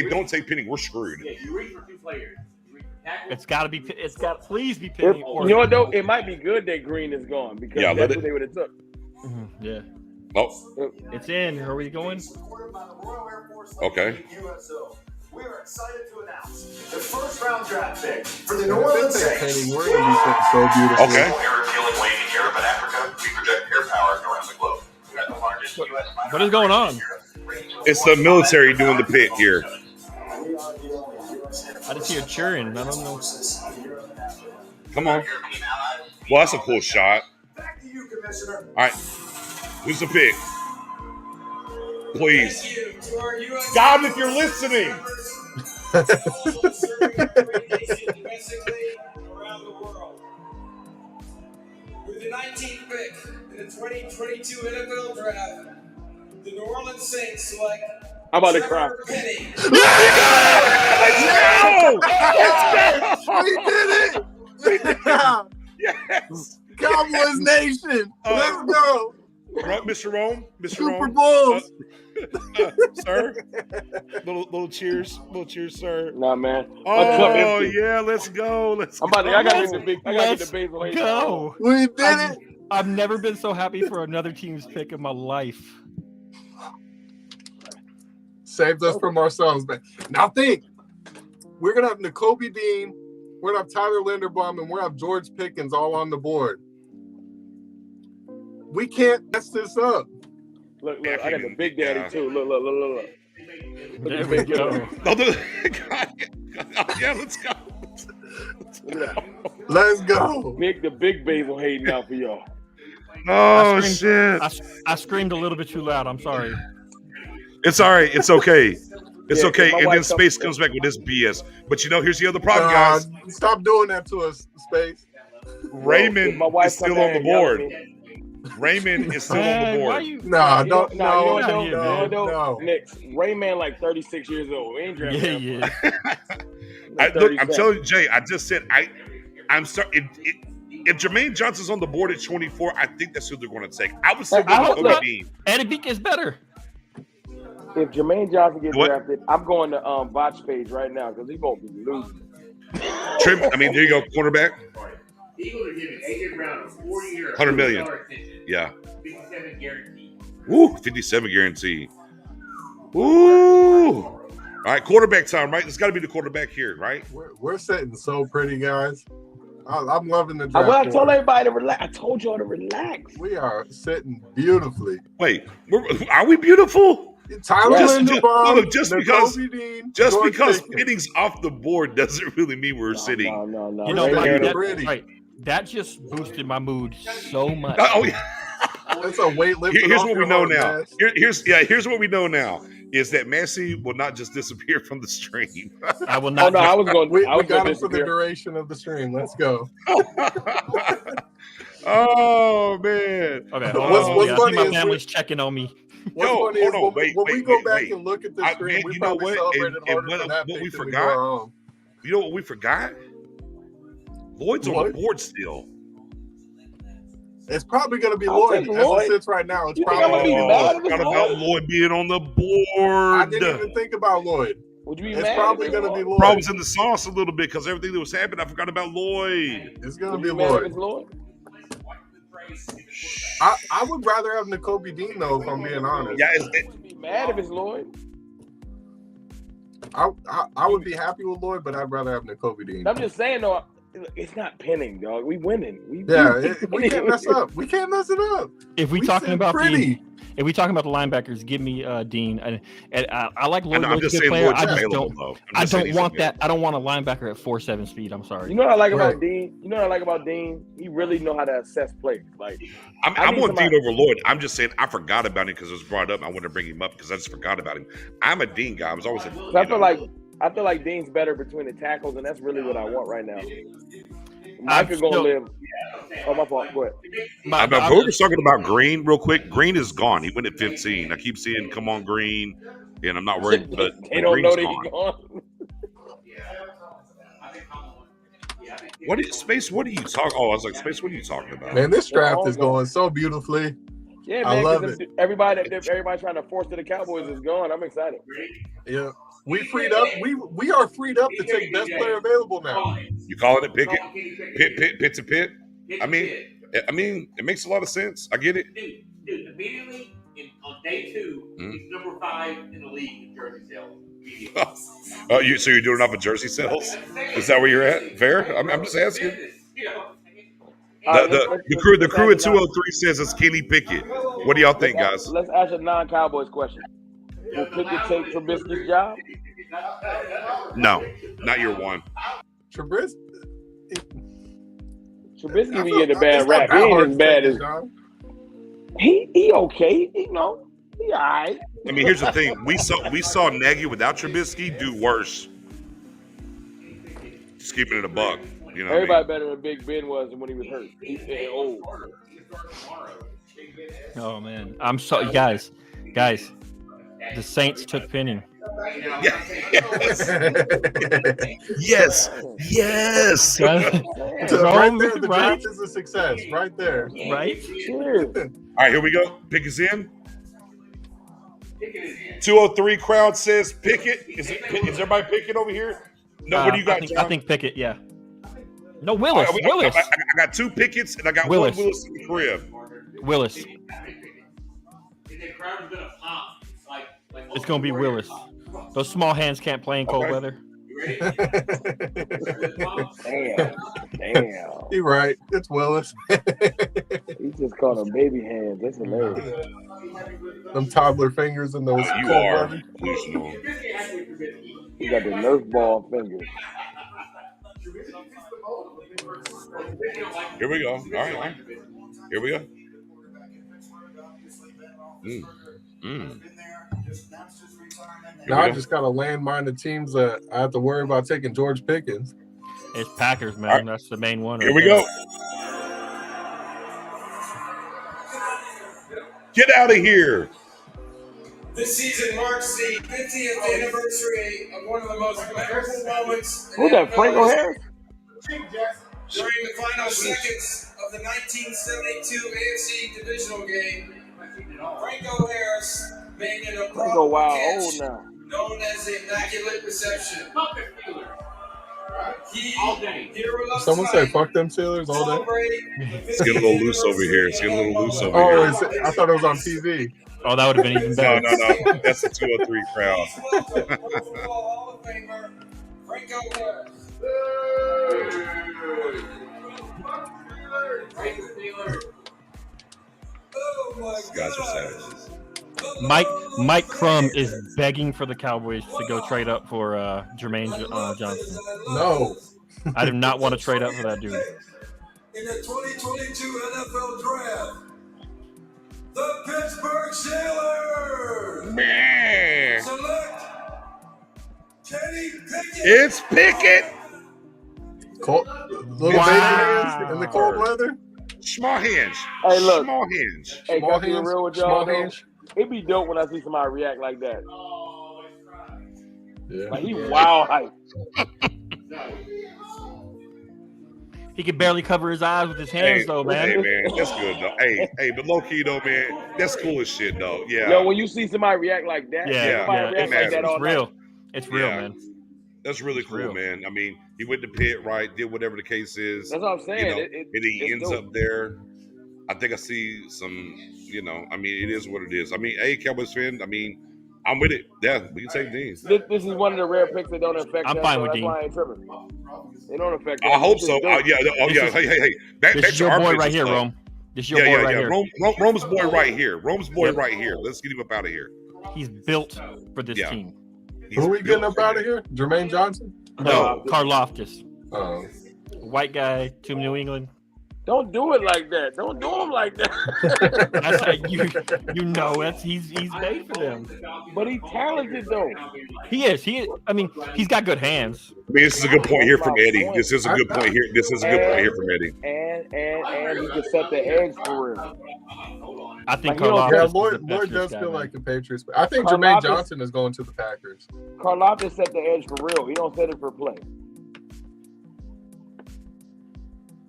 [SPEAKER 1] don't take Penning, we're screwed.
[SPEAKER 12] Yeah, you reach for two players.
[SPEAKER 3] It's got to please be Penning.
[SPEAKER 10] You know what though? It might be good that Green is gone because that's what they would have took.
[SPEAKER 3] Yeah.
[SPEAKER 1] Oh,
[SPEAKER 3] it's in. Are we going?
[SPEAKER 1] Okay.
[SPEAKER 7] We are excited to announce the first round draft pick for the New Orleans Saints.
[SPEAKER 2] We're going to be so beautiful.
[SPEAKER 1] Okay.
[SPEAKER 13] Air killing wave in Europe and Africa. We project air power around the globe. We got the largest U.S.
[SPEAKER 3] What is going on?
[SPEAKER 1] It's the military doing the pick here.
[SPEAKER 3] I just hear cheering. I don't know.
[SPEAKER 1] Come on. Well, that's a cool shot.
[SPEAKER 7] Back to you, Commissioner.
[SPEAKER 1] All right. Who's the pick? Please. God, if you're listening.
[SPEAKER 7] With the 19th pick in the 2022 NFL Draft, the New Orleans Saints select.
[SPEAKER 10] I'm about to cry.
[SPEAKER 7] Penning.
[SPEAKER 2] We did it!
[SPEAKER 1] Yes.
[SPEAKER 2] Cowboys Nation. Let's go.
[SPEAKER 1] Mr. Rome,
[SPEAKER 2] Super Bulls,
[SPEAKER 1] sir. Little cheers, sir.
[SPEAKER 10] Nah, man.
[SPEAKER 1] Oh yeah, let's go.
[SPEAKER 10] I gotta get the baseball.
[SPEAKER 3] Go.
[SPEAKER 2] We did it.
[SPEAKER 3] I've never been so happy for another team's pick in my life.
[SPEAKER 2] Saved us from ourselves, man. Now think, we're gonna have Nakobe Dean, we're gonna have Tyler Linderbaum, and we're gonna have George Pickens all on the board. We can't mess this up.
[SPEAKER 10] Look, I got the Big Daddy too. Look.
[SPEAKER 3] There we go.
[SPEAKER 1] Yeah, let's go.
[SPEAKER 2] Let's go.
[SPEAKER 10] Nick, the big basil hating out for y'all.
[SPEAKER 1] Oh shit!
[SPEAKER 3] I screamed a little bit too loud. I'm sorry.
[SPEAKER 1] It's all right. It's okay. It's
[SPEAKER 10] Yeah,
[SPEAKER 1] okay.
[SPEAKER 10] my
[SPEAKER 1] And
[SPEAKER 10] wife
[SPEAKER 1] then Space comes back with this BS. But here's the other problem, guys.
[SPEAKER 2] Stop doing that to us, Space.
[SPEAKER 1] Raymond is still on the board. Raymond is still on the board.
[SPEAKER 2] No.
[SPEAKER 10] Nick, Rayman like 36 years old. We ain't drafting him.
[SPEAKER 1] Look, I'm telling you, Jay. I just said I'm sorry. If Jermaine Johnson's on the board at 24, I think that's who they're going to take. I would still go with Kobe Dean.
[SPEAKER 3] Eddie Beak is better.
[SPEAKER 10] If Jermaine Johnson gets drafted, I'm going to Botch page right now because he's going to be losing.
[SPEAKER 1] There you go, quarterback.
[SPEAKER 12] Eagles are giving A.J. Brown a 4-year,
[SPEAKER 1] $100 million. Yeah.
[SPEAKER 12] 57 guaranteed.
[SPEAKER 1] Woo, 57 guarantee. Woo. All right, quarterback time, right? It's got to be the quarterback here, right?
[SPEAKER 2] We're sitting so pretty, guys. I'm loving the draft.
[SPEAKER 10] I told everybody to relax. I told y'all to relax.
[SPEAKER 2] We are sitting beautifully.
[SPEAKER 1] Wait, are we beautiful?
[SPEAKER 2] Tyler Linderbaum,
[SPEAKER 1] just because Pinning's off the board doesn't really mean we're sitting.
[SPEAKER 10] No.
[SPEAKER 3] You know, that just boosted my mood so much.
[SPEAKER 1] Oh yeah.
[SPEAKER 2] That's a weightlifting.
[SPEAKER 1] Here's what we know now. Here's what we know now is that Massey will not just disappear from the stream.
[SPEAKER 3] I will not.
[SPEAKER 2] We got him for the duration of the stream. Let's go.
[SPEAKER 1] Oh man.
[SPEAKER 3] Okay.
[SPEAKER 2] What's funny
[SPEAKER 3] my
[SPEAKER 2] is
[SPEAKER 3] family's checking on me.
[SPEAKER 2] What's funny is when we go back and look at the screen, we probably celebrated harder for that pick than we do our own.
[SPEAKER 1] You know what we forgot? Lloyd's on the board still.
[SPEAKER 2] It's probably going to be Lloyd. As it sits right now, it's probably
[SPEAKER 1] forgot about Lloyd being on the board.
[SPEAKER 2] I didn't even think about Lloyd.
[SPEAKER 10] Would you be
[SPEAKER 2] it's
[SPEAKER 10] mad
[SPEAKER 2] probably going to be Lloyd.
[SPEAKER 1] Problems in the sauce a little bit because everything that was happening, I forgot about Lloyd.
[SPEAKER 2] It's going to be Lloyd. I would rather have Nakobe Dean though, if I'm being honest.
[SPEAKER 1] Yeah,
[SPEAKER 10] would be mad if it's Lloyd.
[SPEAKER 2] I would be happy with Lloyd, but I'd rather have Nakobe Dean.
[SPEAKER 10] I'm just saying though, it's not pinning, dog. We winning.
[SPEAKER 2] We can't mess up. We can't mess it up.
[SPEAKER 3] If we talking about the linebackers, give me Dean. And I like Lloyd.
[SPEAKER 1] I'm just saying Lloyd's available though.
[SPEAKER 3] I don't want that. I don't want a linebacker at 4.7 speed. I'm sorry.
[SPEAKER 10] You know what I like about Dean? He really know how to assess players. Like
[SPEAKER 1] I want Dean over Lloyd. I'm just saying I forgot about him because it was brought up. I want to bring him up because I just forgot about him. I'm a Dean guy. I was always
[SPEAKER 10] I feel like Dean's better between the tackles, and that's really what I want right now. Mike is gonna live. Oh, my fault. Go ahead.
[SPEAKER 1] We were talking about Green real quick. Green is gone. He went at 15. I keep seeing "Come on, Green," and I'm not worried. But
[SPEAKER 10] they don't know that he's gone.
[SPEAKER 1] What are you talking? Oh, I was like, Space. What are you talking about?
[SPEAKER 2] Man, this draft is going so beautifully.
[SPEAKER 10] Yeah, man. I love it. Everybody trying to force to the Cowboys is gone. I'm excited.
[SPEAKER 2] Yeah. We freed up. We are freed up to take best player available now.
[SPEAKER 1] You calling it Pickett? Pit to pit? I mean, it makes a lot of sense. I get it.
[SPEAKER 12] Dude, immediately on day 2, he's number 5 in the league in jersey sales.
[SPEAKER 1] So you're doing it off of jersey sales? Is that where you're at? Fair? I'm just asking. The crew at 203 says it's Kenny Pickett. What do y'all think, guys?
[SPEAKER 10] Let's ask a non-Cowboys question. Will Pickett take Trubisky's job?
[SPEAKER 1] No, not year one.
[SPEAKER 10] Trubisky be getting a bad rap. He ain't as bad as he okay. He all right.
[SPEAKER 1] I mean, here's the thing: we saw Nagy without Trubisky do worse. Just keeping it a buck. You know,
[SPEAKER 10] everybody better than Big Ben was when he was hurt. He's old.
[SPEAKER 3] Oh man, I'm sorry, guys. The Saints took Penning.
[SPEAKER 1] Yes. Yes.
[SPEAKER 2] Right there, the draft is a success. Right there.
[SPEAKER 3] Right?
[SPEAKER 10] Cheers.
[SPEAKER 1] All right, here we go. Pick is in. 203 crowd says Pickett. Is everybody picking over here? No, what do you got, John?
[SPEAKER 3] I think Pickett, yeah. No, Willis.
[SPEAKER 1] I got 2 Picketts and I got
[SPEAKER 3] Willis.
[SPEAKER 1] 1 Willis in the crib.
[SPEAKER 3] Willis. It's going to be Willis. Those small hands can't play in cold weather.
[SPEAKER 10] Damn.
[SPEAKER 2] You're right. It's Willis.
[SPEAKER 10] He just called them baby hands. That's hilarious.
[SPEAKER 2] Them toddler fingers in those
[SPEAKER 1] You
[SPEAKER 2] cold
[SPEAKER 1] are
[SPEAKER 2] weather.
[SPEAKER 1] delusional.
[SPEAKER 10] He got the Nerf ball fingers.
[SPEAKER 1] Here we go. All right. Here we go.
[SPEAKER 2] Now I just got to landmine the teams that I have to worry about taking George Pickens.
[SPEAKER 3] It's Packers, man.
[SPEAKER 1] Right.
[SPEAKER 3] That's the main one.
[SPEAKER 1] Here we go. Get out of here.
[SPEAKER 7] This season marks the 50th anniversary of one of the most memorable moments.
[SPEAKER 10] Who's that, Franco Harris?
[SPEAKER 7] During the final seconds of the 1972 AFC divisional game, Franco Harris made an
[SPEAKER 10] Franco wild
[SPEAKER 7] catch
[SPEAKER 10] old now.
[SPEAKER 7] known as the Immaculate Reception.
[SPEAKER 2] Someone say fuck them Steelers all day.
[SPEAKER 1] It's getting a little loose over here.
[SPEAKER 2] I thought it was on TV.
[SPEAKER 3] Oh, that would have been even better.
[SPEAKER 1] No. That's the 203 crowd.
[SPEAKER 7] Hall of Famer Franco Harris.
[SPEAKER 1] These guys are savages.
[SPEAKER 3] Mike Crum is begging for the Cowboys to go trade up for Jermaine Johnson.
[SPEAKER 2] No.
[SPEAKER 3] I do not want to trade up for that dude.
[SPEAKER 9] In the 2022 NFL Draft, the Pittsburgh Steelers select Kenny Pickett.
[SPEAKER 1] It's Pickett.
[SPEAKER 2] Little baby hands in the cold weather.
[SPEAKER 1] Small hands.
[SPEAKER 10] Hey, look.
[SPEAKER 1] Small hands.
[SPEAKER 10] Hey,
[SPEAKER 2] Small
[SPEAKER 10] can I be
[SPEAKER 2] hands.
[SPEAKER 10] real with
[SPEAKER 2] Small
[SPEAKER 10] y'all?
[SPEAKER 2] hands.
[SPEAKER 10] It'd be dope when I see somebody react like that.
[SPEAKER 2] Yeah.
[SPEAKER 10] Like, he wild hype.
[SPEAKER 3] He could barely cover his eyes with his hands, though, man.
[SPEAKER 1] Hey, man, that's good, though. Hey, but low key, though, man, that's cool as shit, though. Yeah.
[SPEAKER 10] Yo, when you see somebody react like that, react like that all
[SPEAKER 3] it's real.
[SPEAKER 10] night.
[SPEAKER 3] It's real, man.
[SPEAKER 1] That's really cool, man. I mean, he went to Pitt, right? Did whatever the case is.
[SPEAKER 10] That's what I'm saying.
[SPEAKER 1] You know, and he ends
[SPEAKER 10] dope.
[SPEAKER 1] up there. I think I see some, I mean, it is what it is. I mean, hey, Cowboys fan, I mean, I'm with it. Yeah, we can take Dean.
[SPEAKER 10] This is one of the rare picks that don't affect
[SPEAKER 3] I'm
[SPEAKER 10] them,
[SPEAKER 3] fine
[SPEAKER 10] so
[SPEAKER 3] with
[SPEAKER 10] that's
[SPEAKER 3] Dean.
[SPEAKER 10] why I ain't tripping. They don't affect them.
[SPEAKER 1] I hope so.
[SPEAKER 10] This is dope.
[SPEAKER 1] Hey.
[SPEAKER 3] This is your boy right here, Rome. This is your boy right here.
[SPEAKER 1] Rome's boy right here. Rome's boy right here. Let's get him up out of here.
[SPEAKER 3] He's built for this team.
[SPEAKER 2] Who are we getting up out of here? Jermaine Johnson?
[SPEAKER 3] No, Karlaftis.
[SPEAKER 2] Oh.
[SPEAKER 3] White guy to New England.
[SPEAKER 10] Don't do it like that. Don't do him like that.
[SPEAKER 3] That's how you know it. He's made for them.
[SPEAKER 10] But he's talented though.
[SPEAKER 3] He is. I mean, he's got good hands.
[SPEAKER 1] I mean, this is a good point here from Eddie. This is a good point here. This is a good point here from Eddie.
[SPEAKER 10] And he can set the edge for real.
[SPEAKER 3] I think
[SPEAKER 2] Lloyd does feel like the Patriots. I think Jermaine Johnson is going to the Packers.
[SPEAKER 10] Karlaftis set the edge for real. He don't set it for play.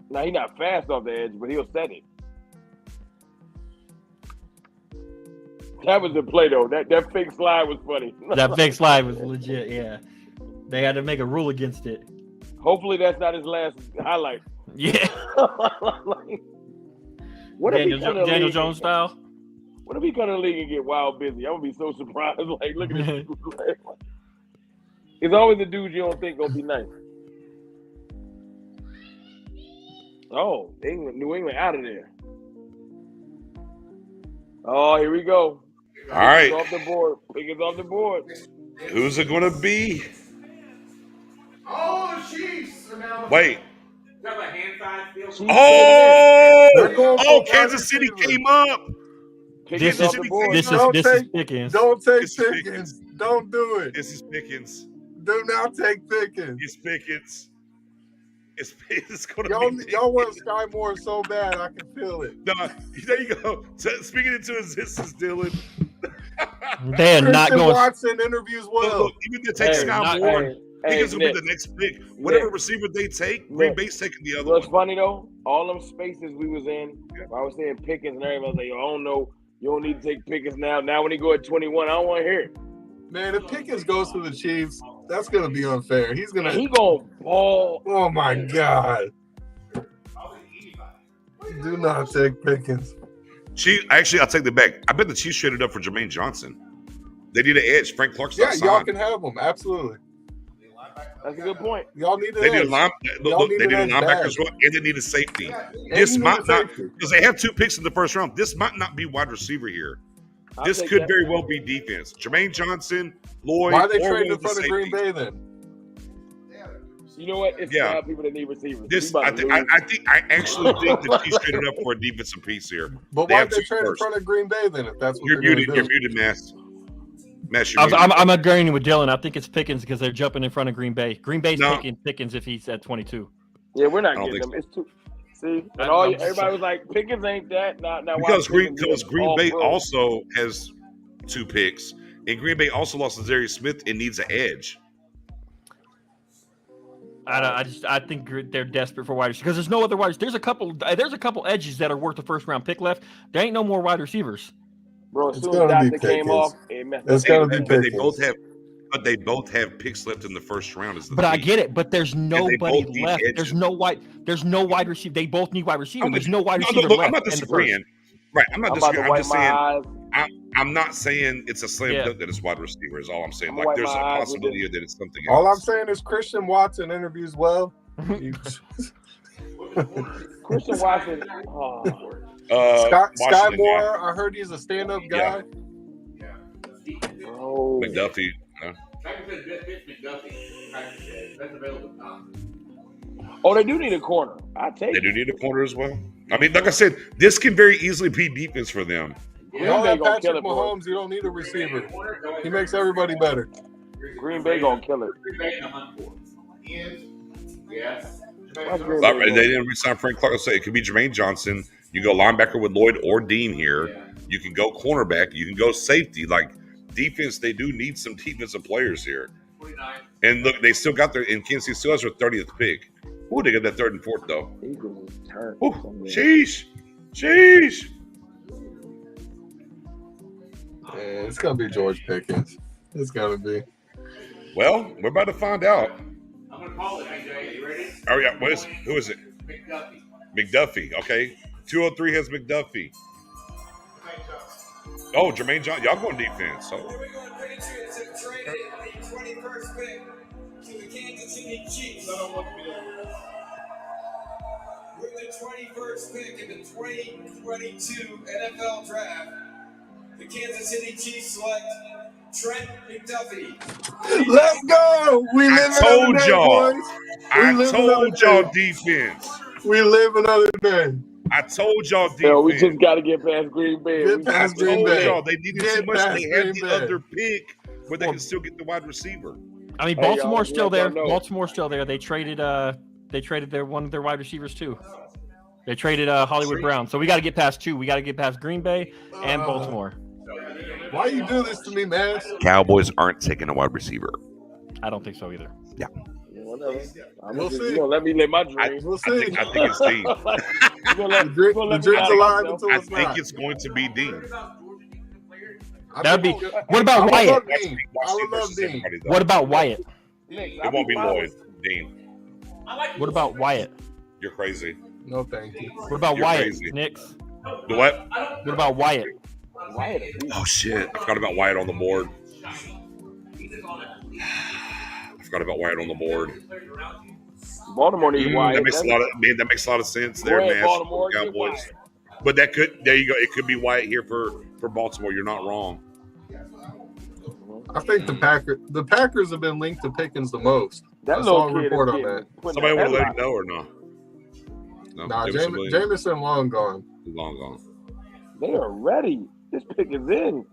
[SPEAKER 10] Now he's not fast off the edge, but he'll set it. That was the play though. That fake slide was funny.
[SPEAKER 3] That fake slide was legit. Yeah, they had to make a rule against it.
[SPEAKER 10] Hopefully that's not his last highlight.
[SPEAKER 3] Yeah.
[SPEAKER 10] What
[SPEAKER 3] Daniel Jones style?
[SPEAKER 10] What if he come to the league and get wild busy? I'm gonna be so surprised. Like, look at this. It's always the dude you don't think gonna be nice. Oh, New England out of there. Oh, here we go.
[SPEAKER 1] All right.
[SPEAKER 10] Pickens off the board. Pickens off the board.
[SPEAKER 1] Who's it going to be?
[SPEAKER 9] Oh, Chiefs are now.
[SPEAKER 1] Wait.
[SPEAKER 2] Oh,
[SPEAKER 1] Kansas City came up.
[SPEAKER 3] This is Pickens.
[SPEAKER 2] Don't take Pickens. Don't do it.
[SPEAKER 1] This is Pickens.
[SPEAKER 2] Do not take Pickens.
[SPEAKER 1] It's Pickens. It's gonna be
[SPEAKER 2] y'all want Sky Moore so bad, I can feel it.
[SPEAKER 1] No, there you go. So, speaking into existence, Dylan.
[SPEAKER 3] They are not
[SPEAKER 2] Christian
[SPEAKER 3] going.
[SPEAKER 2] Watson interviews well.
[SPEAKER 1] Look, even if they take Scott Moore, Pickens will be the next pick. Whatever receiver they take, Green Bay's taking the other
[SPEAKER 10] What's
[SPEAKER 1] one.
[SPEAKER 10] funny though? All them spaces we was in, I was saying Pickens and everybody was like, "Yo, I don't know. You don't need to take Pickens now. Now when he go at 21, I don't want to hear it."
[SPEAKER 2] Man, if Pickens goes to the Chiefs, that's gonna be unfair. He gonna
[SPEAKER 10] ball.
[SPEAKER 2] Oh my God! Do not take Pickens.
[SPEAKER 1] Actually, I'll take that back. I bet the Chiefs traded up for Jermaine Johnson. They need an edge. Frank Clark's not
[SPEAKER 2] y'all
[SPEAKER 1] signed.
[SPEAKER 2] can have him. Absolutely.
[SPEAKER 10] That's a good point.
[SPEAKER 2] Y'all need an
[SPEAKER 1] They
[SPEAKER 2] edge.
[SPEAKER 1] need a linebacker as well, and they need a safety. This might not, because they have 2 picks in the first round. This might not be wide receiver here. This could very well be defense. Jermaine Johnson, Lloyd.
[SPEAKER 2] Why are they trading in front of Green Bay then?
[SPEAKER 10] You know what? It's a lot of people that need receivers.
[SPEAKER 1] I actually think the Chiefs traded up for a defensive piece here.
[SPEAKER 2] But why did they trade in front of Green Bay then? If that's what
[SPEAKER 1] you're muted, Mass.
[SPEAKER 3] I'm agreeing with Dylan. I think it's Pickens because they're jumping in front of Green Bay. Green Bay's picking Pickens if he's at 22.
[SPEAKER 10] Yeah, we're not getting them. It's too. See, and everybody was like, Pickens ain't that. Now
[SPEAKER 1] because Green Bay also has 2 picks, and Green Bay also lost to Darius Smith and needs an edge.
[SPEAKER 3] I think they're desperate for wide receivers because there's no other wide receivers. There's a couple edges that are worth the first round pick left. There ain't no more wide receivers.
[SPEAKER 10] Bro, as soon as Dotson came off,
[SPEAKER 2] it's gonna be Pickens.
[SPEAKER 1] They both have picks left in the first round.
[SPEAKER 3] I get it, but there's nobody left. There's no wide receiver. They both need wide receiver. There's no wide receiver left.
[SPEAKER 1] I'm not disagreeing. Right, I'm not disagreeing. I'm just saying. I'm not saying it's a slam dunk that it's wide receiver. Is all I'm saying. Like there's a possibility that it's something else.
[SPEAKER 2] All I'm saying is Christian Watson interviews well.
[SPEAKER 10] Christian Watson.
[SPEAKER 2] Sky Moore. I heard he's a stand-up guy.
[SPEAKER 10] Oh,
[SPEAKER 1] McDuffie.
[SPEAKER 10] Oh, they do need a corner.
[SPEAKER 1] They do need a corner as well. I mean, like I said, this can very easily be defense for them.
[SPEAKER 2] You don't have Patrick Mahomes. You don't need a receiver. He makes everybody better.
[SPEAKER 10] Green Bay gonna kill it.
[SPEAKER 1] They didn't resign Frank Clark. Say it could be Jermaine Johnson. You go linebacker with Lloyd or Dean here. You can go cornerback. You can go safety. Like defense, they do need some defensive players here. And look, they still got and Kansas City still has their 30th pick. Ooh, they got that 3rd and 4th though. Ooh, sheesh.
[SPEAKER 2] Yeah, it's gonna be George Pickens. It's gonna be.
[SPEAKER 1] Well, we're about to find out.
[SPEAKER 12] I'm gonna call it, AJ. You ready?
[SPEAKER 1] Oh yeah, who is it? McDuffie. Okay, 203 has McDuffie. Oh, Jermaine Johnson. Y'all going defense. So.
[SPEAKER 9] We're going to Patriots have traded the 21st pick to the Kansas City Chiefs. With the 21st pick in the 2022 NFL Draft, the Kansas City Chiefs select Trent McDuffie.
[SPEAKER 2] Let's go! We live another day, boys.
[SPEAKER 1] I told y'all defense.
[SPEAKER 2] We live another day.
[SPEAKER 1] I told y'all defense.
[SPEAKER 10] Yo, we just got to get past Green Bay.
[SPEAKER 2] I told
[SPEAKER 1] y'all they needed too much. They had the other pick, but they can still get the wide receiver.
[SPEAKER 3] I mean, Baltimore's still there. Baltimore's still there. They traded one of their wide receivers too. They traded Hollywood Brown. So we got to get past 2. We got to get past Green Bay and Baltimore.
[SPEAKER 2] Why you do this to me, man?
[SPEAKER 11] Cowboys aren't taking a wide receiver.
[SPEAKER 3] I don't think so either.
[SPEAKER 11] Yeah.
[SPEAKER 2] We'll see.
[SPEAKER 10] Let me live my dream.
[SPEAKER 2] We'll see.
[SPEAKER 1] I think it's Dean.
[SPEAKER 2] The dream's alive until it's not.
[SPEAKER 1] I think it's going to be Dean.
[SPEAKER 3] That'd be. What about Wyatt?
[SPEAKER 2] I would love Dean.
[SPEAKER 3] What about Wyatt?
[SPEAKER 1] It won't be Lloyd. Dean.
[SPEAKER 3] What about Wyatt?
[SPEAKER 1] You're crazy.
[SPEAKER 2] No, thank you.
[SPEAKER 3] What about Wyatt? Knicks.
[SPEAKER 1] The what?
[SPEAKER 3] What about Wyatt?
[SPEAKER 1] Oh shit! I forgot about Wyatt on the board.
[SPEAKER 10] Baltimore needs Wyatt.
[SPEAKER 1] That makes a lot of sense there, man.
[SPEAKER 10] Baltimore,
[SPEAKER 1] Cowboys. But there you go. It could be Wyatt here for Baltimore. You're not wrong.
[SPEAKER 2] I think the Packers have been linked to Pickens the most.
[SPEAKER 10] That
[SPEAKER 2] I saw a
[SPEAKER 10] little kid
[SPEAKER 2] report on that.
[SPEAKER 1] Somebody want to let him know or no?
[SPEAKER 2] Nah, Jameson long gone.
[SPEAKER 1] Long gone.
[SPEAKER 10] They are ready. This pick is in.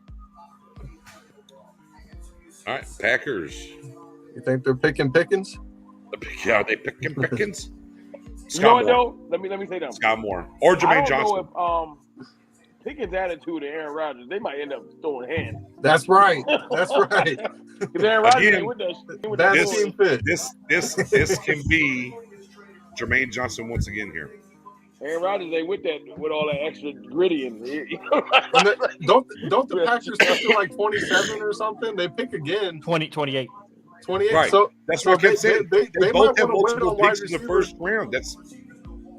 [SPEAKER 1] All right, Packers.
[SPEAKER 2] You think they're picking Pickens?
[SPEAKER 1] Yeah, they picking Pickens.
[SPEAKER 10] You know what though? Let me say that.
[SPEAKER 1] Scott Moore or Jermaine Johnson.
[SPEAKER 10] I don't know if Pickett's attitude to Aaron Rodgers, they might end up throwing hands.
[SPEAKER 2] That's right. That's right.
[SPEAKER 10] Because Aaron Rodgers ain't with that.
[SPEAKER 1] This can be Jermaine Johnson once again here.
[SPEAKER 10] Aaron Rodgers ain't with that with all that extra gritty and
[SPEAKER 2] don't the Packers have to like 27 or something? They pick again.
[SPEAKER 3] 28.
[SPEAKER 2] 28.
[SPEAKER 1] Right.
[SPEAKER 2] So
[SPEAKER 1] that's what I kept saying. They both have multiple picks in the first round.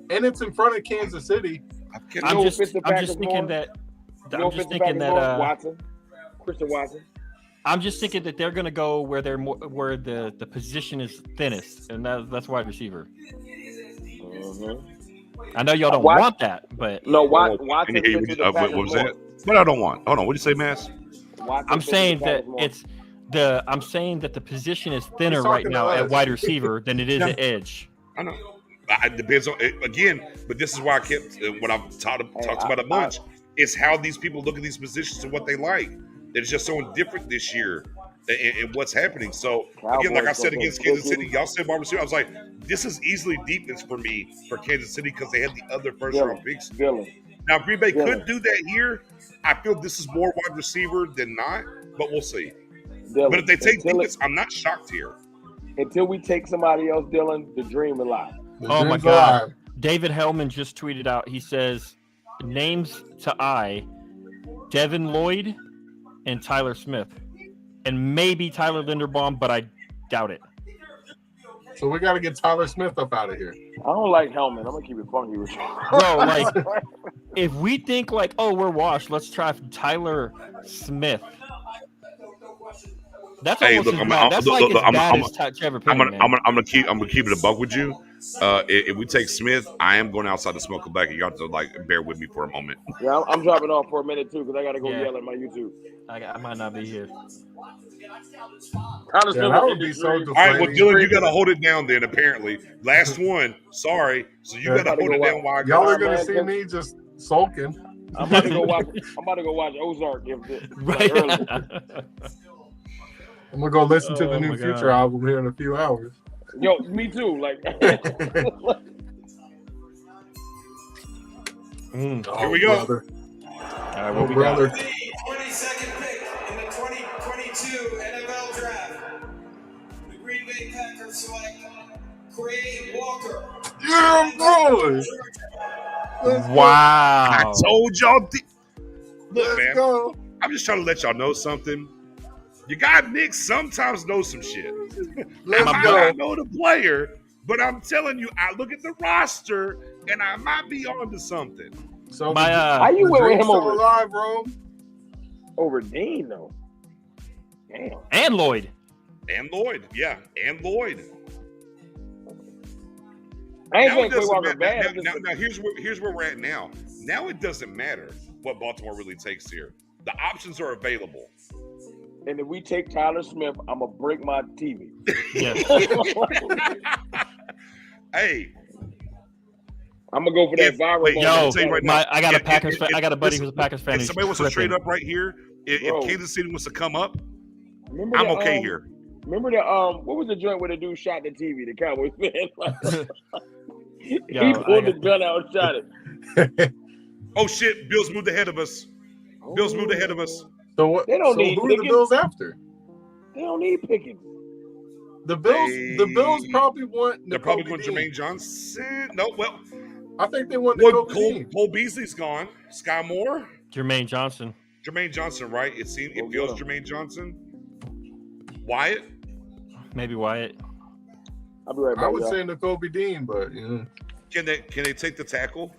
[SPEAKER 2] And it's in front of Kansas City.
[SPEAKER 3] I'm just thinking that
[SPEAKER 10] Christian Watson.
[SPEAKER 3] I'm just thinking that they're going to go where the position is thinnest, and that's wide receiver.
[SPEAKER 10] Mm-hmm.
[SPEAKER 3] I know y'all don't want that, but
[SPEAKER 10] Watson.
[SPEAKER 1] What was that? What I don't want. Hold on. What did you say, Mass?
[SPEAKER 3] I'm saying that I'm saying that the position is thinner right now at wide receiver than it is at edge.
[SPEAKER 1] I know. It depends on again, but this is why I kept what I've talked about a bunch. Is how these people look at these positions and what they like. It's just so different this year and what's happening. So again, like I said against Kansas City, y'all said wide receiver. I was like, this is easily deepness for me for Kansas City because they had the other first round picks. Now Green Bay could do that here. I feel this is more wide receiver than not, but we'll see. But if they take defense, I'm not shocked here.
[SPEAKER 10] Until we take somebody else, Dylan, the dream is alive.
[SPEAKER 3] Oh my God. David Hellman just tweeted out, he says, names to Devin Lloyd and Tyler Smith. And maybe Tyler Linderbaum, but I doubt it.
[SPEAKER 2] So we got to get Tyler Smith up out of here.
[SPEAKER 10] I don't like Hellman. I'm going to keep it funky with you.
[SPEAKER 3] Bro, like, if we think like, oh, we're washed, let's try Tyler Smith. That's almost as bad. That's like as bad as Trevor Penning,
[SPEAKER 1] I'm gonna keep it a buck with you. If we take Smith, I am going outside to smoke a back. You got to like bear with me for a moment.
[SPEAKER 10] Yeah, I'm dropping off for a minute too because I got to go yell at my YouTube.
[SPEAKER 3] I might not be here.
[SPEAKER 2] That would be so deflating.
[SPEAKER 1] All right, well, Dylan, you got to hold it down then. Apparently, last one. Sorry, so you got to hold it down. While
[SPEAKER 2] y'all are gonna see me just sulking.
[SPEAKER 10] I'm about to go watch Ozark. Right.
[SPEAKER 2] I'm gonna go listen to the new Future album here in a few hours.
[SPEAKER 10] Yo, me too. Like,
[SPEAKER 1] here we go.
[SPEAKER 2] Brother.
[SPEAKER 3] All right, what we
[SPEAKER 2] brother.
[SPEAKER 3] got?
[SPEAKER 7] The 22nd pick in the 2022 NFL Draft, the Green Bay Packers select Quay Walker.
[SPEAKER 2] Yeah, boy.
[SPEAKER 3] Wow.
[SPEAKER 1] I told y'all. Look,
[SPEAKER 2] Let's go.
[SPEAKER 1] I'm just trying to let y'all know something. You got Nick sometimes knows some shit. I might not know the player, but I'm telling you, I look at the roster and I might be onto something.
[SPEAKER 2] So
[SPEAKER 10] how you went with him over
[SPEAKER 2] alive, bro?
[SPEAKER 10] Over Dean though. Damn.
[SPEAKER 3] And Lloyd.
[SPEAKER 1] Yeah, and Lloyd.
[SPEAKER 10] I ain't saying Quay Walker bad.
[SPEAKER 1] Now here's where we're at now. Now it doesn't matter what Baltimore really takes here. The options are available.
[SPEAKER 10] And if we take Tyler Smith, I'm gonna break my TV.
[SPEAKER 3] Yeah.
[SPEAKER 1] Hey,
[SPEAKER 10] I'm gonna go for that viral.
[SPEAKER 3] I got a Packers fan. I got a buddy who's a Packers fan.
[SPEAKER 1] If somebody wants to trade up right here, if Kansas City wants to come up, I'm okay here.
[SPEAKER 10] Remember the what was the joint where the dude shot the TV? The Cowboys fan. He pulled the gun out and shot it.
[SPEAKER 1] Oh shit! Bills moved ahead of us. Bills moved ahead of us.
[SPEAKER 2] So what?
[SPEAKER 10] They don't need
[SPEAKER 2] who are the Bills after?
[SPEAKER 10] They don't need Pickens.
[SPEAKER 2] The Bills probably want.
[SPEAKER 1] They're probably going Jermaine Johnson. No, well,
[SPEAKER 2] I think they want
[SPEAKER 1] Cole Beasley's gone. Sky Moore.
[SPEAKER 3] Jermaine Johnson, right? It feels Jermaine Johnson. Wyatt. Maybe Wyatt.
[SPEAKER 10] I'll be right back.
[SPEAKER 2] I would say Nakobe Dean, but
[SPEAKER 1] can they take the tackle?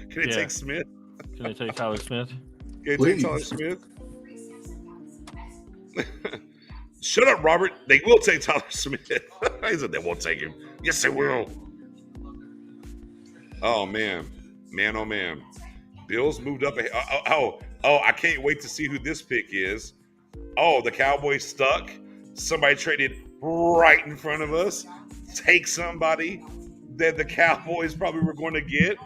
[SPEAKER 1] Can they take Smith?
[SPEAKER 3] Can they take Tyler Smith?
[SPEAKER 1] Can they take Tyler Smith? Shut up, Robert. They will take Tyler Smith. He said they won't take him. Yes, they will. Oh, man. Oh, man. Bills moved up. I can't wait to see who this pick is. Oh, the Cowboys stuck. Somebody traded right in front of us. Take somebody that the Cowboys probably were going to get.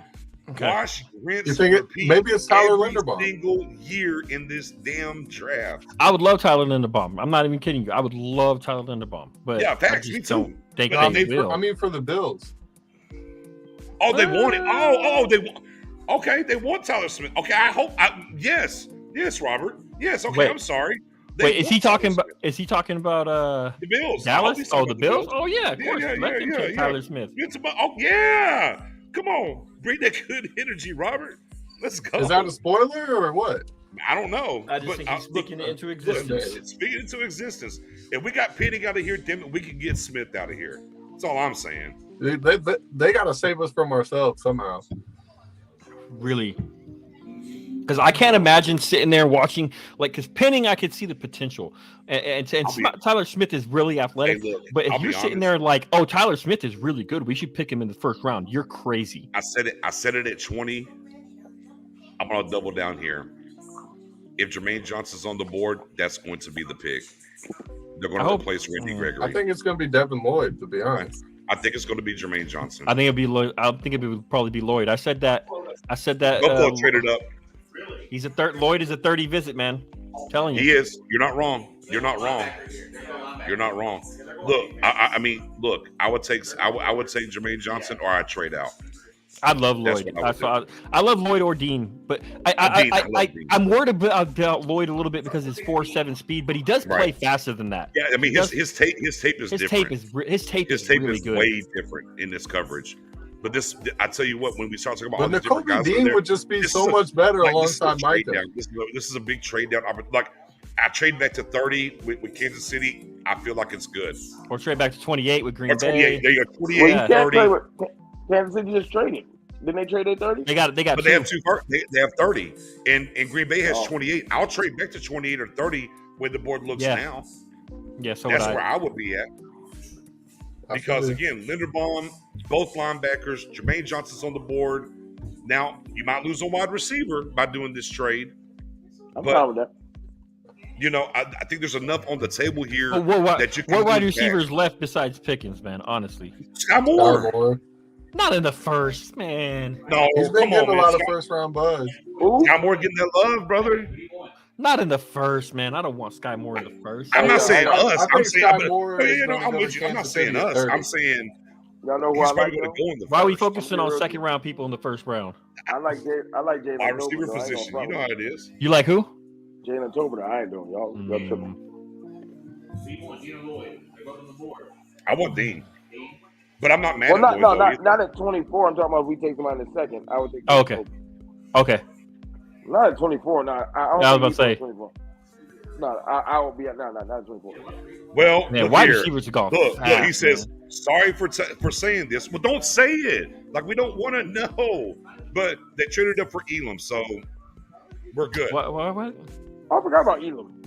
[SPEAKER 3] Okay.
[SPEAKER 1] Wash, rinse,
[SPEAKER 2] repeat. Maybe it's Tyler Linderbaum.
[SPEAKER 1] Single year in this damn draft.
[SPEAKER 3] I would love Tyler Linderbaum. I'm not even kidding you. I would love Tyler Linderbaum. But
[SPEAKER 1] yeah, facts. Me too.
[SPEAKER 3] Think they will.
[SPEAKER 2] I mean, for the Bills.
[SPEAKER 1] Oh, they want it. Okay, they want Tyler Smith. Okay, yes, Robert. Yes, okay,
[SPEAKER 3] Wait.
[SPEAKER 1] I'm sorry.
[SPEAKER 3] Wait, is he talking about? Is he talking about
[SPEAKER 1] the Bills?
[SPEAKER 3] Dallas? Oh, the Bills? Oh yeah, of course. Let them take Tyler Smith.
[SPEAKER 1] It's about, yeah. Come on, bring that good energy, Robert. Let's go.
[SPEAKER 2] Is that a spoiler or what?
[SPEAKER 1] I don't know.
[SPEAKER 3] I just think he's speaking it into existence.
[SPEAKER 1] It's speaking into existence. If we got Penning out of here, damn it, we can get Smith out of here. That's all I'm saying.
[SPEAKER 2] They got to save us from ourselves somehow.
[SPEAKER 3] Really. Because I can't imagine sitting there watching, because Penning, I could see the potential. And Tyler Smith is really athletic.
[SPEAKER 1] Hey, look,
[SPEAKER 3] but if you're sitting there like, oh, Tyler Smith is really good, we should pick him in the first round, you're crazy.
[SPEAKER 1] I said it at 20. I'm going to double down here. If Jermaine Johnson's on the board, that's going to be the pick. They're going to replace Randy Gregory.
[SPEAKER 2] I think it's going to be Devin Lloyd, to be honest.
[SPEAKER 1] I think it's going to be Jermaine Johnson.
[SPEAKER 3] I think it'd be Lloyd. I think it would probably be Lloyd. I said that.
[SPEAKER 1] Buffalo traded up.
[SPEAKER 3] He's a third. Lloyd is a 30 visit, man. I'm telling you.
[SPEAKER 1] He is. You're not wrong. You're not wrong. You're not wrong. Look, I mean, look. I would take Jermaine Johnson, or I'd trade out.
[SPEAKER 3] I'd love Lloyd. I love Lloyd or Dean, but I'm worried about Lloyd a little bit because his 4.7 speed, but he does play faster than that.
[SPEAKER 1] Yeah, I mean his tape is different.
[SPEAKER 3] His tape is really good.
[SPEAKER 1] Way different in this coverage. But this, I tell you what, when we start talking about
[SPEAKER 2] all the different guys, Dean would just be so much better alongside Mike.
[SPEAKER 1] This is a big trade down. Like I trade back to 30 with Kansas City. I feel like it's good.
[SPEAKER 3] Or trade back to 28 with Green Bay.
[SPEAKER 1] 28. There you go. 28, 30.
[SPEAKER 10] Kansas City just traded. Didn't they trade their 30?
[SPEAKER 3] They got.
[SPEAKER 1] But they have two. They have 30, and Green Bay has 28. I'll trade back to 28 or 30 where the board looks now.
[SPEAKER 3] Yeah, so
[SPEAKER 1] that's where I would be at. Because again, Linderbaum, both linebackers, Jermaine Johnson's on the board. Now you might lose a wide receiver by doing this trade.
[SPEAKER 10] I'm fine with that.
[SPEAKER 1] You know, I think there's enough on the table here
[SPEAKER 3] that you can. What wide receivers left besides Pickens, man? Honestly,
[SPEAKER 1] Sky Moore.
[SPEAKER 3] Not in the first, man.
[SPEAKER 1] No,
[SPEAKER 2] he's been getting a lot of first round buzz.
[SPEAKER 1] Sky Moore getting that love, brother.
[SPEAKER 3] Not in the first, man. I don't want Sky Moore in the first.
[SPEAKER 1] I'm not saying us. I'm saying
[SPEAKER 2] Sky Moore.
[SPEAKER 1] I'm with you. I'm not saying us. I'm saying
[SPEAKER 10] y'all know
[SPEAKER 1] he's
[SPEAKER 10] who
[SPEAKER 1] probably going to go in the first.
[SPEAKER 3] Why are we focusing on second round people in the first round?
[SPEAKER 10] I like Jalen.
[SPEAKER 1] Wide receiver position. You know how it is.
[SPEAKER 3] You like who?
[SPEAKER 10] Jalen Tolbert. I ain't doing y'all.
[SPEAKER 1] I want Dean. But I'm not mad
[SPEAKER 10] at
[SPEAKER 1] Lloyd.
[SPEAKER 10] Not at 24. I'm talking about if we take somebody in the second. I would take.
[SPEAKER 3] Okay.
[SPEAKER 10] Not at 24. No, I
[SPEAKER 3] was about to say.
[SPEAKER 10] 24. No, I will be at not at 24.
[SPEAKER 1] Well,
[SPEAKER 3] wide receivers are gone.
[SPEAKER 1] Look, he says, sorry for saying this. Well, don't say it. Like, we don't want to know. But they traded up for Elam, so we're good.
[SPEAKER 3] What?
[SPEAKER 10] I forgot about Elam.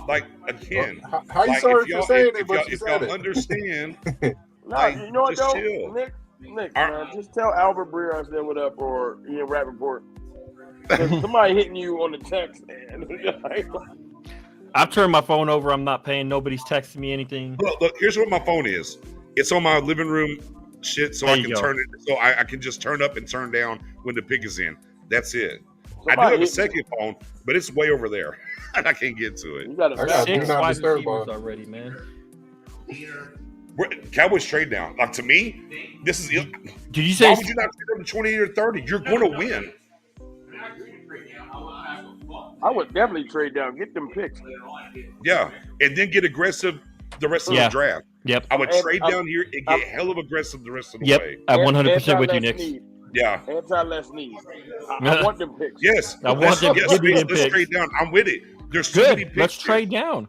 [SPEAKER 1] Like, again.
[SPEAKER 2] How you sorry for saying it, but
[SPEAKER 1] if y'all understand.
[SPEAKER 10] No, you know what, though?
[SPEAKER 1] Chill.
[SPEAKER 10] Nick, man, just tell Albert Breer I said what up, or Ian Rappaport. Somebody hitting you on the text, man.
[SPEAKER 3] I've turned my phone over. I'm not paying. Nobody's texting me anything.
[SPEAKER 1] Look, here's what my phone is. It's on my living room shit, so I can turn it. So I can just turn up and turn down when the pick is in. That's it. I do have a second phone, but it's way over there. I can't get to it.
[SPEAKER 10] You got a
[SPEAKER 3] 6 wide receivers already, man.
[SPEAKER 1] Cowboys trade down. Like, to me, this is.
[SPEAKER 3] Did you say?
[SPEAKER 1] Why would you not trade them to 28 or 30? You're going to win.
[SPEAKER 10] I would definitely trade down. Get them picks.
[SPEAKER 1] Yeah, and then get aggressive the rest of the draft.
[SPEAKER 3] Yep.
[SPEAKER 1] I would trade down here and get hell of aggressive the rest of the way.
[SPEAKER 3] I'm 100% with you, Nick.
[SPEAKER 1] Yeah.
[SPEAKER 10] Anti-less need. I want them picks.
[SPEAKER 1] Yes.
[SPEAKER 3] I want them picks.
[SPEAKER 1] Let's trade down. I'm with it. There's too many picks.
[SPEAKER 3] Let's trade down.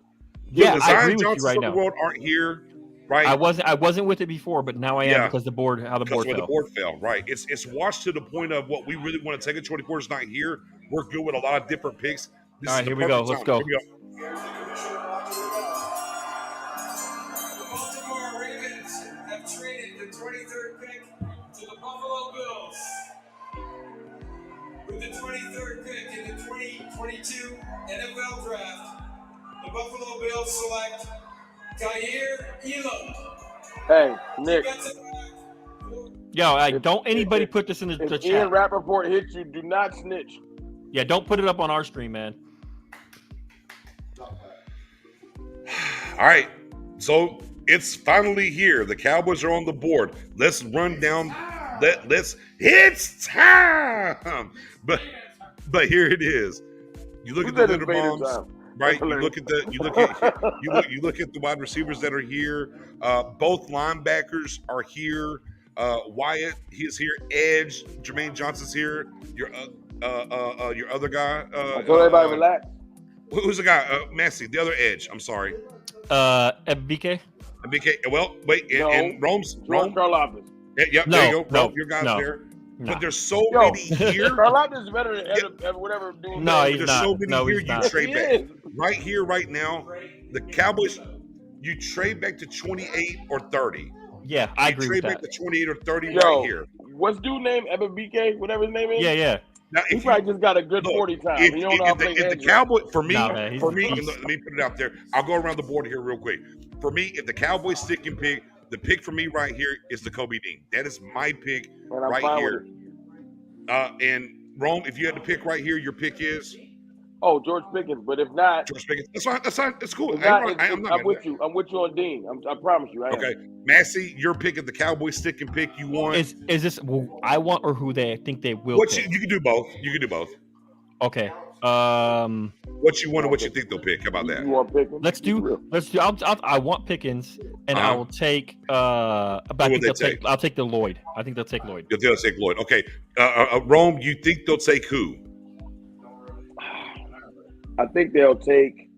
[SPEAKER 1] Yeah, I agree with you right now. The world aren't here, right?
[SPEAKER 3] I wasn't with it before, but now I am because the board fell.
[SPEAKER 1] Right. It's washed to the point of what we really want to take at 24 is not here. We're good with a lot of different picks.
[SPEAKER 3] All right, here we go. Let's go.
[SPEAKER 7] The Baltimore Ravens have traded the 23rd pick to the Buffalo Bills. With the 23rd pick in the 2022 NFL Draft, the Buffalo Bills select Kaiir Elam.
[SPEAKER 10] Hey, Nick.
[SPEAKER 3] Yo, don't anybody put this in the chat.
[SPEAKER 10] Ian Rappaport hits you, do not snitch.
[SPEAKER 3] Yeah, don't put it up on our stream, man.
[SPEAKER 1] All right. So it's finally here. The Cowboys are on the board. Let's run down It's time. But here it is. You look at the Linderbaums, right? You look at the wide receivers that are here. Both linebackers are here. Wyatt, he is here. Edge, Jermaine Johnson's here. Your other guy.
[SPEAKER 10] I told everybody relax.
[SPEAKER 1] Who's the guy? Massey, the other edge. I'm sorry.
[SPEAKER 3] BK.
[SPEAKER 1] BK. Well, wait. And Rome's
[SPEAKER 10] Karlaftis.
[SPEAKER 1] Yep. There you go. Your guy's there. No. But there's so many here.
[SPEAKER 10] Karlaftis is better than whatever.
[SPEAKER 3] No, he's
[SPEAKER 1] there's
[SPEAKER 3] not.
[SPEAKER 1] so many here.
[SPEAKER 3] Not.
[SPEAKER 1] You trade back right here, right now. The Cowboys. You trade back to 28 or 30.
[SPEAKER 3] Yeah, I agree with that.
[SPEAKER 1] Trade back to 28 or 30 right here.
[SPEAKER 10] What's dude name? Evan BK, whatever his name is.
[SPEAKER 3] Yeah.
[SPEAKER 1] Now,
[SPEAKER 10] he probably just got a good 40 time. If
[SPEAKER 1] the Cowboy, for me, let me put it out there. I'll go around the board here real quick. For me, if the Cowboys stick and pick, the pick for me right here is the Kobe Dean. That is my pick right here. And Rome, if you had to pick right here, your pick is?
[SPEAKER 10] Oh, George Pickens. But if not,
[SPEAKER 1] George Pickens. That's fine. It's cool.
[SPEAKER 10] I'm with you. I'm with you on Dean. I promise you.
[SPEAKER 1] Okay, Massey, your pick. If the Cowboys stick and pick, you want?
[SPEAKER 3] Is this who I want or who they think they will?
[SPEAKER 1] You can do both.
[SPEAKER 3] Okay.
[SPEAKER 1] What you want and what you think they'll pick? How about that?
[SPEAKER 10] You want Pickens?
[SPEAKER 3] Let's do. I want Pickens, and I will take. I'll take the Lloyd. I think they'll take Lloyd.
[SPEAKER 1] They'll take Lloyd. Okay. Rome, you think they'll take who?
[SPEAKER 10] I think they'll take.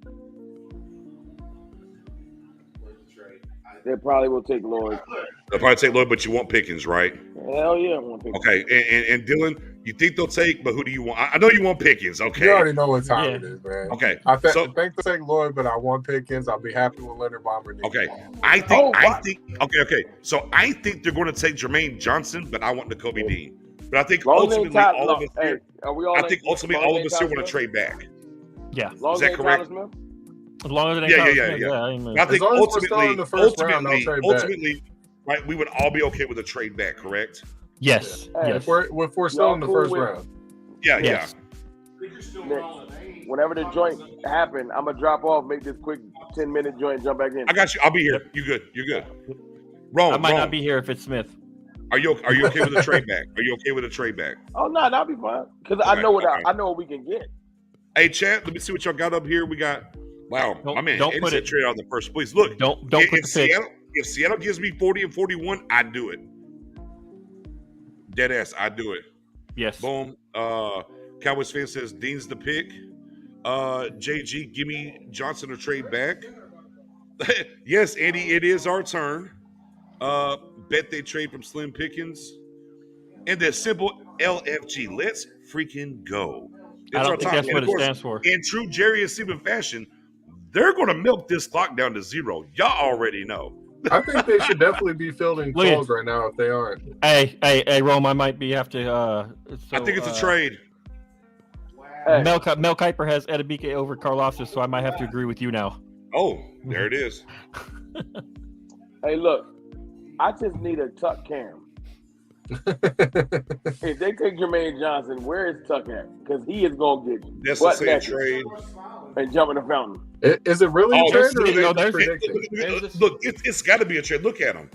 [SPEAKER 10] They probably will take Lloyd.
[SPEAKER 1] They'll probably take Lloyd, but you want Pickens, right?
[SPEAKER 10] Hell yeah, I want Pickens.
[SPEAKER 1] Okay, and Dylan, you think they'll take, but who do you want? I know you want Pickens. Okay,
[SPEAKER 2] you already know what time it is, man.
[SPEAKER 1] Okay,
[SPEAKER 2] I think they'll take Lloyd, but I want Pickens. I'll be happy with Leonard Bomber.
[SPEAKER 1] Okay, I think. Okay. So I think they're going to take Jermaine Johnson, but I want Jacoby Dean. But I think ultimately all of us here. I think ultimately all of us here want to trade back.
[SPEAKER 3] Yeah,
[SPEAKER 1] is that correct?
[SPEAKER 3] As long as it ain't
[SPEAKER 1] yeah. I think ultimately, right, we would all be okay with a trade back, correct?
[SPEAKER 3] Yes.
[SPEAKER 2] Hey,
[SPEAKER 3] yes.
[SPEAKER 2] If we're still in the first round.
[SPEAKER 1] Yeah.
[SPEAKER 10] Whenever the joint happen, I'm gonna drop off, make this quick 10-minute joint, jump back in.
[SPEAKER 1] I got you. I'll be here. You good? Rome.
[SPEAKER 3] I might not be here if it's Smith.
[SPEAKER 1] Are you okay with a trade back? Are you okay with a trade back?
[SPEAKER 10] Oh no, that'll be fine. Because I know what we can get.
[SPEAKER 1] Hey, chat, let me see what y'all got up here. We got, my man,
[SPEAKER 3] don't put it
[SPEAKER 1] trade out the first place. Look,
[SPEAKER 3] don't put the pick.
[SPEAKER 1] If Seattle gives me 40 and 41, I'd do it. Dead ass, I'd do it.
[SPEAKER 3] Yes.
[SPEAKER 1] Boom. Cowboys fan says Dean's the pick. JG, give me Johnson or trade back. Yes, Andy, it is our turn. Bet they trade from Slim Pickens. And the simple LFG. Let's freaking go.
[SPEAKER 3] I don't think that's what it stands for.
[SPEAKER 1] In true Jerry and Stephen fashion, they're going to milk this clock down to 0. Y'all already know.
[SPEAKER 2] I think they should definitely be fielding calls right now if they aren't.
[SPEAKER 3] Hey, Rome, I might have to.
[SPEAKER 1] I think it's a trade.
[SPEAKER 3] Mel Kiper has Edebike over Karlaftis, so I might have to agree with you now.
[SPEAKER 1] Oh, there it is.
[SPEAKER 10] Hey, look, I just need a tuck cam. If they take Jermaine Johnson, where is Tuck at? Because he is going to get
[SPEAKER 1] that's the same trade
[SPEAKER 10] and jump in the fountain.
[SPEAKER 2] Is it really a trade or
[SPEAKER 1] Look, it's got to be a trade. Look at him.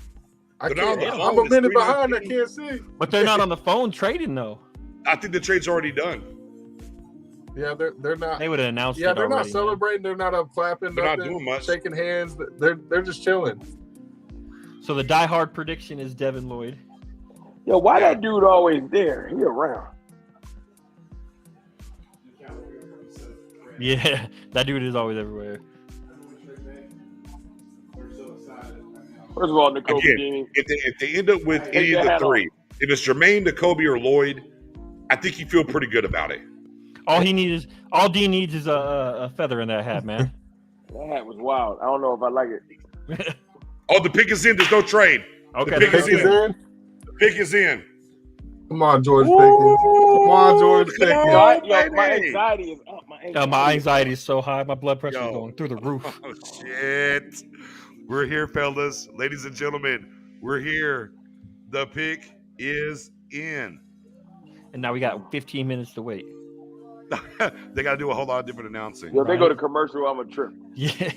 [SPEAKER 2] I'm a minute behind. I can't see.
[SPEAKER 3] But they're not on the phone trading, though.
[SPEAKER 1] I think the trade's already done.
[SPEAKER 2] Yeah, they're not.
[SPEAKER 3] They would have announced.
[SPEAKER 2] Yeah,
[SPEAKER 3] it
[SPEAKER 2] they're
[SPEAKER 3] already,
[SPEAKER 2] not celebrating. Man. They're not up clapping.
[SPEAKER 1] They're not doing much.
[SPEAKER 2] Shaking hands. They're just chilling.
[SPEAKER 3] So the diehard prediction is Devin Lloyd.
[SPEAKER 10] Yo, why that dude always there? He around.
[SPEAKER 3] Yeah, that dude is always everywhere.
[SPEAKER 10] First of all, Nakobe,
[SPEAKER 1] if they end up with any of the three, if it's Jermaine, Nakobe, or Lloyd, I think you feel pretty good about it.
[SPEAKER 3] All Dean needs is a feather in that hat, man.
[SPEAKER 10] That hat was wild. I don't know if I like it.
[SPEAKER 1] Oh, the pick is in. There's no trade.
[SPEAKER 3] Okay,
[SPEAKER 1] the pick is in. The pick is in.
[SPEAKER 2] Come on, George Pickens. Come on, George Pickens.
[SPEAKER 10] My anxiety is up.
[SPEAKER 3] My anxiety is so high. My blood pressure is going through the roof.
[SPEAKER 1] Oh, shit. We're here, fellas. Ladies and gentlemen, we're here. The pick is in.
[SPEAKER 3] And now we got 15 minutes to wait.
[SPEAKER 1] They got to do a whole lot of different announcing.
[SPEAKER 10] Yo, if they go to commercial, I'm a trip.
[SPEAKER 3] Yeah.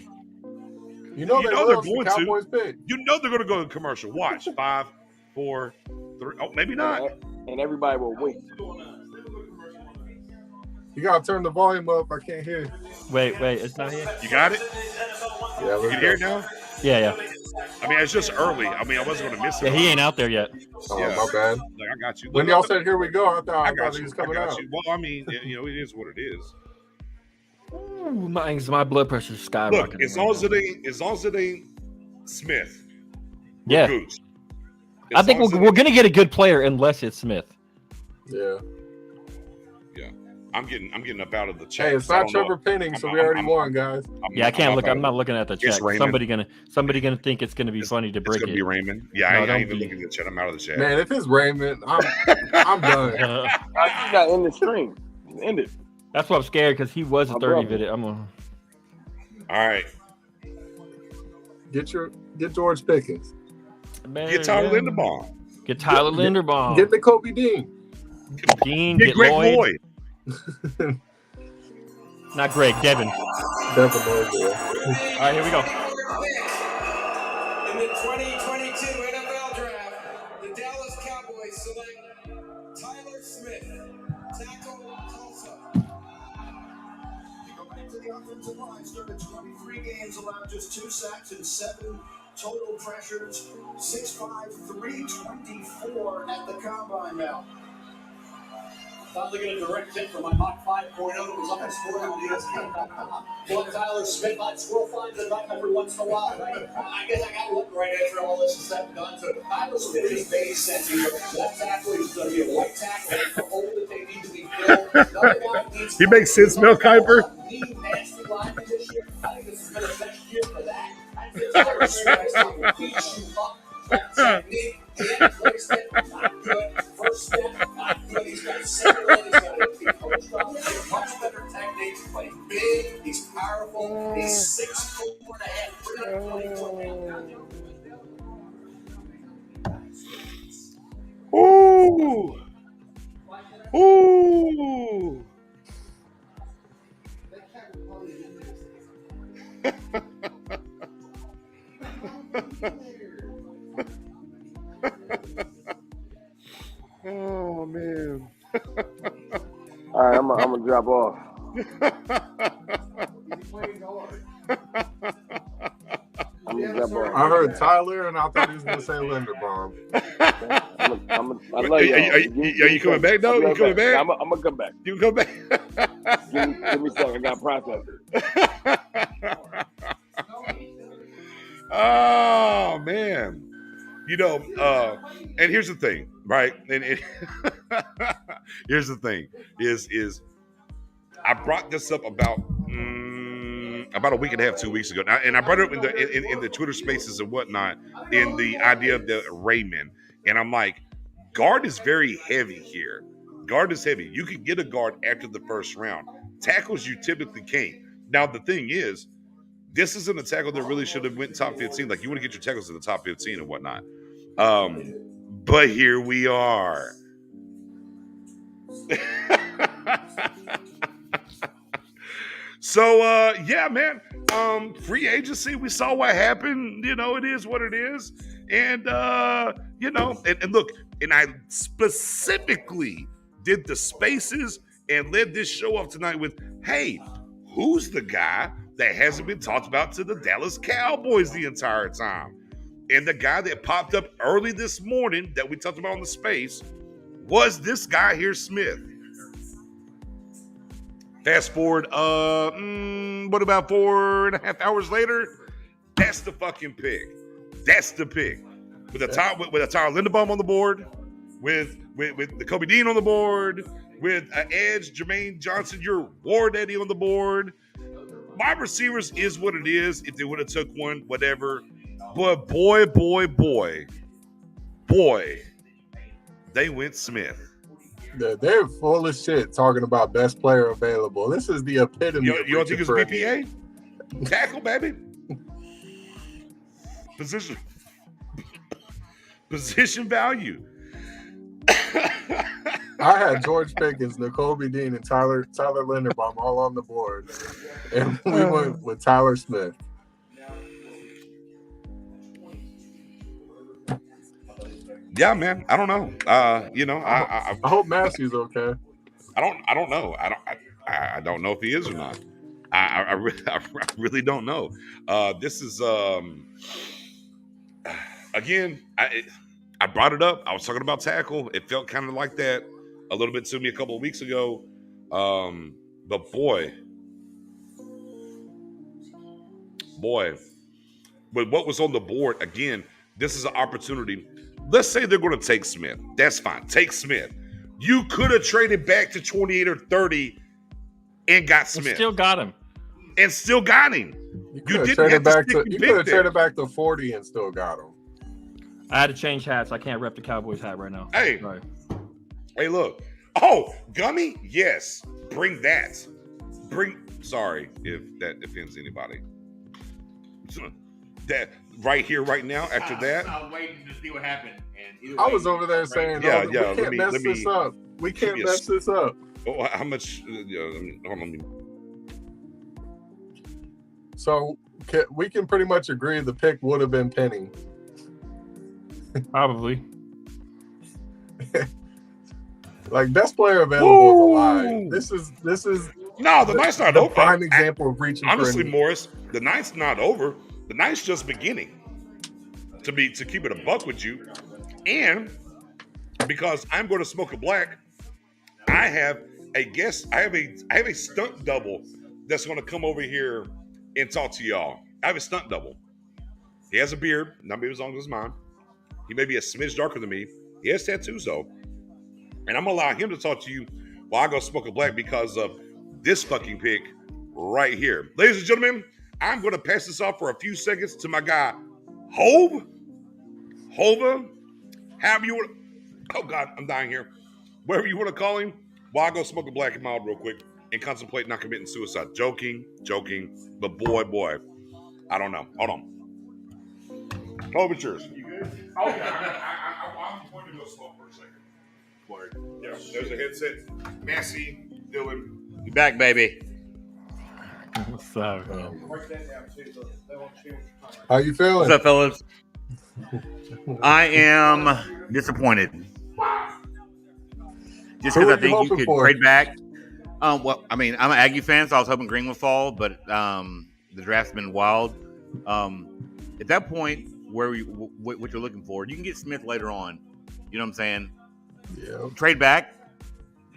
[SPEAKER 2] You know they're going to.
[SPEAKER 1] You know they're going to go to commercial. Watch. 5, 4, 3. Oh, maybe not.
[SPEAKER 10] And everybody will wait.
[SPEAKER 2] You gotta turn the volume up. I can't hear.
[SPEAKER 3] Wait, it's not here.
[SPEAKER 1] You got it?
[SPEAKER 2] Yeah,
[SPEAKER 1] you can hear it now?
[SPEAKER 3] Yeah.
[SPEAKER 1] I mean, it's just early. I mean, I wasn't going to miss it.
[SPEAKER 3] Yeah, he ain't out there yet.
[SPEAKER 2] Oh, yeah. My bad.
[SPEAKER 1] Like, I got you.
[SPEAKER 2] When y'all said, here we go, I thought he was coming out.
[SPEAKER 1] Well, I mean, it is what it is.
[SPEAKER 3] My blood pressure's skyrocketing.
[SPEAKER 1] Look, as long as it ain't Smith.
[SPEAKER 3] Yeah.
[SPEAKER 1] Goose.
[SPEAKER 3] I think we're going to get a good player unless it's Smith.
[SPEAKER 2] Yeah.
[SPEAKER 1] I'm getting up out of the chat.
[SPEAKER 2] Hey, it's not Trevor Penning, so we already won, guys.
[SPEAKER 3] I can't look. I'm not looking at the chat. Somebody gonna think it's gonna be funny to break it.
[SPEAKER 1] It's gonna be Raymond. Yeah, I ain't even looking at the chat. I'm out of the chat.
[SPEAKER 2] Man, if it's Raymond, I'm done.
[SPEAKER 10] He's not in the stream. He's ended.
[SPEAKER 3] That's why I'm scared because he was a 30 video.
[SPEAKER 1] All right.
[SPEAKER 2] Get George Pickens.
[SPEAKER 1] Get Tyler Linderbaum.
[SPEAKER 3] Get Tyler Linderbaum.
[SPEAKER 2] Get the Kobe Dean.
[SPEAKER 3] Get
[SPEAKER 1] Greg Lloyd.
[SPEAKER 3] Not Greg, Devin.
[SPEAKER 2] Devin Lloyd. Yeah.
[SPEAKER 3] All right, here we go.
[SPEAKER 7] In the 2022 NFL Draft, the Dallas Cowboys select Tyler Smith, tackle Tulsa. You go back to the offensive line, started 23 games, allowed just 2 sacks and 7 total pressures, 6'5", 324 at the combine now.
[SPEAKER 12] Finally get a direct hit from my Mach 5.0 that was up at SportsOnESPN.com. Well, Tyler Smith, I will find the knife every once in a while, right? I guess I got to look right after all this is said and done. So Tyler Smith is made sense here. Left tackle is going to be a white tackle. The hole that they need to be filled.
[SPEAKER 1] He makes sense, Mel Kiper.
[SPEAKER 12] Nasty line this year. I think this has been a best year for that. I think Tyler Smith will beat you up. Technique, hand placement, not good. First step, not good. He's got second leg, he's got to be coached up. Much better technique. He's playing big, he's powerful, he's 6'4.5", 324
[SPEAKER 1] Ooh. Ooh. Oh man!
[SPEAKER 10] All right, I'm gonna drop off.
[SPEAKER 2] I heard Tyler, and I thought he was gonna say Linderbaum.
[SPEAKER 10] I love you.
[SPEAKER 1] Are you coming back though? You coming back?
[SPEAKER 10] I'm gonna come back.
[SPEAKER 1] You come back?
[SPEAKER 10] give me a second. I got processed.
[SPEAKER 1] Oh man! And here's the thing, right? And here's the thing: is I brought this up about a week and a half, 2 weeks ago, and I brought it up in the Twitter Spaces and whatnot, in the idea of the Raymond, and I'm like, guard is very heavy here. Guard is heavy. You can get a guard after the first round. Tackles you typically can't. Now the thing is, this isn't a tackle that really should have went top 15. Like, you want to get your tackles in the top 15 and whatnot. But here we are. So, yeah, man. Free agency, we saw what happened. It is what it is. And, and look, and I specifically did the spaces and led this show off tonight with, hey, who's the guy that hasn't been talked about to the Dallas Cowboys the entire time? And the guy that popped up early this morning that we talked about on the space was this guy here, Smith. Fast forward, what about 4.5 hours later? That's the fucking pick. That's the pick. With a Tyler Linderbaum on the board, with the Kobe Dean on the board, with Edge, Jermaine Johnson, your War Daddy on the board. Wide receivers is what it is. If they would have took one, whatever. But boy, they went Smith.
[SPEAKER 2] They're full of shit talking about best player available. This is the epitome.
[SPEAKER 1] You don't think it's BPA? Tackle, baby. Position value.
[SPEAKER 2] I had George Pickens, Nakobe Dean, and Tyler Linderbaum all on the board, and we went with Tyler Smith.
[SPEAKER 1] Yeah, man. I don't know.
[SPEAKER 2] I hope Matthew's okay.
[SPEAKER 1] I don't know. I don't know if he is or not. I really don't know. This is again. I brought it up. I was talking about tackle. It felt kind of like that a little bit to me a couple of weeks ago. But boy, with what was on the board again, this is an opportunity. Let's say they're going to take Smith. That's fine. Take Smith. You could have traded back to 28 or 30 and got Smith.
[SPEAKER 3] Still got him.
[SPEAKER 1] And still got him.
[SPEAKER 2] You could have traded back to 40 and still got him.
[SPEAKER 3] I had to change hats. I can't rep the Cowboys hat right now.
[SPEAKER 1] Hey.
[SPEAKER 3] Sorry.
[SPEAKER 1] Hey, look. Oh, Gummy? Yes. Bring that. Sorry if that offends anybody. That right here, right now, after that.
[SPEAKER 14] I was waiting to see what happened. And
[SPEAKER 2] I was over there saying, we can't mess this up. We can't mess this up.
[SPEAKER 1] Oh, how much? Hold on.
[SPEAKER 2] So we can pretty much agree the pick would have been Penny.
[SPEAKER 3] Probably.
[SPEAKER 2] Like best player available is a lie. This is
[SPEAKER 1] no, the night's not over.
[SPEAKER 2] Prime example of reaching.
[SPEAKER 1] Honestly, Morris, the night's not over. The night's just beginning. To keep it a buck with you, and because I'm going to smoke a black, I have a guest. I have a stunt double that's going to come over here and talk to y'all. I have a stunt double. He has a beard, not maybe as long as mine. He may be a smidge darker than me. He has tattoos though, and I'm gonna allow him to talk to you while I go smoke a black because of this fucking pick right here, ladies and gentlemen. I'm going to pass this off for a few seconds to my guy Hova, however you want. Oh God, I'm dying here. Whatever you want to call him, while I go smoke a black and mild real quick and contemplate not committing suicide. Joking, but boy, I don't know. Hold on. Hova, it's yours. You good? Oh yeah, I'm going to go smoke for a second. Word. Yeah, there's a headset. Massey, Dylan.
[SPEAKER 14] You back, baby.
[SPEAKER 3] What's up,
[SPEAKER 2] How you feeling?
[SPEAKER 14] What's up, fellas? I am disappointed. Just because I think you could trade back. Well, I mean, I'm an Aggie fan, so I was hoping Green would fall, but the draft's been wild. At that point, what you're looking for, you can get Smith later on. You know what I'm saying?
[SPEAKER 2] Yeah.
[SPEAKER 14] Trade back,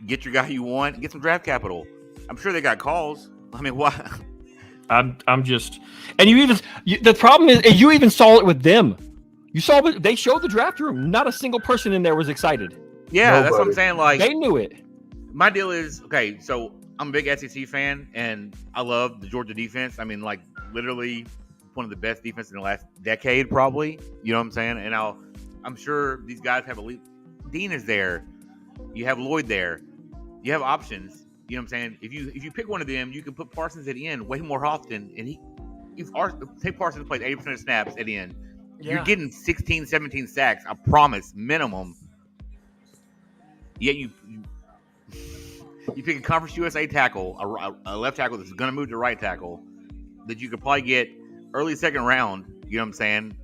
[SPEAKER 14] get your guy you want, get some draft capital. I'm sure they got calls. I mean, why?
[SPEAKER 3] I'm just, and the problem is you even saw it with them. You saw it. They showed the draft room. Not a single person in there was excited.
[SPEAKER 14] Yeah, Nobody. That's what I'm saying. Like
[SPEAKER 3] they knew it.
[SPEAKER 14] My deal is okay. So I'm a big SEC fan, and I love the Georgia defense. I mean, like literally one of the best defenses in the last decade, probably. You know what I'm saying? And I'm sure these guys have elite. Dean is there. You have Lloyd there. You have options. You know what I'm saying? If you pick one of them, you can put Parsons at the end way more often. And take Parsons plays 80% of snaps at the end. Yeah. You're getting 16, 17 sacks, I promise, minimum. Yet you pick a Conference USA tackle, a left tackle that's going to move to right tackle, that you could probably get early second round. You know what I'm saying?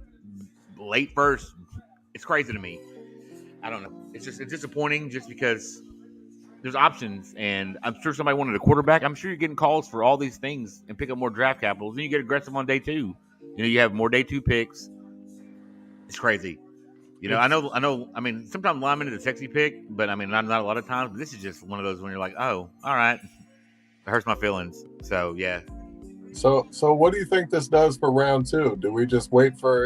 [SPEAKER 14] Late first. It's crazy to me. I don't know. It's disappointing just because there's options, and I'm sure somebody wanted a quarterback. I'm sure you're getting calls for all these things and pick up more draft capital. Then you get aggressive on day 2. You know, you have more day 2 picks. It's crazy. You know, I know. I mean, sometimes lineman is a sexy pick, but I mean, not a lot of times. But this is just one of those when you're like, oh, all right, it hurts my feelings. So yeah.
[SPEAKER 2] So what do you think this does for round 2? Do we just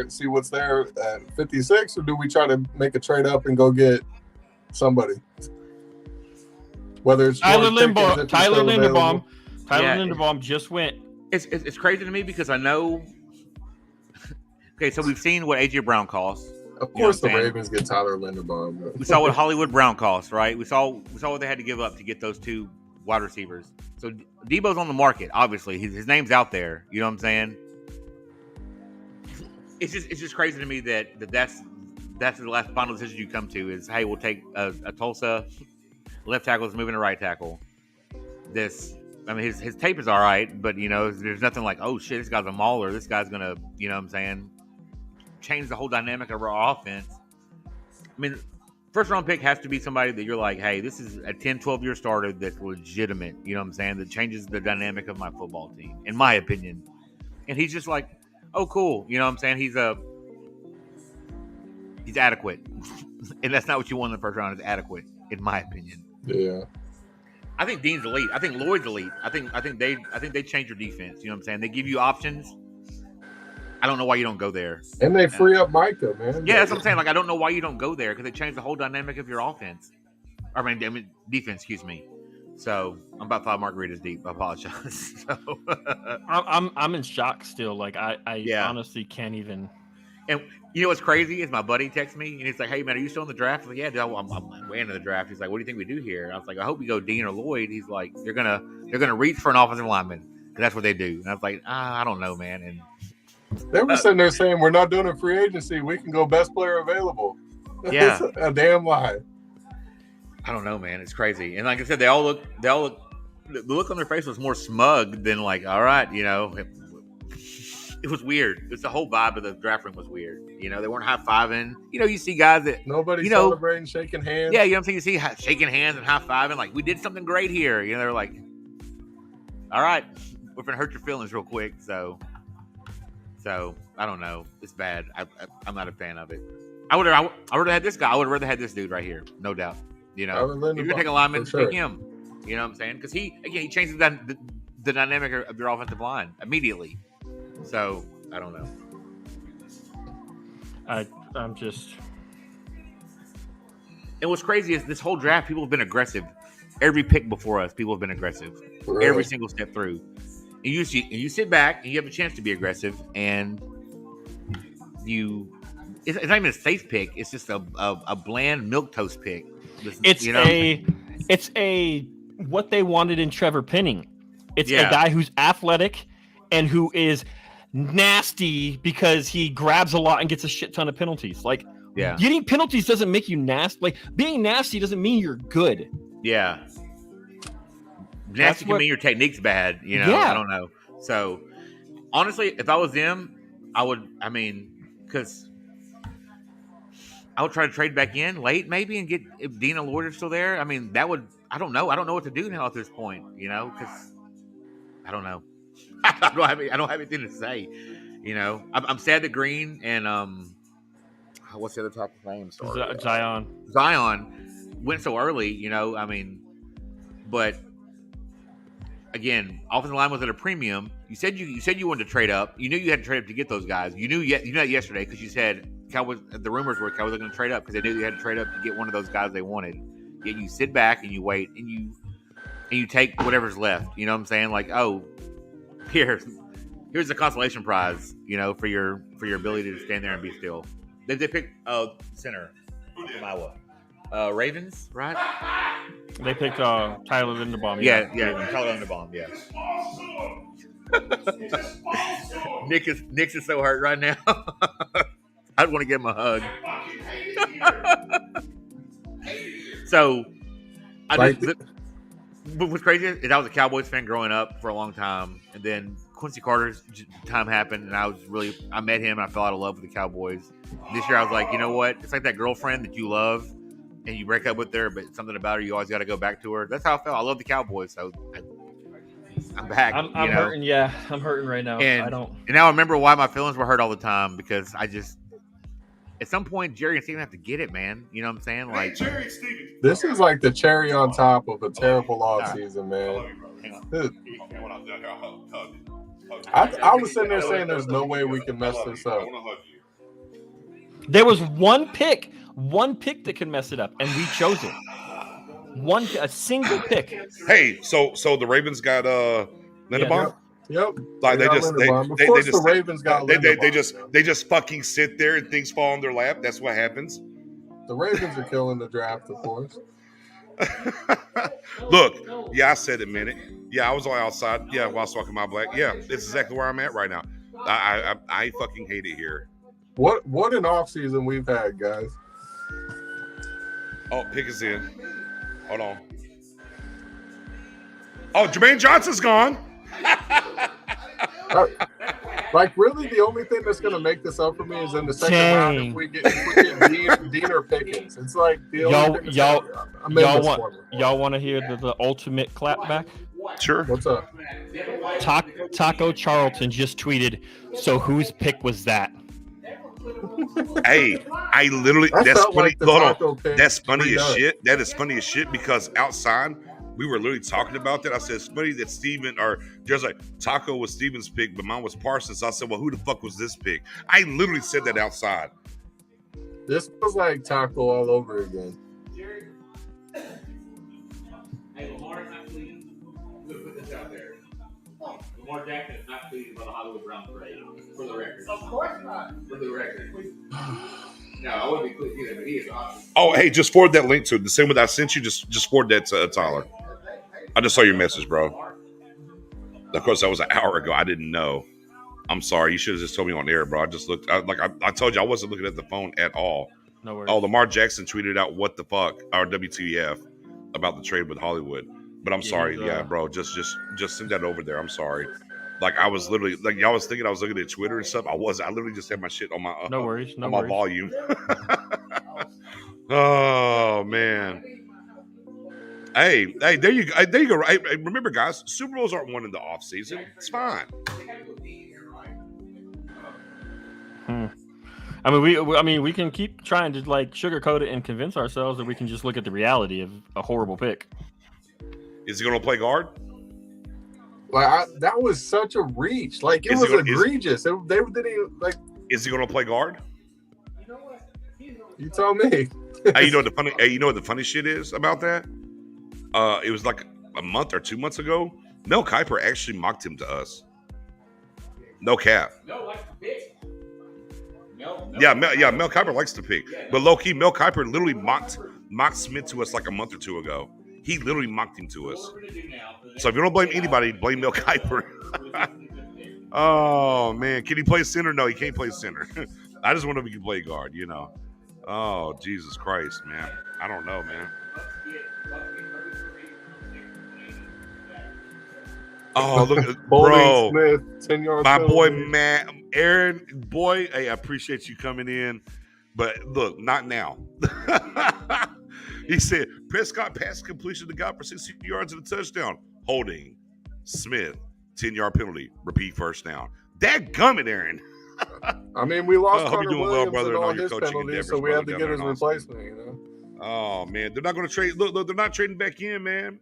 [SPEAKER 2] see what's there at 56, or do we try to make a trade up and go get somebody? Whether it's
[SPEAKER 3] Tyler Linderbaum. Linderbaum just went.
[SPEAKER 14] It's crazy to me because I know. Okay, so we've seen what AJ Brown costs.
[SPEAKER 2] Of course, the Ravens get Tyler Linderbaum.
[SPEAKER 14] We saw what Hollywood Brown costs, right? We saw what they had to give up to get those 2 wide receivers. So Debo's on the market. Obviously, his name's out there. You know what I'm saying? It's just crazy to me that's the last final decision you come to is, hey, we'll take a Tulsa left tackle is moving to right tackle. His tape is all right, but you know, there's nothing like, oh shit, this guy's a mauler. This guy's gonna, you know what I'm saying, change the whole dynamic of our offense. I mean, first round pick has to be somebody that you're like, hey, this is a 10, 12-year starter that's legitimate. You know what I'm saying? That changes the dynamic of my football team, in my opinion. And he's just like, oh, cool. You know what I'm saying? He's adequate. And that's not what you want in the first round, is adequate, in my opinion.
[SPEAKER 2] Yeah.
[SPEAKER 14] I think Dean's elite. I think Lloyd's elite. I think they change your defense. You know what I'm saying? They give you options. I don't know why you don't go there.
[SPEAKER 2] And they free up Micah, man.
[SPEAKER 14] Yeah, that's what I'm saying. Like, I don't know why you don't go there, because they change the whole dynamic of your offense. I mean defense, excuse me. So I'm about 5 margaritas deep. I apologize. So,
[SPEAKER 3] I'm in shock still. Like I honestly can't even.
[SPEAKER 14] And you know what's crazy is my buddy texts me and he's like, "Hey man, are you still in the draft?" I'm like, "Yeah, dude, I'm way into the draft." He's like, "What do you think we do here?" And I was like, "I hope we go Dean or Lloyd." He's like, "They're gonna reach for an offensive lineman, because that's what they do." And I was like, I don't know, man. And
[SPEAKER 2] they were sitting there saying, "We're not doing a free agency. We can go best player available."
[SPEAKER 14] Yeah,
[SPEAKER 2] it's a damn lie.
[SPEAKER 14] I don't know, man. It's crazy. And like I said, they all look. The look on their face was more smug than like, all right, you know. It was weird. It's the whole vibe of the draft room was weird. You know, they weren't high-fiving. You know, you see guys that
[SPEAKER 2] nobody celebrating, shaking hands.
[SPEAKER 14] Yeah, you know what I'm saying? You see shaking hands and high-fiving, like, we did something great here. You know, they're like, all right, we're gonna hurt your feelings real quick. So I don't know. It's bad. I'm not a fan of it. I would have had this guy. I would have rather had this dude right here, no doubt. You know, if you're taking a lineman, take him. You know what I'm saying? Because he changes the dynamic of your offensive line immediately. So I don't know.
[SPEAKER 3] I'm just.
[SPEAKER 14] And what's crazy is this whole draft, people have been aggressive. Every pick before us, people have been aggressive. Really? Every single step through. And you sit back and you have a chance to be aggressive, and it's not even a safe pick. It's just a bland milquetoast pick.
[SPEAKER 3] It's what they wanted in Trevor Penning. It's a guy who's athletic and who is nasty because he grabs a lot and gets a shit ton of penalties. Like, getting penalties doesn't make you nasty. Like, being nasty doesn't mean you're good.
[SPEAKER 14] Yeah. Nasty can mean your technique's bad, you know? Yeah. I don't know. So, honestly, if I was them, because I would try to trade back in late maybe and get, if Dean and Lloyd are still there, I mean, I don't know. I don't know what to do now at this point, you know? Because, I don't know. I don't have anything to say, you know. I'm sad that Green and what's the other top name? Zion went so early, you know. I mean, but again, offensive line was at a premium. You said you wanted to trade up. You knew you had to trade up to get those guys. You knew that yesterday because you said Cowboys. The rumors were Cowboys were going to trade up because they knew you had to trade up to get one of those guys they wanted. Yet you sit back and you wait and you take whatever's left. You know what I'm saying? Like, oh. Here's the consolation prize, you know, for your ability to stand there and be still. They picked center from Iowa, Ravens, right?
[SPEAKER 3] They picked Tyler Linderbaum.
[SPEAKER 14] Yeah, Tyler Linderbaum. Yeah. Nick is so hurt right now. I'd want to give him a hug. So, but what's crazy is I was a Cowboys fan growing up for a long time, and then Quincy Carter's time happened, and I met him, and I fell out of love with the Cowboys. This year, I was like, you know what? It's like that girlfriend that you love, and you break up with her, but something about her, you always got to go back to her. That's how I felt. I love the Cowboys, so I'm back.
[SPEAKER 3] I'm hurting. Yeah, I'm hurting right now.
[SPEAKER 14] And now I remember why my feelings were hurt all the time, because at some point, Jerry and Steven have to get it, man. You know what I'm saying? Like,
[SPEAKER 2] Jerry and Steven. This is like the cherry on top of a terrible offseason, man. I was sitting there saying there's no way we can mess this up.
[SPEAKER 3] There was one pick that can mess it up, and we chose it. A single pick.
[SPEAKER 1] Hey, so the Ravens got Linderbaum?
[SPEAKER 2] Yep.
[SPEAKER 1] Like
[SPEAKER 2] the Ravens got
[SPEAKER 1] they just fucking sit there and things fall in their lap. That's what happens.
[SPEAKER 2] The Ravens are killing the draft, of course.
[SPEAKER 1] Look, I said it, man. Yeah, I was on outside. Yeah, while I was talking my black. Yeah, it's exactly where I'm at right now. I fucking hate it here.
[SPEAKER 2] What an offseason we've had, guys.
[SPEAKER 1] Oh, pick is in. Hold on. Oh, Jermaine Johnson's gone.
[SPEAKER 2] Like, really, the only thing that's going to make this up for me is in the second round if we get Dean or Pickens. It's like the only thing
[SPEAKER 3] y'all want to hear the ultimate clapback?
[SPEAKER 1] Sure.
[SPEAKER 2] What's up?
[SPEAKER 3] Taco Charlton just tweeted, "So whose pick was that?"
[SPEAKER 1] Hey, I literally that's funny.
[SPEAKER 2] Like
[SPEAKER 1] that's funny as shit. That is funny as shit because outside we were literally talking about that. I said it's funny that Steven or just like Taco was Steven's pick, but mine was Parsons. I said, well, who the fuck was this pick? I literally said that outside.
[SPEAKER 2] This was like Taco all over again.
[SPEAKER 14] Hey, Lamar's not pleased. We'll put this out there. Lamar Jackson is not pleased about the Hollywood Brown parade. For the record. Of course not. For the record. No, I wouldn't be pleased either, but he is awesome.
[SPEAKER 1] Oh, hey, just forward that link to the same one I sent you. Just forward that to Tyler. I just saw your message, bro. Of course, that was an hour ago. I didn't know. I'm sorry. You should have just told me on air, bro. I just looked. I told you I wasn't looking at the phone at all.
[SPEAKER 3] No worries.
[SPEAKER 1] Oh, Lamar Jackson tweeted out what the fuck or WTF about the trade with Hollywood. But I'm sorry, bro. Just send that over there. I'm sorry. Like I was literally like y'all was thinking I was looking at Twitter and stuff. I literally just had my shit on my
[SPEAKER 3] no worries.
[SPEAKER 1] my volume. Oh man. Hey, there you go. Hey, remember, guys, Super Bowls aren't won in the off season. It's fine.
[SPEAKER 3] I mean, we can keep trying to like sugarcoat it and convince ourselves that we can just look at the reality of a horrible pick.
[SPEAKER 1] Is he going to play guard?
[SPEAKER 2] Like that was such a reach. Like it was egregious. They didn't even, like.
[SPEAKER 1] Is he going to play guard?
[SPEAKER 2] You tell me.
[SPEAKER 1] Hey, you know what the funny shit is about that? It was like a month or 2 months ago. Mel Kiper actually mocked him to us. No cap.
[SPEAKER 14] Mel likes to pick.
[SPEAKER 1] Mel Kiper likes to pick. But low key, Mel Kiper literally mocked Smith to us like a month or two ago. He literally mocked him to us. So if you don't blame anybody, blame Mel Kiper. Oh man, can he play center? No, he can't play center. I just wonder if he can play guard. You know. Oh Jesus Christ, man. I don't know, man. Oh, look, bro.
[SPEAKER 2] Smith, 10-yard
[SPEAKER 1] my
[SPEAKER 2] penalty.
[SPEAKER 1] boy, Matt, Aaron, boy, hey, I appreciate you coming in. But look, not now. He said, Prescott pass completion to God for 60 yards and a touchdown. Holding. Smith, 10-yard penalty. Repeat first down. Dadgummit, Aaron.
[SPEAKER 2] I mean, we lost
[SPEAKER 1] hope you're
[SPEAKER 2] Carter
[SPEAKER 1] doing
[SPEAKER 2] Williams
[SPEAKER 1] well, brother,
[SPEAKER 2] and all
[SPEAKER 1] your
[SPEAKER 2] his
[SPEAKER 1] coaching
[SPEAKER 2] penalties,
[SPEAKER 1] endeavors,
[SPEAKER 2] so we had to
[SPEAKER 1] brother,
[SPEAKER 2] get
[SPEAKER 1] down
[SPEAKER 2] his
[SPEAKER 1] there in Austin.
[SPEAKER 2] replacement, you know?
[SPEAKER 1] Oh, man. They're not going to trade. Look, they're not trading back in, man.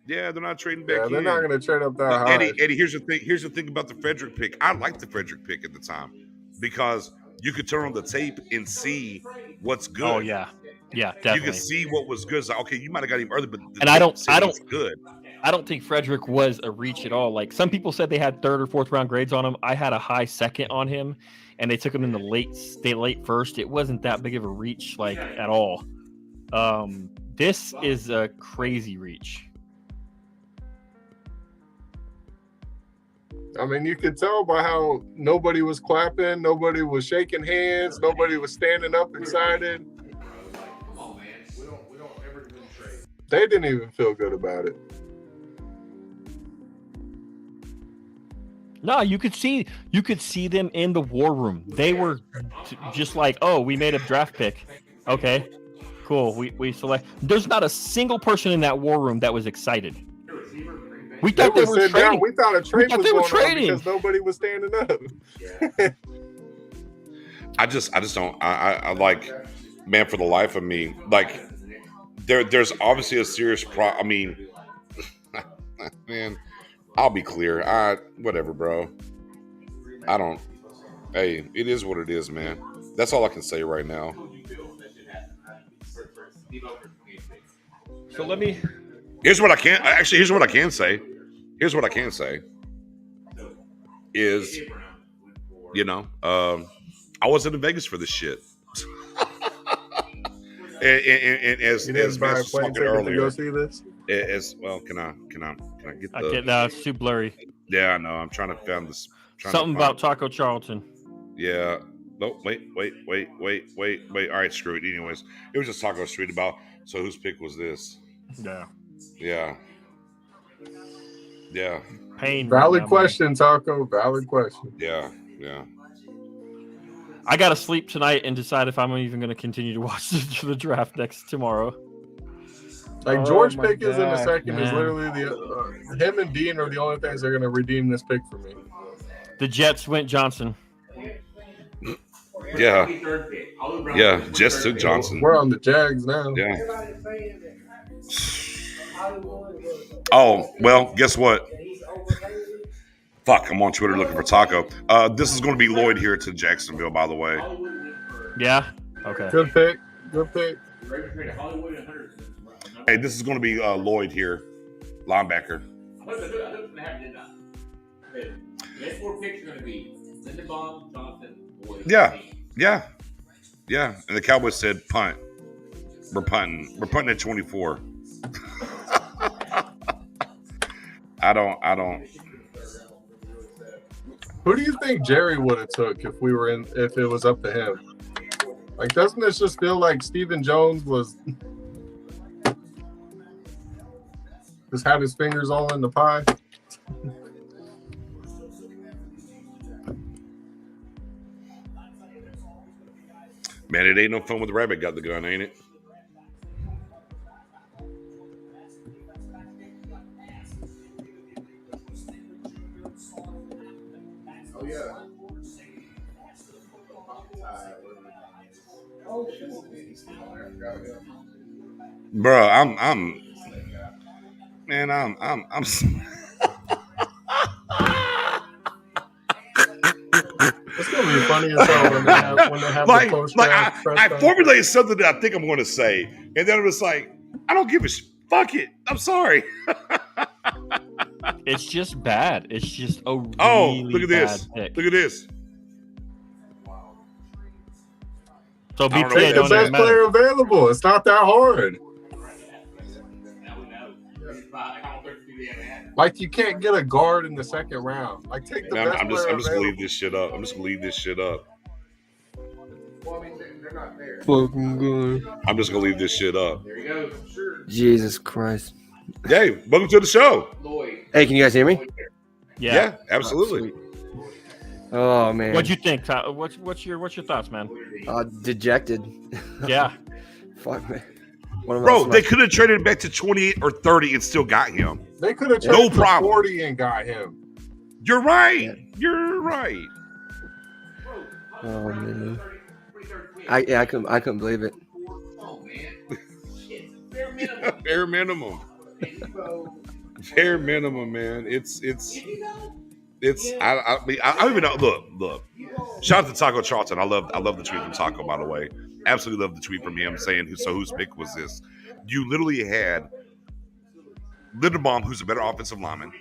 [SPEAKER 1] Yeah, they're not trading back in.
[SPEAKER 2] They're not going to trade up that high.
[SPEAKER 1] Eddie, here's the thing about the Frederick pick. I liked the Frederick pick at the time because you could turn on the tape and see what's good.
[SPEAKER 3] Oh yeah, definitely.
[SPEAKER 1] You could see what was good. It's like, okay, you might have got him early, but
[SPEAKER 3] I don't
[SPEAKER 1] good.
[SPEAKER 3] I don't think Frederick was a reach at all. Like some people said they had 3rd or 4th round grades on him. I had a high 2nd on him, and they took him in the late first. It wasn't that big of a reach, like at all. This is a crazy reach.
[SPEAKER 2] I mean, you could tell by how nobody was clapping, nobody was shaking hands, nobody was standing up excited.
[SPEAKER 14] Come on, man. We don't ever win trade.
[SPEAKER 2] They didn't even feel good about it.
[SPEAKER 3] No, you could see them in the war room. They were just like, oh, we made a draft pick. Okay, cool. We select. There's not a single person in that war room that was excited. We thought they were trading.
[SPEAKER 2] We thought a trade was going on because nobody was standing up.
[SPEAKER 1] I just don't. I like, man, for the life of me, like there's obviously a serious problem. I mean, man, I'll be clear. Whatever, bro. I don't. Hey, it is what it is, man. That's all I can say right now.
[SPEAKER 3] So let me.
[SPEAKER 1] Here's what I can say. Here's what I can say. Is, you know, I wasn't in Vegas for this shit. and as Matt was talking earlier,
[SPEAKER 2] go see this?
[SPEAKER 1] As well, can I get the?
[SPEAKER 3] I can't. No, it's too blurry.
[SPEAKER 1] Yeah, I know. I'm trying to find this.
[SPEAKER 3] Something about Taco Charlton.
[SPEAKER 1] Yeah. No, wait. All right, screw it. Anyways, it was just Taco Street about. So whose pick was this?
[SPEAKER 3] Yeah.
[SPEAKER 1] Yeah. Yeah.
[SPEAKER 3] pain.
[SPEAKER 2] Valid
[SPEAKER 3] right now,
[SPEAKER 2] question, Taco. Valid question.
[SPEAKER 1] Yeah.
[SPEAKER 3] I got to sleep tonight and decide if I'm even going to continue to watch the draft tomorrow.
[SPEAKER 2] Like George Pickens in the second is literally him and Dean are the only things that are going to redeem this pick for me.
[SPEAKER 3] The Jets went Johnson.
[SPEAKER 1] Yeah. Jets took Johnson.
[SPEAKER 2] We're on the Jags now.
[SPEAKER 1] Yeah. Oh, well, guess what? Fuck, I'm on Twitter looking for Taco. This is going to be Lloyd here to Jacksonville, by the way.
[SPEAKER 3] Yeah? Okay.
[SPEAKER 2] Good pick. Good pick.
[SPEAKER 1] Hey, this is going to be Lloyd here, linebacker.
[SPEAKER 14] Next 4 picks are going to be Linderbaum, Johnson, Lloyd.
[SPEAKER 1] Yeah. And the Cowboys said punt. We're punting. We're punting at 24. I don't.
[SPEAKER 2] Who do you think Jerry would have took if it was up to him? Like, doesn't this just feel like Stephen Jones just had his fingers all in the pie?
[SPEAKER 1] Man, it ain't no fun with the rabbit got the gun, ain't it?
[SPEAKER 2] Oh, yeah.
[SPEAKER 1] Bro, I'm
[SPEAKER 2] It's gonna be funny as hell when they have the post-draft press
[SPEAKER 1] I
[SPEAKER 2] conference.
[SPEAKER 1] formulated something that I think I'm going to say, and then it was like, I don't give a fuck it. I'm sorry.
[SPEAKER 3] It's just bad. It's just a really
[SPEAKER 1] look at this.
[SPEAKER 3] bad pick.
[SPEAKER 1] Look at this.
[SPEAKER 3] So
[SPEAKER 2] Take
[SPEAKER 3] BTA
[SPEAKER 2] the
[SPEAKER 3] don't
[SPEAKER 2] best
[SPEAKER 3] even matter.
[SPEAKER 2] player available. It's not that hard. Like, you can't get a guard in the second round. Like, take the best
[SPEAKER 1] I'm
[SPEAKER 2] player
[SPEAKER 1] just gonna
[SPEAKER 2] available.
[SPEAKER 1] leave this shit up. I'm just gonna leave this shit up.
[SPEAKER 2] Well, I mean, they're not there.
[SPEAKER 15] Fucking good.
[SPEAKER 1] I'm just gonna leave this shit up.
[SPEAKER 2] There you go. Sure.
[SPEAKER 15] Jesus Christ.
[SPEAKER 1] Hey, welcome to the show.
[SPEAKER 15] Hey, can you guys hear me?
[SPEAKER 1] Yeah, absolutely.
[SPEAKER 15] Oh man.
[SPEAKER 3] What'd you think, Tyler? What's your thoughts, man?
[SPEAKER 15] Dejected.
[SPEAKER 3] Yeah.
[SPEAKER 15] Fuck man.
[SPEAKER 1] Bro, they could have traded back to 28 or 30 and still got him.
[SPEAKER 2] They could have traded to 40 and got him.
[SPEAKER 1] You're right. Yeah. You're right.
[SPEAKER 15] Oh man. I couldn't believe it.
[SPEAKER 1] Bare minimum. Bare minimum, man. It's I don't even know. Look. Shout out to Taco Charlton. I love the tweet from Taco, by the way. Absolutely love the tweet from him saying, whose pick was this? You literally had Linderbaum, who's a better offensive lineman.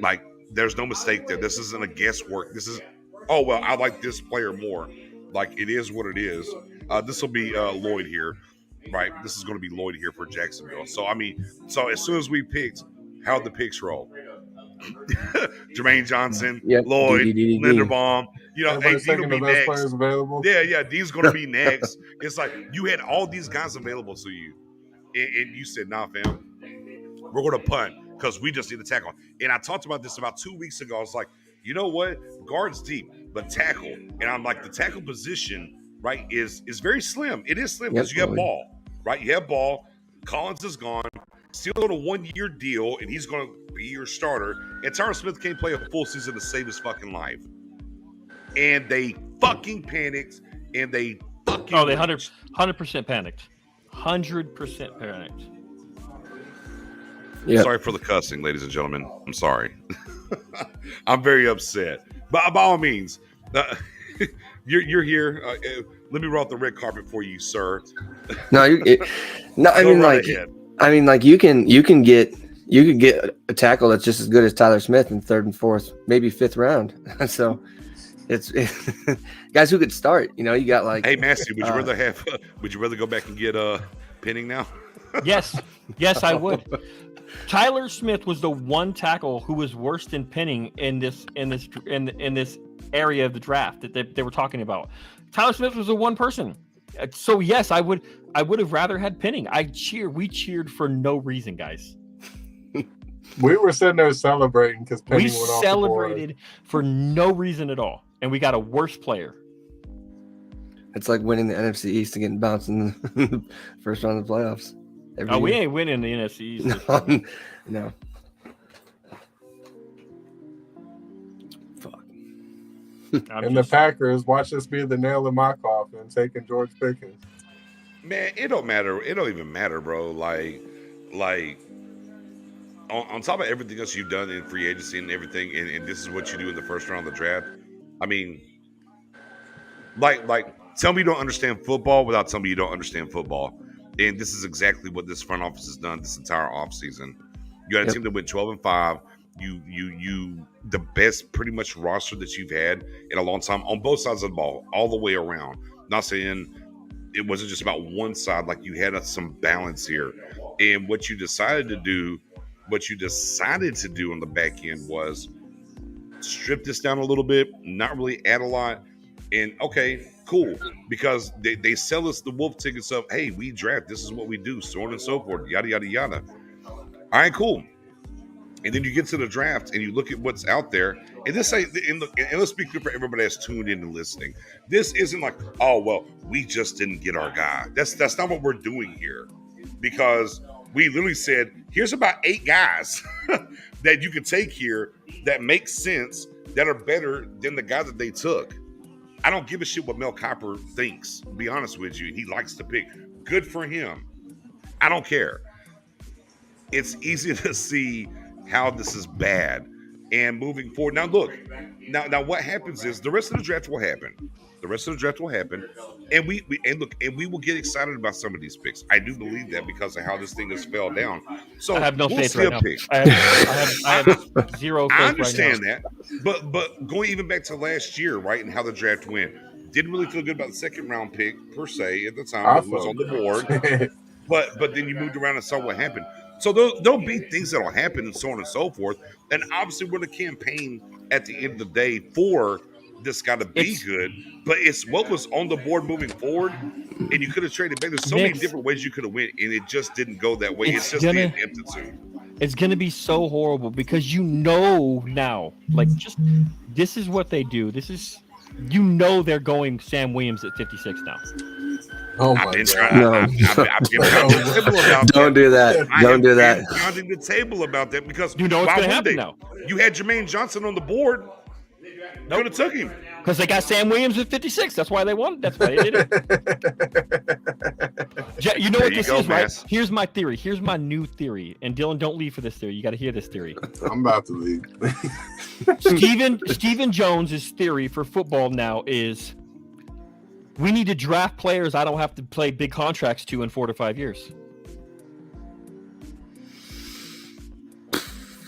[SPEAKER 1] Like, there's no mistake there. This isn't a guesswork. This is, oh, well, I like this player more. Like, it is what it is. This will be Lloyd here, right? This is going to be Lloyd here for Jacksonville. So, I mean, as soon as we picked, how'd the picks roll? Jermaine Johnson, Lloyd, Linderbaum. You know,
[SPEAKER 2] Everybody's
[SPEAKER 1] AD will be
[SPEAKER 2] the best
[SPEAKER 1] next.
[SPEAKER 2] players available.
[SPEAKER 1] Yeah, D's going to be next. It's like you had all these guys available to you, and you said, "Nah, fam, we're going to punt because we just need to tackle." And I talked about this about 2 weeks ago. I was like, you know what? Guard's deep, but tackle, and I'm like, the tackle position, right, is very slim. It is slim because you have Ball, right? You have Ball. Collins is gone. Still on a 1-year deal, and he's going to be your starter. And Tyron Smith can't play a full season to save his fucking life. And they fucking panicked, and they fucking...
[SPEAKER 3] Oh, they 100% panicked. 100% panicked.
[SPEAKER 1] Yeah. Sorry for the cussing, ladies and gentlemen. I'm sorry. I'm very upset. But by all means, you're here. Let me roll out the red carpet for you, sir.
[SPEAKER 15] No, I mean, like you could get a tackle that's just as good as Tyler Smith in 3rd and 4th, maybe 5th round. So it's guys who could start. You know, you got like.
[SPEAKER 1] Hey, Massey, would you rather have? Would you rather go back and get Penning now?
[SPEAKER 3] Yes, I would. Tyler Smith was the one tackle who was worse than Penning in this area of the draft that they were talking about. Tyler Smith was the one person. So yes, I would have rather had Penning. We cheered for no reason, guys.
[SPEAKER 2] We were sitting there celebrating because Penny
[SPEAKER 3] We
[SPEAKER 2] went off
[SPEAKER 3] celebrated for no reason at all, and we got a worse player.
[SPEAKER 15] It's like winning the NFC East and getting bounced in the first round of the playoffs.
[SPEAKER 3] We ain't winning the NFC East.
[SPEAKER 15] No. Fuck.
[SPEAKER 2] And the Packers, watch this be the nail in my coffin, taking George Pickens.
[SPEAKER 1] Man, it don't matter. It don't even matter, bro. Like on top of everything else you've done in free agency and everything, and this is what you do in the first round of the draft. I mean, like tell me you don't understand football without telling me you don't understand football. And this is exactly what this front office has done this entire offseason. You got a team that went 12-5. You the best pretty much roster that you've had in a long time on both sides of the ball, all the way around. Not saying it wasn't just about one side, like you had some balance here. And what you decided to do on the back end was strip this down a little bit, not really add a lot. And okay, cool, because they sell us the wolf tickets of, hey, we draft, this is what we do, so on and so forth, yada yada yada. All right, cool. And then you get to the draft and you look at what's out there, and this ain't, and let's be clear for everybody that's tuned in and listening. This isn't like, oh well, we just didn't get our guy. That's not what we're doing here, because we literally said, here's about 8 guys that you could take here that make sense, that are better than the guy that they took. I don't give a shit what Mel Kiper thinks, to be honest with you. He likes to pick. Good for him. I don't care. It's easy to see how this is bad. And moving forward, now look, now what happens is the rest of the draft will happen. And we will get excited about some of these picks. I do believe that because of how this thing has fell down. So
[SPEAKER 3] I have no faith right now. I have zero faith.
[SPEAKER 1] I understand that, but going even back to last year, right, and how the draft went, didn't really feel good about the second round pick per se at the time. It was on the board, but then you moved around and saw what happened. So there'll be things that'll happen and so on and so forth. And obviously, we're going to campaign at the end of the day for this guy to be good, but it's what was on the board moving forward, and you could have traded back. There's so many different ways you could have went, and it just didn't go that way. It's just the ineptitude.
[SPEAKER 3] It's gonna be so horrible because you know now, like, just this is what they do. This is, you know, they're going Sam Williams at 56 now.
[SPEAKER 2] Oh my God!
[SPEAKER 15] Don't do that. Don't do that.
[SPEAKER 1] I'm pounding the table about that because
[SPEAKER 3] you know what's gonna happen now.
[SPEAKER 1] You had Jermaine Johnson on the board. Could have took him
[SPEAKER 3] because they got Sam Williams at 56. That's why they won. That's why they did it. You know what this is, right? Here's my theory. Here's my new theory. And Dylan, don't leave for this theory. You got to hear this theory.
[SPEAKER 2] I'm about to leave.
[SPEAKER 3] Stephen Jones's theory for football now is we need to draft players I don't have to play big contracts to in 4 to 5 years.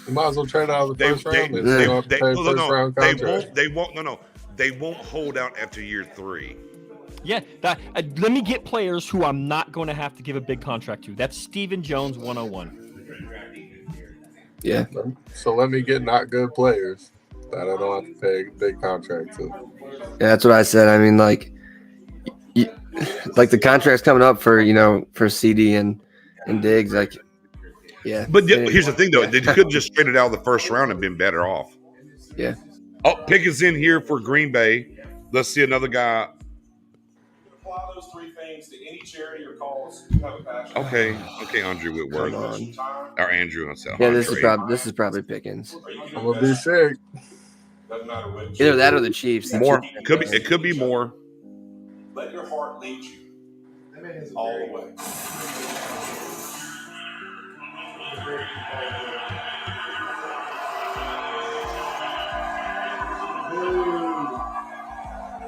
[SPEAKER 2] You might as well trade out of the first round.
[SPEAKER 1] They won't hold out after year 3.
[SPEAKER 3] Yeah, let me get players who I'm not going to have to give a big contract to. That's Stephen Jones 101.
[SPEAKER 15] Yeah.
[SPEAKER 2] So let me get not good players that I don't have to pay a big contract to.
[SPEAKER 15] Yeah, that's what I said. I mean, like the contracts coming up for CD and Diggs, like. Yeah,
[SPEAKER 1] but here's the thing, though. They could have just traded out of the first round and been better off.
[SPEAKER 15] Yeah.
[SPEAKER 1] Oh, Pickett's in here for Green Bay. Let's see another guy.
[SPEAKER 16] Apply those 3 things to any charity or cause you have a passion.
[SPEAKER 1] Okay, Andrew Whitworth. Or Andrew himself.
[SPEAKER 15] Yeah, this is probably Pickens.
[SPEAKER 2] I'm gonna be sick.
[SPEAKER 16] Doesn't matter what.
[SPEAKER 15] Either that or the Chiefs.
[SPEAKER 1] It could be more.
[SPEAKER 16] Let your heart lead you all the way.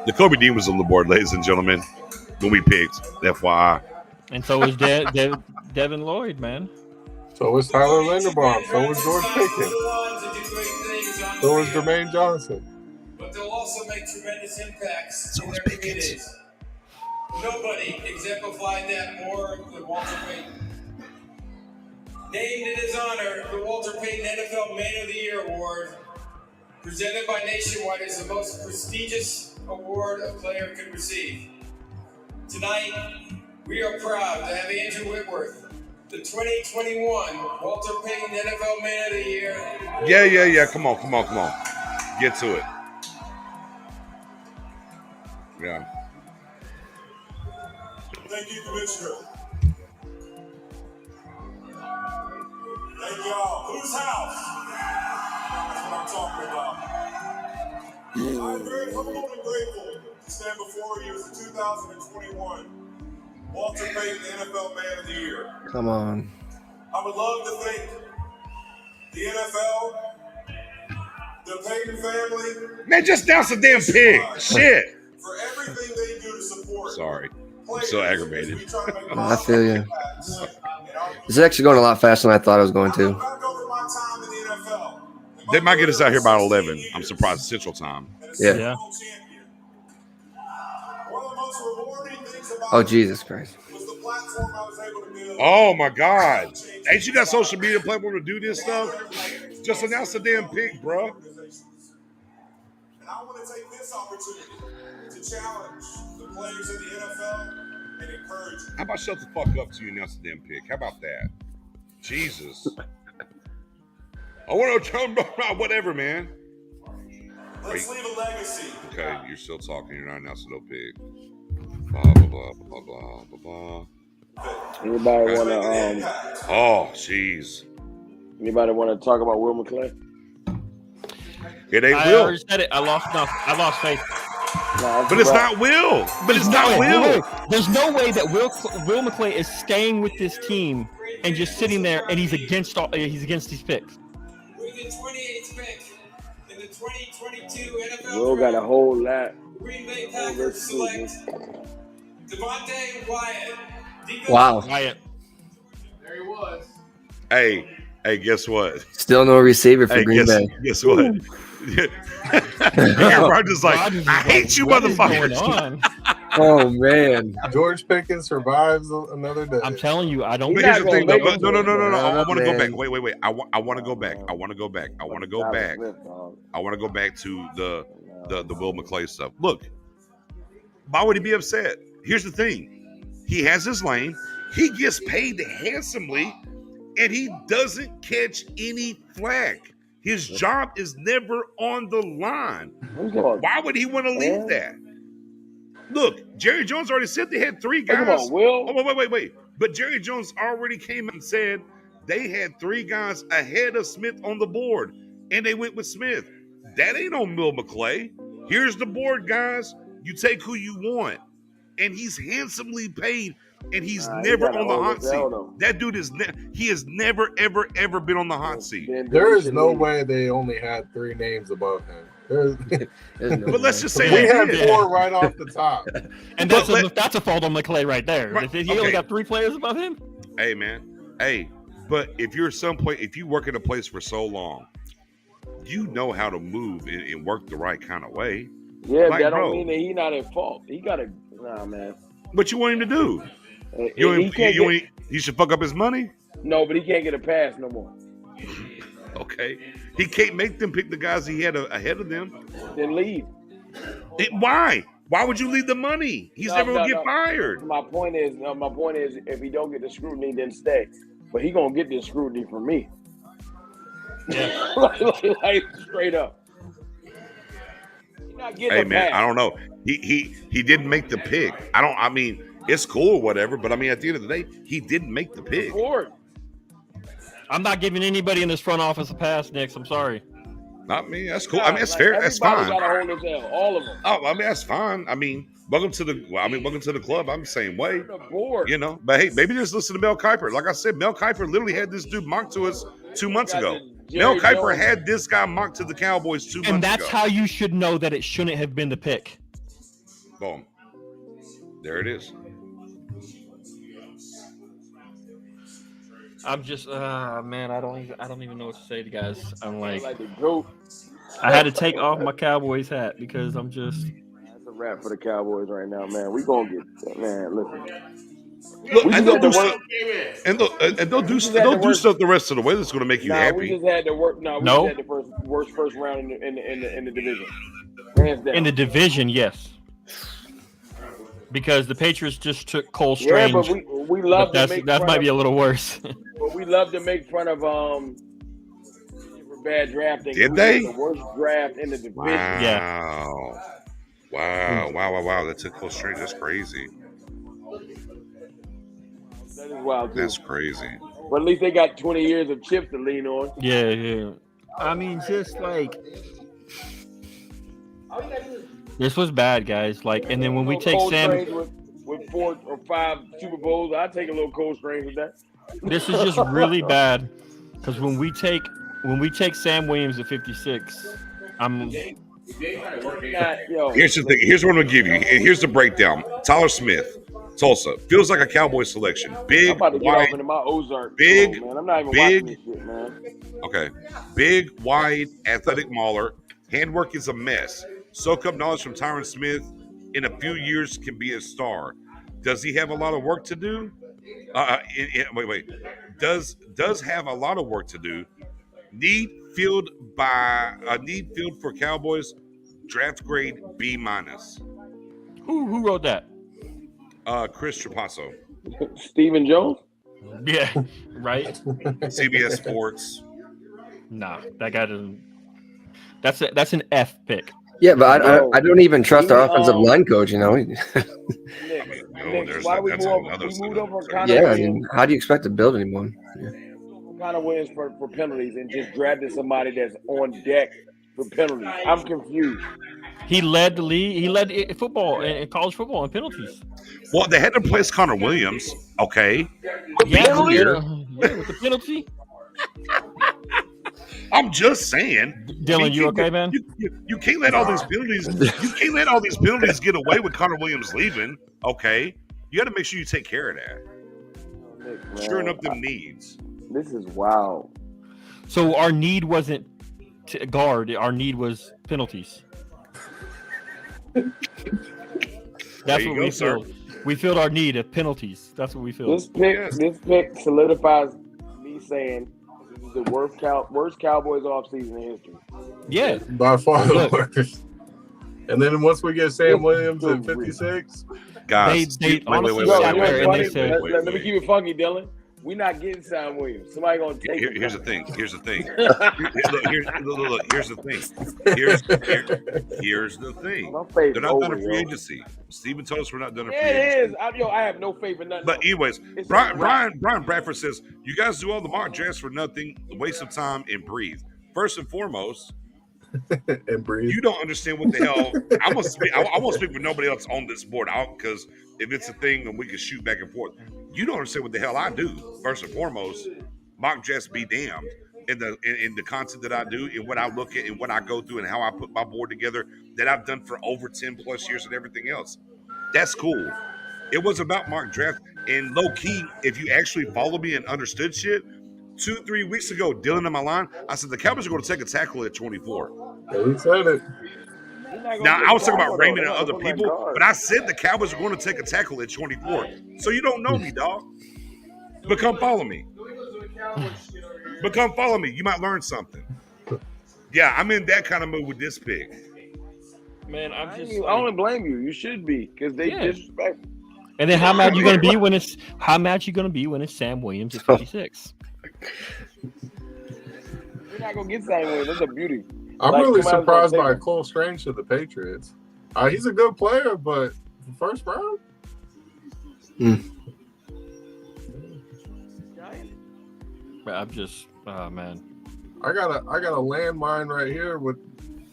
[SPEAKER 1] The Kobe Dean was on the board, ladies and gentlemen, when we picked. FYI.
[SPEAKER 3] And so was Devin Lloyd, man.
[SPEAKER 2] So was Tyler Linderbaum. So was George Pickens. So was Jermaine Johnson.
[SPEAKER 9] But they'll also make tremendous impacts in their communities. Nobody exemplified that more than Walter Payton. Named in his honor, the Walter Payton NFL Man of the Year Award, presented by Nationwide, is the most prestigious award a player could receive. Tonight, we are proud to have Andrew Whitworth,
[SPEAKER 7] The 2021 Walter Payton NFL Man of the Year.
[SPEAKER 1] Yeah. Come on. Get to it. Yeah.
[SPEAKER 16] Thank you, Commissioner. Thank y'all. Whose house? That's what I'm talking about. I'm very humbled and grateful to stand before you as the 2021 Walter Payton NFL Man of the Year.
[SPEAKER 15] Come on.
[SPEAKER 16] I would love to thank the NFL, the Payton family.
[SPEAKER 1] Man, just announce the damn pig. Shit.
[SPEAKER 16] For everything they do to support.
[SPEAKER 1] Sorry. I'm so aggravated.
[SPEAKER 15] I feel you. This is actually going a lot faster than I thought it was going to.
[SPEAKER 1] They might get us out here by 11. I'm surprised Central Time.
[SPEAKER 15] Yeah. Oh, Jesus Christ.
[SPEAKER 1] Oh, my God. Ain't you got social media platform to do this stuff? Just announce the damn pick, bro.
[SPEAKER 16] And I want to take this opportunity to challenge the players in the NFL and encourage them.
[SPEAKER 1] How about shut the fuck up till you announce the damn pick? How about that? Jesus. I want to tell them about whatever, man.
[SPEAKER 16] Let's leave a legacy.
[SPEAKER 1] Okay, you're still talking. You're not announcing no pick. Blah, blah, blah, blah, blah, blah, blah.
[SPEAKER 10] Anybody want to?
[SPEAKER 1] Oh, jeez.
[SPEAKER 10] Anybody want to talk about Will McClay?
[SPEAKER 1] It ain't
[SPEAKER 3] I
[SPEAKER 1] Will.
[SPEAKER 3] already said it. I lost faith.
[SPEAKER 1] But it's not Will. But it's not Will.
[SPEAKER 3] There's no way that Will McClay is staying with this team and just sitting there and he's against these picks.
[SPEAKER 7] With the 28th pick in the 2022 NFL
[SPEAKER 10] Will got a whole lot.
[SPEAKER 7] Green Bay Packers select Devontae Wyatt.
[SPEAKER 15] Wow.
[SPEAKER 3] Wyatt.
[SPEAKER 7] There he was.
[SPEAKER 1] Hey, guess what?
[SPEAKER 15] Still no receiver for Green Bay.
[SPEAKER 1] Guess what? Everybody's just like, I hate you, motherfuckers.
[SPEAKER 15] Oh, man.
[SPEAKER 2] George Pickens survives another day.
[SPEAKER 3] I'm telling you, I don't.
[SPEAKER 1] But here's the thing, though. No. I want to go back. Wait. I want to go back. I want to go back to the Will McClay stuff. Look, why would he be upset? Here's the thing. He has his lane. He gets paid handsomely, and he doesn't catch any flack. His job is never on the line. Why would he want to leave that? Look, Jerry Jones already said they had three guys.
[SPEAKER 10] Come on, Will.
[SPEAKER 1] Oh, wait. But Jerry Jones already came and said they had three guys ahead of Smith on the board, and they went with Smith. That ain't on Will McClay. Here's the board, guys. You take who you want. And he's handsomely paid, and he's never on the hot seat. That dude he has never, ever been on the hot seat.
[SPEAKER 2] There is no way they only had three names above him.
[SPEAKER 1] But let's just say
[SPEAKER 2] we had four right off the top.
[SPEAKER 3] And that's a fault on McClay right there. Right. If he only got three players above him.
[SPEAKER 1] Hey, man. Hey, but if you work in a place for so long, you know how to move and work the right kind of way.
[SPEAKER 10] Yeah, that don't mean that he's not at fault. He got to, man.
[SPEAKER 1] What you want him to do? You should fuck up his money?
[SPEAKER 10] No, but he can't get a pass no more.
[SPEAKER 1] Okay. He can't make them pick the guys he had ahead of them.
[SPEAKER 10] Then leave.
[SPEAKER 1] Why? Why would you leave the money? He's never going to get fired.
[SPEAKER 10] My point is, if he don't get the scrutiny, then stay. But he going to get this scrutiny from me.
[SPEAKER 3] Yeah.
[SPEAKER 10] like straight up.
[SPEAKER 1] Hey man, I don't know. He didn't make the pick. I mean, it's cool or whatever, but I mean, at the end of the day, he didn't make the pick.
[SPEAKER 3] I'm not giving anybody in this front office a pass, Nick. I'm sorry.
[SPEAKER 1] Not me. That's cool. I mean, that's fair. That's fine.
[SPEAKER 10] Got to hold his L, all of them.
[SPEAKER 1] Oh, I mean, that's fine. I mean, welcome to the club. I'm the same way. You know, but hey, maybe just listen to Mel Kiper. Like I said, Mel Kiper literally had this dude mocked to us 2 months ago. Mel Kiper had this guy mocked to the Cowboys 2 months ago.
[SPEAKER 3] And that's how you should know that it shouldn't have been the pick.
[SPEAKER 1] Boom. There it is.
[SPEAKER 3] I'm just, man, I don't even know what to say to guys. I'm like
[SPEAKER 10] the GOAT.
[SPEAKER 3] I had to take off my Cowboys hat because I'm just.
[SPEAKER 10] That's a wrap for the Cowboys right now, man. We gonna get, man. Listen.
[SPEAKER 1] Look, and they'll do stuff. And they'll do stuff the rest of the way that's going to make you happy.
[SPEAKER 10] We just had to work. We just had the worst first round in the division. Hands down.
[SPEAKER 3] In the division, yes. Because the Patriots just took Cole Strange.
[SPEAKER 10] Yeah, but we love to make
[SPEAKER 3] that might be a little worse.
[SPEAKER 10] But we love to make fun of for bad drafting.
[SPEAKER 1] Did they?
[SPEAKER 10] The worst draft in the division.
[SPEAKER 1] Wow.
[SPEAKER 3] Yeah.
[SPEAKER 1] Wow. That took Cole Strange. That's crazy.
[SPEAKER 10] That is wild too.
[SPEAKER 1] That's crazy.
[SPEAKER 10] But at least they got 20 years of chips to lean on.
[SPEAKER 3] Yeah. I mean, just like this was bad, guys. Like, and then when we take
[SPEAKER 10] Cole
[SPEAKER 3] Sam
[SPEAKER 10] Strange with 4 or 5 Super Bowls, I'd take a little Cole Strange with that.
[SPEAKER 3] This is just really bad because when we take Sam Williams at 56,
[SPEAKER 1] Here's the thing. Here's what I'm gonna give you. And here's the breakdown. Tyler Smith, Tulsa, feels like a Cowboys selection. Big,
[SPEAKER 10] I'm about to get
[SPEAKER 1] wide,
[SPEAKER 10] off into my Ozark.
[SPEAKER 1] big,
[SPEAKER 10] man. I'm not even watching this shit, man.
[SPEAKER 1] Okay, big, wide, athletic mauler. Handwork is a mess. Soak up knowledge from Tyron Smith. In a few years, can be a star. Does he have a lot of work to do? Wait. Does have a lot of work to do. Need field for Cowboys. Draft grade B-.
[SPEAKER 3] Who wrote that?
[SPEAKER 1] Chris Trapasso.
[SPEAKER 10] Stephen Jones?
[SPEAKER 3] Yeah, right.
[SPEAKER 1] CBS Sports.
[SPEAKER 3] Nah, that guy doesn't. That's an F pick.
[SPEAKER 15] Yeah, but I don't even trust our offensive line coach. You know.
[SPEAKER 10] Nick, why we moved over Connor
[SPEAKER 15] Yeah, I
[SPEAKER 10] Williams?
[SPEAKER 15] mean, how do you expect to build anyone? Yeah.
[SPEAKER 10] Connor Williams for penalties and just drafted somebody that's on deck for penalties. I'm confused.
[SPEAKER 3] He led the league. He led football in college football in penalties.
[SPEAKER 1] Well, they had to place Connor Williams. Okay.
[SPEAKER 3] Yeah, with the penalty.
[SPEAKER 1] I'm just saying,
[SPEAKER 3] Dylan, you okay, man?
[SPEAKER 1] You can't let all these penalties. You can't let all these penalties get away with Connor Williams leaving. Okay, you got to make sure you take care of that. Shoring up them needs.
[SPEAKER 10] This is wild.
[SPEAKER 3] So our need wasn't to guard. Our need was penalties. That's what we filled. We filled our need of penalties. That's what we filled.
[SPEAKER 10] This pick solidifies me saying this is the worst Cowboys offseason in history.
[SPEAKER 3] Yeah,
[SPEAKER 2] by far the worst. And then once we get Sam Williams at 56,
[SPEAKER 1] guys,
[SPEAKER 3] they honestly sat there and they said,
[SPEAKER 10] Let me keep it funky, Dylan. We're not getting Sam Williams. Somebody gonna take it.
[SPEAKER 1] Here's the thing. Look, here's the thing. Here's the thing. They're not done a free agency. Steven told us we're not done a free agency.
[SPEAKER 10] It is. I have no faith in nothing.
[SPEAKER 1] But anyways, Brian Bradford says, you guys do all the mock drafts for nothing, waste of time, and breathe. First and foremost,
[SPEAKER 2] and breathe.
[SPEAKER 1] You don't understand what the hell. I won't speak for nobody else on this board out because if it's a thing, then we can shoot back and forth. You don't understand what the hell I do. First and foremost, mock drafts be damned in the content that I do and what I look at and what I go through and how I put my board together that I've done for over 10 plus years and everything else. That's cool. It was about mock draft and low key. If you actually follow me and understood shit. 2-3 weeks ago, Dylan in my line, I said the Cowboys are going to take a tackle at 24.
[SPEAKER 2] Yeah, we said it.
[SPEAKER 1] Now, I was talking about Raymond and other people, but I said the Cowboys are going to take a tackle at 24. So you don't know me, dog. But come follow me. You might learn something. Yeah, I'm in that kind of mood with this pick.
[SPEAKER 3] Man, I
[SPEAKER 10] don't blame you. You should be because they disrespect.
[SPEAKER 3] And then how mad you gonna be when it's Sam Williams at 56?
[SPEAKER 10] We're not gonna get Sam Williams. That's a beauty.
[SPEAKER 2] I'm really surprised by Cole Strange to the Patriots. He's a good player, but first round.
[SPEAKER 3] I'm just, man.
[SPEAKER 2] I got a landmine right here with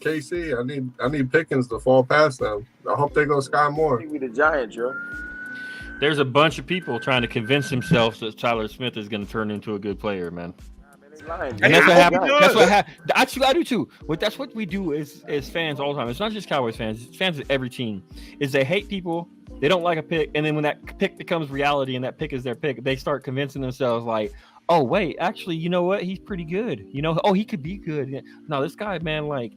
[SPEAKER 2] KC. I need Pickens to fall past them. I hope they go Sky Moore.
[SPEAKER 10] Be the Giants, yo.
[SPEAKER 3] There's a bunch of people trying to convince themselves that Tyler Smith is going to turn into a good player, man. And that's what happened. That's what happened. I do too. But that's what we do as fans all the time. It's not just Cowboys fans. It's fans of every team. Is they hate people. They don't like a pick, and then when that pick becomes reality and that pick is their pick, they start convincing themselves like, "Oh wait, actually, you know what? He's pretty good. You know, he could be good. No, this guy, man, like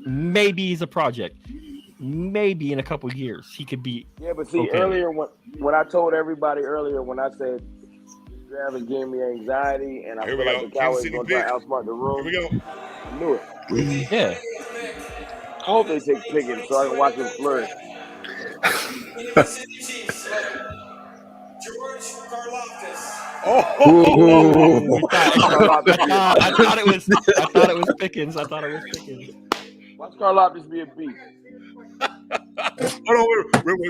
[SPEAKER 3] maybe he's a project. Maybe in a couple of years he could be."
[SPEAKER 10] Yeah, but see, earlier when I told everybody earlier when I said Draven gave me anxiety, and I feel like the Cowboys going to try to outsmart the room.
[SPEAKER 1] Here we go.
[SPEAKER 10] I knew it.
[SPEAKER 3] Yeah.
[SPEAKER 10] I hope they take Pickens so I can watch him flourish.
[SPEAKER 7] Kansas City Chiefs select George Karlaftis.
[SPEAKER 3] I thought it was Pickens. I thought it was Pickens.
[SPEAKER 10] Watch Karlaftis be a beast.
[SPEAKER 1] Hold on,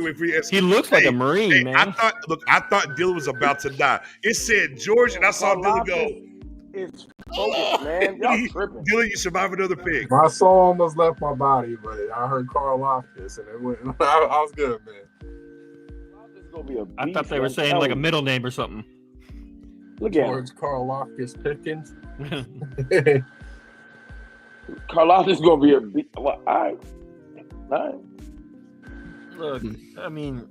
[SPEAKER 1] wait.
[SPEAKER 3] He looks like a Marine, man.
[SPEAKER 1] I thought Dylan was about to die. It said George, and I saw Dylan go.
[SPEAKER 10] It's focused, man. Y'all tripping.
[SPEAKER 1] Dylan, you survive another pick.
[SPEAKER 2] My soul almost left my body, but I heard Carl Loftus, and it went. I was good, man.
[SPEAKER 3] I thought they were saying like a middle name or something.
[SPEAKER 10] Look at
[SPEAKER 2] George Carl Loftus Pickens.
[SPEAKER 10] Karlaftis gonna be a beast. Well, all right.
[SPEAKER 3] Look, I mean,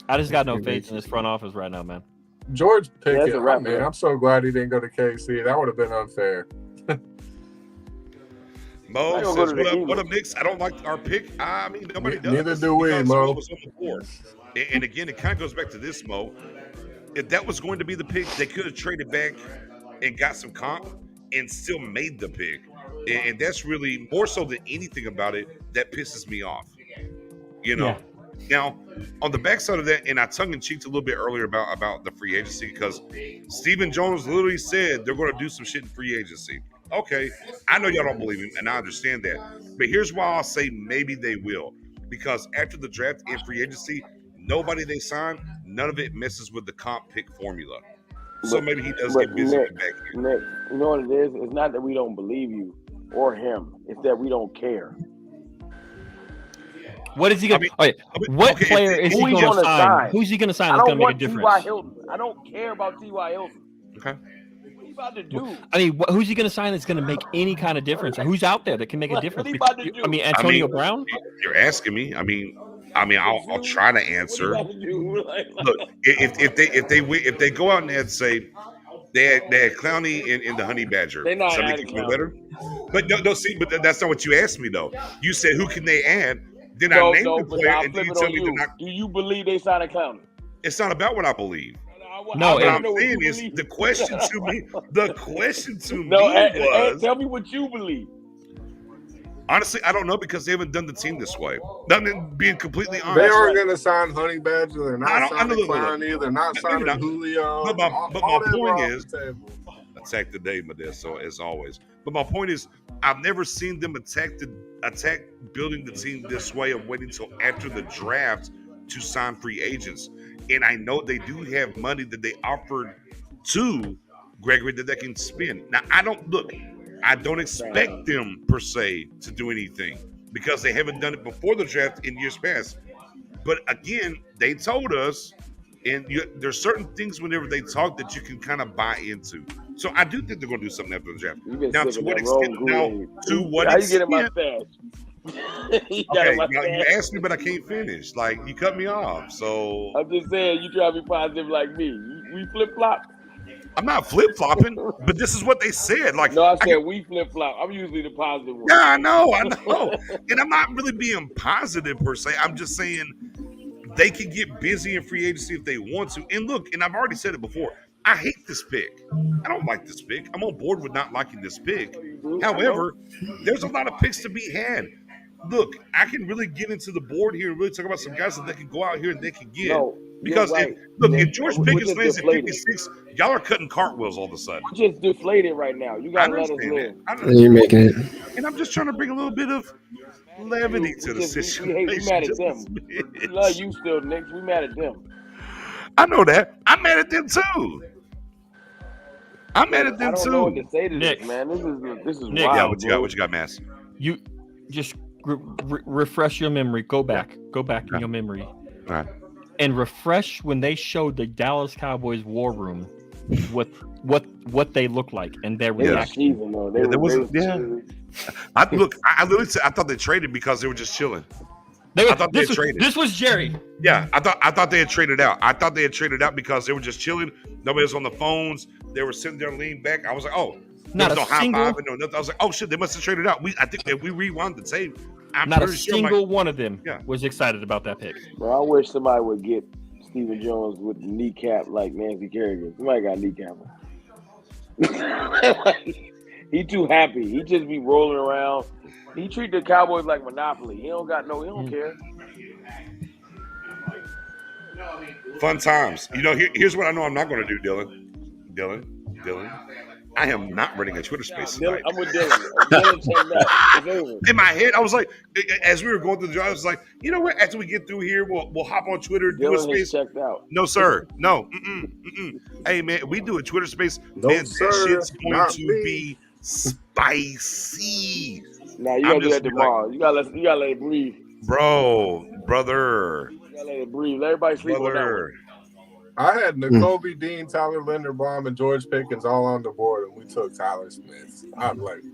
[SPEAKER 3] I just got no faith in this front office right now, man.
[SPEAKER 2] George Pickens,
[SPEAKER 10] Yeah,
[SPEAKER 2] man, I'm so glad he didn't go to KC. That would have been unfair.
[SPEAKER 1] Mo says, what a mix. I don't like our pick. I mean, nobody does.
[SPEAKER 2] Neither do we, Mo.
[SPEAKER 1] Was on the board. And again, it kind of goes back to this, Mo. If that was going to be the pick, they could have traded back and got some comp and still made the pick. And that's really more so than anything about it that pisses me off. You know? Yeah. Now, on the backside of that, and I tongue-in-cheeked a little bit earlier about the free agency because Stephen Jones literally said they're going to do some shit in free agency. Okay, I know y'all don't believe him, and I understand that. But here's why I'll say maybe they will. Because after the draft and free agency, nobody they sign, none of it messes with the comp pick formula. So maybe he does get busy with back here.
[SPEAKER 10] Nick, you know what it is? It's not that we don't believe you or him. It's that we don't care.
[SPEAKER 3] What is he going to what player is he going to sign? Who's he going to sign that's going to make a difference?
[SPEAKER 10] T.Y. Hilton. I don't care about T.Y. Hilton.
[SPEAKER 1] Okay.
[SPEAKER 10] What are you about to do?
[SPEAKER 3] I mean, who's he going to sign that's going to make any kind of difference? Who's out there that can make a difference? I mean, Antonio Brown?
[SPEAKER 1] You're asking me. I mean, I'll try to answer. Look, if they go out and say they had Clowney in the Honey Badger, somebody can do better. But no, see, but that's not what you asked me though. You said who can they add? Then I named the player, and then you tell me they're not.
[SPEAKER 10] Do you believe they signed a Clowney?
[SPEAKER 1] It's not about what I believe.
[SPEAKER 3] No,
[SPEAKER 1] what I'm saying is the question to me. The question to me was,
[SPEAKER 10] tell me what you believe.
[SPEAKER 1] Honestly, I don't know because they haven't done the team this way. Being completely honest,
[SPEAKER 2] they aren't going to sign Honey Badger. They're not signing Clowney. They're not signing Julio.
[SPEAKER 1] But my point is, attack the day, Modesto, as always. But my point is, I've never seen them attack building the team this way of waiting until after the draft to sign free agents. And I know they do have money that they offered to Gregory that they can spend. Now, I don't expect them per se to do anything because they haven't done it before the draft in years past. But again, they told us, and there's certain things whenever they talk that you can kind of buy into. So I do think they're going to do something after the draft. Now, to what extent?
[SPEAKER 10] How you get in my stash?
[SPEAKER 1] Okay, now you asked me, but I can't finish. Like, you cut me off. So
[SPEAKER 10] I'm just saying, you try to be positive like me. We flip flop.
[SPEAKER 1] I'm not flip flopping, but this is what they said. Like,
[SPEAKER 10] no, I said we flip flop. I'm usually the positive one.
[SPEAKER 1] Yeah, I know, and I'm not really being positive per se. I'm just saying they can get busy in free agency if they want to. And look, and I've already said it before. I hate this pick. I don't like this pick. I'm on board with not liking this pick. However, there's a lot of picks to be had. Look, I can really get into the board here and really talk about some guys that they can go out here and they can get. Because if George Pickens lands at 56, y'all are cutting cartwheels all of a sudden.
[SPEAKER 10] We're just deflated right now. You got to let us live.
[SPEAKER 15] You're making it.
[SPEAKER 1] And I'm just trying to bring a little bit of levity to the situation.
[SPEAKER 10] We mad at them. We love you still, Nick. We mad at them.
[SPEAKER 1] I know that. I'm mad at them too. I'm mad at them
[SPEAKER 10] too. I don't know what to say to Nick, this, man. This is
[SPEAKER 3] Nick,
[SPEAKER 10] wild.
[SPEAKER 1] Yeah, what you got, Mass?
[SPEAKER 3] You just refresh your memory. Go back in your memory.
[SPEAKER 1] All right.
[SPEAKER 3] And refresh when they showed the Dallas Cowboys war room what they look like and their reaction.
[SPEAKER 1] I literally said I thought they traded because they were just chilling. I thought they traded.
[SPEAKER 3] This was Jerry.
[SPEAKER 1] Yeah, I thought they had traded out. I thought they had traded out because they were just chilling. Nobody was on the phones. They were sitting there leaning back. I was like, oh, there was no high five and no nothing. I was like, oh shit, they must have traded out. I think if we rewound the tape, I'm
[SPEAKER 3] not a single one of them was excited about that pick.
[SPEAKER 10] Bro, I wish somebody would get Stephen Jones with kneecap like Nancy Kerrigan. Somebody got kneecap. He too happy. He just be rolling around. He treat the Cowboys like Monopoly. He don't care.
[SPEAKER 1] Fun times. You know, here's what I know I'm not going to do, Dylan. I am not running a Twitter space tonight.
[SPEAKER 10] I'm with Dylan. Dylan checked out. It's over.
[SPEAKER 1] In my head, I was like, as we were going through the drive, I was like, you know what? After we get through here, we'll hop on Twitter, do a
[SPEAKER 10] Dylan
[SPEAKER 1] space.
[SPEAKER 10] has checked out.
[SPEAKER 1] No, sir. No. Hey, man, we do a Twitter space.
[SPEAKER 2] No,
[SPEAKER 1] man,
[SPEAKER 2] sir.
[SPEAKER 1] that shit's going
[SPEAKER 2] Not
[SPEAKER 1] to
[SPEAKER 2] me.
[SPEAKER 1] be spicy.
[SPEAKER 10] Nah, you gotta do that tomorrow. You gotta let it breathe.
[SPEAKER 1] Brother.
[SPEAKER 10] You gotta let it breathe. Let everybody sleep on that one.
[SPEAKER 2] I had N'Kobe Dean, Tyler Linderbaum, and George Pickens all on the board, and we took Tyler Smith. I'm like,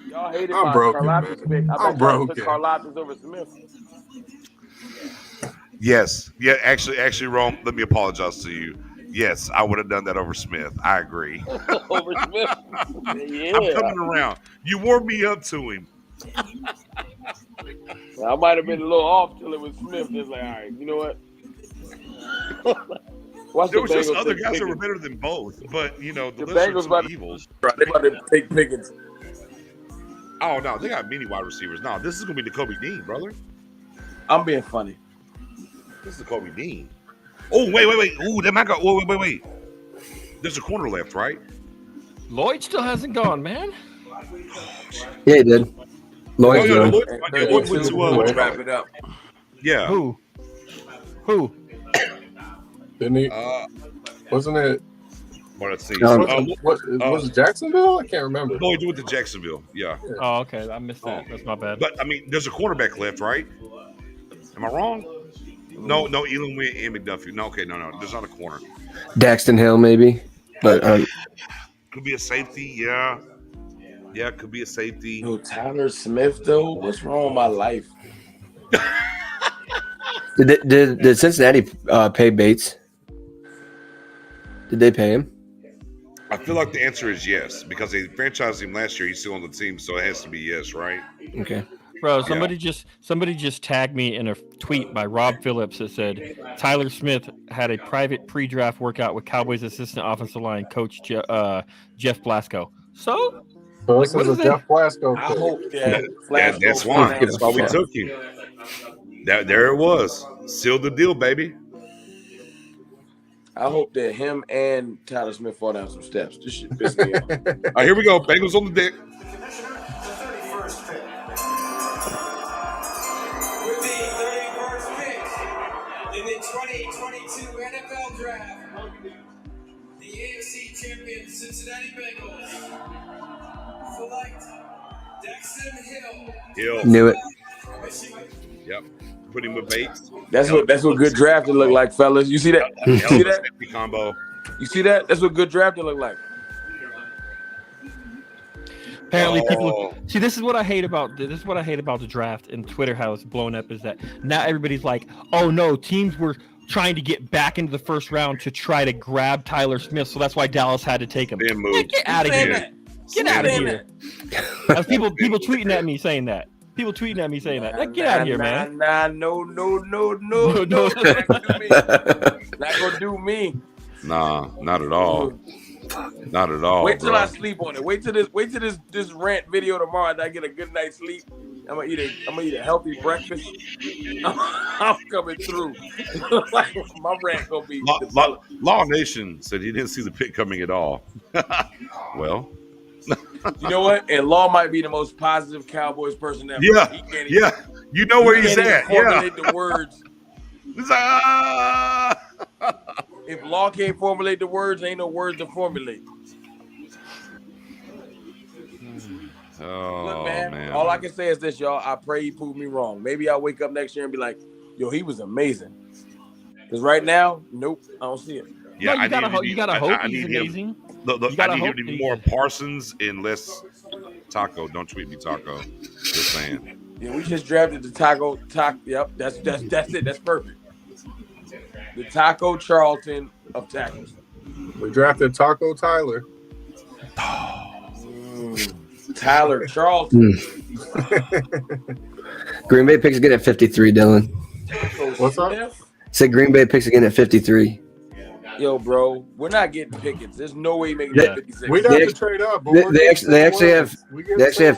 [SPEAKER 10] Y'all hated
[SPEAKER 2] I'm
[SPEAKER 10] my
[SPEAKER 2] broken,
[SPEAKER 10] Karlaftis pick. I
[SPEAKER 2] I'm
[SPEAKER 10] bet y'all took
[SPEAKER 2] broken.
[SPEAKER 10] Karlaftis over Smith.
[SPEAKER 1] Yes. Yeah, actually, Rome, let me apologize to you. Yes, I would have done that over Smith. I agree.
[SPEAKER 10] Over Smith? Yeah.
[SPEAKER 1] I'm coming around. You wore me up to him.
[SPEAKER 10] I might have been a little off till it was Smith. It's like, all right, you know what?
[SPEAKER 1] There was just other guys that were better than both, but you know the
[SPEAKER 10] Bengals
[SPEAKER 1] list are evils.
[SPEAKER 10] They about to take Pickens.
[SPEAKER 1] Oh no, they got many wide receivers. No, this is gonna be N'Kobe Dean, brother.
[SPEAKER 10] I'm being funny.
[SPEAKER 1] This is N'Kobe Dean. Oh wait. Ooh, that might go. Wait. There's a corner left, right?
[SPEAKER 3] Lloyd still hasn't gone, man.
[SPEAKER 15] Yeah, he did. Lloyd's
[SPEAKER 1] Lloyd
[SPEAKER 15] good.
[SPEAKER 1] went to
[SPEAKER 10] wrap it up.
[SPEAKER 1] Yeah.
[SPEAKER 3] Who?
[SPEAKER 2] Didn't he? Wasn't it?
[SPEAKER 1] Well, let's see.
[SPEAKER 2] Was it Jacksonville? I can't remember.
[SPEAKER 1] Lloyd went to Jacksonville. Yeah.
[SPEAKER 3] Oh, okay. I missed that. That's my bad.
[SPEAKER 1] But I mean, there's a quarterback left, right? Am I wrong? No, Elam went and McDuffie. No, okay, no. There's not a corner.
[SPEAKER 15] Daxton Hill, maybe. But
[SPEAKER 1] could be a safety, yeah. Yeah, could be a safety.
[SPEAKER 10] No, Tyler Smith, though? What's wrong with my life?
[SPEAKER 15] Did Cincinnati pay Bates? Did they pay him?
[SPEAKER 1] I feel like the answer is yes, because they franchised him last year. He's still on the team, so it has to be yes, right?
[SPEAKER 15] Okay.
[SPEAKER 3] Bro, somebody just tagged me in a tweet by Rob Phillips that said Tyler Smith had a private pre-draft workout with Cowboys assistant offensive line coach Jeff Blasco. So
[SPEAKER 2] this is a Jeff Blasco.
[SPEAKER 10] I hope that
[SPEAKER 1] that's why we took him. There it was. Sealed the deal, baby.
[SPEAKER 10] I hope that him and Tyler Smith fall down some steps. This shit pissed me off.
[SPEAKER 1] All right, here we go. Bengals on the deck.
[SPEAKER 7] With the 31st pick in the 2022 NFL Draft, the AFC champion Cincinnati Bengals select Daxton Hill.
[SPEAKER 15] Knew it.
[SPEAKER 1] Yep. Put him with Bates.
[SPEAKER 10] That's what good drafting look like, fellas. You see that? You see that?
[SPEAKER 1] Combo.
[SPEAKER 10] You see that? That's what good drafting look like.
[SPEAKER 3] Apparently, people see. This is what I hate about the draft and Twitter. How it's blown up is that now everybody's like, "Oh no, teams were trying to get back into the first round to try to grab Tyler Smith, so that's why Dallas had to take him." Get out of here! Get out of here! As people tweeting at me saying that. People tweeting at me saying that. Like, get out of here, man.
[SPEAKER 10] No. Not gonna do me.
[SPEAKER 1] Nah, not at all. Not at all.
[SPEAKER 10] Wait till I sleep on it. Wait till this rant video tomorrow and I get a good night's sleep. I'm gonna eat a healthy breakfast. I'm coming through. My rant gonna be
[SPEAKER 1] Law Nation said he didn't see the pick coming at all. Well.
[SPEAKER 10] You know what? And Law might be the most positive Cowboys person ever.
[SPEAKER 1] Yeah, you know where he's at.
[SPEAKER 10] Formulate the words. If Law can't formulate the words, ain't no words to formulate.
[SPEAKER 1] Oh,
[SPEAKER 10] look, man. All I can say is this, y'all. I pray he proved me wrong. Maybe I'll wake up next year and be like, "Yo, he was amazing." Because right now, nope, I don't see it.
[SPEAKER 1] Yeah,
[SPEAKER 3] no, you gotta hope he's amazing.
[SPEAKER 1] I need him to be more Parsons and less Taco. Don't tweet me, Taco. Just saying.
[SPEAKER 10] Yeah, we just drafted the Taco. Yep, that's it. That's perfect. The Taco Charlton of tackles.
[SPEAKER 2] We drafted Taco Tyler.
[SPEAKER 10] Tyler Charlton.
[SPEAKER 15] Green Bay picks again at 53, Dylan.
[SPEAKER 2] What's up?
[SPEAKER 15] Said Green Bay picks again at 53.
[SPEAKER 10] Yo, bro, we're not getting Pickens. There's no way making that 56.
[SPEAKER 2] We'd have to trade up. But
[SPEAKER 15] they actually have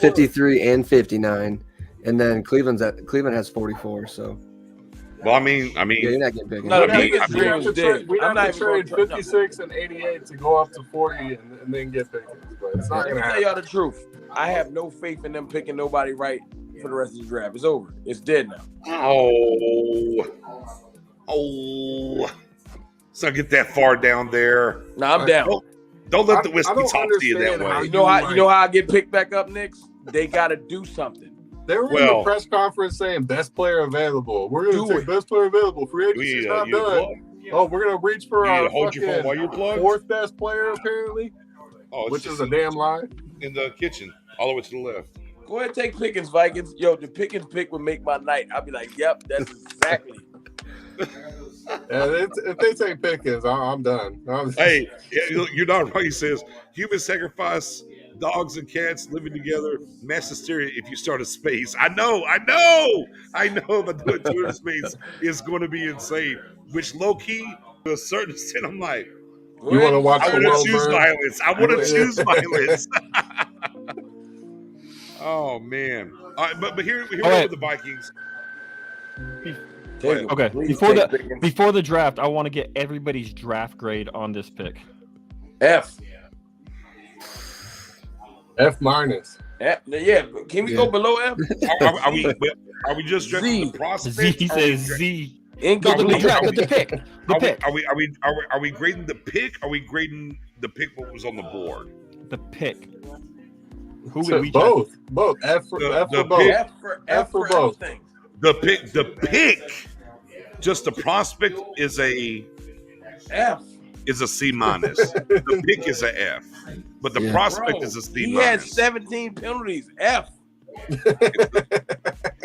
[SPEAKER 15] 53 and 59, and then Cleveland has 44. So
[SPEAKER 1] Well, I mean,
[SPEAKER 15] Yeah, you're not getting Pickens.
[SPEAKER 10] No,
[SPEAKER 1] I mean,
[SPEAKER 10] Pickens' dream was dead.
[SPEAKER 2] We'd
[SPEAKER 10] I'm
[SPEAKER 2] have
[SPEAKER 10] not
[SPEAKER 2] to
[SPEAKER 10] even going
[SPEAKER 2] trade
[SPEAKER 10] to
[SPEAKER 2] 56 and 88 to go up to 40 and then get Pickens. But it's not
[SPEAKER 10] Let
[SPEAKER 2] going
[SPEAKER 10] me
[SPEAKER 2] to
[SPEAKER 10] tell
[SPEAKER 2] happen.
[SPEAKER 10] y'all the truth. I have no faith in them picking nobody right for the rest of the draft. It's over. It's dead now.
[SPEAKER 1] Oh. Let's not get that far down there.
[SPEAKER 10] Now I'm down.
[SPEAKER 1] Don't let the whiskey
[SPEAKER 2] I don't
[SPEAKER 1] talk to you that
[SPEAKER 2] understand how
[SPEAKER 1] way.
[SPEAKER 10] You know how I get picked back up, Knicks? They got to do something.
[SPEAKER 2] They were in the press conference saying best player available. We're going to take best player available. Free agency's not done. Oh, we're going to reach for our fucking fourth best player, apparently.
[SPEAKER 1] Oh,
[SPEAKER 2] which is a damn lie.
[SPEAKER 1] In the kitchen, all the way to the left.
[SPEAKER 10] Go ahead and take Pickens, Vikings. Yo, the Pickens pick would make my night. I'd be like, yep, that's exactly.
[SPEAKER 2] If they take Pickens, I'm done.
[SPEAKER 1] Hey, you're not right. He says human sacrifice, dogs and cats living together, mass hysteria if you start a space. I know, but doing Twitter space is going to be insane. Which low key, to a certain extent, I'm like,
[SPEAKER 2] you want to watch
[SPEAKER 1] I
[SPEAKER 2] the world
[SPEAKER 1] choose
[SPEAKER 2] burn?
[SPEAKER 1] violence. I want to choose violence. Oh man! But here we go with the Vikings.
[SPEAKER 3] Okay, before the draft, I want to get everybody's draft grade on this pick.
[SPEAKER 10] F
[SPEAKER 2] minus.
[SPEAKER 10] Yeah, can we go below F?
[SPEAKER 1] Are we just drafting the prospect?
[SPEAKER 3] Z says Z.
[SPEAKER 10] Incomplete.
[SPEAKER 3] The pick.
[SPEAKER 1] Are we grading the pick? Are we grading the pick? What was on the board?
[SPEAKER 3] The pick.
[SPEAKER 2] Who would we both? F for both.
[SPEAKER 10] F for both.
[SPEAKER 1] The pick. Just the prospect is a
[SPEAKER 10] F.
[SPEAKER 1] Is a C minus. The pick is a F, but the prospect is a C
[SPEAKER 10] he
[SPEAKER 1] minus.
[SPEAKER 10] He had 17 penalties. F.
[SPEAKER 1] But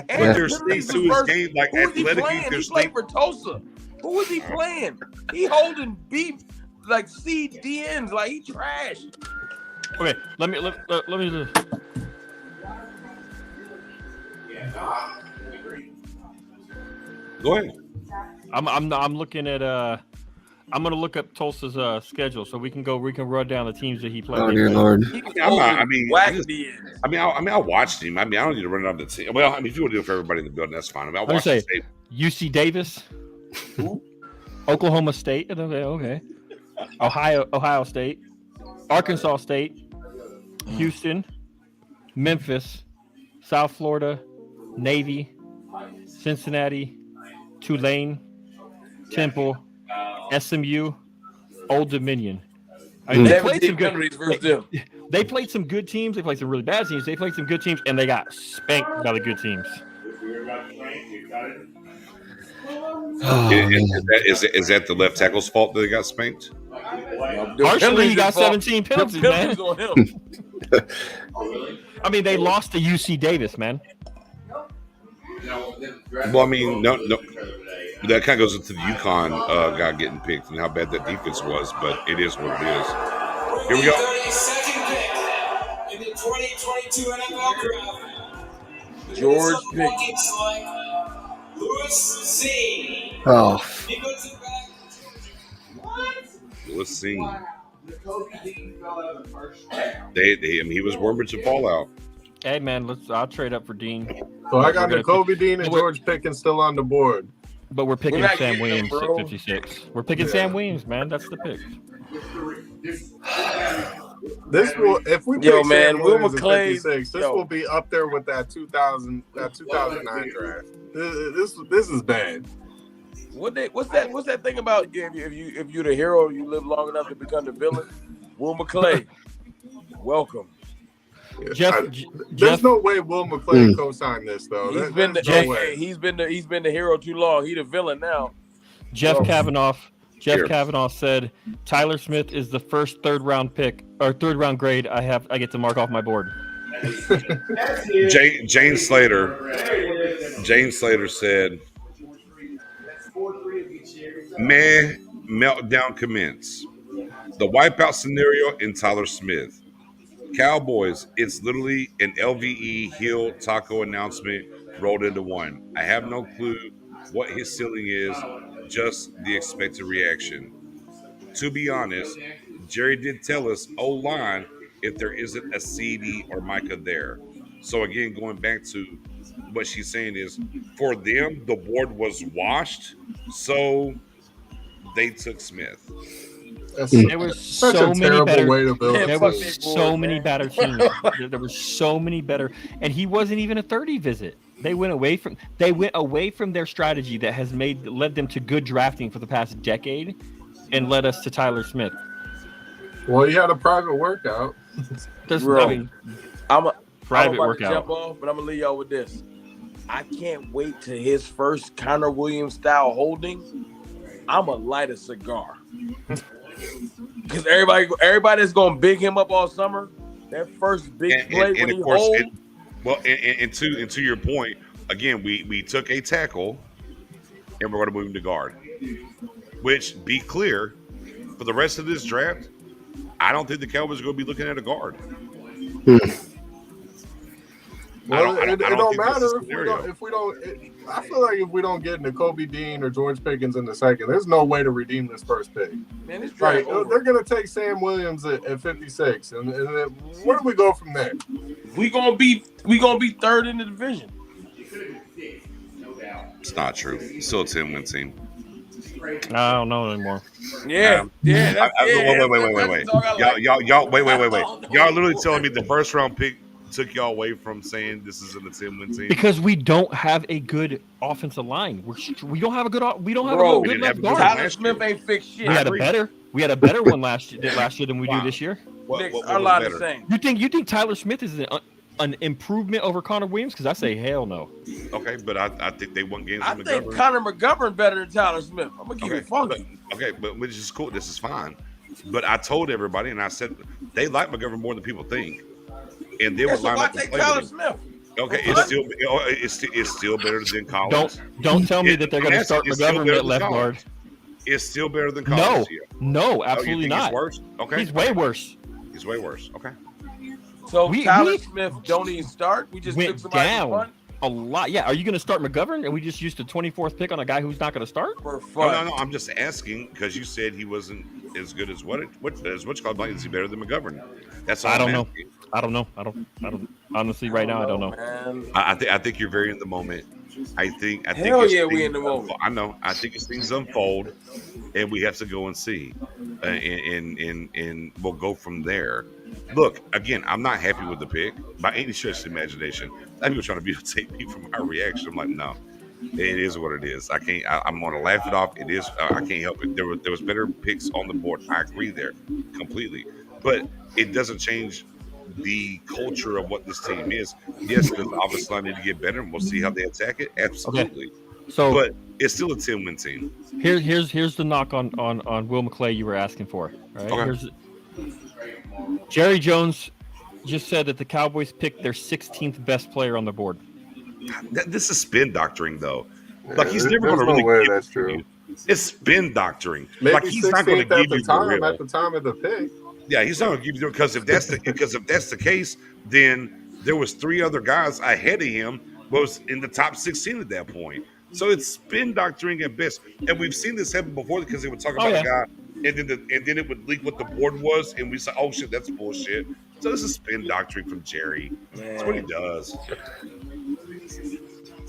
[SPEAKER 1] there's things to his game, like athletically.
[SPEAKER 10] He played for Tulsa. Who was he playing? He holding B, like C DNs, like he trash.
[SPEAKER 3] Okay, let me.
[SPEAKER 1] Go ahead.
[SPEAKER 3] I'm looking at I'm gonna look up Tulsa's schedule so we can run down the teams that he played.
[SPEAKER 15] Oh dear Lord!
[SPEAKER 1] I watched him. I don't need to run it on the team. Well, if you want to do it for everybody in the building, that's fine. I'll watch the tape.
[SPEAKER 3] UC Davis, Oklahoma State, okay, Ohio State, Arkansas State, Houston, Memphis, South Florida, Navy, Cincinnati, Tulane, Temple, SMU, Old Dominion. They played some good. They played some good teams. They played some really bad teams. They played some good teams, and they got spanked by the good teams.
[SPEAKER 1] Is that the left tackle's fault that they got spanked?
[SPEAKER 3] Partially, he got 17 penalties, man.
[SPEAKER 10] On him.
[SPEAKER 3] I mean, they lost to UC Davis, man.
[SPEAKER 1] Well, I mean, no. That kind of goes into the UConn guy getting picked and how bad that defense was, but it is what it is. Here we go.
[SPEAKER 9] 32nd pick in the 2022 NFL Draft.
[SPEAKER 10] George Pickens.
[SPEAKER 9] Lewis Z.
[SPEAKER 15] Oh.
[SPEAKER 1] Lewis Z. He was rumored to fall out.
[SPEAKER 3] Hey man, I'll trade up for Dean.
[SPEAKER 2] So I got Nakobe Dean and George Pickens still on the board.
[SPEAKER 3] But we're picking Sam Williams at 56. We're picking Sam Williams, man. That's the pick.
[SPEAKER 2] This will, if we pick Sam Williams at 56, this will be up there with that 2009 draft. This is bad.
[SPEAKER 10] What's that thing about if you're the hero, you live long enough to become the villain? Will McClay, welcome.
[SPEAKER 2] There's no way Will McClay co-signed this though.
[SPEAKER 10] He's been the hero too long. He's the villain now.
[SPEAKER 3] Jeff Kavanaugh said Tyler Smith is the first third round grade I get to mark off my board.
[SPEAKER 1] Jane Slater said, meltdown commence. The wipeout scenario in Tyler Smith. Cowboys, it's literally an LVE heel taco announcement rolled into one. I have no clue what his ceiling is, just the expected reaction. To be honest, Jerry did tell us O-line if there isn't a CD or Micah there. So again, going back to what she's saying is, for them, the board was washed, so they took Smith.
[SPEAKER 3] There was
[SPEAKER 2] such
[SPEAKER 3] so
[SPEAKER 2] a
[SPEAKER 3] many
[SPEAKER 2] terrible
[SPEAKER 3] better.
[SPEAKER 2] way to build
[SPEAKER 3] There
[SPEAKER 2] a
[SPEAKER 3] was
[SPEAKER 2] team.
[SPEAKER 3] so many better teams. There were so many better, and he wasn't even a 30 visit. They went away from their strategy that has led them to good drafting for the past decade, and led us to Tyler Smith.
[SPEAKER 2] Well, he had a private workout.
[SPEAKER 3] Private
[SPEAKER 10] I'm about
[SPEAKER 3] workout.
[SPEAKER 10] to jump off, but I'm gonna leave y'all with this. I can't wait to his first Connor Williams style holding. I'm a light a cigar. Because everybody that's gonna big him up all summer, that first big play when he holds.
[SPEAKER 1] And to your point, again, we took a tackle and we're going to move him to guard. Which, be clear, for the rest of this draft, I don't think the Cowboys are going to be looking at a guard.
[SPEAKER 2] Well, it don't matter if we don't. I feel like if we don't get Nakobe Dean or George Pickens in the second, there's no way to redeem this first pick.
[SPEAKER 10] Man, this draft
[SPEAKER 2] they're gonna take Sam Williams at 56, and then where do we go from there?
[SPEAKER 10] We gonna be third in the division.
[SPEAKER 1] It's not true. It's still a 10-win team.
[SPEAKER 3] I don't know anymore.
[SPEAKER 10] Yeah.
[SPEAKER 1] Wait. Y'all, wait. Y'all literally telling me the first round pick took y'all away from saying this isn't a 10-win team
[SPEAKER 3] because we don't have a good offensive line. We don't have a good left guard.
[SPEAKER 10] Tyler Smith ain't fixed shit.
[SPEAKER 3] We had a better one last year than we do this year.
[SPEAKER 10] Our line is the same.
[SPEAKER 3] You think Tyler Smith is an improvement over Connor Williams? Because I say hell no.
[SPEAKER 1] Okay, but I think they won games.
[SPEAKER 10] I think Connor McGovern better than Tyler Smith. I'm gonna keep it funky.
[SPEAKER 1] But which is cool. This is fine. But I told everybody, and I said they like McGovern more than people think. And they would line up to play
[SPEAKER 10] Tyler
[SPEAKER 1] with him.
[SPEAKER 10] Smith.
[SPEAKER 1] Okay, it's still better than Collins.
[SPEAKER 3] Don't tell me that they're going to start McGovern at left guard.
[SPEAKER 1] It's still better than Collins.
[SPEAKER 3] No, absolutely not.
[SPEAKER 1] He's worse. Okay,
[SPEAKER 3] he's way worse.
[SPEAKER 1] He's way worse. Okay.
[SPEAKER 10] So Tyler Smith don't even start. We just took somebody
[SPEAKER 3] down a lot. Yeah, are you going to start McGovern? And we just used the 24th pick on a guy who's not going to start?
[SPEAKER 10] For fun.
[SPEAKER 1] No. I'm just asking because you said he wasn't as good as what called Is he better than McGovern? That's all.
[SPEAKER 3] I don't know. I don't honestly right now. I don't know.
[SPEAKER 1] I think you're very in the moment. I think
[SPEAKER 10] we in the moment.
[SPEAKER 1] I know. I think as things unfold, and we have to go and see, and we'll go from there. Look, again, I'm not happy with the pick by any stretch of the imagination. I people trying to videotape me from my reaction. I'm like, no, it is what it is. I can't. I'm going to laugh it off. It is. I can't help it. There was better picks on the board. I agree there completely, but it doesn't change the culture of what this team is. Yes, the offensive line need to get better, and we'll see how they attack it. Absolutely.
[SPEAKER 3] Okay. So,
[SPEAKER 1] but it's still a 10-win team.
[SPEAKER 3] Here's the knock on Will McClay you were asking for. Right?
[SPEAKER 1] Okay.
[SPEAKER 3] Jerry Jones just said that the Cowboys picked their 16th best player on the board.
[SPEAKER 1] This is spin doctoring, though. Like he's never going to really.
[SPEAKER 2] Way that's true.
[SPEAKER 1] It's spin doctoring.
[SPEAKER 2] Maybe
[SPEAKER 1] like he's not going to give you the real.
[SPEAKER 2] At the time of the pick.
[SPEAKER 1] Yeah, he's not going to give you because if that's the case, then there was 3 other guys ahead of him was in the top 16 at that point. So it's spin doctoring at best, and we've seen this happen before because they would talk about a guy, and then it would leak what the board was, and we say, "Oh shit, that's bullshit." So this is spin doctoring from Jerry. That's what he does.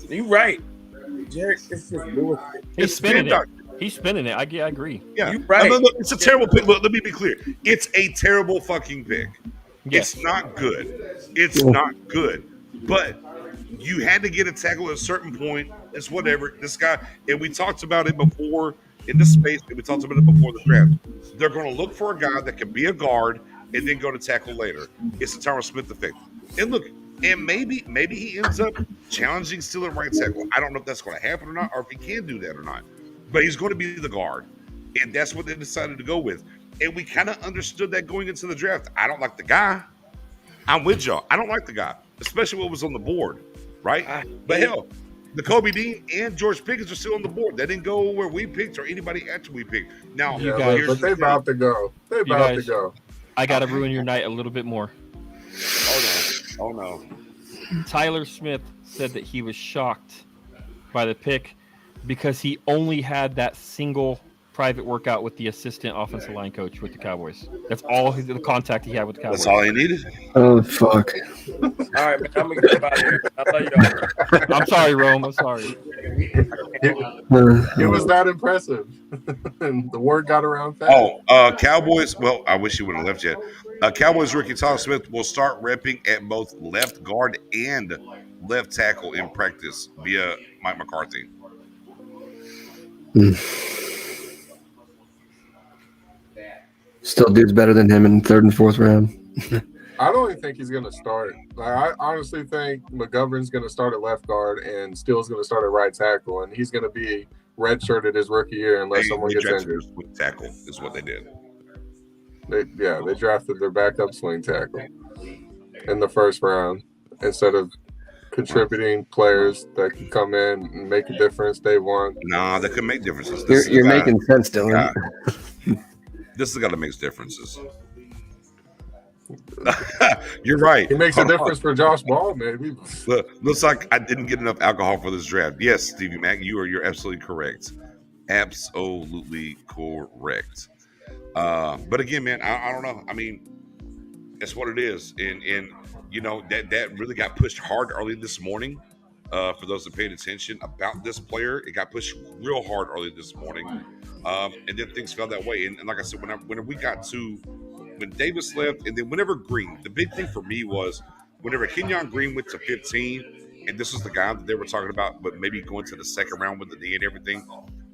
[SPEAKER 10] You're right, Jerry.
[SPEAKER 3] He's spinning it. He's spinning it. I agree.
[SPEAKER 1] Yeah,
[SPEAKER 10] you're right.
[SPEAKER 1] Look, it's a terrible pick. Look, let me be clear. It's a terrible fucking pick.
[SPEAKER 3] Yes.
[SPEAKER 1] It's not good. It's not good. But you had to get a tackle at a certain point. It's whatever. This guy, and we talked about it before in the space, and we talked about it before the draft. They're going to look for a guy that can be a guard and then go to tackle later. It's the Tyler Smith effect. And look, and maybe he ends up challenging still at right tackle. I don't know if that's going to happen or not, or if he can do that or not. But he's going to be the guard. And that's what they decided to go with. And we kind of understood that going into the draft. I don't like the guy. I'm with y'all. I don't like the guy, especially what was on the board, right? But hell, Nakobe Dean and George Pickens are still on the board. They didn't go where we picked or anybody after we picked. Now,
[SPEAKER 2] but they're about to go. They're about to go.
[SPEAKER 3] I got to ruin your night a little bit more.
[SPEAKER 1] Oh, no.
[SPEAKER 3] Tyler Smith said that he was shocked by the pick because he only had that single private workout with the assistant offensive line coach with the Cowboys. That's all the contact he had with the Cowboys.
[SPEAKER 1] That's all he needed.
[SPEAKER 15] Oh fuck!
[SPEAKER 10] All right, man. I'm gonna get out of here. I love y'all.
[SPEAKER 3] I'm sorry, Rome. I'm sorry.
[SPEAKER 2] It was that impressive. And the word got around fast.
[SPEAKER 1] Cowboys. Well, I wish he wouldn't have left yet. Cowboys rookie Tyler Smith will start repping at both left guard and left tackle in practice via Mike McCarthy.
[SPEAKER 15] Still, dude's better than him in 3rd and 4th round.
[SPEAKER 2] I don't even think he's going to start. I honestly think McGovern's going to start at left guard and Steele's going to start at right tackle, and he's going to be redshirted his rookie year unless someone gets injured.
[SPEAKER 1] Swing tackle is what they did.
[SPEAKER 2] They drafted their backup swing tackle in the 1st round instead of contributing players that can come in and make a difference day one.
[SPEAKER 1] Nah, that could make differences.
[SPEAKER 15] You're making sense, Dylan.
[SPEAKER 1] This is got to make differences. You're right.
[SPEAKER 2] He makes a difference for Josh Ball, maybe.
[SPEAKER 1] Looks like I didn't get enough alcohol for this draft. Yes, Stevie Mac, you're absolutely correct. Absolutely correct. But again, man, I don't know. I mean, it's what it is, and you know that really got pushed hard early this morning. For those that paid attention about this player, it got pushed real hard early this morning, and then things fell that way. And like I said, whenever we got to when Davis left, and then whenever Green, the big thing for me was whenever Kenyon Green went to 15, and this was the guy that they were talking about, but maybe going to the 2nd round with the knee and everything.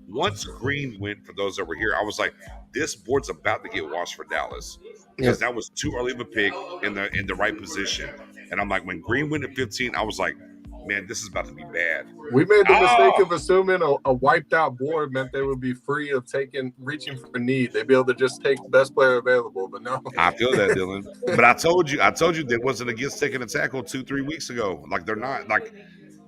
[SPEAKER 1] Once Green went, for those that were here, I was like, this board's about to get washed for Dallas because that was too early of a pick in the right position. And I'm like, when Green went at 15, I was like, man, this is about to be bad.
[SPEAKER 2] We made the mistake of assuming a wiped out board meant they would be free of reaching for need. They'd be able to just take the best player available, but no.
[SPEAKER 1] I feel that, Dylan. But I told you that wasn't against taking a tackle 2-3 weeks ago. Like they're not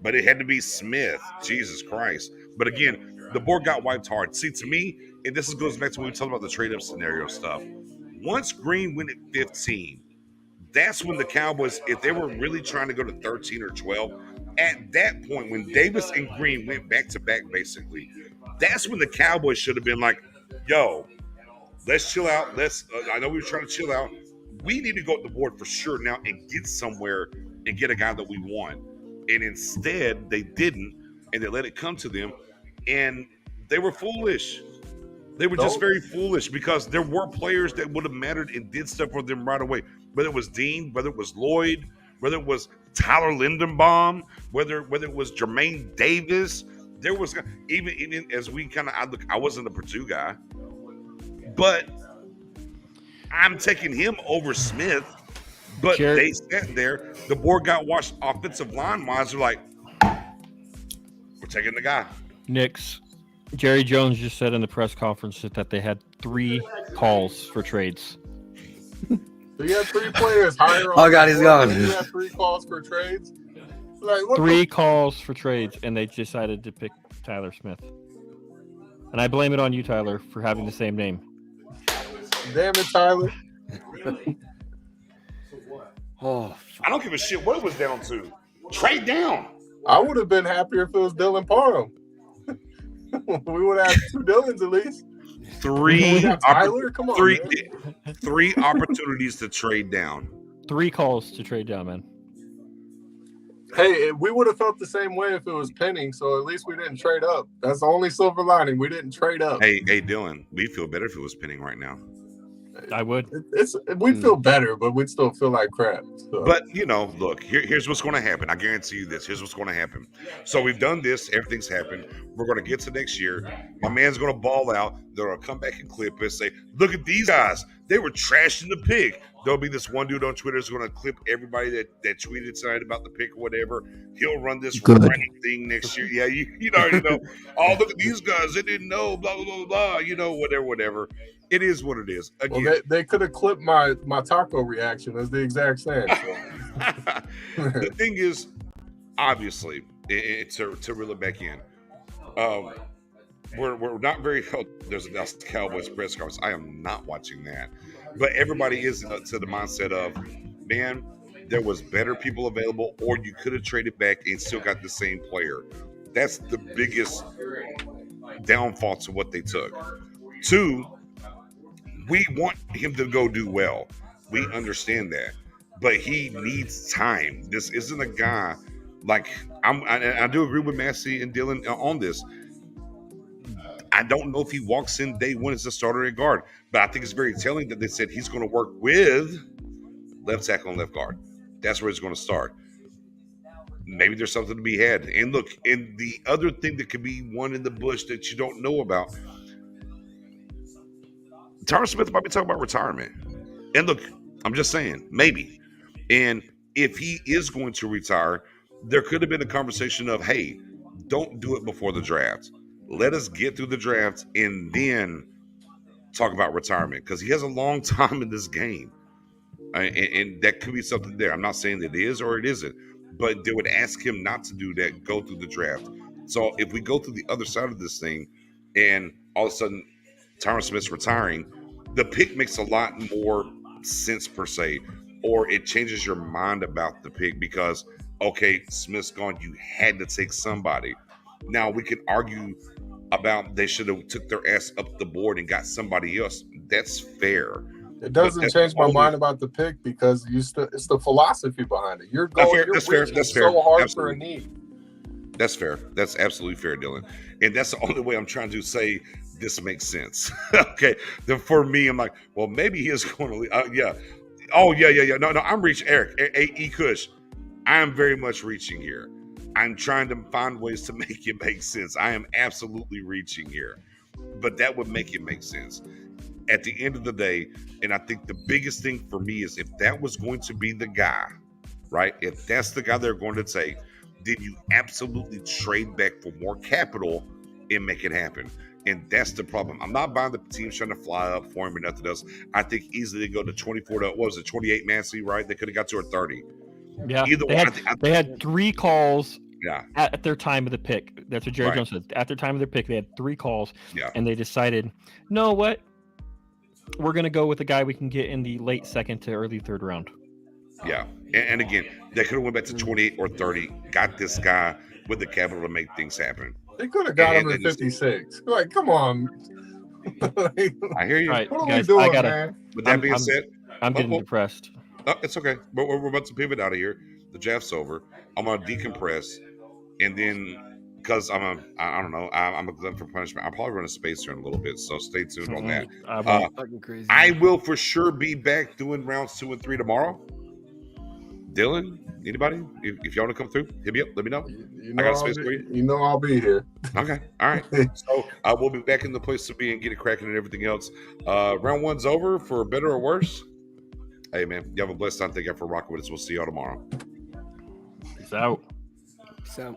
[SPEAKER 1] but it had to be Smith. Jesus Christ. But again, the board got wiped hard. See, to me, and this goes back to when we talked about the trade-up scenario stuff. Once Green went at 15, that's when the Cowboys, if they were really trying to go to 13 or 12, at that point, when Davis and Green went back-to-back, basically, that's when the Cowboys should have been like, yo, let's chill out. I know we were trying to chill out. We need to go up the board for sure now and get somewhere and get a guy that we want. And instead, they didn't, and they let it come to them, and they were foolish. They were just very foolish because there were players that would have mattered and did stuff for them right away. Whether it was Dean, whether it was Lloyd, whether it was Tyler Lindenbaum, whether it was Jermaine Davis, there was even as we kind of I wasn't a Purdue guy, but I'm taking him over Smith. But they sat there. The board got washed offensive line wise. They're like, we're taking the guy.
[SPEAKER 3] Knicks. Jerry Jones just said in the press conference that they had 3 calls for trades.
[SPEAKER 2] So you have 3 players higher on.
[SPEAKER 15] Oh God, he's gone.
[SPEAKER 2] You have 3 calls for trades. Like,
[SPEAKER 3] 3 calls for trades, and they decided to pick Tyler Smith. And I blame it on you, Tyler, for having the same name.
[SPEAKER 2] Damn it, Tyler.
[SPEAKER 1] I don't give a shit what it was down to. Trade down.
[SPEAKER 2] I would have been happier if it was Dylan Parham. We would have 2 Dylans at least.
[SPEAKER 1] 3
[SPEAKER 2] Tyler? Come on,
[SPEAKER 1] 3 opportunities to trade down.
[SPEAKER 3] 3 calls to trade down, man.
[SPEAKER 2] Hey, we would have felt the same way if it was Penning, so at least we didn't trade up. That's the only silver lining. We didn't trade up.
[SPEAKER 1] Hey, Dylan, we'd feel better if it was Penning right now.
[SPEAKER 3] I would.
[SPEAKER 2] We'd feel better, but we'd still feel like crap. So.
[SPEAKER 1] But, look, here's what's going to happen. I guarantee you this. Here's what's going to happen. So we've done this. Everything's happened. We're going to get to next year. My man's going to ball out. They're going to come back and clip us, say, look at these guys. They were trashing the pick. There'll be this one dude on Twitter who's going to clip everybody that tweeted tonight about the pick or whatever. He'll run this running thing next year. Yeah, you already know. Oh, look at these guys. They didn't know, blah, blah, blah, blah. Whatever. It is what it is. Again,
[SPEAKER 2] well, they could have clipped my taco reaction. That's the exact same. So.
[SPEAKER 1] The thing is, obviously, to reel it back in, we're not very. There's a Dallas Cowboys press conference. I am not watching that, but everybody is to the mindset of, man, there was better people available, or you could have traded back and still got the same player. That's the biggest downfall to what they took. 2, we want him to go do well. We understand that, but he needs time. This isn't a guy like I do agree with Massey and Dylan on this. I don't know if he walks in day one as a starter at guard, but I think it's very telling that they said he's going to work with left tackle and left guard. That's where it's going to start. Maybe there's something to be had. And look, and the other thing that could be one in the bush that you don't know about, Tyron Smith might be talking about retirement. And look, I'm just saying, maybe. And if he is going to retire, there could have been a conversation of, hey, don't do it before the draft. Let us get through the draft and then talk about retirement, because he has a long time in this game. And that could be something there. I'm not saying that it is or it isn't, but they would ask him not to do that, go through the draft. So if we go through the other side of this thing and all of a sudden Tyron Smith's retiring, the pick makes a lot more sense per se, or it changes your mind about the pick because, okay, Smith's gone, you had to take somebody. Now we could argue about they should have took their ass up the board and got somebody else. That's fair.
[SPEAKER 2] It doesn't change my mind about the pick because it's the philosophy behind it. You're going,
[SPEAKER 1] that's fair. That's fair.
[SPEAKER 2] So hard
[SPEAKER 1] Absolutely.
[SPEAKER 2] for a need.
[SPEAKER 1] That's fair. That's absolutely fair, Dylan. And that's the only way I'm trying to say this makes sense. Okay. Then for me, I'm like, well, maybe he is going to leave. Yeah. Oh, yeah. No, I'm reaching. Eric, E. Kush, I am very much reaching here. I'm trying to find ways to make it make sense. I am absolutely reaching here. But that would make it make sense. At the end of the day, and I think the biggest thing for me is if that was going to be the guy, right? If that's the guy they're going to take, then you absolutely trade back for more capital and make it happen. And that's the problem. I'm not buying the teams trying to fly up for him or nothing else. I think easily they go to 24 to, what was it, 28 Massey, right? They could have got to a 30.
[SPEAKER 3] Yeah, they had 3 calls at their time of the pick. That's what Jerry Jones said. At their time of their pick, they had 3 calls, and they decided, no, what? We're going to go with the guy we can get in the late second to early third round.
[SPEAKER 1] Yeah. And again, they could have went back to 28 or 30, got this guy with the capital to make things happen.
[SPEAKER 2] They could have got him at 56. Like, come on.
[SPEAKER 1] I hear you.
[SPEAKER 3] All right,
[SPEAKER 2] what are
[SPEAKER 3] guys,
[SPEAKER 2] we doing,
[SPEAKER 3] I gotta,
[SPEAKER 2] man?
[SPEAKER 1] With that being said,
[SPEAKER 3] I'm getting depressed.
[SPEAKER 1] It's okay. But we're about to pivot out of here. The draft's over. I'm going to decompress. And then, because I don't know, I'm a glutton for punishment. I'll probably run a space here in a little bit, so stay tuned on that.
[SPEAKER 15] Fucking crazy.
[SPEAKER 1] I will for sure be back doing rounds 2 and 3 tomorrow. Dylan, anybody? If y'all want to come through, hit me up. Let me know. I got a space for you.
[SPEAKER 2] You know I'll be here.
[SPEAKER 1] Okay. All right. So I will be back in the place to be and get it cracking and everything else. Round 1's over, for better or worse. Hey, man, you have a blessed time. Thank you for rocking with us. We'll see y'all tomorrow.
[SPEAKER 3] Peace out.
[SPEAKER 15] Peace out.